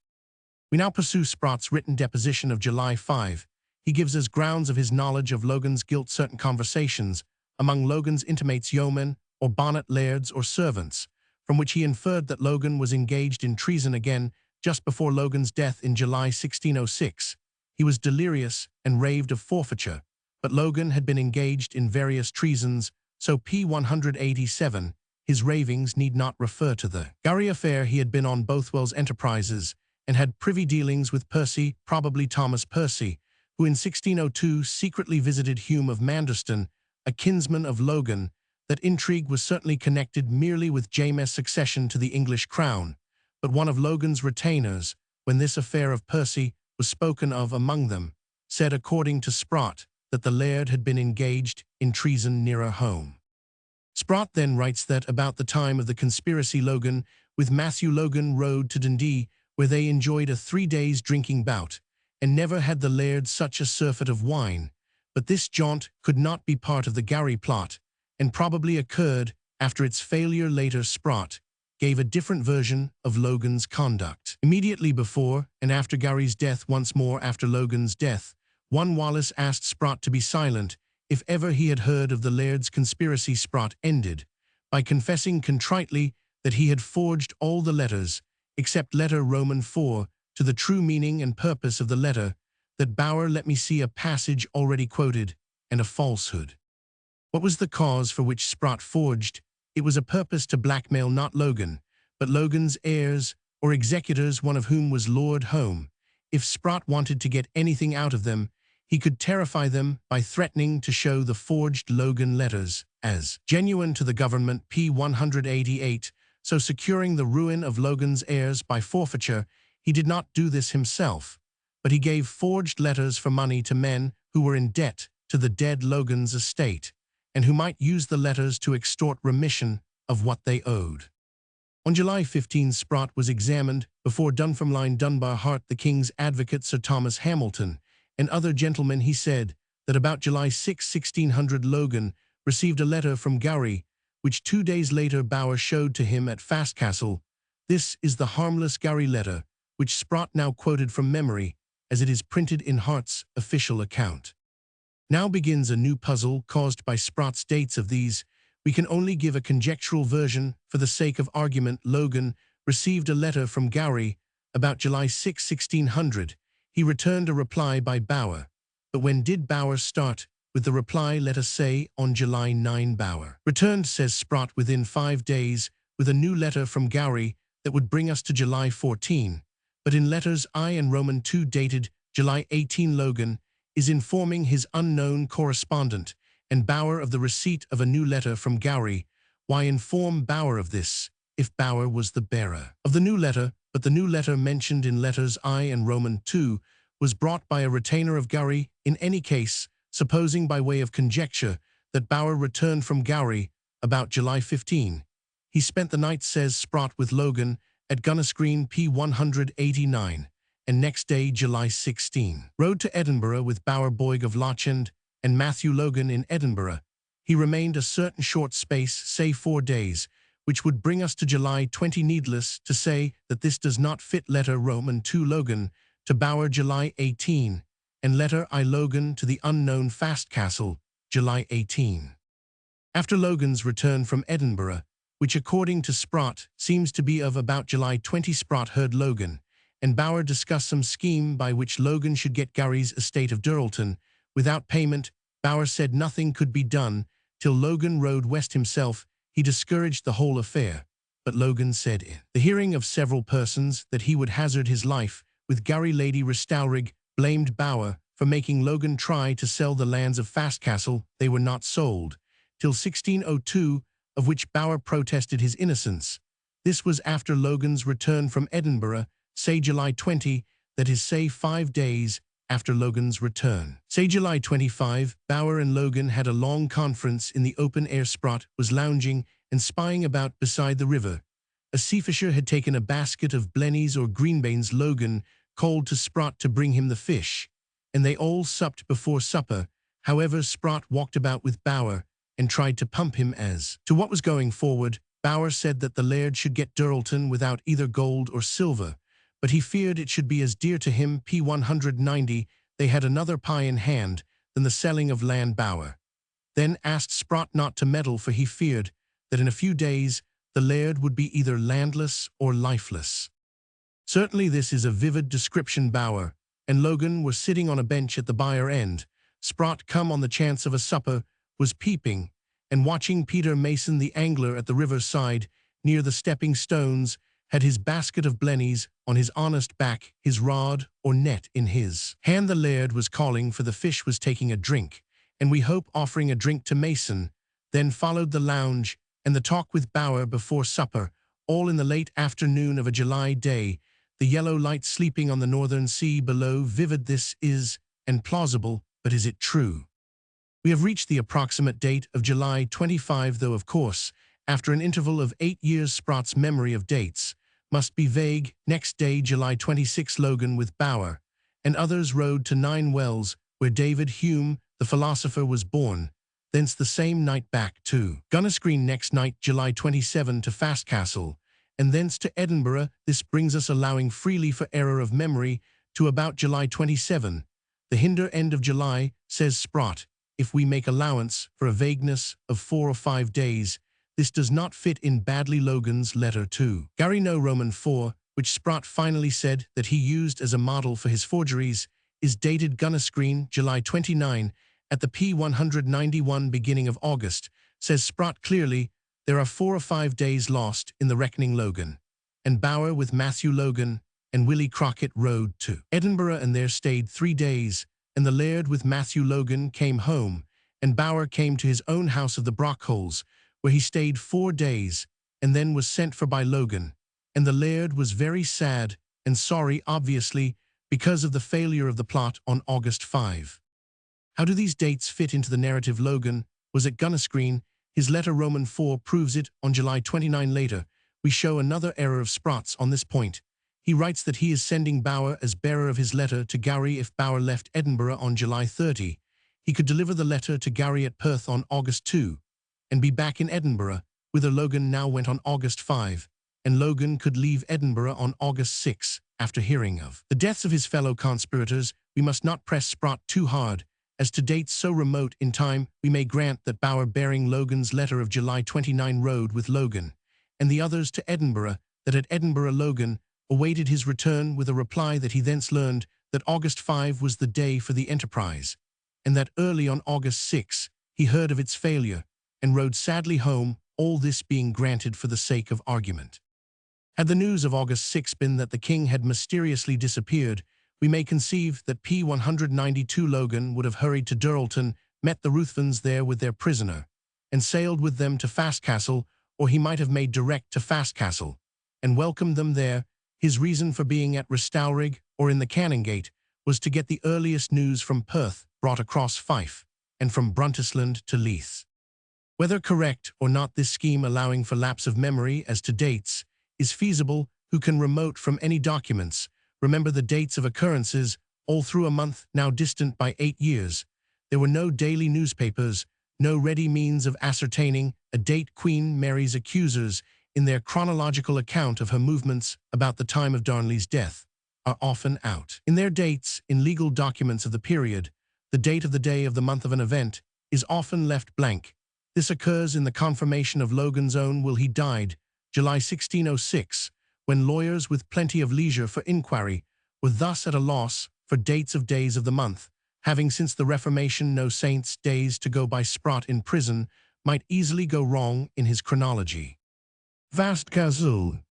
We now pursue Sprott's written deposition of July 5. He gives as grounds of his knowledge of Logan's guilt certain conversations among Logan's intimates, yeomen, or bonnet lairds, or servants, from which he inferred that Logan was engaged in treason. Again, just before Logan's death in July 1606, he was delirious and raved of forfeiture, but Logan had been engaged in various treasons, so p. 187, his ravings need not refer to the Gowrie affair. He had been on Bothwell's enterprises and had privy dealings with Percy, probably Thomas Percy, who in 1602 secretly visited Hume of Manderston, a kinsman of Logan. That intrigue was certainly connected merely with James's succession to the English crown, but one of Logan's retainers, when this affair of Percy was spoken of among them, said, according to Sprott, that the laird had been engaged in treason nearer home. Sprott then writes that about the time of the conspiracy, Logan with Matthew Logan rode to Dundee, where they enjoyed a 3 days drinking bout, and never had the laird such a surfeit of wine. But this jaunt could not be part of the Gowrie plot, and probably occurred after its failure. Later, Sprott gave a different version of Logan's conduct. Immediately before and after Gowrie's death, once more after Logan's death, one Wallace asked Sprott to be silent if ever he had heard of the laird's conspiracy. Sprott ended by confessing contritely that he had forged all the letters, except letter Roman 4, to the true meaning and purpose of the letter, that Bower let me see a passage already quoted, and a falsehood. What was the cause for which Sprott forged? It was a purpose to blackmail not Logan, but Logan's heirs or executors, one of whom was Lord Home. If Sprott wanted to get anything out of them, he could terrify them by threatening to show the forged Logan letters as genuine to the government p. 188, so securing the ruin of Logan's heirs by forfeiture. He did not do this himself, but he gave forged letters for money to men who were in debt to the dead Logan's estate, and who might use the letters to extort remission of what they owed. On July 15, Sprott was examined before Dunfermline Dunbar Hart, the King's advocate Sir Thomas Hamilton, and other gentlemen. He said that about July 6, 1600, Logan received a letter from Gowrie, which 2 days later Bower showed to him at Fastcastle. This is the harmless Gowrie letter, which Sprott now quoted from memory, as it is printed in Hart's official account. Now begins a new puzzle caused by Sprott's dates of these. We can only give a conjectural version for the sake of argument. Logan received a letter from Gowrie about July 6, 1600. He returned a reply by Bower. But when did Bower start with the reply? Let us say on July 9. Bower returned, says Sprott, within 5 days with a new letter from Gowrie that would bring us to July 14. But in letters I and Roman 2 dated July 18, Logan is informing his unknown correspondent and Bower of the receipt of a new letter from Gowrie. Why inform Bower of this, if Bower was the bearer of the new letter? But the new letter mentioned in letters I and Roman 2 was brought by a retainer of Gowrie. In any case, supposing by way of conjecture that Bower returned from Gowrie about July 15, he spent the night, says Sprott, with Logan at Gunnisgreen p. 189, and next day, July 16, rode to Edinburgh with Bower, Boyg of Lochend, and Matthew Logan in Edinburgh. He remained a certain short space, say 4 days, which would bring us to July 20. Needless to say that this does not fit letter Roman 2 Logan to Bower July 18, and letter I Logan to the unknown Fastcastle July 18. After Logan's return from Edinburgh, which according to Sprott seems to be of about July 20, Sprott heard Logan and Bower discuss some scheme by which Logan should get Gowrie's estate of Duralton without payment. Bower said nothing could be done till Logan rode west himself. He discouraged the whole affair, but Logan said in the hearing of several persons that he would hazard his life with Gowrie. Lady Restalrig blamed Bower for making Logan try to sell the lands of Fastcastle. They were not sold till 1602, of which Bower protested his innocence. This was after Logan's return from Edinburgh, say July 20, that is, say 5 days after Logan's return. Say July 25, Bower and Logan had a long conference in the open air. Sprott was lounging and spying about beside the river. A seafisher had taken a basket of blennies or greenbanes. Logan called to Sprott to bring him the fish, and they all supped before supper. However, Sprott walked about with Bower and tried to pump him as to what was going forward. Bower said that the laird should get Duralton without either gold or silver, but he feared it should be as dear to him p. 190. They had another pie in hand than the selling of land. Bower then asked Sprott not to meddle, for he feared that in a few days the laird would be either landless or lifeless. Certainly this is a vivid description. Bower and Logan were sitting on a bench at the byre end. Sprott, come on the chance of a supper, was peeping and watching. Peter Mason, the angler at the riverside near the stepping stones, had his basket of blennies on his honest back, his rod or net in his hand. The laird was calling, for the fish was taking a drink, and we hope offering a drink to Mason. Then followed the lounge and the talk with Bower before supper, all in the late afternoon of a July day, the yellow light sleeping on the northern sea below. Vivid this is, and plausible, but is it true? We have reached the approximate date of July 25, though of course, after an interval of 8 years, Sprott's memory of dates must be vague. Next day, July 26, Logan with Bower and others rode to Nine Wells, where David Hume, the philosopher, was born. Thence the same night back to Gunnisgreen. Next night, July 27, to Fastcastle, and thence to Edinburgh. This brings us, allowing freely for error of memory, to about July 27, the hinder end of July, says Sprott. If we make allowance for a vagueness of 4 or 5 days, this does not fit in badly. Logan's letter to Gowrie no Roman 4, which Sprott finally said that he used as a model for his forgeries, is dated Gunnerscreen, July 29, at the P191 beginning of August, says Sprott clearly, there are 4 or 5 days lost in the reckoning Logan, and Bower with Matthew Logan and Willie Crockett rode to Edinburgh and there stayed 3 days, and the laird with Matthew Logan came home, and Bower came to his own house of the Brockholes, where he stayed 4 days, and then was sent for by Logan, and the laird was very sad and sorry obviously because of the failure of the plot on August 5. How do these dates fit into the narrative? Logan was at Gunnerscreen. His letter Roman 4 proves it. On July 29 later, we show another error of Sprott's on this point. He writes that he is sending Bower as bearer of his letter to Gowrie. If Bower left Edinburgh on July 30, he could deliver the letter to Gowrie at Perth on August 2 and be back in Edinburgh, whither Logan now went on August 5, and Logan could leave Edinburgh on August 6 after hearing of the deaths of his fellow conspirators. We must not press Sprott too hard. As to dates so remote in time, we may grant that Bower bearing Logan's letter of July 29 rode with Logan, and the others to Edinburgh, that at Edinburgh Logan awaited his return with a reply that he thence learned that August 5 was the day for the enterprise, and that early on August 6 he heard of its failure, and rode sadly home, all this being granted for the sake of argument. Had the news of August 6 been that the king had mysteriously disappeared, we may conceive that P192 Logan would have hurried to Duralton, met the Ruthvens there with their prisoner, and sailed with them to Fastcastle, or he might have made direct to Fastcastle, and welcomed them there. His reason for being at Restowrig, or in the Canongate, was to get the earliest news from Perth brought across Fife, and from Bruntisland to Leith. Whether correct or not, this scheme allowing for lapse of memory as to dates is feasible. Who can remote from any documents remember the dates of occurrences all through a month now distant by 8 years? There were no daily newspapers, no ready means of ascertaining a date. Queen Mary's accusers, in their chronological account of her movements about the time of Darnley's death, are often out. In their dates, in legal documents of the period, the date of the day of the month of an event is often left blank. This occurs in the confirmation of Logan's own will. He died July 1606, when lawyers with plenty of leisure for inquiry were thus at a loss for dates of days of the month, having since the Reformation no saints' days to go by. Sprott in prison might easily go wrong in his chronology. Fastcastle.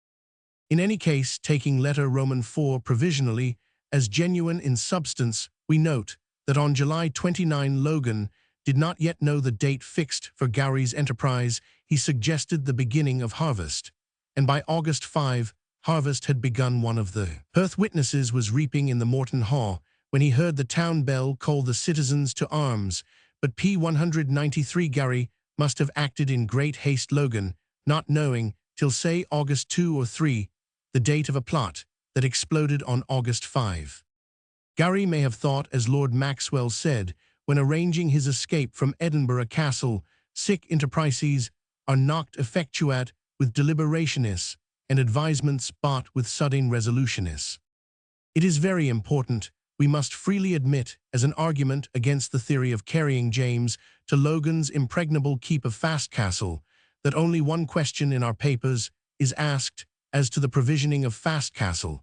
In any case, taking letter Roman 4 provisionally as genuine in substance, we note that on July 29 Logan did not yet know the date fixed for Gowrie's enterprise. He suggested the beginning of harvest, and by August 5, harvest had begun. One of the Perth witnesses was reaping in the Morton Haugh when he heard the town bell call the citizens to arms, but P193 Gowrie must have acted in great haste. Logan, not knowing, till say August 2 or 3, the date of a plot that exploded on August 5. Gowrie may have thought, as Lord Maxwell said, when arranging his escape from Edinburgh Castle, sic enterprises are knocked effectuat with deliberationis, and advisements bought with sudden resolutionis. It is very important, we must freely admit, as an argument against the theory of carrying James to Logan's impregnable keep of Fastcastle, that only one question in our papers is asked as to the provisioning of Fastcastle,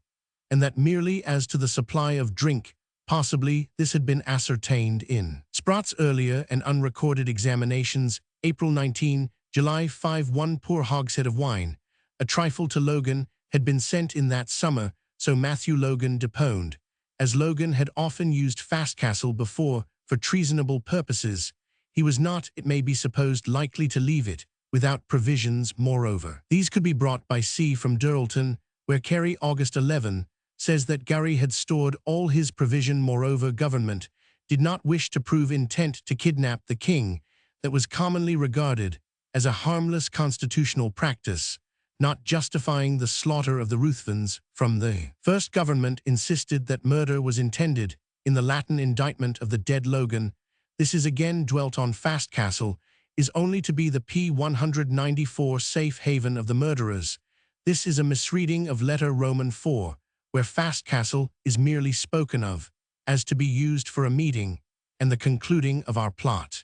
and that merely as to the supply of drink. Possibly this had been ascertained in Sprott's earlier and unrecorded examinations. April 19, July 5. 1 poor hogshead of wine, a trifle to Logan, had been sent in that summer, so Matthew Logan deponed. As Logan had often used Fastcastle before for treasonable purposes, he was not, it may be supposed, likely to leave it without provisions. Moreover, these could be brought by sea from Duralton, where Carey August 11 says that Gowrie had stored all his provision. Moreover, government did not wish to prove intent to kidnap the king. That was commonly regarded as a harmless constitutional practice, not justifying the slaughter of the Ruthvens. From the first, government insisted that murder was intended in the Latin indictment of the dead Logan. This is again dwelt on. Fastcastle is only to be the P194 safe haven of the murderers. This is a misreading of letter Roman 4, where Fastcastle is merely spoken of as to be used for a meeting and the concluding of our plot.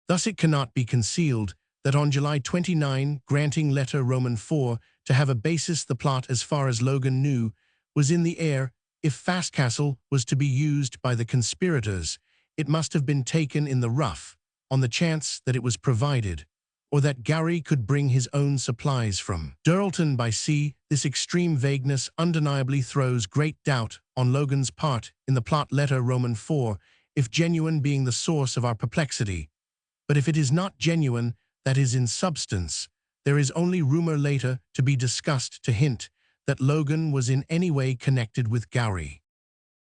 Thus it cannot be concealed that on July 29, granting letter Roman 4 to have a basis, the plot, as far as Logan knew, was in the air. If Fastcastle was to be used by the conspirators, it must have been taken in the rough, on the chance that it was provided, or that Gowrie could bring his own supplies from Durlton by sea. This extreme vagueness undeniably throws great doubt on Logan's part in the plot letter Roman 4, if genuine being the source of our perplexity. But if it is not genuine, that is in substance, there is only rumor later to be discussed to hint that Logan was in any way connected with Gowrie.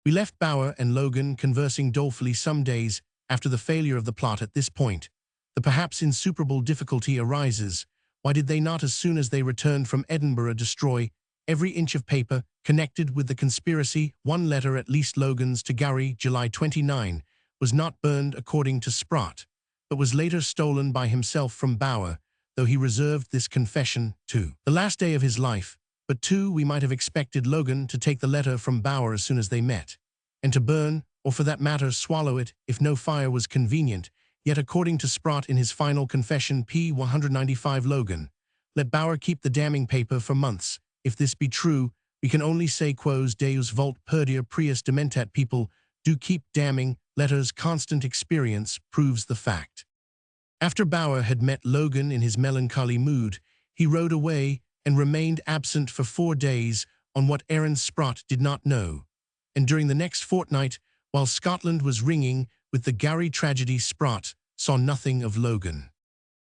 We left Bower and Logan conversing dolefully some days after the failure of the plot. At this point, the perhaps insuperable difficulty arises: why did they not, as soon as they returned from Edinburgh, destroy every inch of paper connected with the conspiracy? One letter, at least Logan's, to Gowrie, July 29, was not burned according to Sprott, but was later stolen by himself from Bower, though he reserved this confession to the last day of his life. But too, we might have expected Logan to take the letter from Bower as soon as they met, and to burn, or for that matter swallow it, if no fire was convenient. Yet according to Sprott in his final confession, p. 195, Logan let Bower keep the damning paper for months. If this be true, we can only say quos deus vult perdir prius dementat. People do keep damning letters. Constant experience proves the fact. After Bower had met Logan in his melancholy mood, he rode away and remained absent for 4 days, on what errand Sprott did not know. And during the next fortnight, while Scotland was ringing with the Gowrie tragedy, Sprott saw nothing of Logan.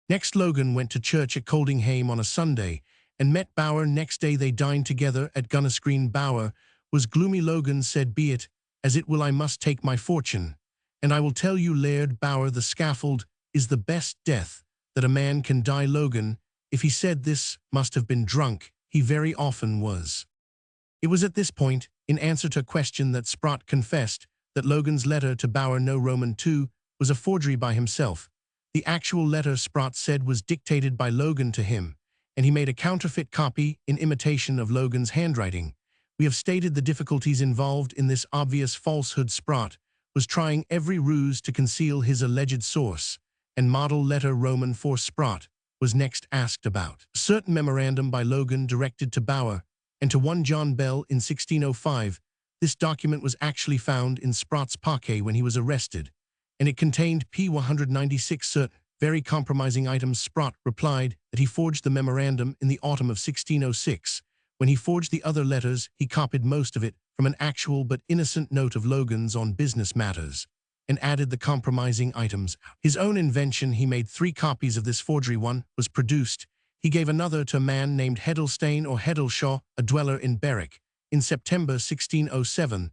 Next, Logan went to church at Coldinghame on a Sunday, and met Bower next day. They dined together at Gunnisgreen. Bower was gloomy. Logan said, "Be it as it will, I must take my fortune. And I will tell you, Laird Bower, the scaffold is the best death that a man can die." Logan, if he said this, must have been drunk. He very often was. It was at this point, in answer to a question, that Sprott confessed that Logan's letter to Bower, no Roman 2, was a forgery by himself. The actual letter, Sprott said, was dictated by Logan to him, and he made a counterfeit copy in imitation of Logan's handwriting. We have stated the difficulties involved in this obvious falsehood. Sprott was trying every ruse to conceal his alleged source, and model letter Roman 4. Sprott was next asked about a certain memorandum by Logan directed to Bower and to one John Bell in 1605. This document was actually found in Sprott's pocket when he was arrested, and it contained p. 196 certain very compromising items. Sprott replied that he forged the memorandum in the autumn of 1606. When he forged the other letters, he copied most of it from an actual but innocent note of Logan's on business matters, and added the compromising items. His own invention. He made 3 copies of this forgery. One was produced. He gave another to a man named Heddlestane or Heddleshaw, a dweller in Berwick, in September 1607.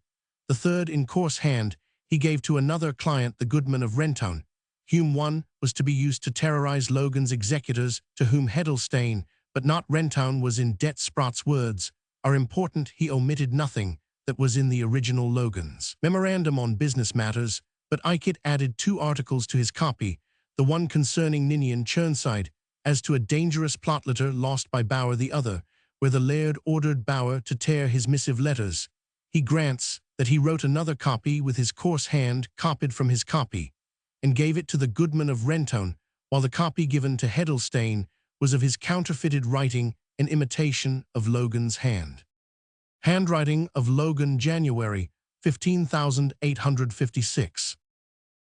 The third, in coarse hand, he gave to another client, the goodman of Rentown. Hume 1 was to be used to terrorize Logan's executors, to whom Heddlestane, but not Rentown, was in debt. Sprott's words are important. He omitted nothing that was in the original Logan's memorandum on business matters, but Eichett added 2 articles to his copy, the one concerning Ninian Chirnside, as to a dangerous plot letter lost by Bower, the other, where the Laird ordered Bower to tear his missive letters. He grants that he wrote another copy with his coarse hand, copied from his copy, and gave it to the goodman of Rentown, while the copy given to Heddlestane was of his counterfeited writing, an imitation of Logan's hand. Handwriting of Logan, January 15,856.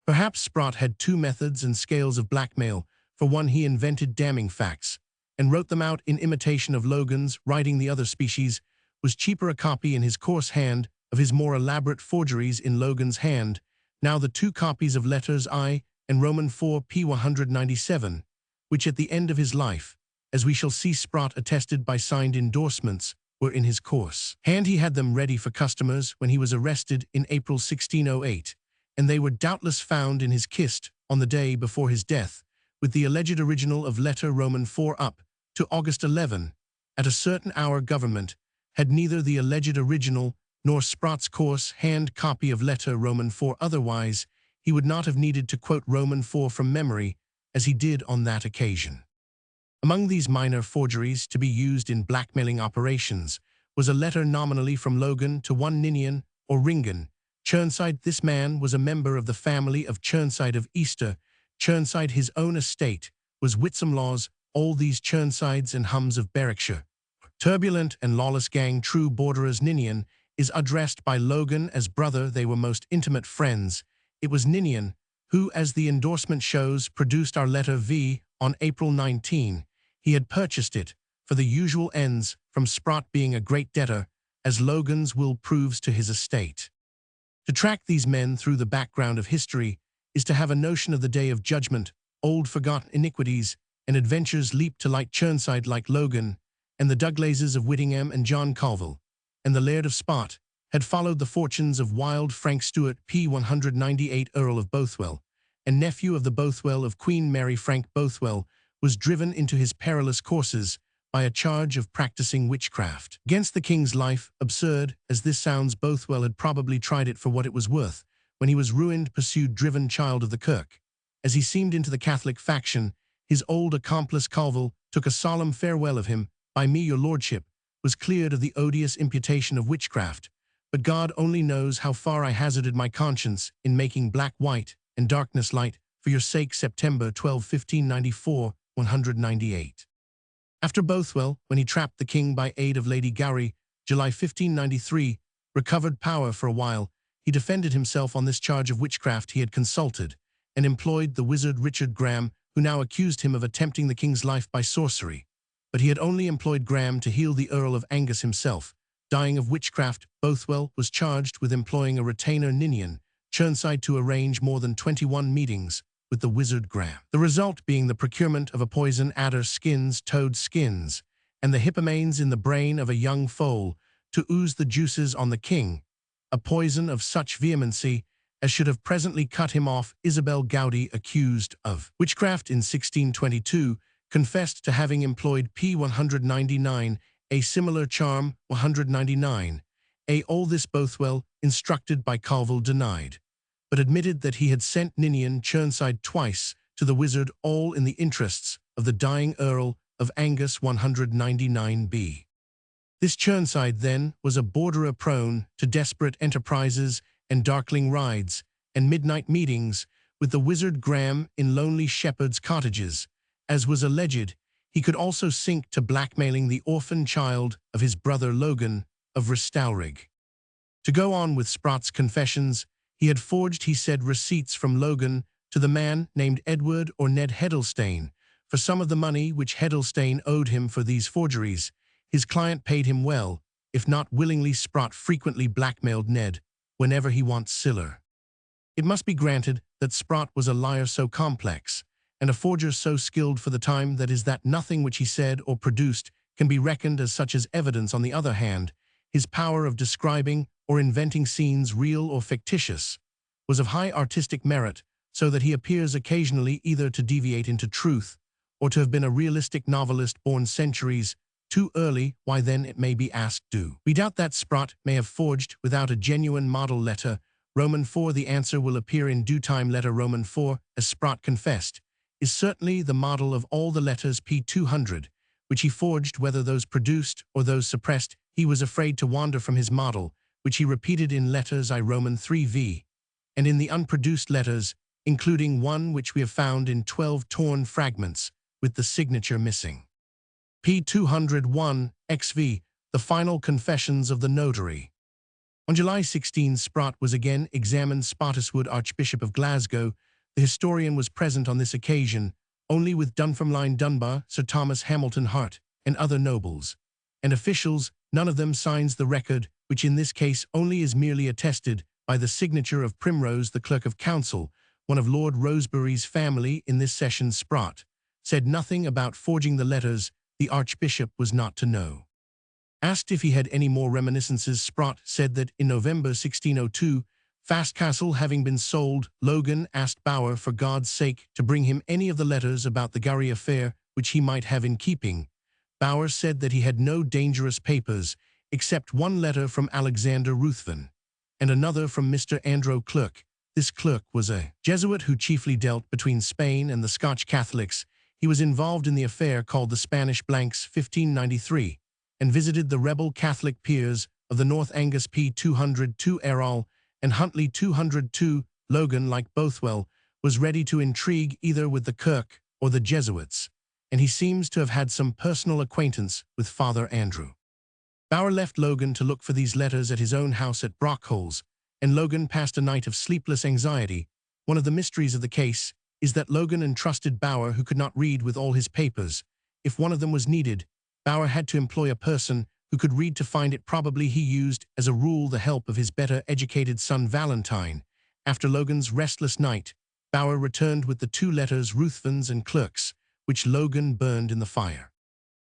Perhaps Sprott had 2 methods and scales of blackmail. For one, he invented damning facts and wrote them out in imitation of Logan's writing. The other species was cheaper, a copy in his coarse hand of his more elaborate forgeries in Logan's hand. Now the 2 copies of letters I and Roman 4 p. 197, which at the end of his life, as we shall see, Sprott attested by signed endorsements, were in his coarse hand. He had them ready for customers when he was arrested in April 1608, and they were doubtless found in his kist on the day before his death, with the alleged original of letter Roman 4 up to August 11. At a certain hour, government had neither the alleged original nor Sprott's coarse hand copy of letter Roman 4. Otherwise, he would not have needed to quote Roman 4 from memory, as he did on that occasion. Among these minor forgeries to be used in blackmailing operations was a letter nominally from Logan to one Ninian or Ringan Chirnside. This man was a member of the family of Chirnside of Easter. Chirnside, his own estate, was Whitsom Laws, all these Churnsides and hums of Berwickshire. Turbulent and lawless gang true borderers Ninian is addressed by Logan as brother. They were most intimate friends. It was Ninian who, as the endorsement shows, produced our letter V on April 19. He had purchased it for the usual ends from Sprott being a great debtor, as Logan's will proves to his estate. To track these men through the background of history is to have a notion of the day of judgment, old forgotten iniquities, and adventures leap to light Churnside like Logan, and the Douglases of Whittingham and John Colville, and the Laird of Spot, had followed the fortunes of wild Frank Stewart P. 198 Earl of Bothwell, and nephew of the Bothwell of Queen Mary. Frank Bothwell was driven into his perilous courses by a charge of practicing witchcraft against the king's life. Absurd as this sounds, Bothwell had probably tried it for what it was worth, when he was ruined, pursued, driven child of the Kirk. As he seemed into the Catholic faction, his old accomplice Colville took a solemn farewell of him. By me, your lordship, was cleared of the odious imputation of witchcraft, but God only knows how far I hazarded my conscience in making black white and darkness light for your sake. September 12, 1594, 198. After Bothwell, when he trapped the king by aid of Lady Gowrie, July 1593, recovered power for a while, he defended himself on this charge of witchcraft. He had consulted and employed the wizard Richard Graham, who now accused him of attempting the king's life by sorcery. But he had only employed Graham to heal the Earl of Angus himself. Dying of witchcraft, Bothwell was charged with employing a retainer Ninian, Churnside, to arrange more than 21 meetings with the wizard Graham. The result being the procurement of a poison, adder skins, toad skins, and the hippomanes in the brain of a young foal to ooze the juices on the king, a poison of such vehemency as should have presently cut him off. Isabel Gowdy, accused of witchcraft in 1622, confessed to having employed P. 199, a similar charm, 199. All this Bothwell, instructed by Colville, denied, but admitted that he had sent Ninian Churnside twice to the wizard, all in the interests of the dying Earl of Angus. 199b. This Churnside, then, was a borderer prone to desperate enterprises and darkling rides and midnight meetings with the wizard Graham in lonely shepherds' cottages. As was alleged, he could also sink to blackmailing the orphan child of his brother Logan of Restowrig. To go on with Sprott's confessions, he had forged, he said, receipts from Logan to the man named Edward or Ned Heddlestane for some of the money which Heddlestane owed him for these forgeries. His client paid him well, if not willingly. Sprott frequently blackmailed Ned whenever he wants siller. It must be granted that Sprott was a liar so complex and a forger so skilled for the time that nothing which he said or produced can be reckoned as such as evidence. On the other hand, his power of describing or inventing scenes, real or fictitious, was of high artistic merit, so that he appears occasionally either to deviate into truth or to have been a realistic novelist born centuries too early. Why then, it may be asked, do we doubt that Sprott may have forged without a genuine model letter Roman 4? The answer will appear in due time. Letter Roman 4, as Sprott confessed, is certainly the model of all the letters P200, which he forged, whether those produced or those suppressed. He was afraid to wander from his model, which he repeated in letters I Roman 3v, and in the unproduced letters, including one which we have found in 12 torn fragments, with the signature missing. P201, XV, the final confessions of the notary. On July 16, Sprott was again examined. Spottiswoode, Archbishop of Glasgow, the historian, was present on this occasion, only with Dunfermline Dunbar, Sir Thomas Hamilton Hart, and other nobles and officials. None of them signs the record, which in this case only is merely attested by the signature of Primrose, the Clerk of Council, one of Lord Rosebery's family. In this session, Sprott said nothing about forging the letters. The Archbishop was not to know. Asked if he had any more reminiscences, Sprott said that in November 1602, Fastcastle having been sold, Logan asked Bower for God's sake to bring him any of the letters about the Gowrie affair which he might have in keeping. Bower said that he had no dangerous papers, except one letter from Alexander Ruthven, and another from Mr. Andrew Clerk. This clerk was a Jesuit who chiefly dealt between Spain and the Scotch Catholics. He was involved in the affair called the Spanish Blanks 1593, and visited the rebel Catholic peers of the North. Angus P. 202 Errol and Huntley 202. Logan, like Bothwell, was ready to intrigue either with the Kirk or the Jesuits, and he seems to have had some personal acquaintance with Father Andrew. Bower left Logan to look for these letters at his own house at Brockholes, and Logan passed a night of sleepless anxiety. One of the mysteries of the case is that Logan entrusted Bower, who could not read, with all his papers. If one of them was needed, Bower had to employ a person who could read to find it. Probably he used, as a rule, the help of his better-educated son Valentine. After Logan's restless night, Bower returned with the 2 letters Ruthvens and clerks, which Logan burned in the fire.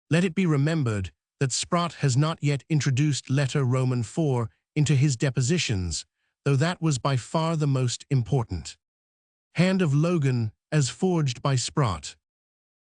Let it be remembered that Sprott has not yet introduced letter Roman 4 into his depositions, though that was by far the most important. Hand of Logan, as forged by Sprott.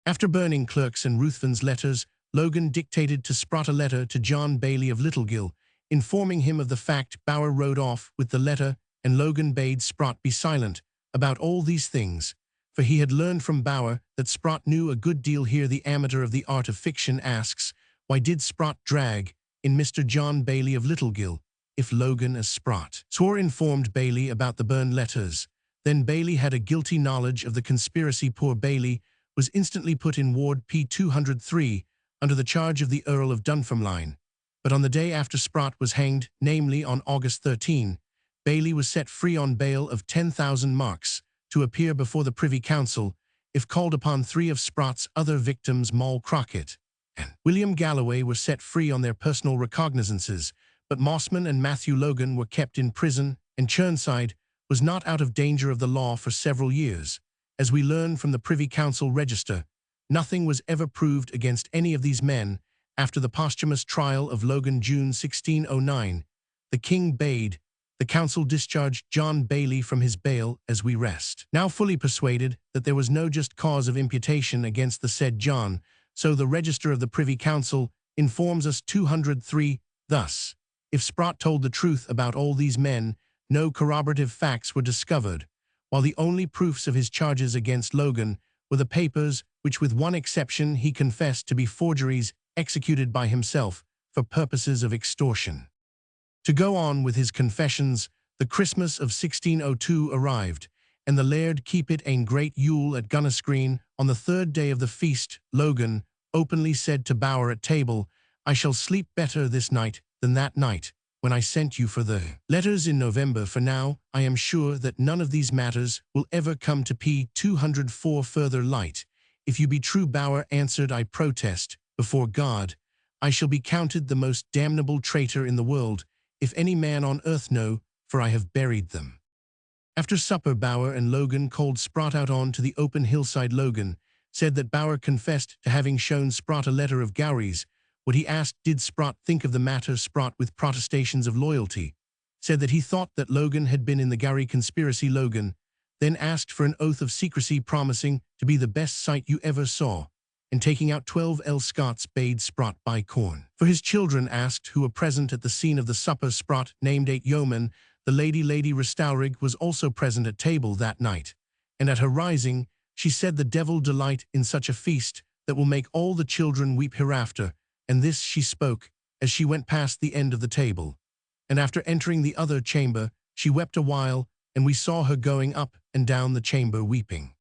After burning clerks and Ruthven's letters, Logan dictated to Sprott a letter to John Bailey of Littlegill, informing him of the fact. Bower rode off with the letter, and Logan bade Sprott be silent about all these things, for he had learned from Bower that Sprott knew a good deal. Here the amateur of the art of fiction asks, why did Sprott drag in Mr. John Bailey of Littlegill, if Logan, as Sprott swore, informed Bailey about the burned letters? Then Bailey had a guilty knowledge of the conspiracy. Poor Bailey was instantly put in Ward P 203 under the charge of the Earl of Dunfermline. But on the day after Sprott was hanged, namely on August 13, Bailey was set free on bail of 10,000 marks to appear before the Privy Council if called upon. 3 of Sprott's other victims, Moll Crockett and William Galloway, were set free on their personal recognizances, but Mossman and Matthew Logan were kept in prison, and Chirnside was not out of danger of the law for several years. As we learn from the Privy Council register, nothing was ever proved against any of these men. After the posthumous trial of Logan, June 1609, the King bade the Council discharge John Bailey from his bail. As we rest now fully persuaded that there was no just cause of imputation against the said John, so the Register of the Privy Council informs us 203 thus: if Sprott told the truth about all these men, no corroborative facts were discovered, while the only proofs of his charges against Logan were the papers which, with one exception, he confessed to be forgeries executed by himself for purposes of extortion. To go on with his confessions, the Christmas of 1602 arrived, and the Laird keepit ane great Yule at Gunnisgreen. On the 3rd day of the feast, Logan openly said to Bower at table, I shall sleep better this night than that night when I sent you for the letters in November. For now, I am sure that none of these matters will ever come to P 204 further light. If you be true, Bower answered, I protest, before God, I shall be counted the most damnable traitor in the world, if any man on earth know, for I have buried them. After supper, Bower and Logan called Sprott out on to the open hillside. Logan said that Bower confessed to having shown Sprott a letter of Gowrie's. What he asked, did Sprott think of the matter? Sprott, with protestations of loyalty, said that he thought that Logan had been in the Gowrie conspiracy. Logan then asked for an oath of secrecy, promising to be the best sight you ever saw, and taking out 12 Scots, bade Sprott buy corn for his children. Asked who were present at the scene of the supper, Sprott named 8 yeomen. The Lady Restaurig was also present at table that night, and at her rising, she said, the devil delight in such a feast that will make all the children weep hereafter. And this she spoke as she went past the end of the table. And after entering the other chamber, she wept a while, and we saw her going up and down the chamber weeping.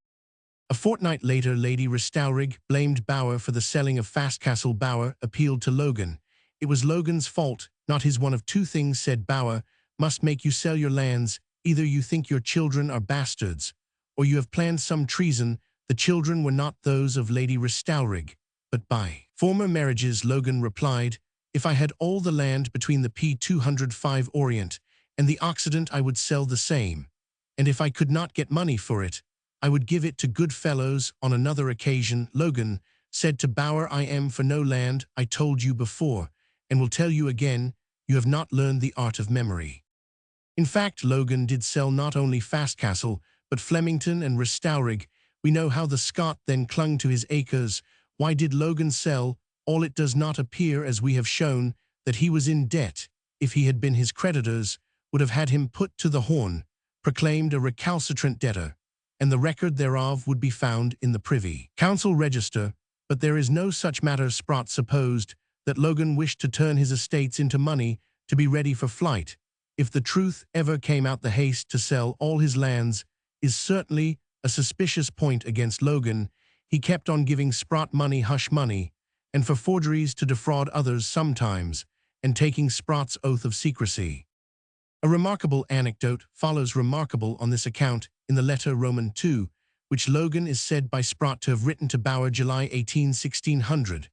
A fortnight later, Lady Restaurig blamed Bower for the selling of Fastcastle. Bower appealed to Logan. It was Logan's fault, not his. One of 2 things, said Bower, must make you sell your lands. Either you think your children are bastards, or you have planned some treason. The children were not those of Lady Restaurig, but by former marriages. Logan replied, if I had all the land between the P 205 Orient and the Occident, I would sell the same, and if I could not get money for it, I would give it to good fellows. On another occasion, Logan said to Bower, I am for no land. I told you before, and will tell you again, you have not learned the art of memory. In fact, Logan did sell not only Fastcastle, but Flemington and Restaurig. We know how the Scot then clung to his acres. Why did Logan sell all? It does not appear, as we have shown, that he was in debt. If he had been, his creditors would have had him put to the horn, proclaimed a recalcitrant debtor, and the record thereof would be found in the Privy Council register. But there is no such matter. Sprott supposed that Logan wished to turn his estates into money to be ready for flight. If the truth ever came out, the haste to sell all his lands is certainly a suspicious point against Logan. he kept on giving Sprott money hush money, and for forgeries to defraud others sometimes, and taking Sprott's oath of secrecy. A remarkable anecdote follows remarkable on this account in the letter Roman 2, which Logan is said by Sprott to have written to Bower July 18, 1600.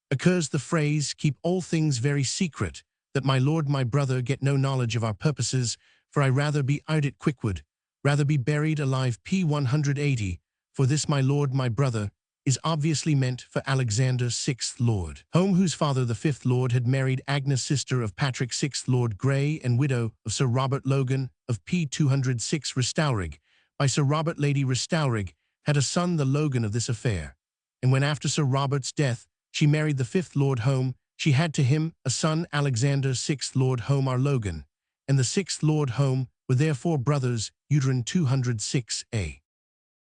Occurs the phrase, "Keep all things very secret, that my lord my brother get no knowledge of our purposes, for I rather be ardit quickwood, rather be buried alive." P. 180, for this my lord my brother, is obviously meant for Alexander, 6th Lord Home, whose father, the 5th Lord, had married Agnes, sister of Patrick, 6th Lord Grey, and widow of Sir Robert Logan of P. 206 Restowrig. By Sir Robert Lady Restowrig had a son, the Logan of this affair. And when after Sir Robert's death she married the 5th Lord Home, she had to him a son, Alexander, 6th Lord Home our Logan, and the 6th Lord Home were therefore brothers, uterine 206a.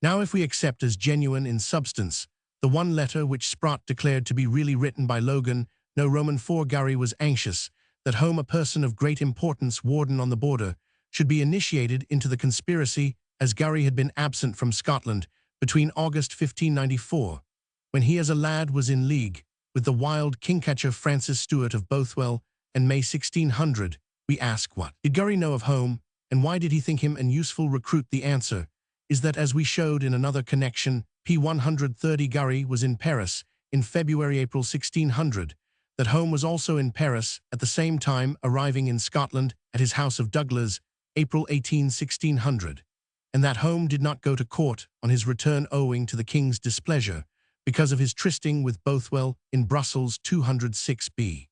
Now if we accept as genuine in substance the one letter which Sprott declared to be really written by Logan, no Roman 4 Gowrie was anxious that Home, a person of great importance, warden on the border, should be initiated into the conspiracy, as Gowrie had been absent from Scotland between August 1594, when he as a lad was in league with the wild kingcatcher Francis Stewart of Bothwell, and May 1600, we ask, what did Gowrie know of Home, and why did he think him an useful recruit? The answer is that, as we showed in another connection, P. 130, Gowrie was in Paris in February-April 1600, that Home was also in Paris at the same time, arriving in Scotland at his house of Douglas, April 18, 1600, and that Home did not go to court on his return owing to the king's displeasure, because of his trysting with Bothwell in Brussels 206b.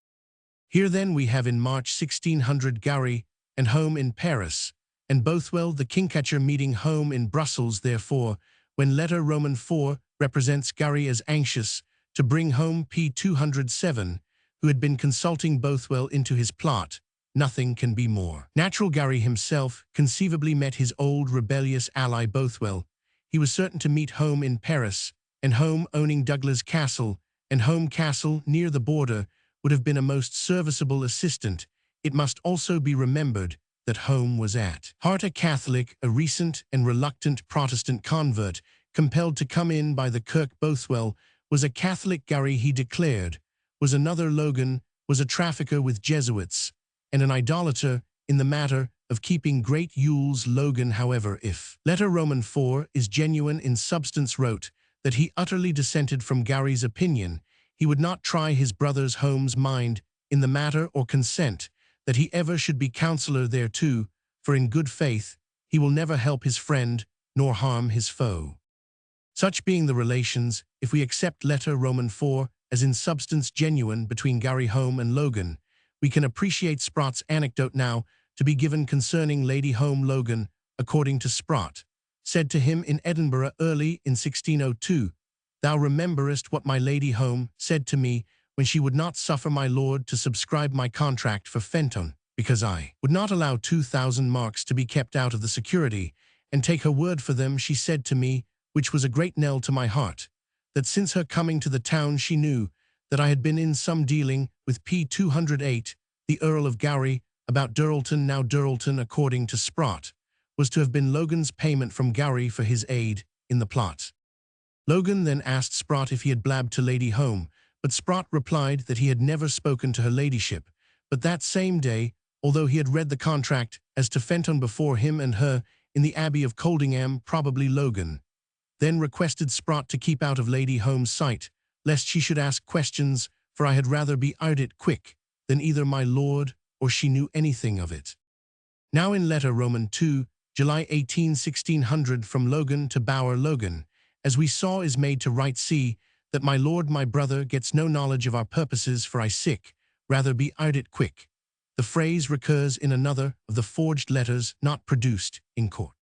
Here then we have in March 1600 Gowrie and Home in Paris, and Bothwell the kingcatcher meeting Home in Brussels. Therefore, when letter Roman 4 represents Gowrie as anxious to bring Home P. 207, who had been consulting Bothwell, into his plot, nothing can be more natural. Gowrie himself conceivably met his old rebellious ally Bothwell. He was certain to meet Home in Paris, and Home, owning Douglas Castle and Home Castle near the border, would have been a most serviceable assistant. It must also be remembered that Home was at heart a Catholic, a recent and reluctant Protestant convert, compelled to come in by the Kirk. Bothwell was a Catholic. Gowrie, he declared, was another. Logan was a trafficker with Jesuits, and an idolater in the matter of keeping great Yules. Logan, however, if letter Roman 4 is genuine in substance, wrote that he utterly dissented from Gowrie's opinion. He would not try his brother's Home's mind in the matter, or consent that he ever should be counselor thereto, for in good faith he will never help his friend nor harm his foe. Such being the relations, if we accept letter Roman 4 as in substance genuine between Gowrie, Home, and Logan, we can appreciate Sprott's anecdote now to be given concerning Lady Home. Logan, according to Sprott, said to him in Edinburgh early in 1602, "Thou rememberest what my Lady Home said to me when she would not suffer my lord to subscribe my contract for Fenton, because I would not allow 2,000 marks to be kept out of the security, and take her word for them. She said to me, which was a great knell to my heart, that since her coming to the town she knew that I had been in some dealing with P. 208, the Earl of Gowrie, about Durlton. Now Durlton, according to Sprott, was to have been Logan's payment from Gowrie for his aid in the plot." Logan then asked Sprott if he had blabbed to Lady Home, but Sprott replied that he had never spoken to her ladyship, but that same day, although he had read the contract as to Fenton before him and her in the Abbey of Coldingham. Probably Logan then requested Sprott to keep out of Lady Home's sight, lest she should ask questions, for I had rather be ardit quick than either my lord or she knew anything of it. Now in letter Roman 2, July 18, 1600, from Logan to Bower. Logan, as we saw, is made to write, "See, that my lord my brother gets no knowledge of our purposes, for I sick rather be ardit quick." The phrase recurs in another of the forged letters not produced in court.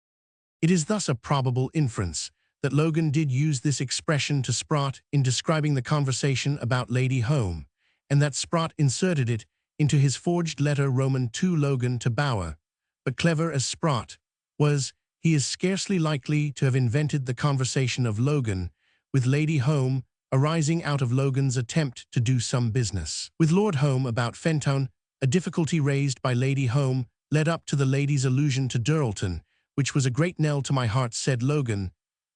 It is thus a probable inference that Logan did use this expression to Sprott in describing the conversation about Lady Home, and that Sprott inserted it into his forged letter Roman 2. Logan to Bower. But clever as Sprott was, he is scarcely likely to have invented the conversation of Logan with Lady Home arising out of Logan's attempt to do some business with Lord Home about Fenton. A difficulty raised by Lady Home led up to the lady's allusion to Durlton, which was a great knell to my heart, said Logan.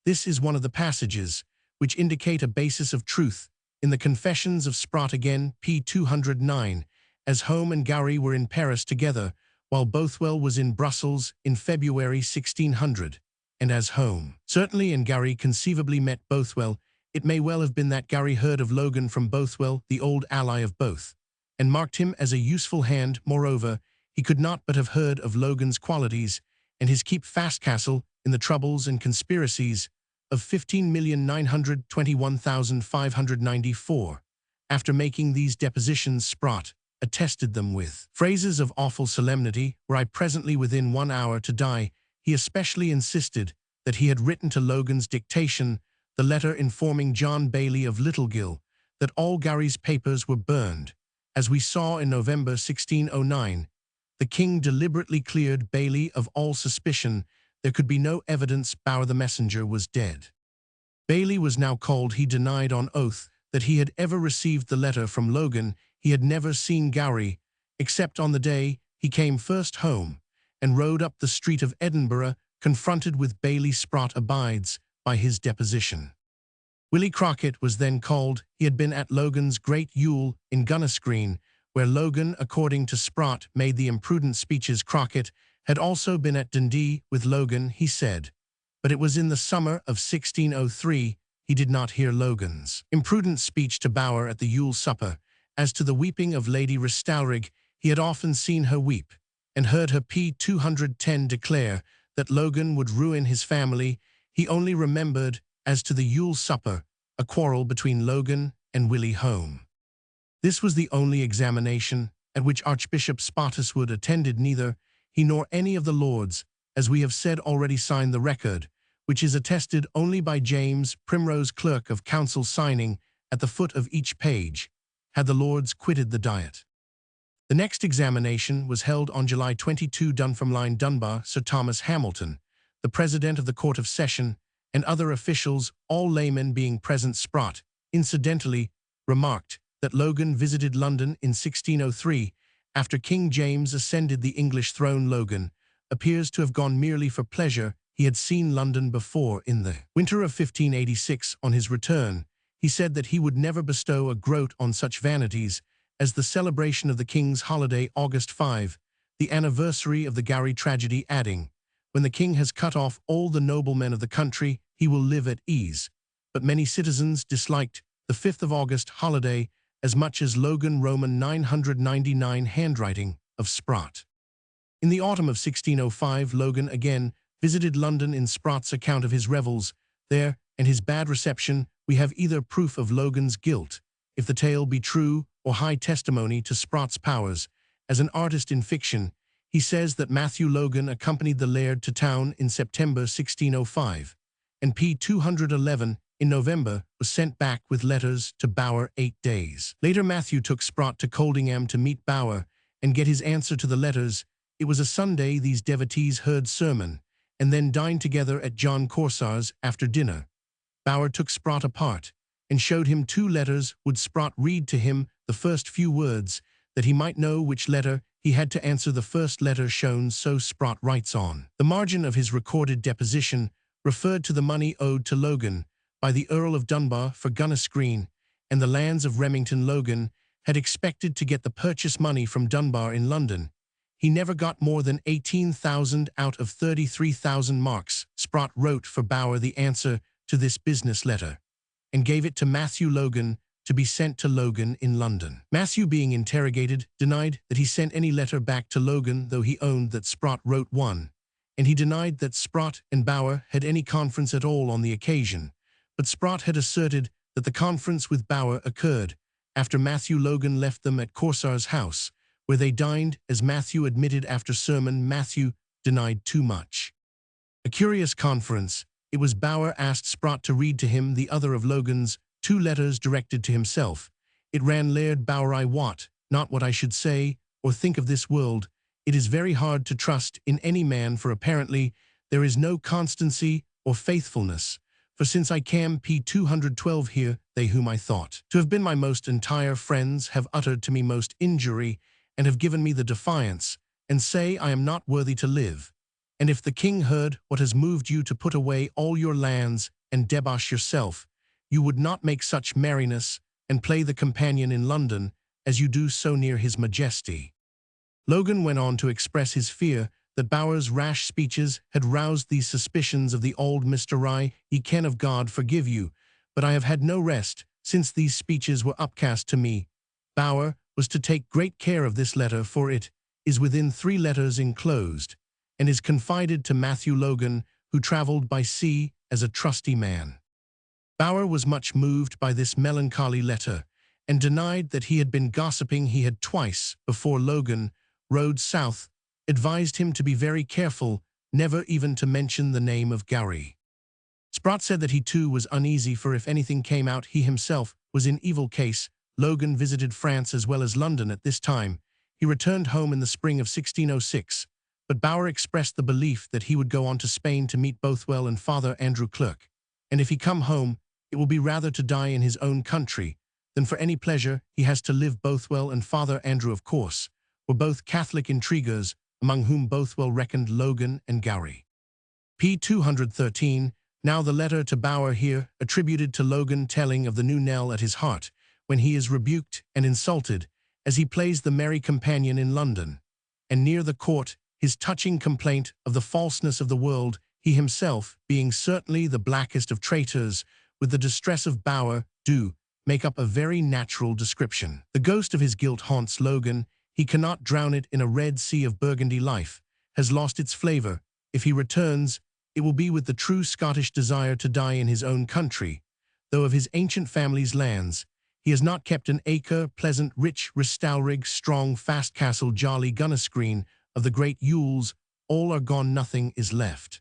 This is one of the passages which indicate a basis of truth. In the Confessions of Sprott again, p. 209, as Home and Gowrie were in Paris together, while Bothwell was in Brussels in February 1600, and as Home certainly and Gowrie conceivably met Bothwell, it may well have been that Gowrie heard of Logan from Bothwell, the old ally of both, and marked him as a useful hand. Moreover, he could not but have heard of Logan's qualities, and his keep fast castle in the troubles and conspiracies of 15,921,594. After making these depositions, Sprott attested them with phrases of awful solemnity. Were I presently within 1 hour to die, he especially insisted that he had written to Logan's dictation the letter informing John Bailey of Littlegill that all Gowrie's papers were burned. As we saw in November 1609, the king deliberately cleared Bailey of all suspicion. There could be no evidence Bower the messenger was dead. Bailey was now called. He denied on oath that he had ever received the letter from Logan. He had never seen Gowrie, except on the day he came first home, and rode up the street of Edinburgh, confronted with Bailey. Sprott abides by his deposition. Willie Crockett was then called. He had been at Logan's great Yule in Gunnisgreen, where Logan, according to Sprott, made the imprudent speeches. Crockett had also been at Dundee with Logan, he said, but it was in the summer of 1603. He did not hear Logan's imprudent speech to Bower at the Yule supper. As to the weeping of Lady Restowrig, he had often seen her weep, and heard her p. 210 declare that Logan would ruin his family. He only remembered, as to the Yule supper, a quarrel between Logan and Willie Home. This was the only examination at which Archbishop Spottiswoode attended. Neither he nor any of the lords, as we have said already, signed the record, which is attested only by James Primrose, clerk of council, signing at the foot of each page, had the lords quitted the diet. The next examination was held on July 22. Dunfermline Dunbar, Sir Thomas Hamilton, the President of the Court of Session, and other officials, all laymen, being present. Sprott incidentally remarked that Logan visited London in 1603. After King James ascended the English throne, Logan appears to have gone merely for pleasure. He had seen London before in the winter of 1586. On his return, he said that he would never bestow a groat on such vanities as the celebration of the king's holiday, August 5, the anniversary of the Gowrie tragedy, adding, "When the king has cut off all the noblemen of the country, he will live at ease." But many citizens disliked the 5th of August holiday as much as Logan. Roman 999 handwriting of Sprott. In the autumn of 1605, Logan again visited London. In Sprott's account of his revels there and his bad reception, we have either proof of Logan's guilt, if the tale be true, or high testimony to Sprott's powers as an artist in fiction. He says that Matthew Logan accompanied the laird to town in September 1605, and p. 211 in November was sent back with letters to Bower 8 days. Later, Matthew took Sprott to Coldingham to meet Bower and get his answer to the letters. It was a Sunday. These devotees heard sermon and then dined together at John Corsar's after dinner. Bower took Sprott apart and showed him 2 letters. Would Sprott read to him the first few words, that he might know which letter he had to answer? The first letter shown, so Sprott writes on the margin of his recorded deposition, referred to the money owed to Logan by the Earl of Dunbar for Gunnisgreen and the lands of Remington. Logan had expected to get the purchase money from Dunbar in London. He never got more than 18,000 out of 33,000 marks. Sprott wrote for Bower the answer to this business letter, and gave it to Matthew Logan to be sent to Logan in London. Matthew, being interrogated, denied that he sent any letter back to Logan, though he owned that Sprott wrote one, and he denied that Sprott and Bower had any conference at all on the occasion. But Sprott had asserted that the conference with Bower occurred after Matthew Logan left them at Corsar's house, where they dined, as Matthew admitted after sermon. Matthew denied too much. A curious conference. It was Bower asked Sprott to read to him the other of Logan's 2 letters directed to himself. It ran, "Laird Bower, I wot not what I should say or think of this world. It is very hard to trust in any man, for apparently there is no constancy or faithfulness. For since I came p. 212 here, they whom I thought to have been my most entire friends have uttered to me most injury, and have given me the defiance, and say I am not worthy to live. And if the king heard what has moved you to put away all your lands and debauch yourself, you would not make such merriness and play the companion in London as you do so near his majesty." Logan went on to express his fear that Bower's rash speeches had roused these suspicions of the old Mr. Rye. "Ye can of God forgive you, but I have had no rest since these speeches were upcast to me. Bower was to take great care of this letter, for it is within 3 letters enclosed, and is confided to Matthew Logan, who travelled by sea as a trusty man." Bower was much moved by this melancholy letter, and denied that he had been gossiping. He had twice, before Logan rode south, advised him to be very careful, never even to mention the name of Gowrie. Sprott said that he too was uneasy, for if anything came out, he himself was in evil case. Logan visited France as well as London at this time. He returned home in the spring of 1606, but Bower expressed the belief that he would go on to Spain to meet Bothwell and Father Andrew Clerk, and if he come home, it will be rather to die in his own country than for any pleasure he has to live. Bothwell and Father Andrew, of course, were both Catholic intriguers, among whom Bothwell reckoned Logan and Gowrie. p. 213. Now the letter to Bower here, attributed to Logan, telling of the new knell at his heart, when he is rebuked and insulted, as he plays the merry companion in London, and near the court, his touching complaint of the falseness of the world, he himself, being certainly the blackest of traitors, with the distress of Bower, do make up a very natural description. The ghost of his guilt haunts Logan. He cannot drown it in a red sea of Burgundy. Life has lost its flavour. If he returns, it will be with the true Scottish desire to die in his own country, though of his ancient family's lands he has not kept an acre. Pleasant, rich, Ristalrig, strong, fast castle, jolly Gunnisgreen, of the great Yules, all are gone, nothing is left.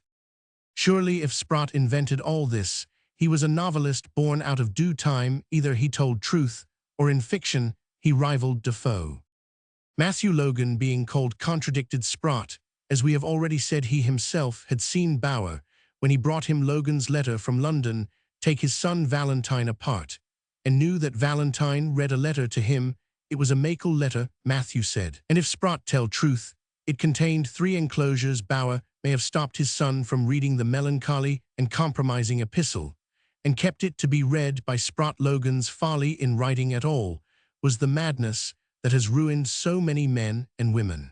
Surely if Sprott invented all this, he was a novelist born out of due time. Either he told truth, or in fiction he rivaled Defoe. Matthew Logan, being called, contradicted Sprott. As we have already said, he himself had seen Bower, when he brought him Logan's letter from London, take his son Valentine apart, and knew that Valentine read a letter to him. It was a makel letter, Matthew said, and if Sprott tell truth, it contained 3 enclosures. Bower may have stopped his son from reading the melancholy and compromising epistle, and kept it to be read by Sprott. Logan's folly in writing at all was the madness that has ruined so many men and women.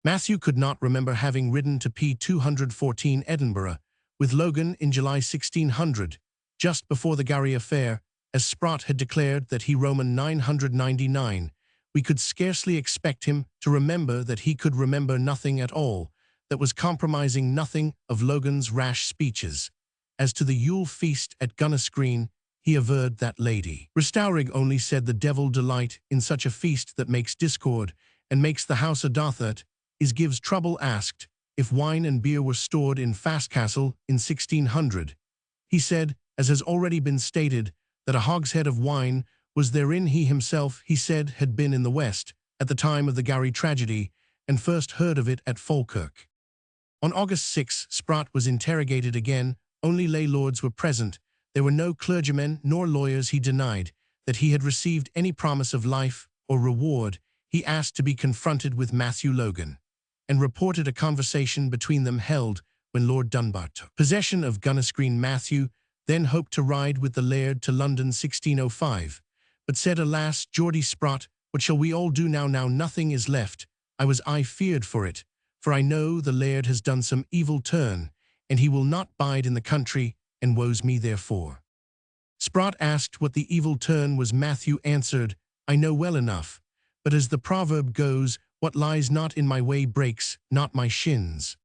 Matthew could not remember having ridden to p. 214 Edinburgh with Logan in July 1600, just before the Gowrie affair, as Sprott had declared that he Roman 999. We could scarcely expect him to remember that he could remember nothing at all that was compromising, nothing of Logan's rash speeches. As to the Yule feast at Gunnisgreen, he averred that Lady Ristalrig only said the devil delight in such a feast that makes discord and makes the house a dothert, is gives trouble. Asked if wine and beer were stored in Fastcastle in 1600, he said, as has already been stated, that a hogshead of wine was therein. He himself, he said, had been in the West at the time of the Gowrie tragedy, and first heard of it at Falkirk. On August 6, Sprott was interrogated again. Only lay lords were present. There were no clergymen nor lawyers. He denied that he had received any promise of life or reward. He asked to be confronted with Matthew Logan, and reported a conversation between them held when Lord Dunbar took possession of Gunnisgreen. Matthew then hoped to ride with the Laird to London 1605, but said, "Alas, Geordie Sprott, what shall we all do now? Now nothing is left. I feared for it, for I know the Laird has done some evil turn, and he will not bide in the country, and woes me therefore." Sprott asked what the evil turn was. Matthew answered, "I know well enough, but as the proverb goes, what lies not in my way breaks not my shins."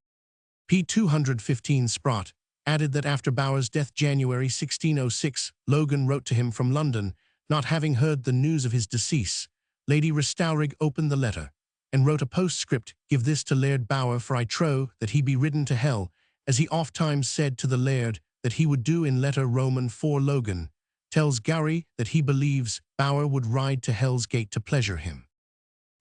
p. 215. Sprott added that after Bower's death, January 1606, Logan wrote to him from London, not having heard the news of his decease. Lady Ristalrig opened the letter, and wrote a postscript, "Give this to Laird Bower, for I trow that he be ridden to hell, as he ofttimes said to the Laird that he would do in letter Roman 4. Logan tells Gowrie that he believes Bower would ride to Hell's Gate to pleasure him."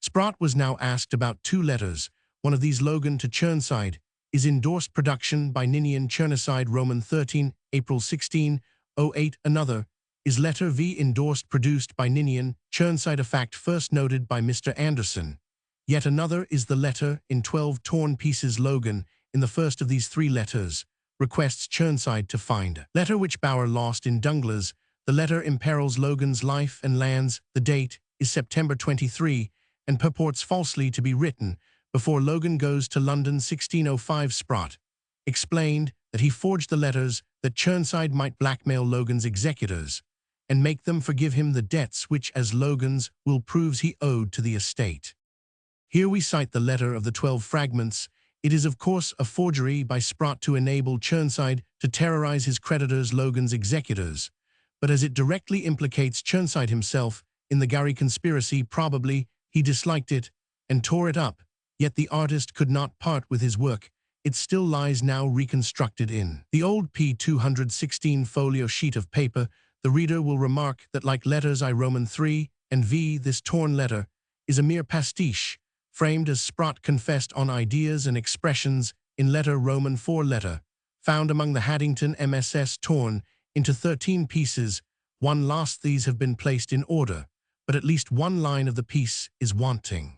Sprott was now asked about 2 letters. One of these, Logan to Chirnside, is endorsed production by Ninian. Chirnside, Roman 13, April 1608. Another is letter V, endorsed, produced by Ninian. Chirnside, a fact first noted by Mr. Anderson. Yet another is the letter in 12 torn pieces. Logan, in the first of these 3 letters, requests Chirnside to find a letter which Bower lost in Dunglas, The letter imperils Logan's life and lands. The date is September 23 and purports falsely to be written before Logan goes to London 1605. Sprott explained that he forged the letters that Chirnside might blackmail Logan's executors and make them forgive him the debts which, as Logan's will proves, he owed to the estate. Here we cite the letter of the 12 fragments. It is of course a forgery by Sprott to enable Chirnside to terrorize his creditors, Logan's executors, but as it directly implicates Chirnside himself in the Gowrie conspiracy, probably he disliked it and tore it up, yet the artist could not part with his work. It still lies now reconstructed in the old P216 folio sheet of paper. The reader will remark that, like letters I Roman 3 and V, this torn letter is a mere pastiche, framed as Sprott confessed on ideas and expressions in letter Roman 4 letter, found among the Haddington MSS, torn into 13 pieces. One last these have been placed in order, but at least one line of the piece is wanting.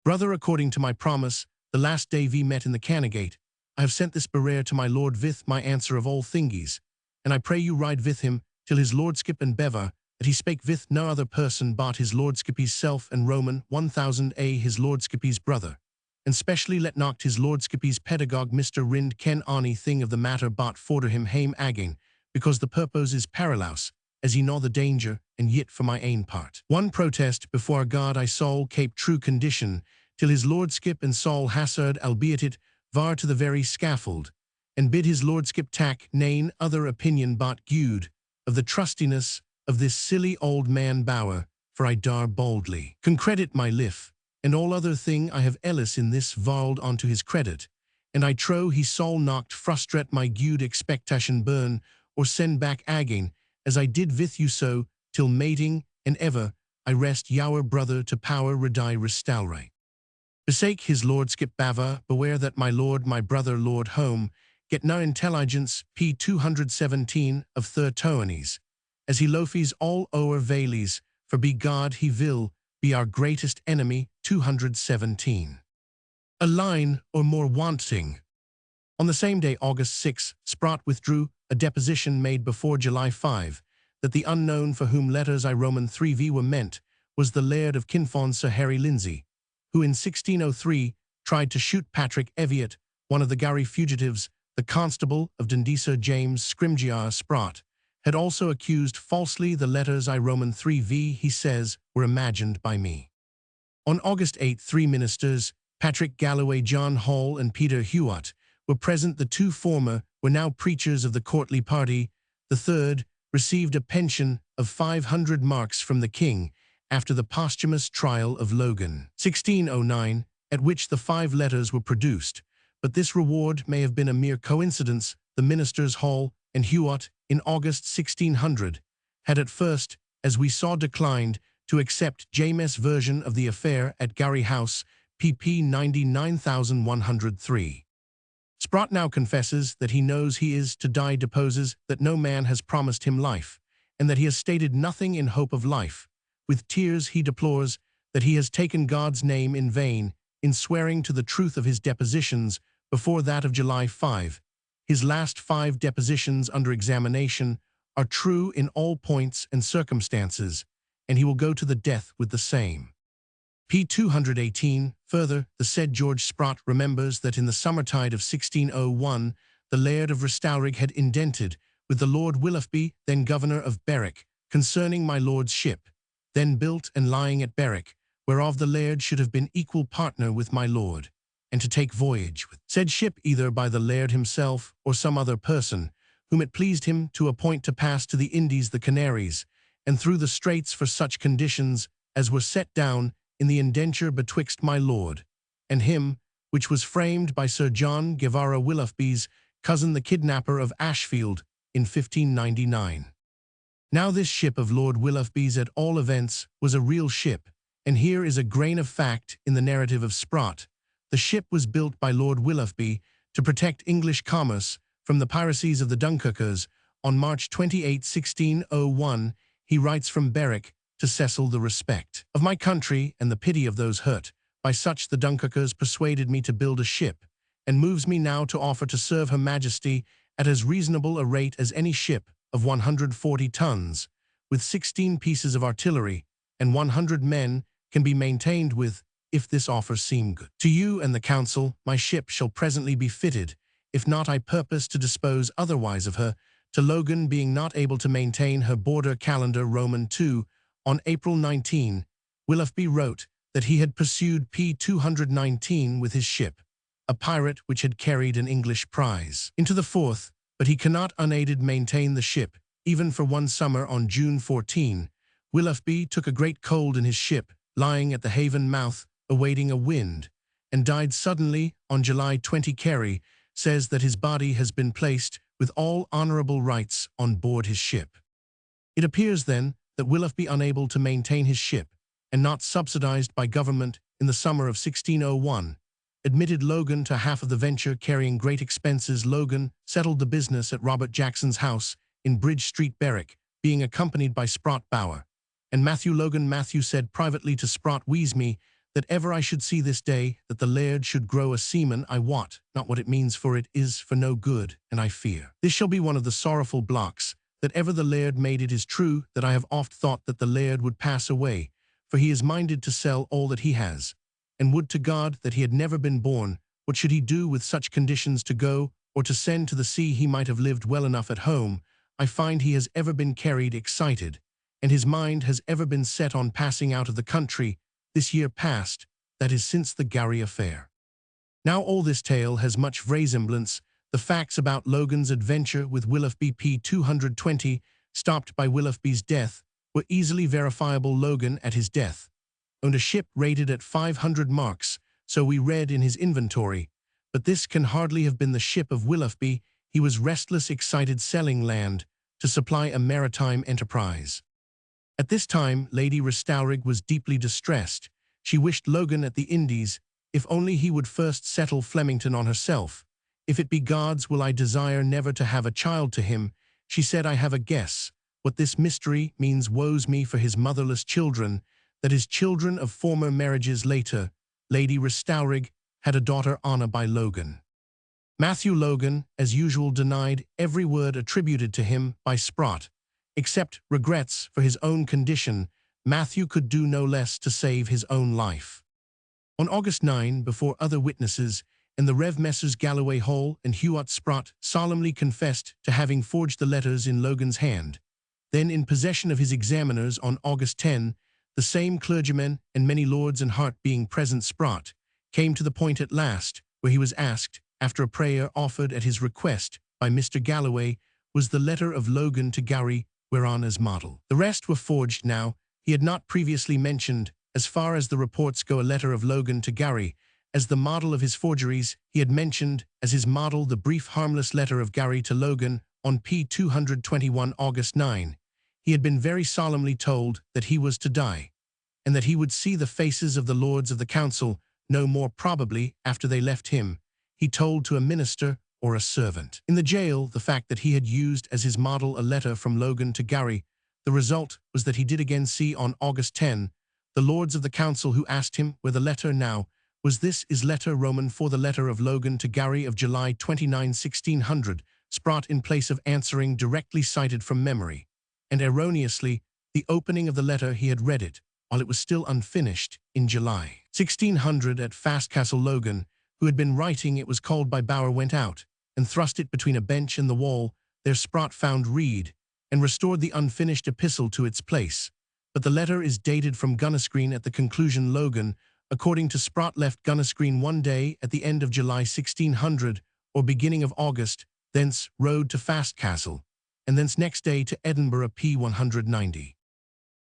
Brother, according to my promise, the last day we met in the Canongate, I have sent this barrere to my Lord Vith, my answer of all thingies, and I pray you ride with him till his lordskip and bever, that he spake with no other person but his lordskip's self and Roman 1000 his lordskip's brother, and specially let not his lordskip's pedagogue Mr. Rind ken any thing of the matter but forder him hame again, because the purpose is parallous, as he know the danger, and yet for my ain part. One protest before God I soul cape true condition, till his lordskip and soul hazard albeit it var to the very scaffold, and bid his lordskip tack nane other opinion but gude, of the trustiness of this silly old man Bower, for I dar boldly concredit my life, and all other thing I have Ellis in this varld onto his credit, and I trow he soul knocked frustrate my gude expectation burn, or send back again, as I did with you so, till mating, and ever, I rest yower brother to power redie restaure. Besake his lordskip Bava, beware that my lord, my brother lord home, get no intelligence. P217 of Thurtoanes, as he loafies all o'er vales, for be God he will, be our greatest enemy. 217. A line or more wanting. On the same day, August 6, Sprott withdrew a deposition made before July 5, that the unknown for whom letters I Roman 3v were meant was the Laird of Kinfon Sir Harry Lindsay, who in 1603 tried to shoot Patrick Eviat, one of the Gowrie fugitives. The constable of Dundee Sir James Scrimgeour Sprott had also accused falsely the letters I Roman 3v, he says, were imagined by me. On August 8, 3 ministers, Patrick Galloway, John Hall, and Peter Hewat, were present. The two former were now preachers of the courtly party. The third received a pension of 500 marks from the king after the posthumous trial of Logan, 1609, at which the 5 letters were produced. But this reward may have been a mere coincidence. The ministers Hall and Hewat, in August 1600, had at first, as we saw, declined to accept James' version of the affair at Gowrie House, pp. 99103. Sprott now confesses that he knows he is to die, deposes that no man has promised him life, and that he has stated nothing in hope of life. With tears he deplores that he has taken God's name in vain in swearing to the truth of his depositions before that of July 5. His last 5 depositions under examination are true in all points and circumstances, and he will go to the death with the same. P218. Further, the said George Sprott remembers that in the summertide of 1601, the Laird of Restaurig had indented with the Lord Willoughby, then governor of Berwick, concerning my lord's ship, then built and lying at Berwick, whereof the Laird should have been equal partner with my lord, and to take voyage with said ship either by the Laird himself or some other person, whom it pleased him to appoint to pass to the Indies, the Canaries, and through the Straits for such conditions as were set down in the indenture betwixt my lord and him, which was framed by Sir John Guevara Willoughby's cousin, the kidnapper of Ashfield, in 1599. Now this ship of Lord Willoughby's at all events was a real ship, and here is a grain of fact in the narrative of Sprott. The ship was built by Lord Willoughby to protect English commerce from the piracies of the Dunkirkers. On March 28, 1601, he writes from Berwick to Cecil, the respect of my country and the pity of those hurt by such the Dunkirkers persuaded me to build a ship, and moves me now to offer to serve Her Majesty at as reasonable a rate as any ship of 140 tons, with 16 pieces of artillery, and 100 men, can be maintained with, if this offer seem good to you and the council, my ship shall presently be fitted, if not I purpose to dispose otherwise of her, to Logan being not able to maintain her border calendar Roman II, on April 19, Willoughby wrote that he had pursued P-219 with his ship, a pirate which had carried an English prize, into the Forth, but he cannot unaided maintain the ship, even for one summer. On June 14, Willoughby took a great cold in his ship, lying at the haven mouth, awaiting a wind, and died suddenly on July 20. Carey says that his body has been placed, with all honourable rights, on board his ship. It appears then that Willoughby, unable to maintain his ship, and not subsidized by government, in the summer of 1601, admitted Logan to half of the venture, carrying great expenses. Logan settled the business at Robert Jackson's house in Bridge Street, Berwick, being accompanied by Sprott Bower, and Matthew Logan. Matthew said privately to Sprott, "Wees me, that ever I should see this day, that the laird should grow a seaman, I wot not what it means, for it is for no good, and I fear this shall be one of the sorrowful blocks, that ever the laird made. It is true that I have oft thought that the laird would pass away, for he is minded to sell all that he has, and would to God that he had never been born. What should he do with such conditions, to go, or to send to the sea? He might have lived well enough at home. I find he has ever been carried excited, and his mind has ever been set on passing out of the country, this year past, that is since the Gowrie affair." Now all this tale has much vraisemblance. The facts about Logan's adventure with Willoughby P-220, stopped by Willoughby's death, were easily verifiable. Logan, at his death, owned a ship rated at 500 marks, so we read in his inventory, but this can hardly have been the ship of Willoughby. He was restless, excited, selling land to supply a maritime enterprise. At this time, Lady Restaurig was deeply distressed. She wished Logan at the Indies, if only he would first settle Flemington on herself. "If it be God's will, I desire never to have a child to him," she said. "I have a guess what this mystery means. Woes me for his motherless children, that is, children of former marriages." Later, Lady Restaurig had a daughter, Anna, by Logan. Matthew Logan, as usual, denied every word attributed to him by Sprott, except regrets for his own condition. Matthew could do no less to save his own life. On August 9, before other witnesses, and the Rev. Messrs. Galloway Hall and Huot, Sprott solemnly confessed to having forged the letters in Logan's hand. Then, in possession of his examiners on August 10, the same clergymen and many lords and heart being present, Sprott came to the point at last where he was asked, after a prayer offered at his request by Mr. Galloway, was the letter of Logan to Gowrie, whereon as model. The rest were forged now. He had not previously mentioned, as far as the reports go, a letter of Logan to Gowrie as the model of his forgeries. He had mentioned as his model the brief harmless letter of Gowrie to Logan on P-221 August 9. He had been very solemnly told that he was to die, and that he would see the faces of the lords of the council no more probably after they left him, he told to a minister or a servant. In the jail, the fact that he had used as his model a letter from Logan to Gowrie, the result was that he did again see on August 10 the lords of the council, who asked him where the letter now was. "This is letter Roman for the letter of Logan to Gowrie of July 29, 1600, Sprott, in place of answering, directly cited from memory, and erroneously, the opening of the letter. He had read it, while it was still unfinished, in July 1600 at Fastcastle. Logan, who had been writing it, was called by Bower, went out, and thrust it between a bench and the wall. There Sprott found read, and restored the unfinished epistle to its place. But the letter is dated from Gunnisgreen at the conclusion. Logan, according to Sprott, left Gunnisgreen one day at the end of July 1600, or beginning of August, thence rode to Fastcastle, and thence next day to Edinburgh P-190.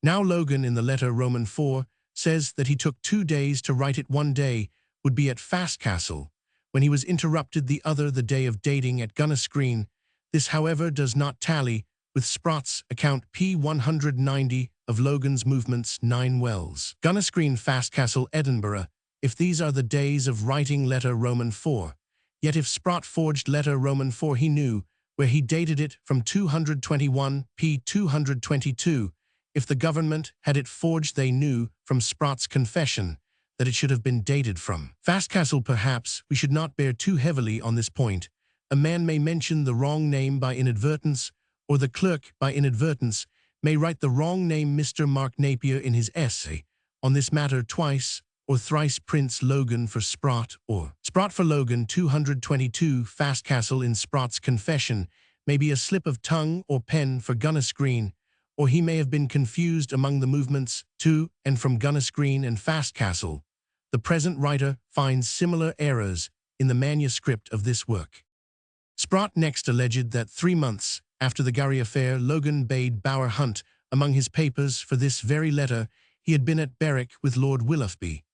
Now Logan, in the letter Roman 4, says that he took 2 days to write it. One day would be at Fastcastle, when he was interrupted, the other the day of dating at Gunnisgreen. This, however, does not tally with Sprott's account P-190 of Logan's movements. 9 Wells, Gunnisgreen, Fastcastle, Edinburgh. If these are the days of writing letter Roman 4, yet if Sprott forged letter Roman 4, he knew where he dated it from 221 P-222. If the government had it forged, they knew from Sprott's confession that it should have been dated from Fastcastle. Perhaps we should not bear too heavily on this point. A man may mention the wrong name by inadvertence, or the clerk, by inadvertence, may write the wrong name Mr. Mark Napier in his essay on this matter twice, or thrice Prince Logan for Sprott, or Sprott for Logan. 222 Fastcastle in Sprott's confession may be a slip of tongue or pen for Gunnis Green, or he may have been confused among the movements to and from Gunnis Green and Fastcastle. The present writer finds similar errors in the manuscript of this work. Sprott next alleged that 3 months after the Gowrie affair, Logan bade Bower hunt among his papers for this very letter. He had been at Berwick with Lord Willoughby,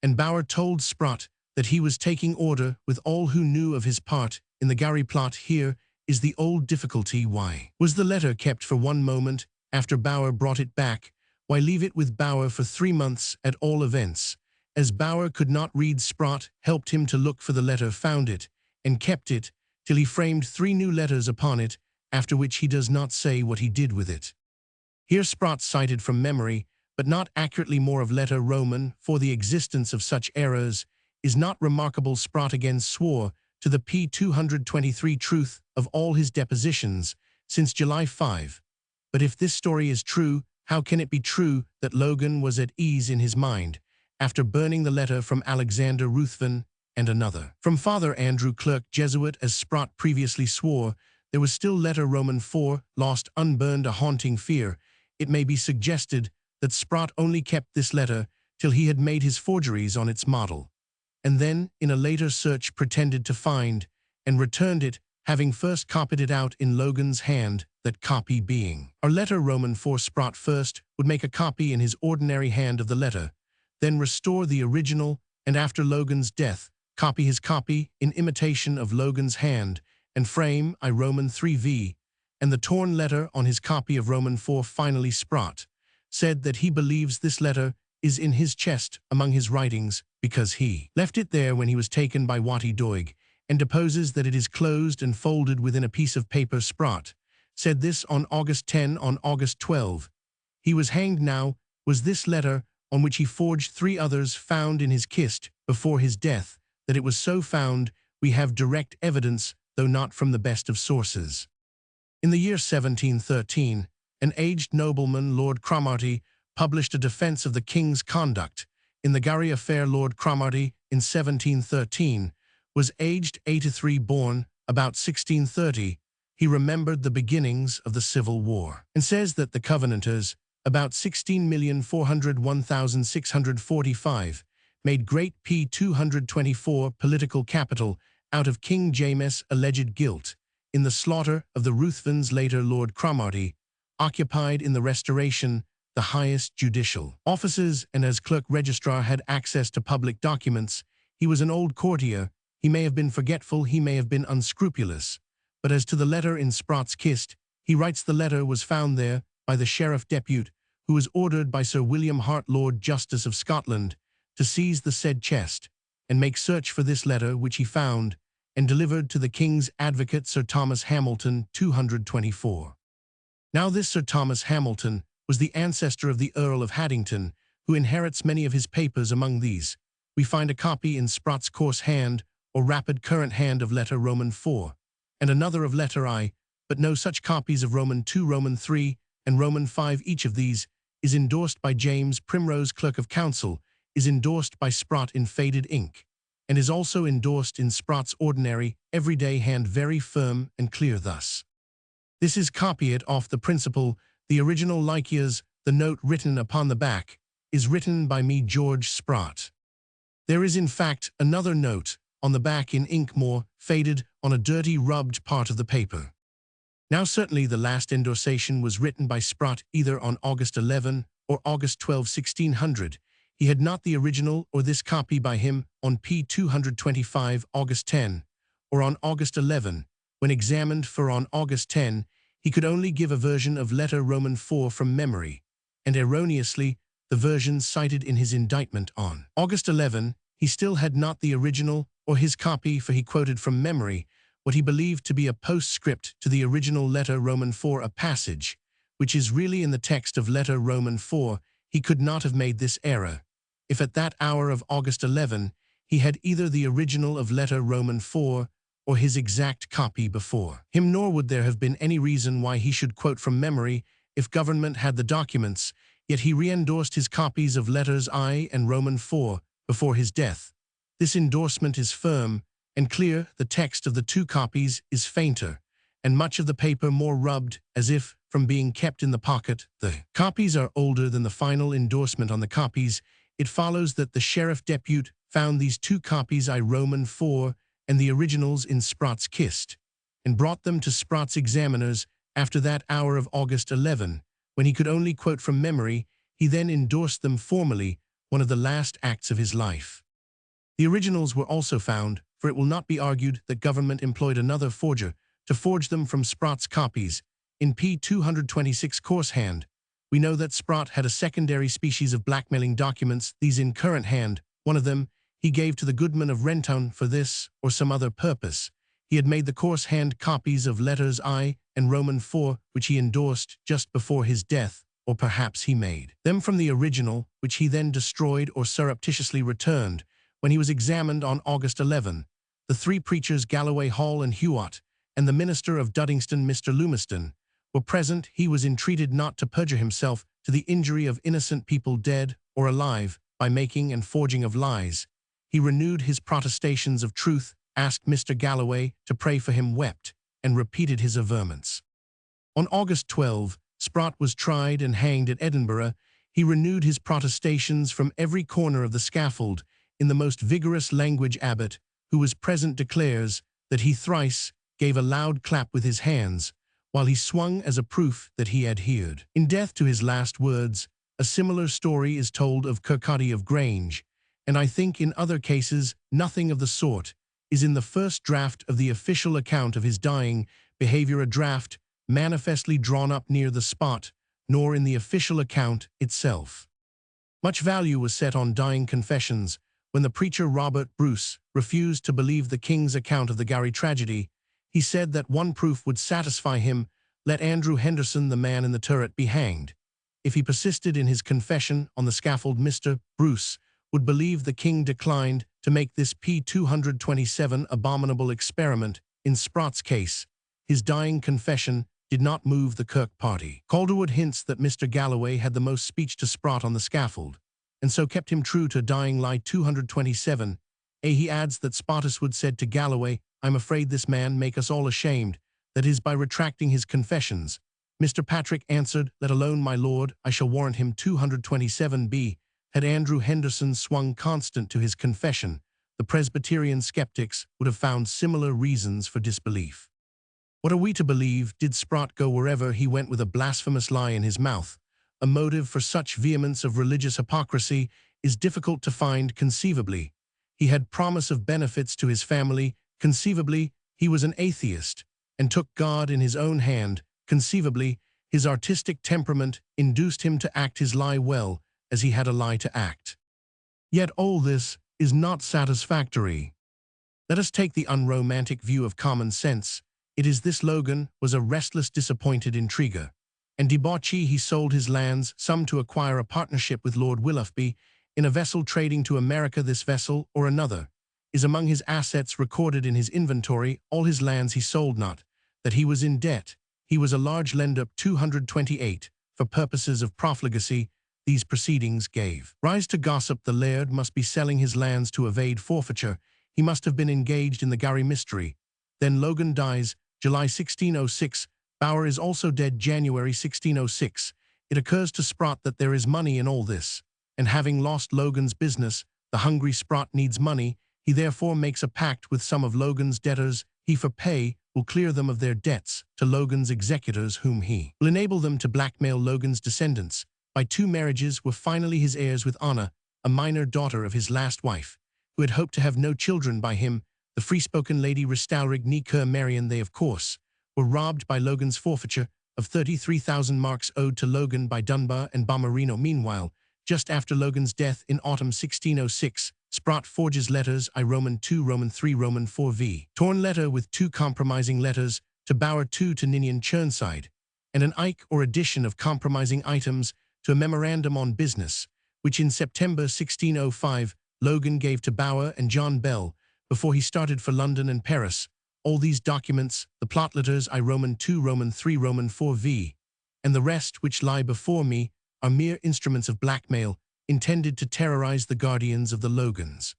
and Bower told Sprott that he was taking order with all who knew of his part in the Gowrie plot. Here is the old difficulty. Why was the letter kept for 1 moment after Bower brought it back? Why leave it with Bower for 3 months at all events? As Bower could not read, Sprott helped him to look for the letter, found it, and kept it till he framed 3 new letters upon it, after which he does not say what he did with it. Here Sprott cited from memory, but not accurately, more of letter Roman, for the existence of such errors is not remarkable. Sprott again swore to the p. 223 truth of all his depositions since July 5. But if this story is true, how can it be true that Logan was at ease in his mind after burning the letter from Alexander Ruthven and another from Father Andrew Clerk, Jesuit, as Sprott previously swore? There was still letter Roman 4, lost unburned, a haunting fear. It may be suggested that Sprott only kept this letter till he had made his forgeries on its model, and then, in a later search, pretended to find and returned it, having first copied it out in Logan's hand, that copy being our letter Roman 4. Sprott first would make a copy in his ordinary hand of the letter, then restore the original, and after Logan's death, copy his copy in imitation of Logan's hand, and frame I Roman 3v, and the torn letter on his copy of Roman 4. Finally, Sprott said that he believes this letter is in his chest among his writings because he left it there when he was taken by Watty Doig, and deposes that it is closed and folded within a piece of paper. Sprott said this on August 10. On August 12, he was hanged. Now, was this letter, on which he forged 3 others, found in his kist before his death? That it was so found, we have direct evidence, though not from the best of sources. In the year 1713, an aged nobleman, Lord Cromarty, published a defence of the king's conduct in the Gowrie affair. Lord Cromarty, in 1713, was aged 83, born about 1630. He remembered the beginnings of the Civil War, and says that the Covenanters, about 16,401,645, made great p. 224 political capital out of King James' alleged guilt in the slaughter of the Ruthvens. Later, Lord Cromarty occupied in the Restoration the highest judicial offices, and as clerk registrar had access to public documents. He was an old courtier. He may have been forgetful, he may have been unscrupulous, but as to the letter in Sprott's kist, he writes the letter was found there by the Sheriff Depute, who was ordered by Sir William Hart, Lord Justice of Scotland, to seize the said chest, and make search for this letter, which he found, and delivered to the King's Advocate Sir Thomas Hamilton. 224. Now this Sir Thomas Hamilton was the ancestor of the Earl of Haddington, who inherits many of his papers. Among these, we find a copy in Sprott's coarse hand, or rapid current hand, of letter Roman 4, and another of letter I, but no such copies of Roman 2, Roman 3, and Roman 5. Each of these is endorsed by James Primrose, Clerk of Council, is endorsed by Sprott in faded ink, and is also endorsed in Sprott's ordinary, everyday hand, very firm and clear thus. This is copied off the principle, the original like yours. The note written upon the back is written by me, George Sprott. There is in fact another note on the back in ink, more faded, on a dirty rubbed part of the paper. Now certainly the last endorsation was written by Sprott either on August 11 or August 12, 1600. He had not the original or this copy by him on p. 225 August 10, or on August 11. When examined for on August 10, he could only give a version of letter Roman 4 from memory, and erroneously the version cited in his indictment on August 11, he still had not the original or his copy, for he quoted from memory what he believed to be a postscript to the original letter Roman 4, a passage which is really in the text of letter Roman 4. He could not have made this error if at that hour of August 11 he had either the original of letter Roman 4 or his exact copy before him, nor would there have been any reason why he should quote from memory if government had the documents, yet he re-endorsed his copies of letters I and Roman IV before his death. This endorsement is firm and clear. The text of the two copies is fainter, and much of the paper more rubbed, as if from being kept in the pocket. The copies are older than the final endorsement on the copies. It follows that the sheriff depute found these two copies I Roman IV and the originals in Sprott's kist, and brought them to Sprott's examiners after that hour of August 11, when he could only quote from memory. He then endorsed them formally, one of the last acts of his life. The originals were also found, for it will not be argued that government employed another forger to forge them from Sprott's copies. In p. 226 course hand, we know that Sprott had a secondary species of blackmailing documents, these in current hand. One of them he gave to the goodman of Rentown for this or some other purpose. He had made the course hand copies of letters I and Roman IV, which he endorsed just before his death, or perhaps he made them from the original, which he then destroyed or surreptitiously returned. When he was examined on August 11, the three preachers Galloway, Hall, and Hewott, and the minister of Duddingston, Mr. Lumiston, were present. He was entreated not to perjure himself to the injury of innocent people dead or alive by making and forging of lies. He renewed his protestations of truth, asked Mr. Galloway to pray for him, wept, and repeated his averments. On August 12, Sprott was tried and hanged at Edinburgh. He renewed his protestations from every corner of the scaffold. In the most vigorous language, Abbot, who was present, declares that he thrice gave a loud clap with his hands, while he swung as a proof that he adhered in death to his last words. A similar story is told of Kirkcaldy of Grange, and I think in other cases nothing of the sort is in the first draft of the official account of his dying behavior, a draft manifestly drawn up near the spot, nor in the official account itself. Much value was set on dying confessions. When the preacher Robert Bruce refused to believe the king's account of the Gowrie tragedy, he said that one proof would satisfy him: let Andrew Henderson, the man in the turret, be hanged. If he persisted in his confession on the scaffold, Mr. Bruce would believe the king declined to make this p. 227 abominable experiment. In Sprott's case, his dying confession did not move the Kirk party. Calderwood hints that Mr. Galloway had the most speech to Sprott on the scaffold, and so kept him true to dying lie 227. He adds that Spottiswood said to Galloway, "I'm afraid this man make us all ashamed, that is, by retracting his confessions." Mr. Patrick answered, "Let alone, my lord, I shall warrant him 227b. Had Andrew Henderson swung constant to his confession, the Presbyterian skeptics would have found similar reasons for disbelief. What are we to believe? Did Sprott go wherever he went with a blasphemous lie in his mouth? A motive for such vehemence of religious hypocrisy is difficult to find. Conceivably, he had promise of benefits to his family. Conceivably, he was an atheist and took God in his own hand. Conceivably, his artistic temperament induced him to act his lie well, as he had a lie to act. Yet all this is not satisfactory. Let us take the unromantic view of common sense. It is this: Logan was a restless, disappointed intriguer and debauchee. He sold his lands, some to acquire a partnership with Lord Willoughby in a vessel trading to America. This vessel, or another, is among his assets recorded in his inventory. All his lands he sold, not that he was in debt. He was a large lender. 228. For purposes of profligacy, these proceedings gave rise to gossip. The laird must be selling his lands to evade forfeiture. He must have been engaged in the Gowrie Mystery. Then Logan dies, July 1606. Bower is also dead, January 1606. It occurs to Sprott that there is money in all this, and having lost Logan's business, the hungry Sprott needs money. He therefore makes a pact with some of Logan's debtors. He, for pay, will clear them of their debts to Logan's executors, whom he will enable them to blackmail Logan's descendants. By 2 marriages were finally his heirs, with Anna, a minor daughter of his last wife, who had hoped to have no children by him, the free-spoken Lady Ristalrig ní Cur Marion. They, of course, were robbed by Logan's forfeiture of 33,000 marks owed to Logan by Dunbar and Bomarino. Meanwhile, just after Logan's death in autumn 1606, Sprott forges letters I Roman II, Roman III, Roman IV torn letter with 2 compromising letters to Bower, 2 to Ninian Chirnside, and an Ike or addition of compromising items to a memorandum on business, which in September 1605 Logan gave to Bower and John Bell before he started for London and Paris. all these documents, the plot letters I Roman 2, Roman 3, Roman 4 v, and the rest which lie before me, are mere instruments of blackmail intended to terrorize the guardians of the Logans.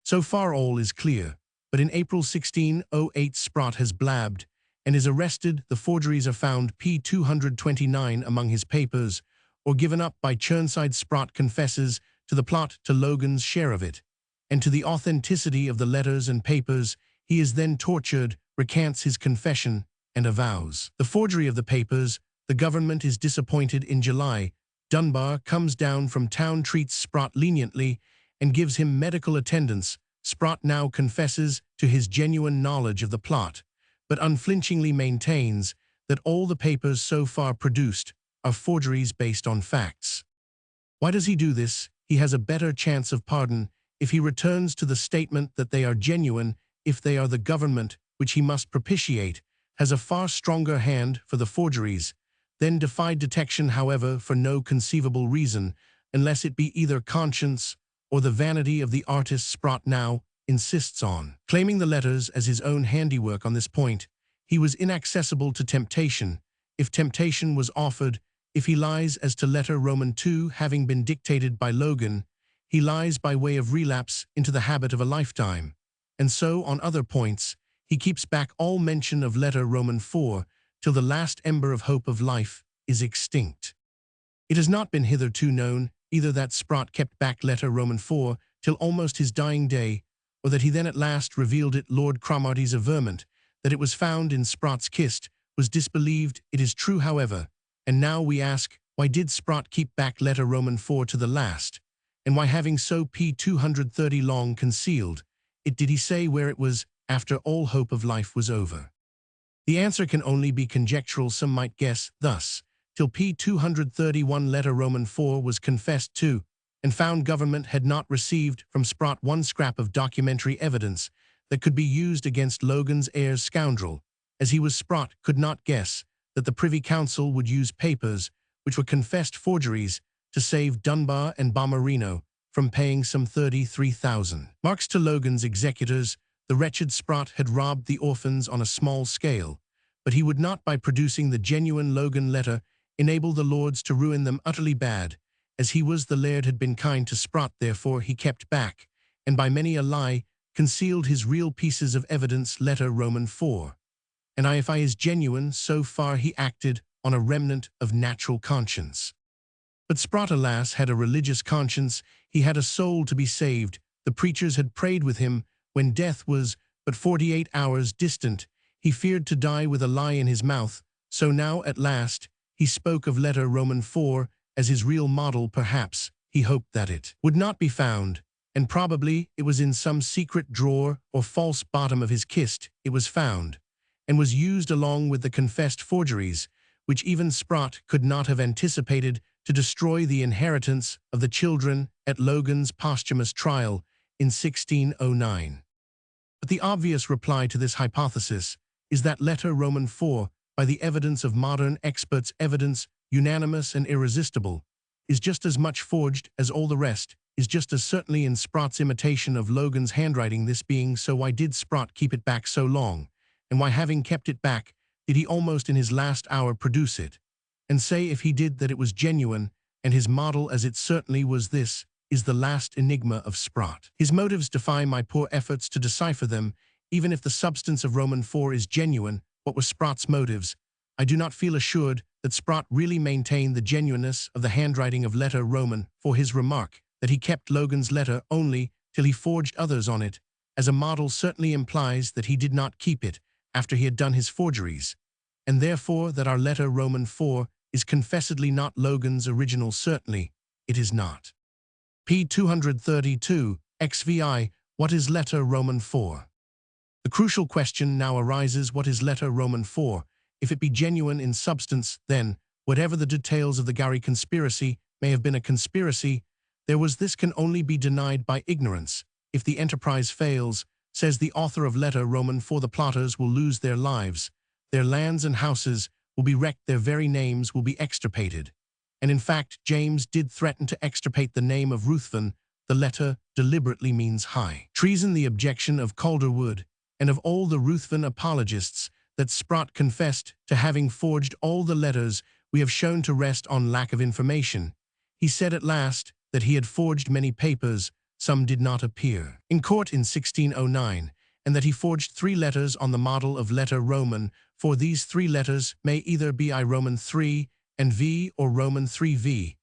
So far all is clear, but in April 1608 Sprott has blabbed and is arrested. The forgeries are found p. 229 among his papers, or given up by Chirnside. Sprott confesses to the plot, to Logan's share of it, and to the authenticity of the letters and papers. He is then tortured, recants his confession, and avows the forgery of the papers. The government is disappointed. In July, Dunbar comes down from town, treats Sprott leniently, and gives him medical attendance. Sprott now confesses to his genuine knowledge of the plot, but unflinchingly maintains that all the papers so far produced are forgeries based on facts. Why does he do this? He has a better chance of pardon if he returns to the statement that they are genuine. If they are the government, which he must propitiate, has a far stronger hand for the forgeries, then defied detection, however, for no conceivable reason, unless it be either conscience or the vanity of the artist. Sprott now insists on claiming the letters as his own handiwork. On this point, he was inaccessible to temptation, if temptation was offered. If he lies as to letter Roman 2 having been dictated by Logan, he lies by way of relapse into the habit of a lifetime. And so, on other points, he keeps back all mention of letter Roman 4 till the last ember of hope of life is extinct. It has not been hitherto known either that Sprott kept back letter Roman 4 till almost his dying day, or that he then at last revealed it. Lord Cromarty's averment that it was found in Sprott's kist was disbelieved. It is true, however, and now we ask, why did Sprott keep back letter Roman 4 to the last, and why, having so p. 230 long concealed it, did he say where it was after all hope of life was over? The answer can only be conjectural. Some might guess thus, till p. 231 letter Roman 4 was confessed to, and found government had not received from Sprott one scrap of documentary evidence that could be used against Logan's heir's scoundrel, as he was. Sprott could not guess that the Privy Council would use papers which were confessed forgeries to save Dunbar and Bomarino from paying some 33,000 marks to Logan's executors. The wretched Sprott had robbed the orphans on a small scale, but he would not, by producing the genuine Logan letter, enable the lords to ruin them utterly. Bad as he was, the laird had been kind to Sprott, therefore he kept back, and by many a lie concealed his real pieces of evidence. Letter Roman 4 and if I is genuine, so far he acted on a remnant of natural conscience. But Sprott, alas, had a religious conscience. He had a soul to be saved. The preachers had prayed with him when death was but 48 hours distant. He feared to die with a lie in his mouth, so now at last he spoke of letter Roman 4 as his real model. Perhaps he hoped that it would not be found, and probably it was in some secret drawer or false bottom of his kist. It was found, and was used along with the confessed forgeries, which even Sprott could not have anticipated, to destroy the inheritance of the children at Logan's posthumous trial in 1609. But the obvious reply to this hypothesis is that letter Roman 4, by the evidence of modern experts, evidence unanimous and irresistible, is just as much forged as all the rest, is just as certainly in Sprott's imitation of Logan's handwriting. This being so, why did Sprott keep it back so long? And why, having kept it back, did he almost in his last hour produce it, and say, if he did, that it was genuine, and his model, as it certainly was? This is the last enigma of Sprott. His motives defy my poor efforts to decipher them. Even if the substance of Roman 4 is genuine, what were Sprott's motives? I do not feel assured that Sprott really maintained the genuineness of the handwriting of letter Roman, for his remark that he kept Logan's letter only till he forged others on it as a model certainly implies that he did not keep it after he had done his forgeries, and therefore that our letter Roman 4 is confessedly not Logan's original. Certainly it is not. p. 232, XVI, what is letter Roman 4? The crucial question now arises, what is letter Roman 4? If it be genuine in substance, then, whatever the details of the Gowrie conspiracy may have been a conspiracy, this can only be denied by ignorance. If the enterprise fails, says the author of letter Roman 4, the plotters will lose their lives, their lands and houses will be wrecked, their very names will be extirpated. And in fact, James did threaten to extirpate the name of Ruthven. The letter deliberately means high treason. The objection of Calderwood and of all the Ruthven apologists, that Sprott confessed to having forged all the letters we have shown to rest on lack of information. He said at last that he had forged many papers, some did not appear in court in 1609, and that he forged 3 letters on the model of letter Roman, for these 3 letters may either be I Roman 3 and V or Roman 3V.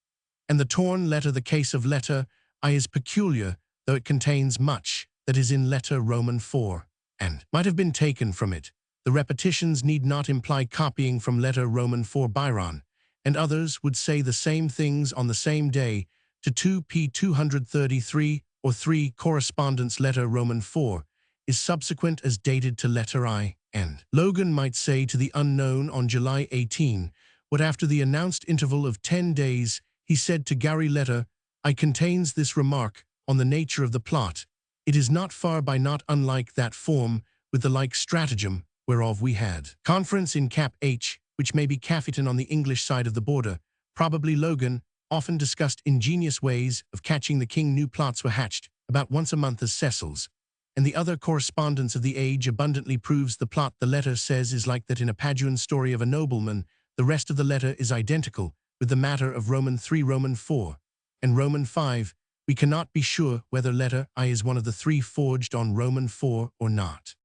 And the torn letter, the case of letter I, is peculiar, though it contains much that is in letter Roman 4, and might have been taken from it. The repetitions need not imply copying from letter Roman 4 Byron, and others would say the same things on the same day to 2p 233 or 3 correspondence letter Roman 4 is subsequent as dated to letter I, and Logan might say to the unknown on July 18 what after the announced interval of 10 days he said to Gowrie letter I contains this remark on the nature of the plot. It is not far by not unlike that form with the like stratagem whereof we had conference in Cap H, which may be Caffeton on the English side of the border. Probably Logan often discussed ingenious ways of catching the king. New plots were hatched about once a month as Cecil's, and the other correspondence of the age abundantly proves the plot the letter says is like that in a Paduan story of a nobleman. The rest of the letter is identical with the matter of Roman 3, Roman 4, and Roman 5. We cannot be sure whether letter I is one of the 3 forged on Roman 4 or not.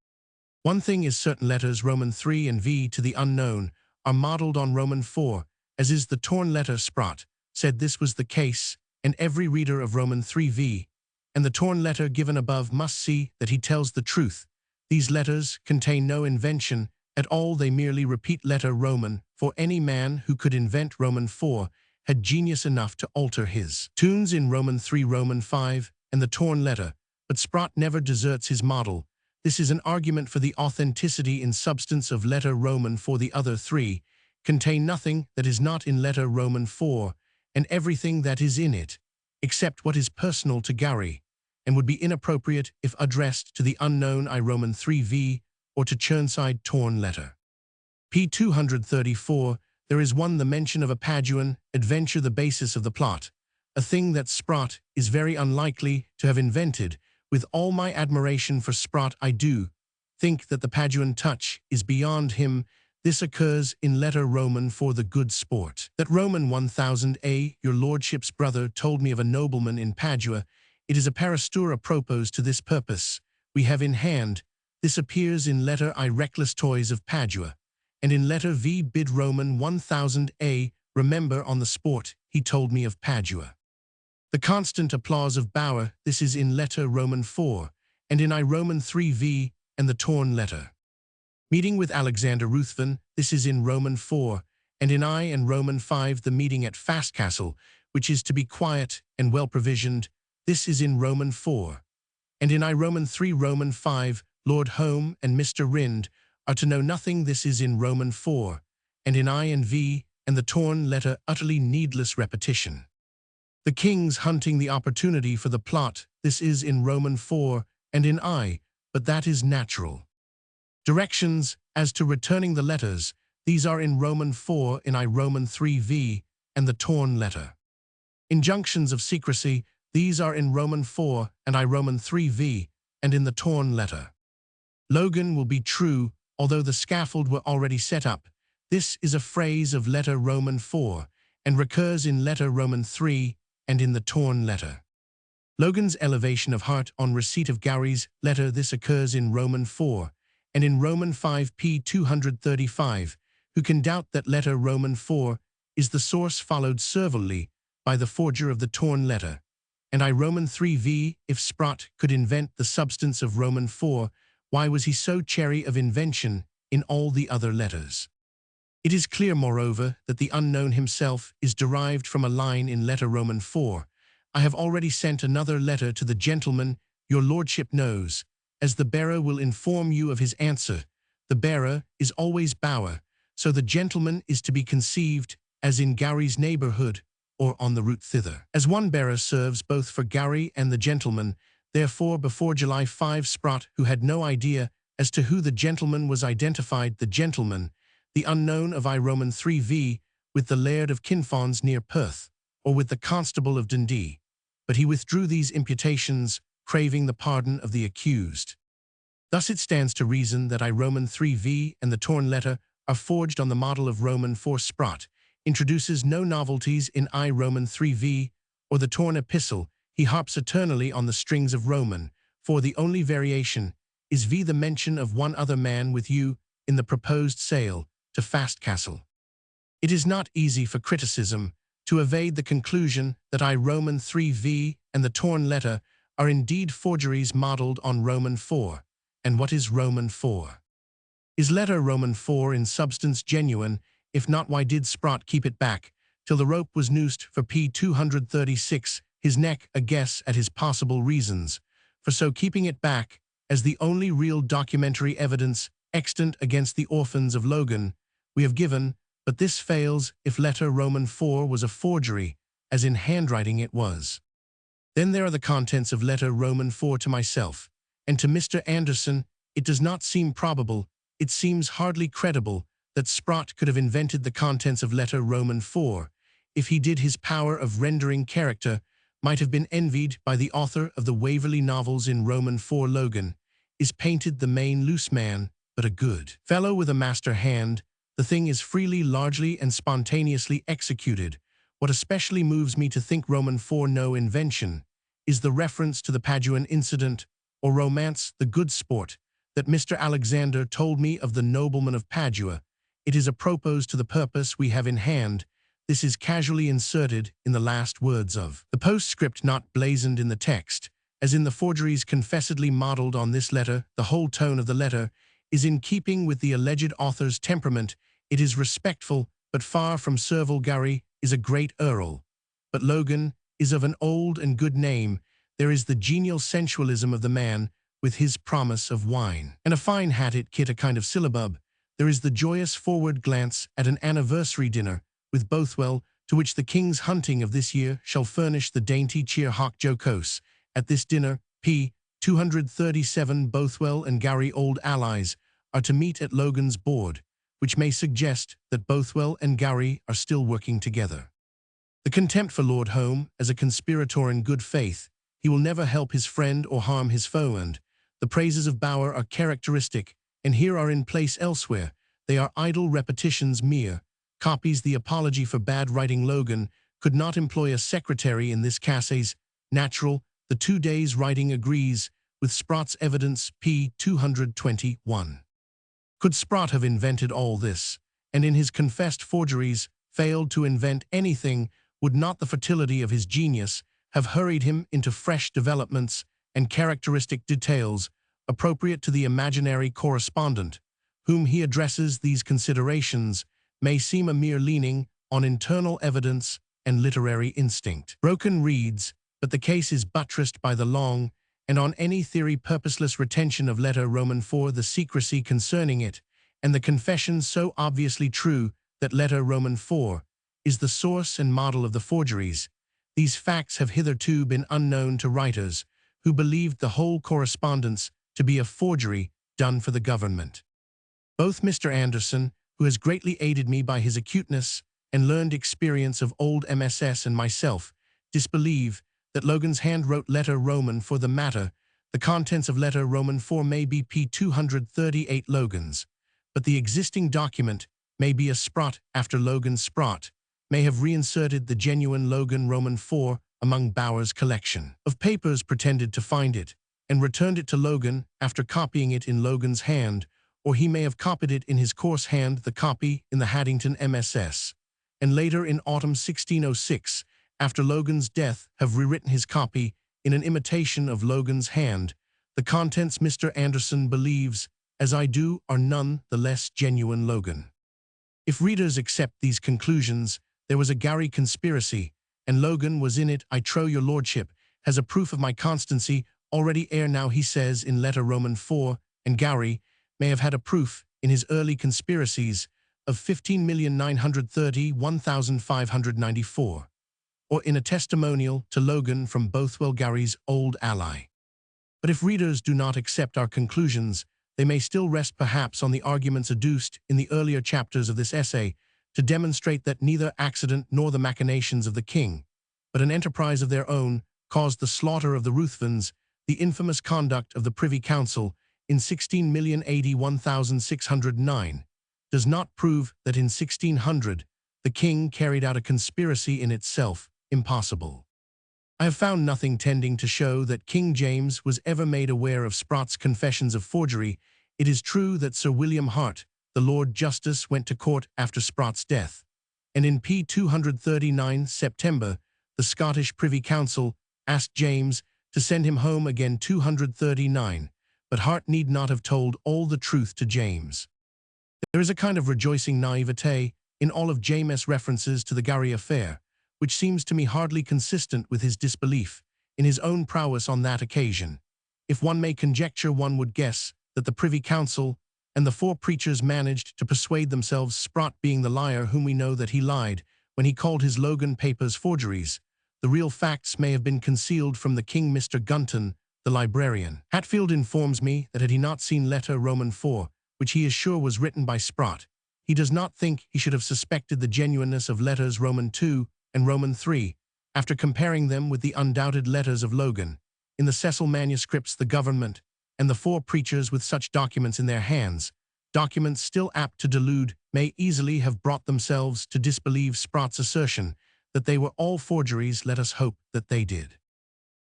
One thing is certain, letters Roman 3 and V to the unknown are modeled on Roman 4, as is the torn letter. Sprott said this was the case, and every reader of Roman 3V and the torn letter given above must see that he tells the truth. These letters contain no invention at all, they merely repeat letter Roman, for any man who could invent Roman 4 had genius enough to alter his tunes in Roman 3, Roman 5, and the torn letter, but Sprott never deserts his model. This is an argument for the authenticity in substance of letter Roman, for the other 3 contain nothing that is not in letter Roman 4, and everything that is in it, except what is personal to Gowrie, and would be inappropriate if addressed to the unknown I Roman 3V or to Churnside torn letter. p. 234, there is one the mention of a Paduan adventure, the basis of the plot, a thing that Sprott is very unlikely to have invented. With all my admiration for Sprott, I do think that the Paduan touch is beyond him. This occurs in letter Roman for the good sport. That Roman 1000a, your lordship's brother told me of a nobleman in Padua. It is a parastur apropos to this purpose we have in hand. This appears in letter I, reckless toys of Padua, and in letter V, bid Roman 1000a, remember on the sport he told me of Padua. The constant applause of Bauer, this is in letter Roman 4, and in I Roman 3V and the torn letter. Meeting with Alexander Ruthven, this is in Roman 4, and in I and Roman 5 the meeting at Fastcastle, which is to be quiet and well provisioned, this is in Roman 4, and in I Roman 3, Roman 5, Lord Home and Mr. Rind are to know nothing, this is in Roman 4, and in I and V and the torn letter utterly needless repetition. The king's hunting the opportunity for the plot, this is in Roman 4 and in I, but that is natural. Directions as to returning the letters, these are in Roman 4 in I Roman 3V and the torn letter. Injunctions of secrecy, these are in Roman 4 and I Roman 3V and in the torn letter. Logan will be true, although the scaffold were already set up. This is a phrase of letter Roman 4 and recurs in letter Roman 3 and in the torn letter. Logan's elevation of heart on receipt of Gowrie's letter, this occurs in Roman 4 and in Roman 5 p. 235. Who can doubt that letter Roman 4 is the source followed servilely by the forger of the torn letter, and I Roman 3V? If Sprott could invent the substance of Roman 4, why was he so chary of invention in all the other letters? It is clear, moreover, that the unknown himself is derived from a line in letter Roman 4. I have already sent another letter to the gentleman your lordship knows, as the bearer will inform you of his answer. The bearer is always Bauer, so the gentleman is to be conceived as in Gowrie's neighborhood or on the route thither. As one bearer serves both for Gowrie and the gentleman, therefore before July 5 Sprott, who had no idea as to who the gentleman was, identified the gentleman, the unknown of I Roman 3V, with the Laird of Kinfauns near Perth, or with the Constable of Dundee, but he withdrew these imputations, craving the pardon of the accused. Thus it stands to reason that I Roman 3v and the torn letter are forged on the model of Roman 4 Sprott, introduces no novelties in I Roman 3v or the torn epistle. He harps eternally on the strings of Roman, for the only variation is v the mention of one other man with you in the proposed sail to Fastcastle. It is not easy for criticism to evade the conclusion that I Roman 3v and the torn letter are indeed forgeries modeled on Roman 4. And what is Roman 4? Is letter Roman 4 in substance genuine? If not, why did Sprott keep it back till the rope was noosed for p. 236, his neck a guess at his possible reasons for so keeping it back, as the only real documentary evidence extant against the orphans of Logan we have given, but this fails if letter Roman 4 was a forgery, as in handwriting it was. Then there are the contents of letter Roman 4 to myself, and to Mr. Anderson. It does not seem probable, it seems hardly credible, that Sprott could have invented the contents of letter Roman 4. If he did, his power of rendering character might have been envied by the author of the Waverley novels. In Roman 4 Logan is painted the main loose man, but a good fellow with a master hand. The thing is freely, largely, and spontaneously executed. What especially moves me to think Roman 4 no invention is the reference to the Paduan incident, or romance, the good sport, that Mr. Alexander told me of the nobleman of Padua. It is apropos to the purpose we have in hand. This is casually inserted in the last words of the postscript, not blazoned in the text, as in the forgeries confessedly modeled on this letter. The whole tone of the letter is in keeping with the alleged author's temperament. It is respectful, but far from servile. Gowrie is a great earl, but Logan is of an old and good name. There is the genial sensualism of the man, with his promise of wine and a fine hat kit, a kind of syllabub. There is the joyous forward glance at an anniversary dinner with Bothwell, to which the king's hunting of this year shall furnish the dainty cheer. Hoc jocose. At this dinner, p. 237, Bothwell and Gowrie, old allies, are to meet at Logan's board, which may suggest that Bothwell and Gowrie are still working together. The contempt for Lord Home as a conspirator in good faith. He will never help his friend or harm his foe, and the praises of Bower are characteristic, and here are in place elsewhere. They are idle repetitions, mere copies. The apology for bad writing. Logan could not employ a secretary in this case. Natural, the 2 days' writing agrees with Sprott's evidence. p. 221. Could Sprott have invented all this, and in his confessed forgeries failed to invent anything? Would not the fertility of his genius have hurried him into fresh developments and characteristic details appropriate to the imaginary correspondent whom he addresses? These considerations may seem a mere leaning on internal evidence and literary instinct. Broken reeds, but the case is buttressed by the long, and on any theory purposeless, retention of letter Roman 4, the secrecy concerning it, and the confession so obviously true that letter Roman 4 is the source and model of the forgeries. These facts have hitherto been unknown to writers who believed the whole correspondence to be a forgery done for the government. Both Mr. Anderson, who has greatly aided me by his acuteness and learned experience of old MSS, and myself, disbelieve that Logan's hand wrote letter Roman for the matter. The contents of letter Roman 4 may be p. 238 Logan's, but the existing document may be a Sprott after Logan. Sprott may have reinserted the genuine Logan Roman 4 among Bower's collection of papers, pretended to find it, and returned it to Logan after copying it in Logan's hand, or he may have copied it in his coarse hand, the copy in the Haddington MSS, and later in autumn 1606, after Logan's death, have rewritten his copy in an imitation of Logan's hand. The contents, Mr. Anderson believes, as I do, are none the less genuine Logan. If readers accept these conclusions, there was a Gowrie conspiracy, and Logan was in it. I trow your lordship has a proof of my constancy already ere now, he says in letter Roman 4, and Gowrie may have had a proof in his early conspiracies of 15,930,1594, or in a testimonial to Logan from Bothwell, Gowrie's old ally. But if readers do not accept our conclusions, they may still rest perhaps on the arguments adduced in the earlier chapters of this essay to demonstrate that neither accident nor the machinations of the king, but an enterprise of their own, caused the slaughter of the Ruthvens, the infamous conduct of the Privy Council in 16,081,609 does not prove that in 1600 the king carried out a conspiracy in itself impossible. I have found nothing tending to show that King James was ever made aware of Sprott's confessions of forgery. It is true that Sir William Hart, the Lord Justice, went to court after Sprott's death, and in p. 239 September, the Scottish Privy Council asked James to send him home again 239, but Hart need not have told all the truth to James. There is a kind of rejoicing naivete in all of James' references to the Gowrie affair, which seems to me hardly consistent with his disbelief in his own prowess on that occasion. If one may conjecture, one would guess that the Privy Council and the 4 preachers managed to persuade themselves, Sprott being the liar whom we know that he lied when he called his Logan papers forgeries, the real facts may have been concealed from the king. Mr. Gunton, the librarian, Hatfield, informs me that had he not seen letter Roman 4, which he is sure was written by Sprott, he does not think he should have suspected the genuineness of letters Roman 2 and Roman 3, after comparing them with the undoubted letters of Logan. In the Cecil manuscripts, the government and the 4 preachers with such documents in their hands, documents still apt to delude, may easily have brought themselves to disbelieve Sprott's assertion that they were all forgeries. Let us hope that they did.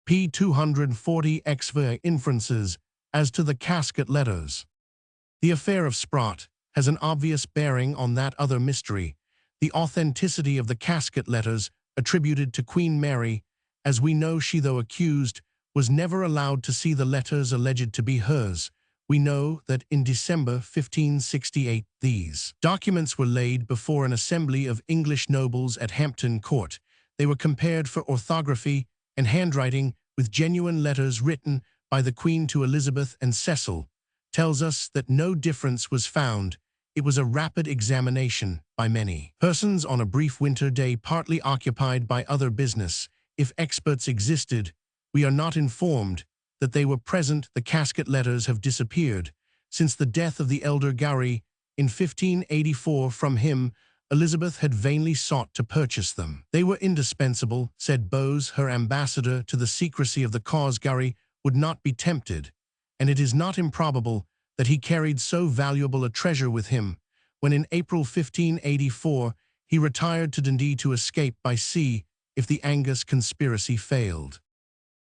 p. 240 XV Inferences as to the casket letters. The affair of Sprott has an obvious bearing on that other mystery, the authenticity of the casket letters attributed to Queen Mary. As we know, she, though accused, was never allowed to see the letters alleged to be hers. We know that in December 1568 these documents were laid before an assembly of English nobles at Hampton Court. They were compared for orthography and handwriting with genuine letters written by the Queen to Elizabeth, and Cecil tells us that no difference was found. It was a rapid examination by many persons on a brief winter day, partly occupied by other business. If experts existed, we are not informed that they were present. The casket letters have disappeared since the death of the elder Gowrie in 1584. From him, Elizabeth had vainly sought to purchase them. They were indispensable, said Bowes, her ambassador to the secrecy of the cause. Gowrie would not be tempted, and it is not improbable that he carried so valuable a treasure with him when in April 1584 he retired to Dundee to escape by sea if the Angus conspiracy failed.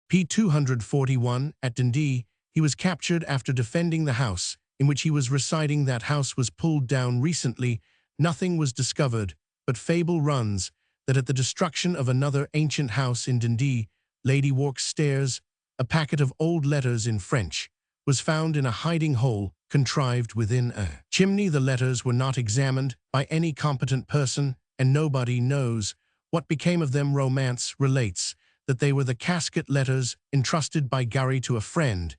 p. 241 At Dundee, he was captured after defending the house in which he was residing. That house was pulled down recently. Nothing was discovered, but fable runs that at the destruction of another ancient house in Dundee, Lady Wark's Stairs, a packet of old letters in French was found in a hiding hole contrived within a chimney. The letters were not examined by any competent person, and nobody knows what became of them. Romance relates that they were the casket letters entrusted by Gowrie to a friend.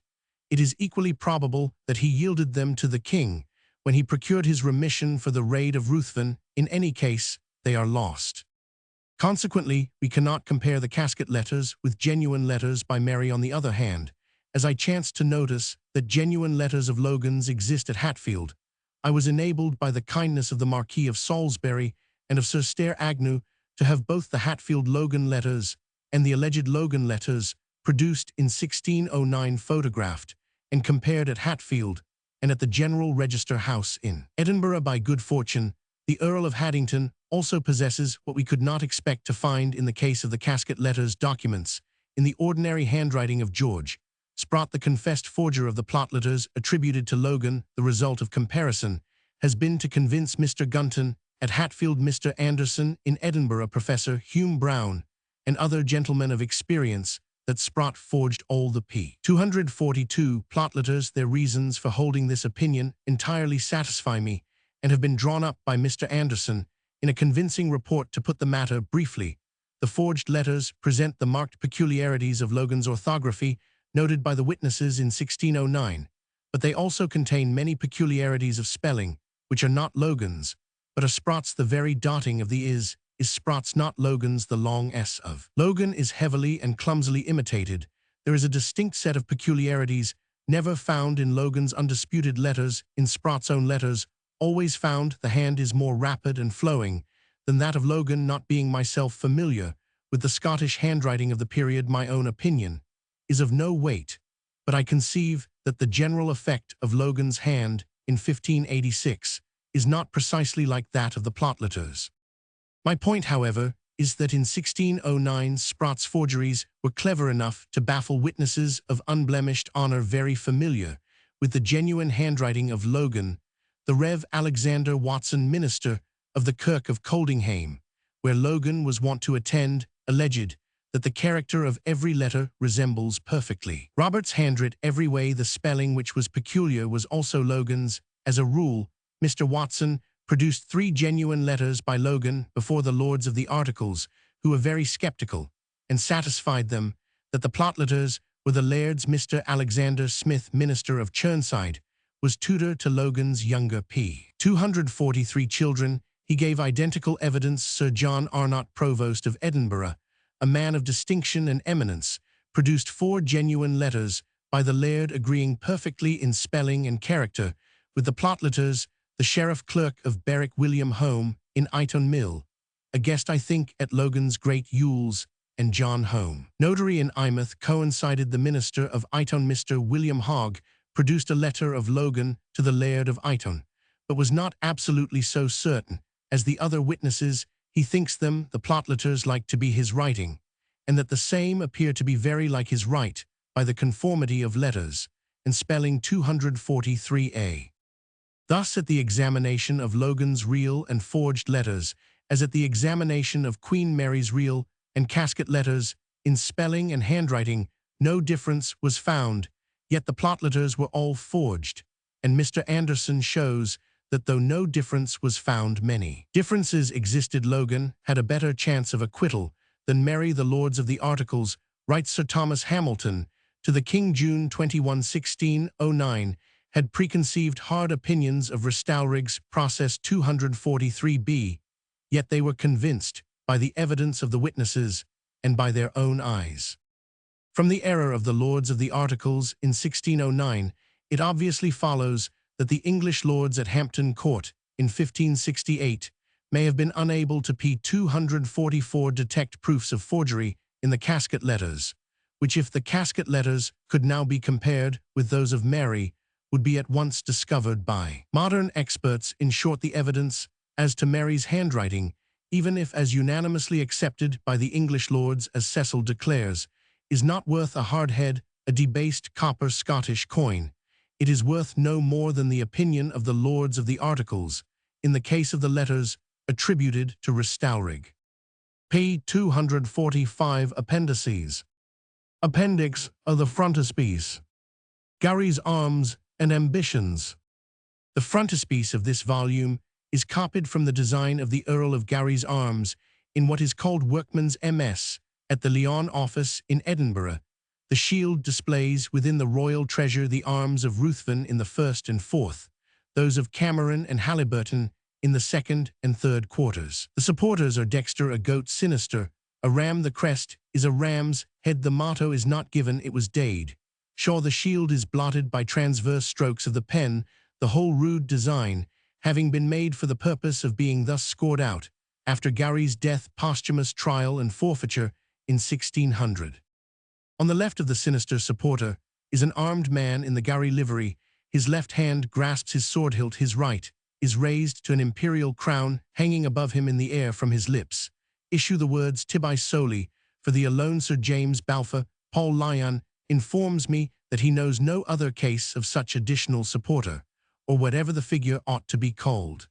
It is equally probable that he yielded them to the king when he procured his remission for the raid of Ruthven. In any case, they are lost. Consequently, we cannot compare the casket letters with genuine letters by Mary. On the other hand, as I chanced to notice that genuine letters of Logan's exist at Hatfield, I was enabled by the kindness of the Marquis of Salisbury and of Sir Stair Agnew to have both the Hatfield Logan letters and the alleged Logan letters produced in 1609 photographed and compared at Hatfield and at the General Register House in Edinburgh. By good fortune, the Earl of Haddington also possesses what we could not expect to find in the case of the casket letters: documents in the ordinary handwriting of George Sprott, the confessed forger of the plot letters attributed to Logan. The result of comparison has been to convince Mr. Gunton at Hatfield, Mr. Anderson in Edinburgh, Professor Hume Brown, and other gentlemen of experience that Sprott forged all the p. 242 plot letters. Their reasons for holding this opinion entirely satisfy me and have been drawn up by Mr. Anderson in a convincing report. To put the matter briefly, the forged letters present the marked peculiarities of Logan's orthography noted by the witnesses in 1609, but they also contain many peculiarities of spelling which are not Logan's, but are Sprott's. The very dotting of the is Sprott's, not Logan's. The long s of Logan is heavily and clumsily imitated. There is a distinct set of peculiarities never found in Logan's undisputed letters. In Sprott's own letters, always found, the hand is more rapid and flowing than that of Logan. Not being myself familiar with the Scottish handwriting of the period, my own opinion is of no weight, but I conceive that the general effect of Logan's hand in 1586 is not precisely like that of the plotletters. My point, however, is that in 1609 Spratt's forgeries were clever enough to baffle witnesses of unblemished honor very familiar with the genuine handwriting of Logan, the Rev. Alexander Watson, minister of the Kirk of Coldinghame, where Logan was wont to attend, alleged that the character of every letter resembles perfectly. Roberts handwrit every way the spelling which was peculiar was also Logan's. As a rule, Mr. Watson produced 3 genuine letters by Logan before the Lords of the Articles, who were very skeptical, and satisfied them that the plotletters were the Laird's. Mr. Alexander Smith, minister of Chirnside, was tutor to Logan's younger p. 243 children. He gave identical evidence. Sir John Arnott, Provost of Edinburgh, a man of distinction and eminence, produced 4 genuine letters by the Laird agreeing perfectly in spelling and character with the plotletters. The sheriff clerk of Berwick, William Home, in Iton Mill, a guest I think at Logan's great Yules, and John Home, notary in Eyemouth, coincided. The minister of Iton, Mr. William Hogg, produced a letter of Logan to the Laird of Iton, but was not absolutely so certain as the other witnesses. He thinks them, the plotletters, like to be his writing, and that the same appear to be very like his write by the conformity of letters and spelling 243a. Thus, at the examination of Logan's real and forged letters, as at the examination of Queen Mary's real and casket letters, in spelling and handwriting, no difference was found, yet the plotletters were all forged, and Mr. Anderson shows that though no difference was found, many differences existed. Logan had a better chance of acquittal than Mary. The Lords of the Articles, writes Sir Thomas Hamilton to the King June 21, 1609, had preconceived hard opinions of Restaurig's process 243b, yet they were convinced by the evidence of the witnesses and by their own eyes. From the error of the Lords of the Articles in 1609, it obviously follows that the English lords at Hampton Court in 1568 may have been unable to p. 244 detect proofs of forgery in the casket letters, which, if the casket letters could now be compared with those of Mary, would be at once discovered by modern experts. In short, the evidence as to Mary's handwriting, even if as unanimously accepted by the English lords as Cecil declares, is not worth a hard head, a debased copper Scottish coin. It is worth no more than the opinion of the Lords of the Articles, in the case of the letters attributed to Restaurig. p. 245 Appendices. Appendix of the frontispiece. Gowrie's Arms and Ambitions. The frontispiece of this volume is copied from the design of the Earl of Gowrie's Arms in what is called Workman's MS at the Lyon office in Edinburgh. The shield displays within the royal treasure the arms of Ruthven in the first and fourth, those of Cameron and Haliburton in the second and third quarters. The supporters are dexter, a goat sinister, a ram. The crest is a ram's head. The motto is not given, it was dade. Sure, the shield is blotted by transverse strokes of the pen, the whole rude design having been made for the purpose of being thus scored out after Gowrie's death, posthumous trial and forfeiture in 1600. On the left of the sinister supporter is an armed man in the Gowrie livery. His left hand grasps his sword hilt, his right is raised to an imperial crown hanging above him. In the air from his lips issue the words Tibi Soli, for the alone. Sir James Balfour, Paul Lyon, informs me that he knows no other case of such additional supporter, or whatever the figure ought to be called.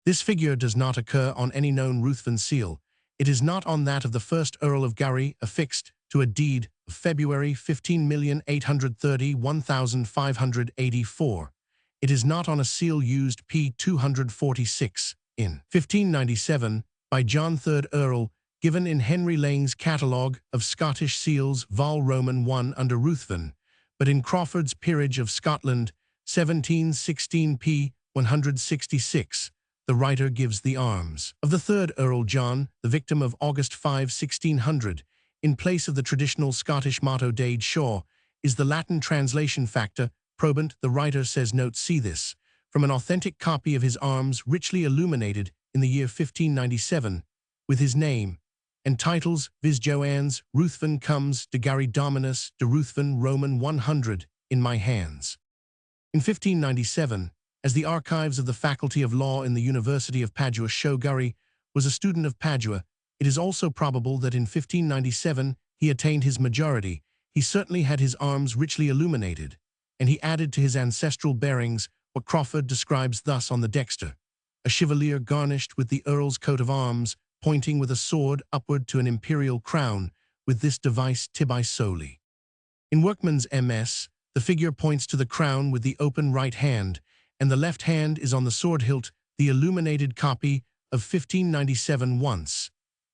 This figure does not occur on any known Ruthven seal. It is not on that of the first Earl of Gowrie, affixed to a deed of February 15,830,1584. It is not on a seal used p. 246 in 1597 by John III Earl, given in Henry Laing's Catalogue of Scottish Seals, Vol. Roman 1 under Ruthven, but in Crawford's Peerage of Scotland, 1716 p. 166, the writer gives the arms of the third Earl John, the victim of August 5, 1600. In place of the traditional Scottish motto Dade Shaw is the Latin translation Facta Probant. The writer says, note, see this, from an authentic copy of his arms richly illuminated in the year 1597, with his name and titles, viz. Joanne's Ruthven comes de Gowrie Dominus de Ruthven Roman 100, in my hands. In 1597, as the archives of the Faculty of Law in the University of Padua show, Gowrie was a student of Padua. It is also probable that in 1597 he attained his majority. He certainly had his arms richly illuminated, and he added to his ancestral bearings what Crawford describes thus on the dexter: a chevalier garnished with the earl's coat of arms, pointing with a sword upward to an imperial crown, with this device tibi soli. In Workman's MS, the figure points to the crown with the open right hand, and the left hand is on the sword hilt. The illuminated copy of 1597 once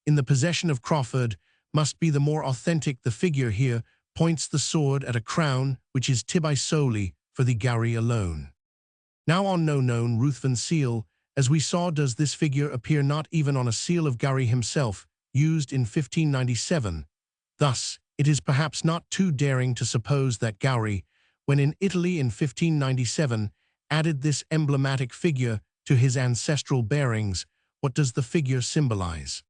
in the possession of Crawford must be the more authentic. The figure here points the sword at a crown which is tibi soli for the Gowrie alone. Now on no known Ruthven seal, as we saw, does this figure appear not even on a seal of Gowrie himself, used in 1597. Thus, it is perhaps not too daring to suppose that Gowrie, when in Italy in 1597, added this emblematic figure to his ancestral bearings. What does the figure symbolize?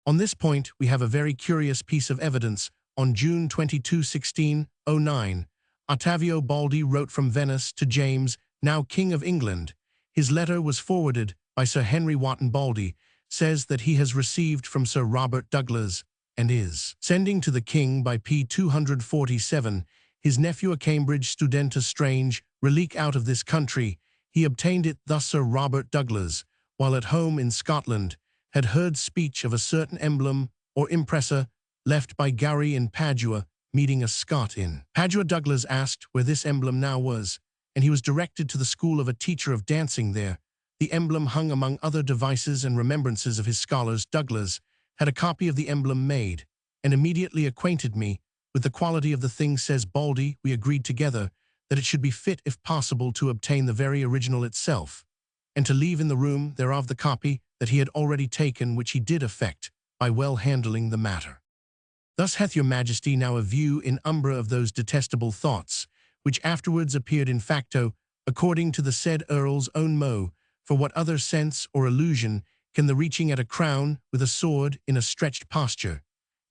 On this point, we have a very curious piece of evidence. On June 22, 1609, Ottavio Baldi wrote from Venice to James, now King of England. His letter was forwarded by Sir Henry Wotton. Baldi says that he has received from Sir Robert Douglas, and is sending to the King by P. 247, his nephew a Cambridge Studentus Strange, relique out of this country. He obtained it thus: Sir Robert Douglas, while at home in Scotland, had heard speech of a certain emblem or impressa left by Gowrie in Padua, meeting a Scot in Padua. Douglas asked where this emblem now was, and he was directed to the school of a teacher of dancing there. The emblem hung among other devices and remembrances of his scholars. Douglas had a copy of the emblem made, and immediately acquainted me with the quality of the thing. Says Baldi, we agreed together that it should be fit, if possible, to obtain the very original itself, and to leave in the room thereof the copy that he had already taken, which he did effect by well handling the matter. Thus hath your Majesty now a view in umbra of those detestable thoughts, which afterwards appeared in facto, according to the said Earl's own mot. For what other sense or illusion can the reaching at a crown with a sword in a stretched posture,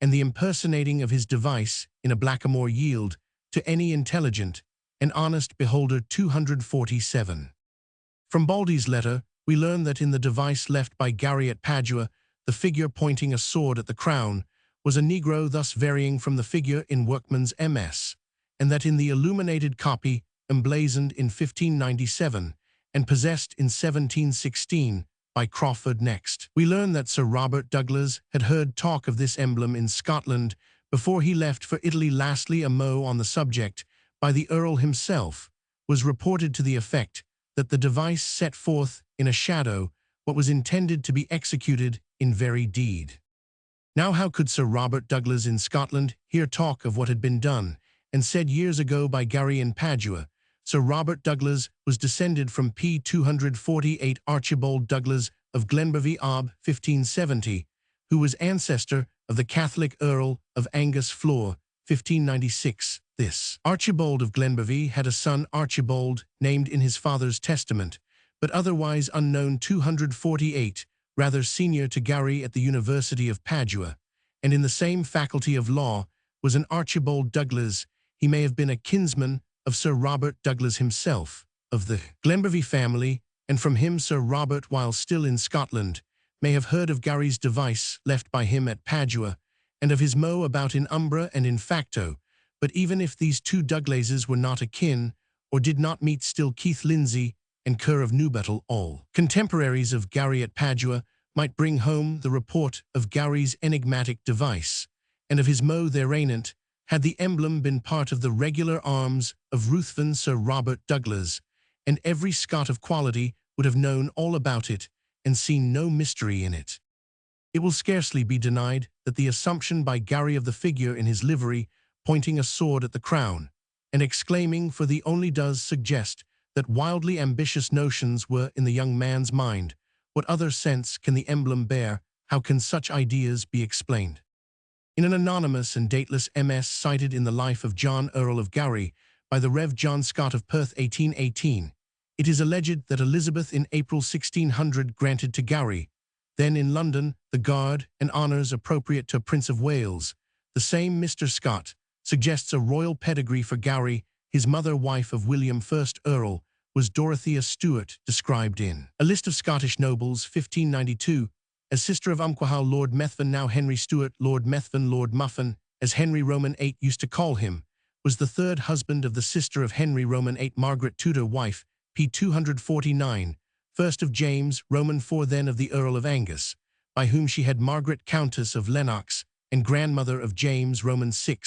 and the impersonating of his device in a blackamoor yield to any intelligent and honest beholder? 247. From Baldi's letter, we learn that in the device left by Gowrie at Padua, the figure pointing a sword at the crown was a Negro, thus varying from the figure in Workman's MS, and that in the illuminated copy, emblazoned in 1597 and possessed in 1716 by Crawford. Next, we learn that Sir Robert Douglas had heard talk of this emblem in Scotland before he left for Italy. Lastly, a mot on the subject by the Earl himself was reported to the effect that the device set forth in a shadow what was intended to be executed in very deed. Now how could Sir Robert Douglas in Scotland hear talk of what had been done and said years ago by Gowrie in Padua? Sir Robert Douglas was descended from P. 248 Archibald Douglas of Glenbervie Ob 1570, who was ancestor of the Catholic Earl of Angus Flor 1596. This Archibald of Glenbervie had a son Archibald, named in his father's testament, but otherwise unknown. 248, rather senior to Gowrie at the University of Padua, and in the same faculty of law, was an Archibald Douglas. He may have been a kinsman of Sir Robert Douglas himself, of the Glenbervie family, and from him Sir Robert, while still in Scotland, may have heard of Gowrie's device left by him at Padua, and of his mot about in umbra and in facto. But even if these two Douglases were not akin, or did not meet, still Keith Lindsay and Kerr of Newbattle, all contemporaries of Gowrie at Padua, might bring home the report of Gowrie's enigmatic device, and of his mot thereanent, had the emblem been part of the regular arms of Ruthven. Sir Robert Douglas, and every Scot of quality would have known all about it and seen no mystery in it. It will scarcely be denied that the assumption by Gowrie of the figure in his livery, pointing a sword at the crown, and exclaiming for the only, does suggest that wildly ambitious notions were in the young man's mind. What other sense can the emblem bear? How can such ideas be explained? In an anonymous and dateless MS cited in the Life of John Earl of Gowrie by the Rev. John Scott of Perth 1818, it is alleged that Elizabeth in April 1600 granted to Gowrie, then in London, the guard and honours appropriate to a Prince of Wales. The same Mr. Scott suggests a royal pedigree for Gowrie His mother, wife of William I Earl, was Dorothea Stuart, described in A List of Scottish Nobles, 1592, as sister of Umquhall Lord Methven, now Henry Stuart, Lord Methven, Lord Muffin, as Henry Roman VIII used to call him, was the third husband of the sister of Henry Roman VIII, Margaret Tudor, wife, p. 249, first of James Roman IV, then of the Earl of Angus, by whom she had Margaret Countess of Lennox, and grandmother of James Roman VI,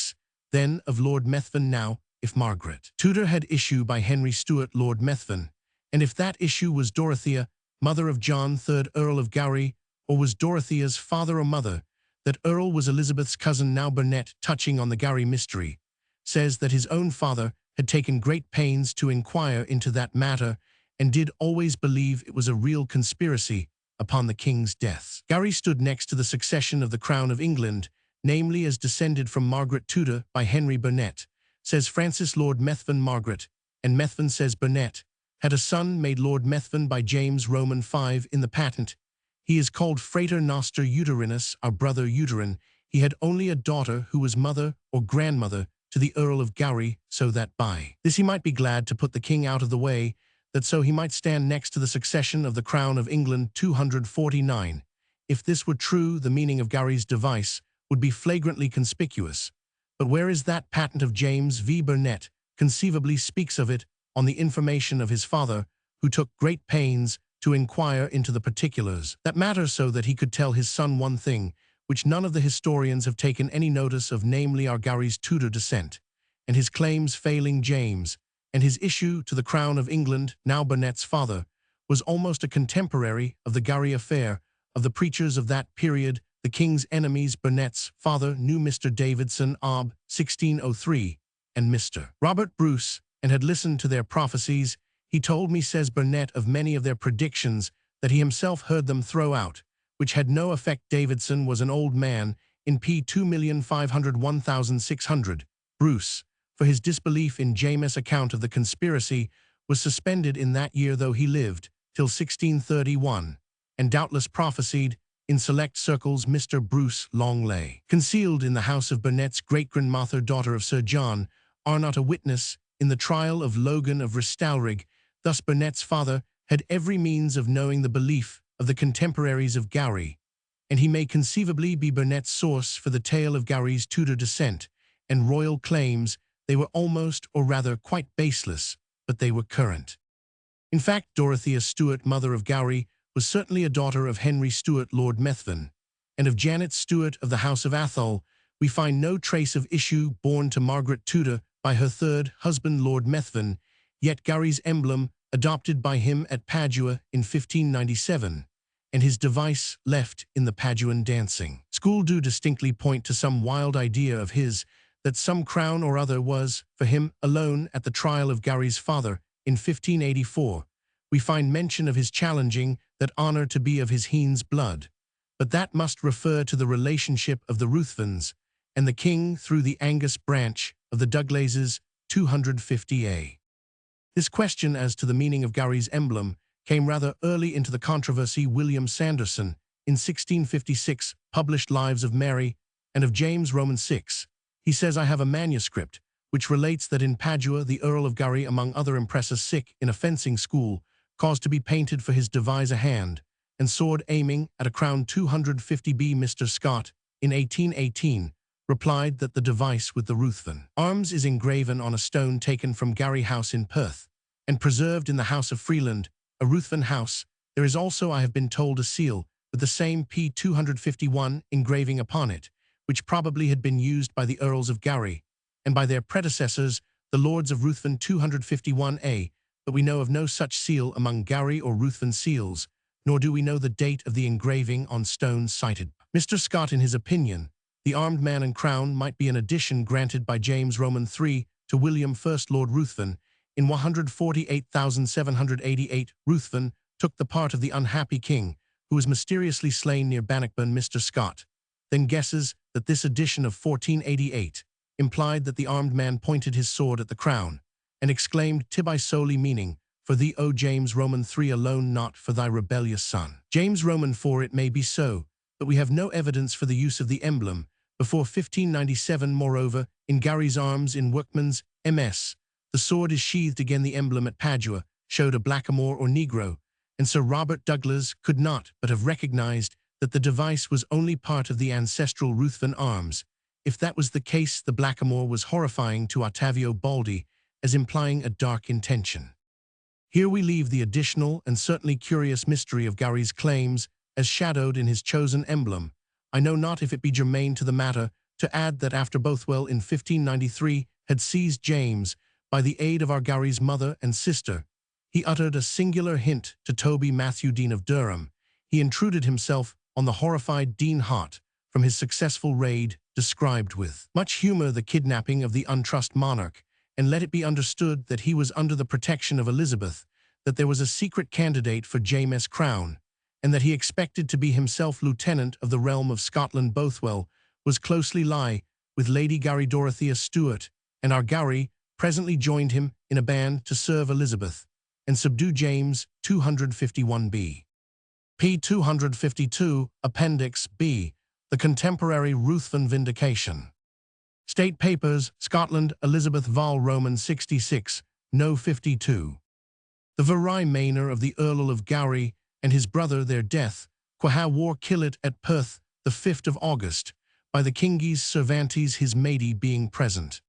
then of Lord Methven, now, if Margaret Tudor had issue by Henry Stuart, Lord Methven, and if that issue was Dorothea, mother of John III, Earl of Gowrie, or was Dorothea's father or mother, that Earl was Elizabeth's cousin, now Burnet, touching on the Gowrie Mystery, says that his own father had taken great pains to inquire into that matter, and did always believe it was a real conspiracy upon the king's death. Gowrie stood next to the succession of the crown of England, namely as descended from Margaret Tudor by Henry Burnet, says Francis Lord Methven. Margaret, and Methven, says Burnet, had a son made Lord Methven by James Roman V in the patent. He is called Frater Noster Uterinus, our brother uterine. He had only a daughter who was mother or grandmother to the Earl of Gowrie, so that by this he might be glad to put the king out of the way, that so he might stand next to the succession of the crown of England. 249. If this were true, the meaning of Gowrie's device would be flagrantly conspicuous. But where is that patent of James V. Burnet, conceivably speaks of it, on the information of his father, who took great pains to inquire into the particulars that matter, so that he could tell his son one thing, which none of the historians have taken any notice of, namely our Gowrie's Tudor descent, and his claims failing James, and his issue to the crown of England, now Burnet's father, was almost a contemporary of the Gowrie affair, of the preachers of that period, the king's enemies. Burnet's father knew Mr. Davidson Ob, 1603, and Mr. Robert Bruce, and had listened to their prophecies. He told me, says Burnet, of many of their predictions that he himself heard them throw out, which had no effect. Davidson was an old man, in p. 2,501,600. Bruce, for his disbelief in James' account of the conspiracy, was suspended in that year, though he lived till 1631, and doubtless prophesied in select circles. Mr. Bruce long lay concealed in the house of Burnet's great-grandmother, daughter of Sir John Arnott, a witness in the trial of Logan of Restalrig. Thus Burnet's father had every means of knowing the belief of the contemporaries of Gowrie, and he may conceivably be Burnet's source for the tale of Gowrie's Tudor descent and royal claims. They were almost, or rather quite, baseless, but they were current. In fact, Dorothea Stuart, mother of Gowrie, was certainly a daughter of Henry Stuart, Lord Methven, and of Janet Stuart of the House of Atholl. We find no trace of issue born to Margaret Tudor by her third husband, Lord Methven, yet Gowrie's emblem, adopted by him at Padua in 1597, and his device left in the Paduan dancing school, do distinctly point to some wild idea of his, that some crown or other was, for him alone, at the trial of Gowrie's father in 1584. We find mention of his challenging that honour to be of his Heen's blood, but that must refer to the relationship of the Ruthvens and the king through the Angus branch of the Douglases. 250a. This question as to the meaning of Gowrie's emblem came rather early into the controversy. William Sanderson, in 1656, published Lives of Mary and of James Roman VI. He says, I have a manuscript which relates that in Padua the Earl of Gowrie, among other impresses sick in a fencing school, caused to be painted for his devise a hand and sword aiming at a crown. 250b. Mr. Scott, in 1818, replied that the device with the Ruthven arms is engraven on a stone taken from Gowrie House in Perth, and preserved in the House of Freeland, a Ruthven house. There is also, I have been told, a seal with the same p. 251 engraving upon it, which probably had been used by the Earls of Gowrie, and by their predecessors, the Lords of Ruthven. 251a, but we know of no such seal among Gowrie or Ruthven seals, nor do we know the date of the engraving on stone cited. Mr. Scott, in his opinion, the armed man and crown might be an addition granted by James Roman III to William I Lord Ruthven. In 148,788, Ruthven took the part of the unhappy king, who was mysteriously slain near Bannockburn. Mr. Scott then guesses that this addition of 1488 implied that the armed man pointed his sword at the crown, and exclaimed, Tibi soli, meaning, for thee, O James Roman III alone, not for thy rebellious son. James Roman IV. It may be so, but we have no evidence for the use of the emblem before 1597. Moreover, in Gowrie's arms in Workman's MS, The sword is sheathed again. The emblem at Padua showed a blackamoor or negro, and Sir Robert Douglas could not but have recognized that the device was only part of the ancestral Ruthven arms. If that was the case, the blackamoor was horrifying to Ottavio Baldi, as implying a dark intention. Here we leave the additional and certainly curious mystery of Gowrie's claims, as shadowed in his chosen emblem. I know not if it be germane to the matter to add that after Bothwell in 1593 had seized James, by the aid of our Gowrie's mother and sister, he uttered a singular hint to Toby Matthew Dean of Durham. He intruded himself on the horrified Dean Hot from his successful raid, described with much humor the kidnapping of the untrust monarch, and let it be understood that he was under the protection of Elizabeth, that there was a secret candidate for James's crown, and that he expected to be himself lieutenant of the realm of Scotland. Bothwell was closely lie with Lady Gowrie Dorothea Stuart, and our Gowrie presently joined him in a band to serve Elizabeth and subdue James. 251b. p. 252, Appendix B, the contemporary Ruthven vindication. State Papers, Scotland, Elizabeth Vol. Roman 66, No. 52. The Virai manor of the Earl of Gowrie and his brother their death, quha war killet at Perth, the 5th of August, by the King's Cervantes his maidie being present.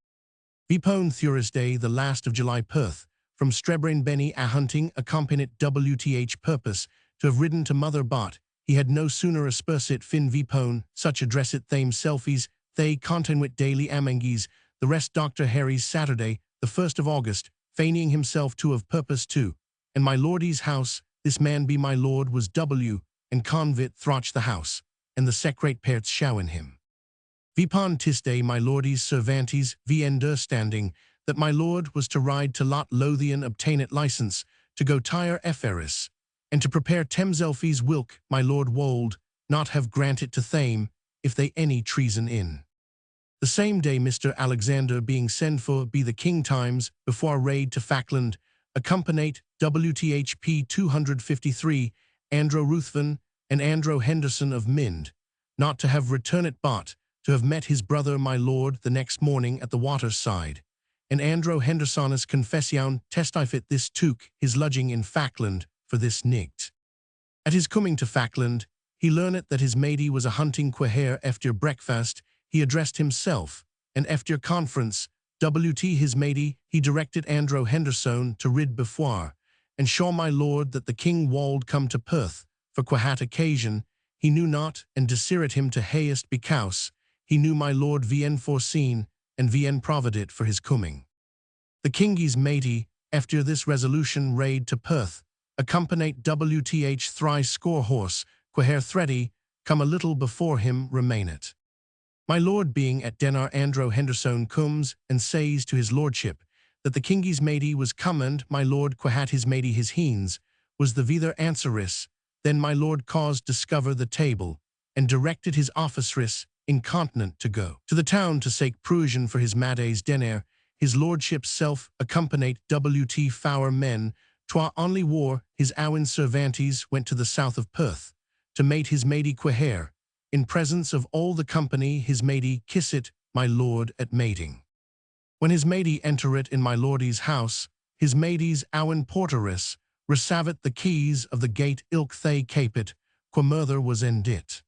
Vipone Thursday the last of July Perth, from Strebrain Benny a hunting accompanied WTH purpose to have ridden to Mother Bot, he had no sooner aspersit fin Vipone, such address it thame selfies, they contenwit daily amengis, the rest Dr. Harry's Saturday, the 1st of August, feigning himself to have purpose too, and my lordie's house, this man be my lord was W, and convit throch the house, and the secrete perts showen him. Vipon Tisday my lordie's Cervantes, v understanding, that my lord was to ride to Lot Lothian obtain it license, to go tire Eferis, and to prepare Temselfies wilk, my lord wold, not have grant it to thame, if they any treason in. The same day Mr. Alexander being sent for be the king times, before raid to Falkland, accompanied WTHP 253, Andro Ruthven, and Andro Henderson of Mind, not to have returned bot, to have met his brother my lord the next morning at the water's side. And Andro Hendersonus confession testifit this took his lodging in Falkland, for this night. At his coming to Falkland, he learned that his maidie was a hunting quahere after breakfast, he addressed himself, and after conference, WT his maidie, he directed Andro Henderson to rid before, and show my lord that the king wold come to Perth, for quahat occasion, he knew not, and desired him to hayest because, he knew my lord vien foreseen, and vien provided for his coming. The king's maidie, after this resolution raid to Perth, accompanied WTH thrice score horse, quahere thready, come a little before him remaineth. My lord being at Denar Andro Henderson comes and says to his lordship that the king's maidie was come, and my lord quahat his maidie his heens was the vither answeris. Then my lord caused discover the table, and directed his officeress incontinent to go to the town to sake prusion for his maday's dener. His lordship's self accompanied WT Fower men, twa only war his Owen Cervantes went to the south of Perth, to mate his maidie quahere, in presence of all the company his maidie kisset my lord at mating. When his maidie entered in my lordie's house, his maidie's Owen porteress recavit the keys of the gate ilk they capit, qua murther was endit.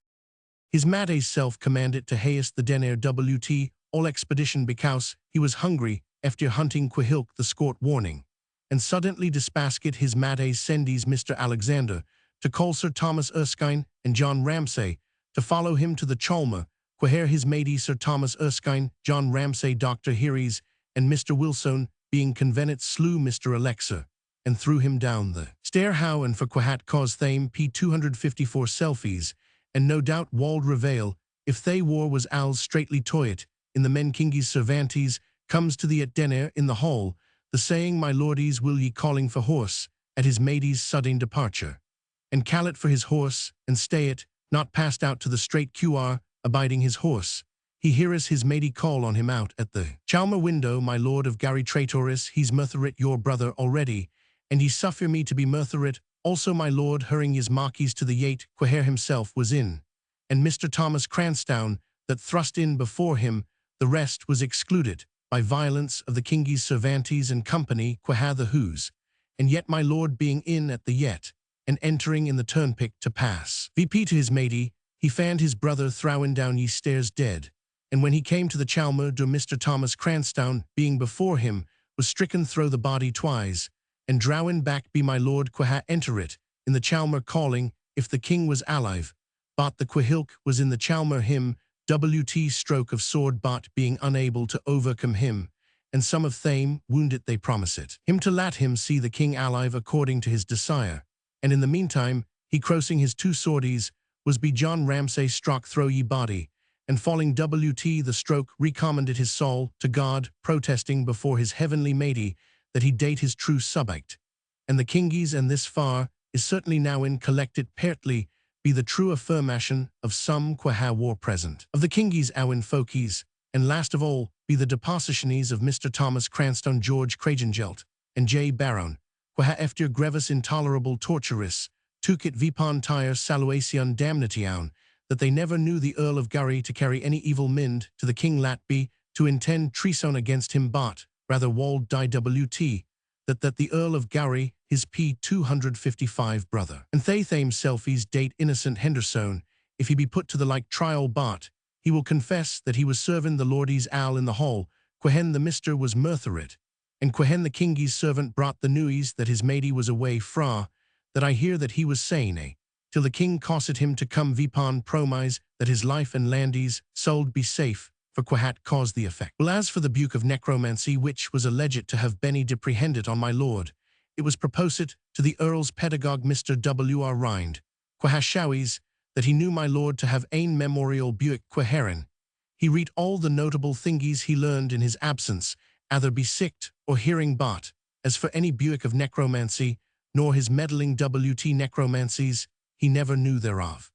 His maday's self commanded to hayest the dener WT all expedition because he was hungry after hunting quahilk the scort warning, and suddenly dispasket his maday's sendies Mr. Alexander to call Sir Thomas Erskine and John Ramsay to follow him to the Chalmer, quahere his maidie Sir Thomas Erskine, John Ramsay, Dr. Heries, and Mr. Wilson, being convenit slew Mr. Alexa, and threw him down the stair how and for quahat cause thame p. 254 selfies, and no doubt wald reveal, if they war was als straightly toyet, in the men king's Cervantes, comes to the at dener in the hall, the saying my lordies will ye calling for horse, at his maidie's sudden departure, and callet for his horse, and stay it, not passed out to the straight QR, abiding his horse. He heareth his maidie call on him out at the Chalmer window, my lord of Gowrie traitoris, he's murtherit your brother already, and he suffer me to be murtherit, also my lord hurrying his marquis to the yate, quahere himself was in, and Mr. Thomas Cranstown, that thrust in before him, the rest was excluded, by violence of the king's Cervantes and company quaha the whos, and yet my lord being in at the yet, and entering in the turnpick to pass. VP to his matey, he fand his brother throwing down ye stairs dead, and when he came to the Chalmer do Mr. Thomas Cranstown, being before him, was stricken through the body twice, and drowin back be my lord quaha enter it, in the Chalmer calling, if the king was alive, but the quahilk was in the Chalmer him, WT stroke of sword bot being unable to overcome him, and some of thame wounded they promise it. Him to let him see the king alive according to his desire, and in the meantime, he crossing his two swordies, was be John Ramsay struck through ye body, and falling WT the stroke recommended his soul to God, protesting before his heavenly matey that he date his true subject, and the kingies and this far is certainly now in collected pertly be the true affirmation of some quaha war present. Of the kingies Owen folkies, and last of all be the depositiones of Mr. Thomas Cranstoun George Cragengelt, and J. Baron, quaha efter grevis intolerable torturis, tucit vipon tire saluation damnation, that they never knew the Earl of Gowrie to carry any evil mind to the King Latby, to intend treason against him but, rather wald die WT, that the Earl of Gowrie, his P255 brother, and they selfies date innocent Henderson, if he be put to the like trial but, he will confess that he was serving the lordies Al in the hall, quehen the mister was murtherit, and quehen the king's servant brought the news that his matey was away fra, that I hear that he was saying till the king caused him to come vipon promise that his life and landies sold be safe, for quahat caused the effect. Well, as for the buke of necromancy which was alleged to have been deprehended on my lord, it was proposed to the earl's pedagogue Mr. W.R. Rind, quahashawis, that he knew my lord to have ein memorial buick quaherin. He read all the notable thingies he learned in his absence, either be sicked or hearing but, as for any buick of necromancy, nor his meddling WT necromancies, he never knew thereof.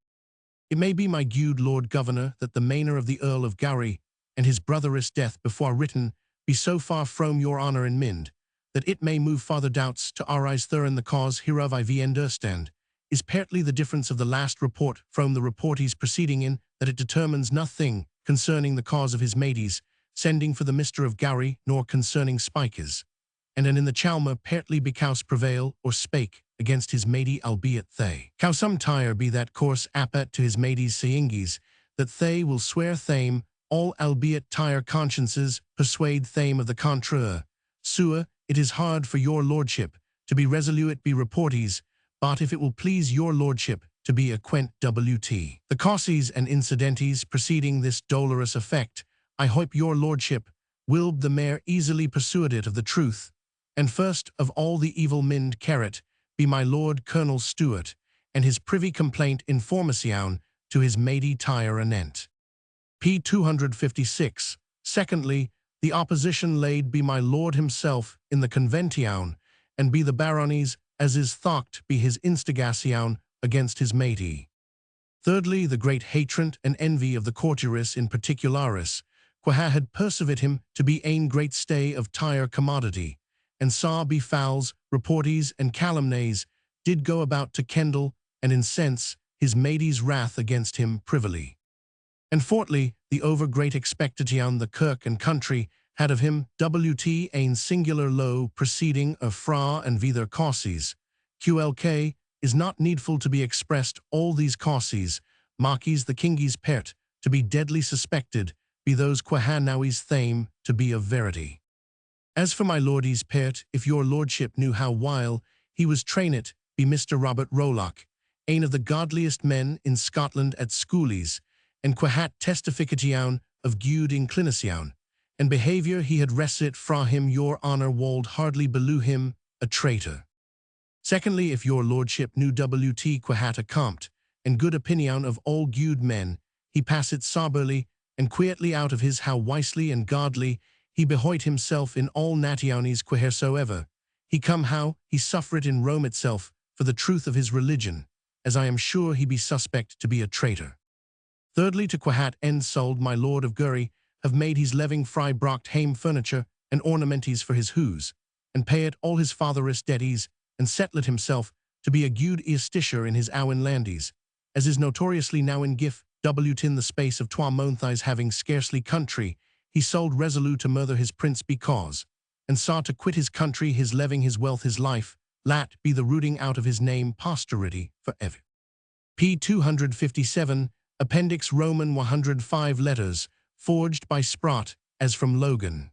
It may be my gude Lord Governor that the manor of the Earl of Gowrie and his brother's death before written be so far from your honour and mind, that it may move farther doubts to arise thurin the cause hereof I understand, is partly the difference of the last report from the reportees preceding in that it determines nothing concerning the cause of his maties, sending for the Mr. of Gowrie, nor concerning spikers, and in the Chalmer partly because prevail or spake against his matey albeit they. Cow some tire be that course appet to his mateys sayingis, that they will swear thame, all albeit tire consciences persuade thame of the contraire. Sua, it is hard for your lordship to be resolute be reportees, but if it will please your lordship to be acquaint WT. The causes and incidentes preceding this dolorous effect, I hope your lordship will the mayor easily persuade it of the truth, and first of all the evil mind carrot be my Lord Colonel Stuart, and his privy complaint information to his matey tire anent. P. 256. Secondly, the opposition laid be my lord himself in the convention, and be the baronies, as is thought be his instigation against his matey. Thirdly, the great hatred and envy of the courtiers in particularis, quaha had persevered him to be ein great stay of tire commodity, and saw be fowls, reportees, and calumnies did go about to kindle and incense his matey's wrath against him privily. And fourthly, the over-great expectation the kirk and country had of him WT ein singular low proceeding of fra and vither causes. QLK is not needful to be expressed all these causes, mockies the king's pert, to be deadly suspected, be those quahanawis thame to be of verity. As for my lordie's pert, if your lordship knew how while he was trained, be Mr. Robert Rolock, ein of the godliest men in Scotland at schoolies, and quahat testification of gude inclination, and behaviour he had wrested fra him your honour wold hardly believe him a traitor. Secondly, if your lordship knew WT quahat a compt, and good opinion of all gude men, he passed soberly and quietly out of his how wisely and godly he behoit himself in all nationes quehersoever. He come how he suffered in Rome itself for the truth of his religion, as I am sure he be suspect to be a traitor. Thirdly, to quahat end sold my lord of Gowrie have made his leving fry brocht hame furniture and ornamentes for his hoos, and pay it all his father's debties, and settled himself to be a gude eastisher in his owen landies, as is notoriously now in gif WT in the space of 2 months having scarcely country, he sold resolute to murder his prince because, and sought to quit his country, his leving, his wealth, his life, lat be the rooting out of his name posterity for ever. P. 257, Appendix Roman 105 letters, forged by Sprott, as from Logan.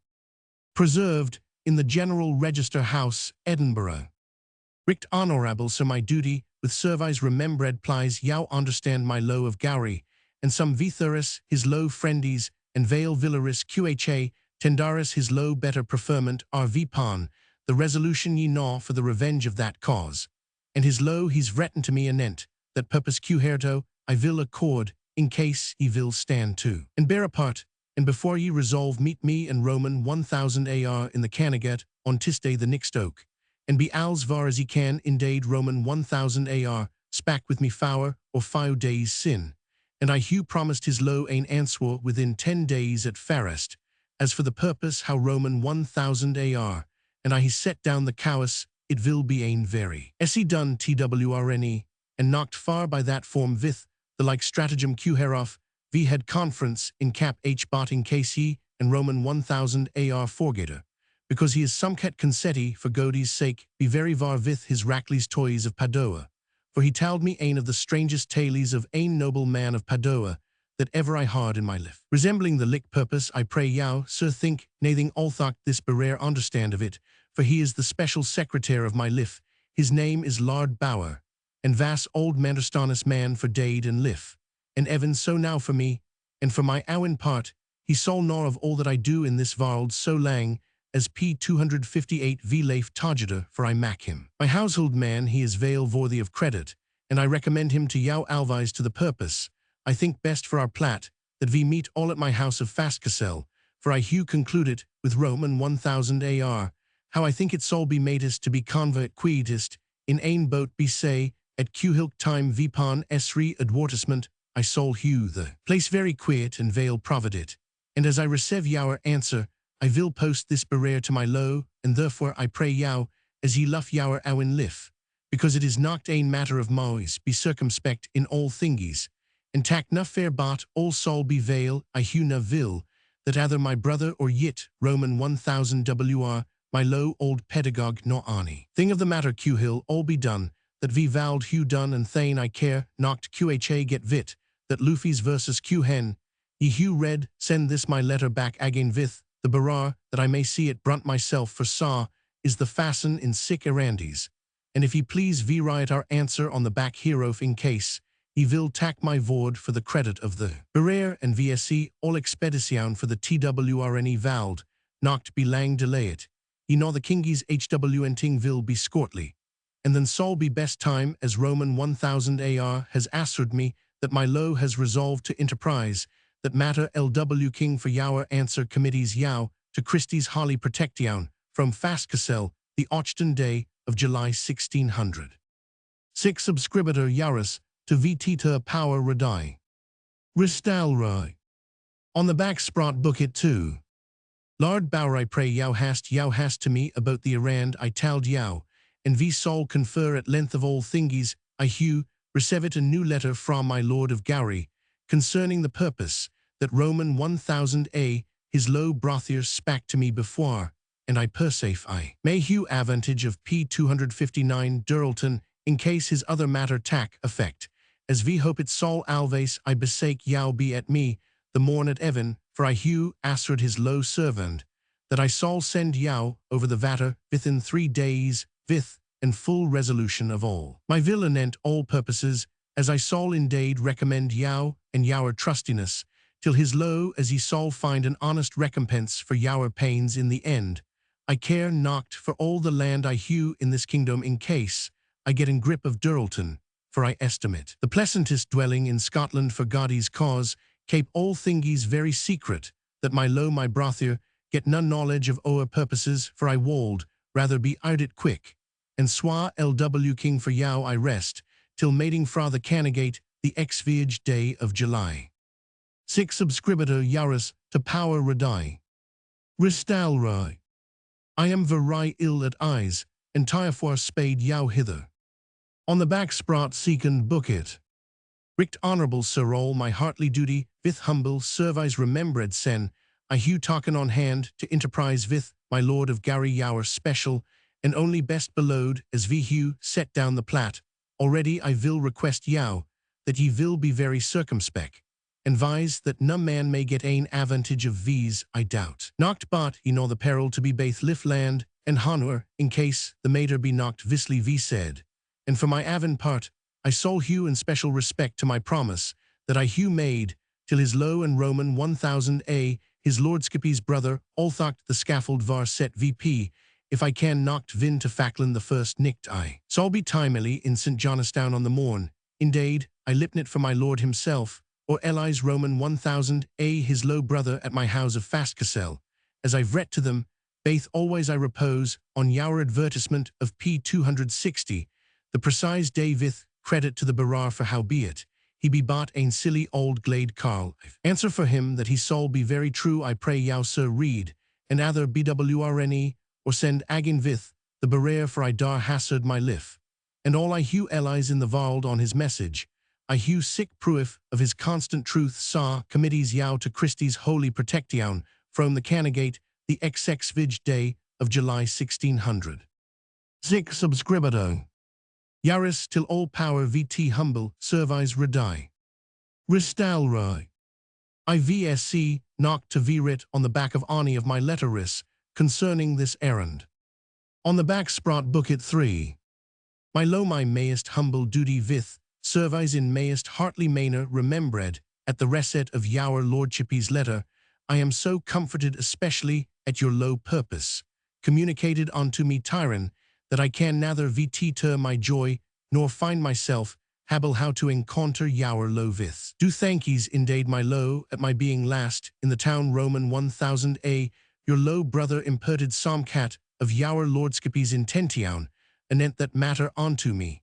Preserved in the General Register House, Edinburgh. Richt honorable sir, my duty, with service remembred plies yow understand my low of Gowrie, and some vithuris his low friendies, and vale villaris qa tendaris his low better preferment are vpan, the resolution ye gnaw for the revenge of that cause, and his low he's written to me anent, that purpose quherto I will accord, in case ye will stand to, and bear apart, and before ye resolve meet me and Roman 1000 AR in the Cannegat, on Tisday the next oak, and be als var as ye can indade Roman 1000 AR, spak with me fower or 5 days sin, and I hew promised his low ain answer within 10 days at fairest, as for the purpose how Roman 1000 AR, and I he set down the cowis, it will be ain very. Se done twrne, and knocked far by that form vith, the like stratagem qherof, v had conference in cap h bot in case ye, and Roman 1000 AR forgator, because he is somcat concetti for Godie's sake, be very var vith his Rackley's toys of Padua, for he told me ain of the strangest tales of ain noble man of Padua, that ever I heard in my life. Resembling the lick purpose, I pray yow, sir, think, nathing althocht this berare understand of it, for he is the special secretary of my life, his name is Lord Bower, and vas old manderstanis man for dade and liff, and Evan so now for me, and for my owen part, he sol nor of all that I do in this varld so lang, as P. 258 v lafe togiter, for I mack him. My household man he is vale worthy of credit, and I recommend him to yow alvise to the purpose. I think best for our plat, that we meet all at my house of Fastcastle, for I hew concluded, with Roman 1000 AR, how I think it sol be matest to be convert quietist, in ain boat be say, at Qhilk time vpon esri advertisement, I sol hew the place very quiet and vale providit, and as I receive yower answer, I will post this berare to my low, and therefore I pray yow, as ye luff yower owen liff, because it is knocked ain matter of mois, be circumspect in all thingies, and tak na fair bot, all sol be vale, I hew na vil, that either my brother or yit, Roman 1000 WR, my low old pedagogue no ani. Thing of the matter Qhill, all be done, that vi vowed hew done and thane I care, knocked QHA get vit, that Luffy's versus Qhen, ye hew read, send this my letter back again vith, the barar, that I may see it brunt myself for saw, is the fasten in sick erandies, and if ye please vi write our answer on the back hereof in case, he will tack my vord for the credit of the berare and VSC all expedition for the TWRNE vald, knocked be lang delay it, ye know the kingies HWN ting will be scortly, and then sol be best time as Roman 1000 AR has assured me that my low has resolved to enterprise, that matter LW King for yower answer committees yow to Christie's Holly Protection from Fastcastle, the Ochton day of July 1600. 6 subscriber Yaris to VT Power Radai. Ristalrai. On the back Sprott book it too. Lord Bower I pray yow hast to me about the errand I tald yow, and vi sol confer at length of all thingies, I hew, receive a new letter from my Lord of Gowrie, concerning the purpose, that Roman 1000 A, his low brothier spak to me before, and I persafe I may hew advantage of P. 259 Durlton, in case his other matter tack effect, as vi hope it sol alves I besake yow be at me, the morn at Evan, for I hew assured his low servant, that I sol send yow over the vatter within 3 days, vith, and full resolution of all. My will anent all purposes, as I sol indade recommend yow and yower trustiness, till his low as ye sol find an honest recompense for yower pains in the end. I care knocked for all the land I hew in this kingdom in case I get in grip of Durlton, for I estimate the pleasantest dwelling in Scotland for Godie's cause, cape all thingies very secret, that my low my brothier get none knowledge of ower purposes, for I wold rather be it quick, and swa LW King for yow I rest, till mating fra the Cannegat, the ex-viage day of July. 6 subscriber Yaris to Power Radai. Ristalrai. I am very ill at eyes, and tire spade yow hither. On the back Sprott second book it. Richt honorable sir all my heartly duty, with humble service remembred sen, I hew token on hand to enterprise vith, my lord of Gowrie Yower special, and only best belowed as vi hew set down the plat. Already I vil request yow, that ye vil be very circumspect, and vise that no man may get ain advantage of v's, I doubt. Knocked bot ye know the peril to be baith lift land and honor, in case the mater be knocked visly v said. And for my avon part, I sol hew in special respect to my promise, that I hew made, till his low and Roman 1000 a, his lordskip's brother, althocht the scaffold var set VP, if I can knocked vin to Falkland the first nicked I. Sol be timely in St. Johnstown on the morn, indeed, I lipnit for my lord himself, or Eli's Roman 1000 a his low brother at my house of Fastcastle, as I've read to them, baith always I repose, on yower advertisement of P 260, the precise day vith, credit to the barar for howbeit, he be bought ain silly old glade carl. Answer for him that he sol be very true I pray yow sir read, and either bwrne, or send agin vith, the barer for I dar hazard my lif. And all I hew Eli's in the varld on his message, I hew sick proof of his constant truth saw committees yow to Christie's holy protection, from the Canongate, the XX Vig day of July 1600. Zic subscribado. Yaris till all power vt humble service redai. Ristalroi. IVSC knocked to vrit on the back of Ani of my letteris concerning this errand. On the back sprot book it 3. My low my mayest humble duty vith, service in mayest heartly manner remembred, at the reset of yower lordship's letter, I am so comforted especially at your low purpose, communicated unto me Tyron, that I can neither vt my joy, nor find myself, habble how to encounter yower low vith. Do thankies indeed my low, at my being last, in the town Roman 1000 a, your low brother imperted somcat of yower lordskip's intention, anent that matter unto me.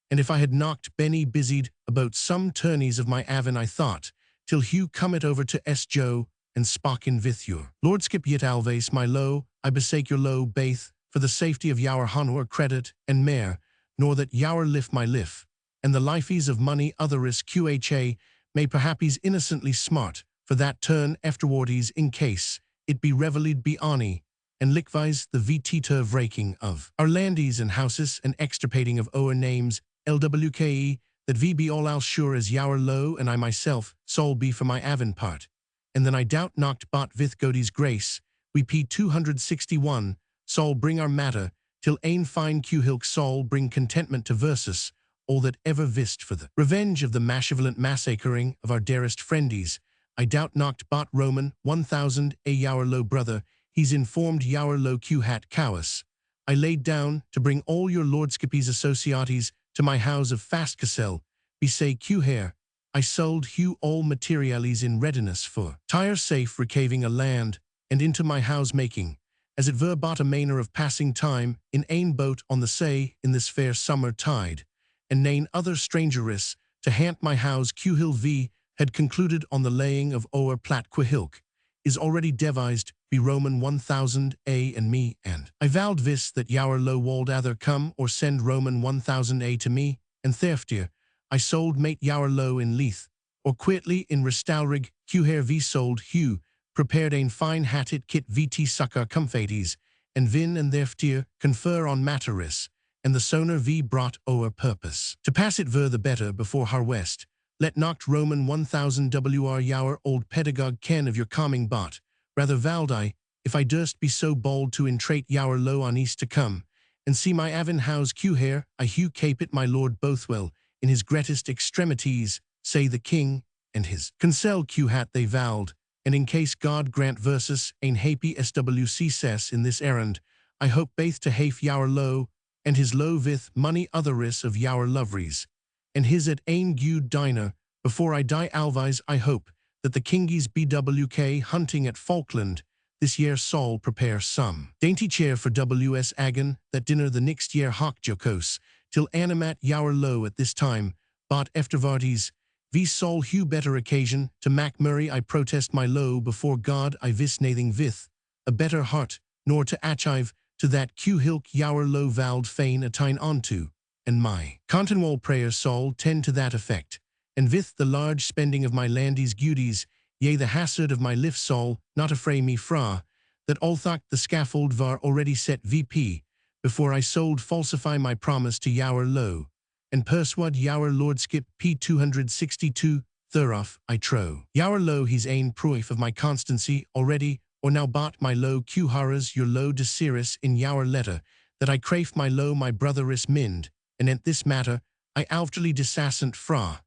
And if I had knocked Benny busied about some tourneys of my avon I thought, till Hugh cometh over to S. Joe, and spock in vithur. Lordskip yet always my low, I besake your low baith, for the safety of yower honor credit and mare, nor that yower lift my lif, and the lifeys of money otheris QHA may perhaps innocently smart, for that turn afterwardies in case it be reveled be ani, and likewise the vt vraking of our landies and houses and extirpating of our names LWKE, that v be all sure as yower low and I myself sol be for my avon part, and then I doubt knocked bot vith Godie's grace, we P 261, sol bring our matter, till ain fine Q-hilk sol bring contentment to versus, all that ever vist for the revenge of the mashivalent massacring of our dearest friendies, I doubt knocked bot Roman 1000 a yower low brother, he's informed yower low Q-hat cowus. I laid down to bring all your lordskip's associates to my house of Fastcastle, be say Q-hair, I sold Hugh all materiales in readiness for tire safe recaving a land, and into my house making, as it were but a manner of passing time in ain boat on the say in this fair summer tide, and nain other strangeris to haunt my house Q-hill v had concluded on the laying of o'er plat Quihilk, is already devised be Roman 1000 a and me, and I vowed vis that yower low wold either come or send Roman 1000 a to me, and therefore I sold mate yower low in Leith, or quietly in Restalrig Q-hair v sold Hugh, prepared ein fine hatted kit vt succor comfates, and vin and therefore confer on materis, and the soner v brought o'er purpose. To pass it ver the better before harwest, let knocked Roman 1000 wr yower old pedagogue ken of your calming bot, rather vowed I, if I durst be so bold to entreat yower low on east to come, and see my avon house Q-hair, I Hugh capit my lord Bothwell, in his greatest extremities, say the king, and his consel Q-hat they vowed, and in case God grant versus ein happy SWC cess in this errand, I hope baith to hafe yower low, and his low vith money otheris of yower lovries, and his at ein gude diner, before I die alvise I hope, that the kingies BWK hunting at Falkland, this year sol prepare some dainty chair for WS Agan, that dinner the next year hock jocose, till animat yower low at this time, bot eftervarties, v sol Hugh better occasion, to Mac Murray I protest my low before God I vis nathing vith, a better heart, nor to achive, to that Q-hilk yower low vowed fain atine onto, and my Contenwall prayer sol tend to that effect, and vith the large spending of my landies gudies, yea the hazard of my life soul, not affray me fra, that although the scaffold var already set VP, before I sold falsify my promise to Yower Low, and persuade Yower Lordskip P262, thereof, I trow. Yower Low he's ain proof of my constancy already, or now bought my low Q haras your low desiris in Yower letter, that I crave my low my brotheris mind, and at this matter, I alfterly disassent fra,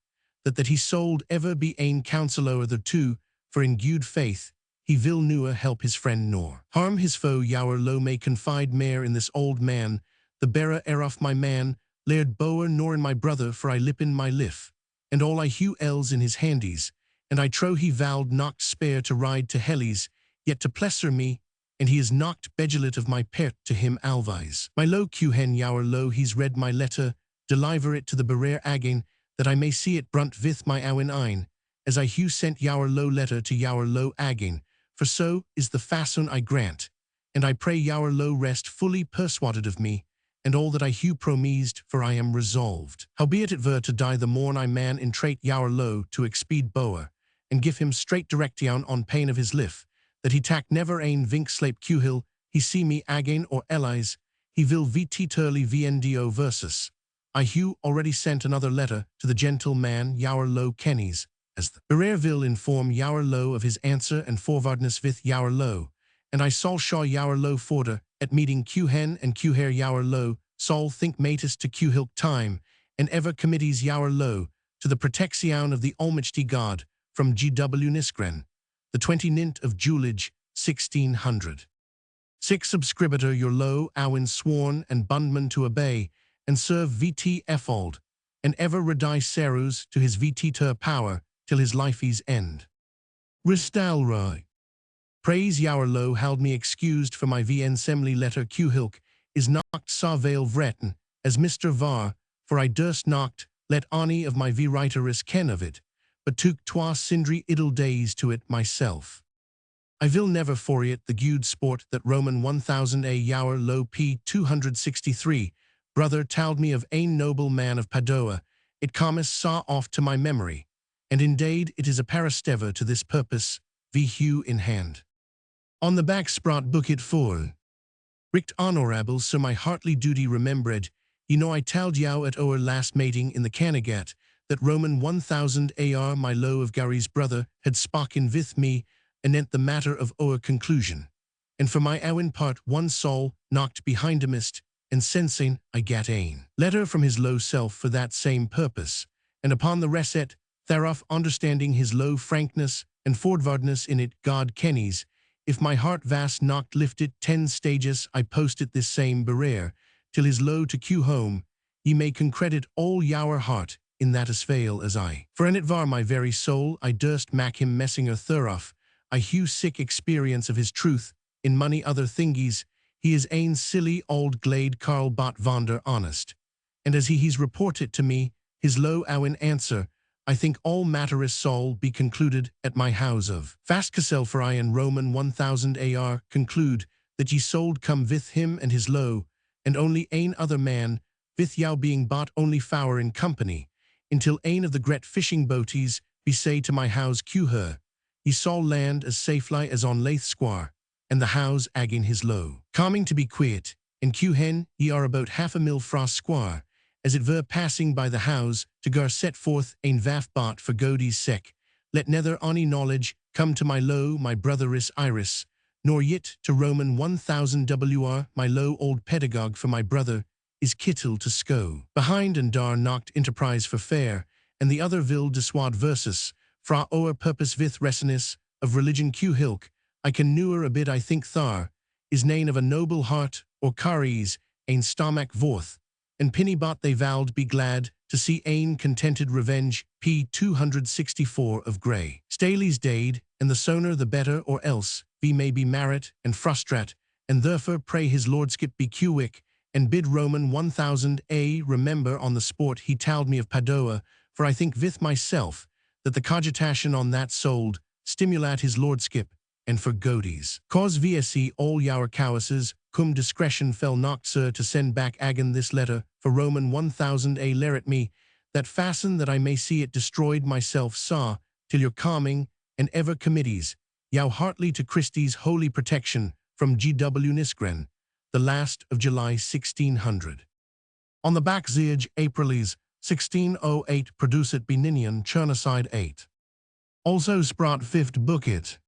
that he sold ever be ain counsellor the two, for in good faith, he will newer help his friend nor harm his foe. Yower Low may confide mair in this old man, the bearer erof my man, laird bower nor in my brother, for I lippen my liff, and all I hew els in his handies, and I trow he vowed not spare to ride to Hellies, yet to plesser me, and he is knocked begelit of my pert to him alvise. My low Q-hen Yower Low he's read my letter, deliver it to the bearer again, that I may see it brunt vith my owen ein, as I hew sent Yower Low letter to Yower Low again, for so is the fason I grant, and I pray Yower Low rest fully persuaded of me, and all that I hew promised, for I am resolved. Howbeit it were to die the morn I man entreat Yower Low to expede boer, and give him straight direction on pain of his life, that he tack never ein vink slape Q-hill, he see me again or Elise, he will vt turly vndo versus. I hew already sent another letter to the gentle man Yower Low Kennies, as the bearer will inform Yower Low of his answer and forwardness with Yower Low, and I saw shaw Yower Low forder at meeting Q-hen and Q-hare Yower Low, Saul think matus to Q-hilk time, and ever committees Yower Low to the protection of the Almighty God, from G.W. Niskren, the 29th of Julij, 1600. 6 subscriber your Low Owen sworn and bundman to obey, and serve VT Effold, and ever redie Serus to his VT ter power, till his life's end. Ristalroy. Praise Yower Low held me excused for my VN Semley letter Q-hilk, is knocked sa veil vretten, as Mr. Var, for I durst knocked, let any of my V-writeris ken of it, but took twa sindry idle days to it myself. I will never forget the good sport that Roman 1000 a Yower Low P 263, brother told me of ein noble man of Padua, it cometh saw off to my memory, and indeed it is a parastever to this purpose, v hue in hand. On the back sprot book it full. Richt honorable so my heartly duty remembered, ye know I told yow at our last mating in the Cannegat, that Roman 1000 AR my low of Gowrie's brother had spoken with me, anent the matter of our conclusion. And for my own part one soul knocked behind amist, and sensing I gat ain letter from his low self for that same purpose, and upon the reset, thereof understanding his low frankness and forwardness in it God kennies, if my heart vast knocked lifted 10 stages I posted this same bearer, till his low to Q home, ye may concredit all Yower heart in that as fail as I. For in it var my very soul I durst mack him messinger thereof, I hew sick experience of his truth, in money other thingies, he is ain silly old glade Carl bot vonder honest. And as he's reported to me, his low owen answer, I think all matteris soul be concluded at my house of Fastcassel, for I and Roman 1000 AR conclude that ye sold come with him and his low, and only ain other man, with yow being bought only fower in company, until ain of the gret fishing boaties be say to my house Q her, ye saw land as safely as on Lath Square, and the house agin his low. Coming to be quiet, in Q hen ye are about 1/2 mil fra Square, as it were passing by the house, to gar set forth ein vaf bot for Godie's sec, let nether any knowledge come to my low my brotheris Iris, nor yet to Roman 1000 WR my low old pedagogue for my brother, is kittle to sco. Behind and dar knocked enterprise for fair, and the other vil dissuade versus, fra oer purpose vith resinis, of religion Q-hilk, I can newer a bit I think thar, is nane of a noble heart, or caries, ein stomach vorth, and Pinnybot they vowed be glad to see ain contented revenge P 264 of Grey. Staley's dade, and the sooner the better, or else we may be marrit and frustrat, and therefore pray his lordskip be Q-wick, and bid Roman 1000 A remember on the sport he told me of Padua, for I think with myself that the cogitation on that sold stimulat his lordskip, and for Godies. Cause VSE all Yower cowasses, cum discretion fell knocked sir to send back again this letter, for Roman 1000 A lerit me, that fasten that I may see it destroyed myself saw, till your calming, and ever committees, yow heartily to Christie's holy protection from G.W. Nisgren, the last of July 1600. On the back Ziage Aprilis 1608 producet beninian Chernocide 8. Also Sprat 5th book it.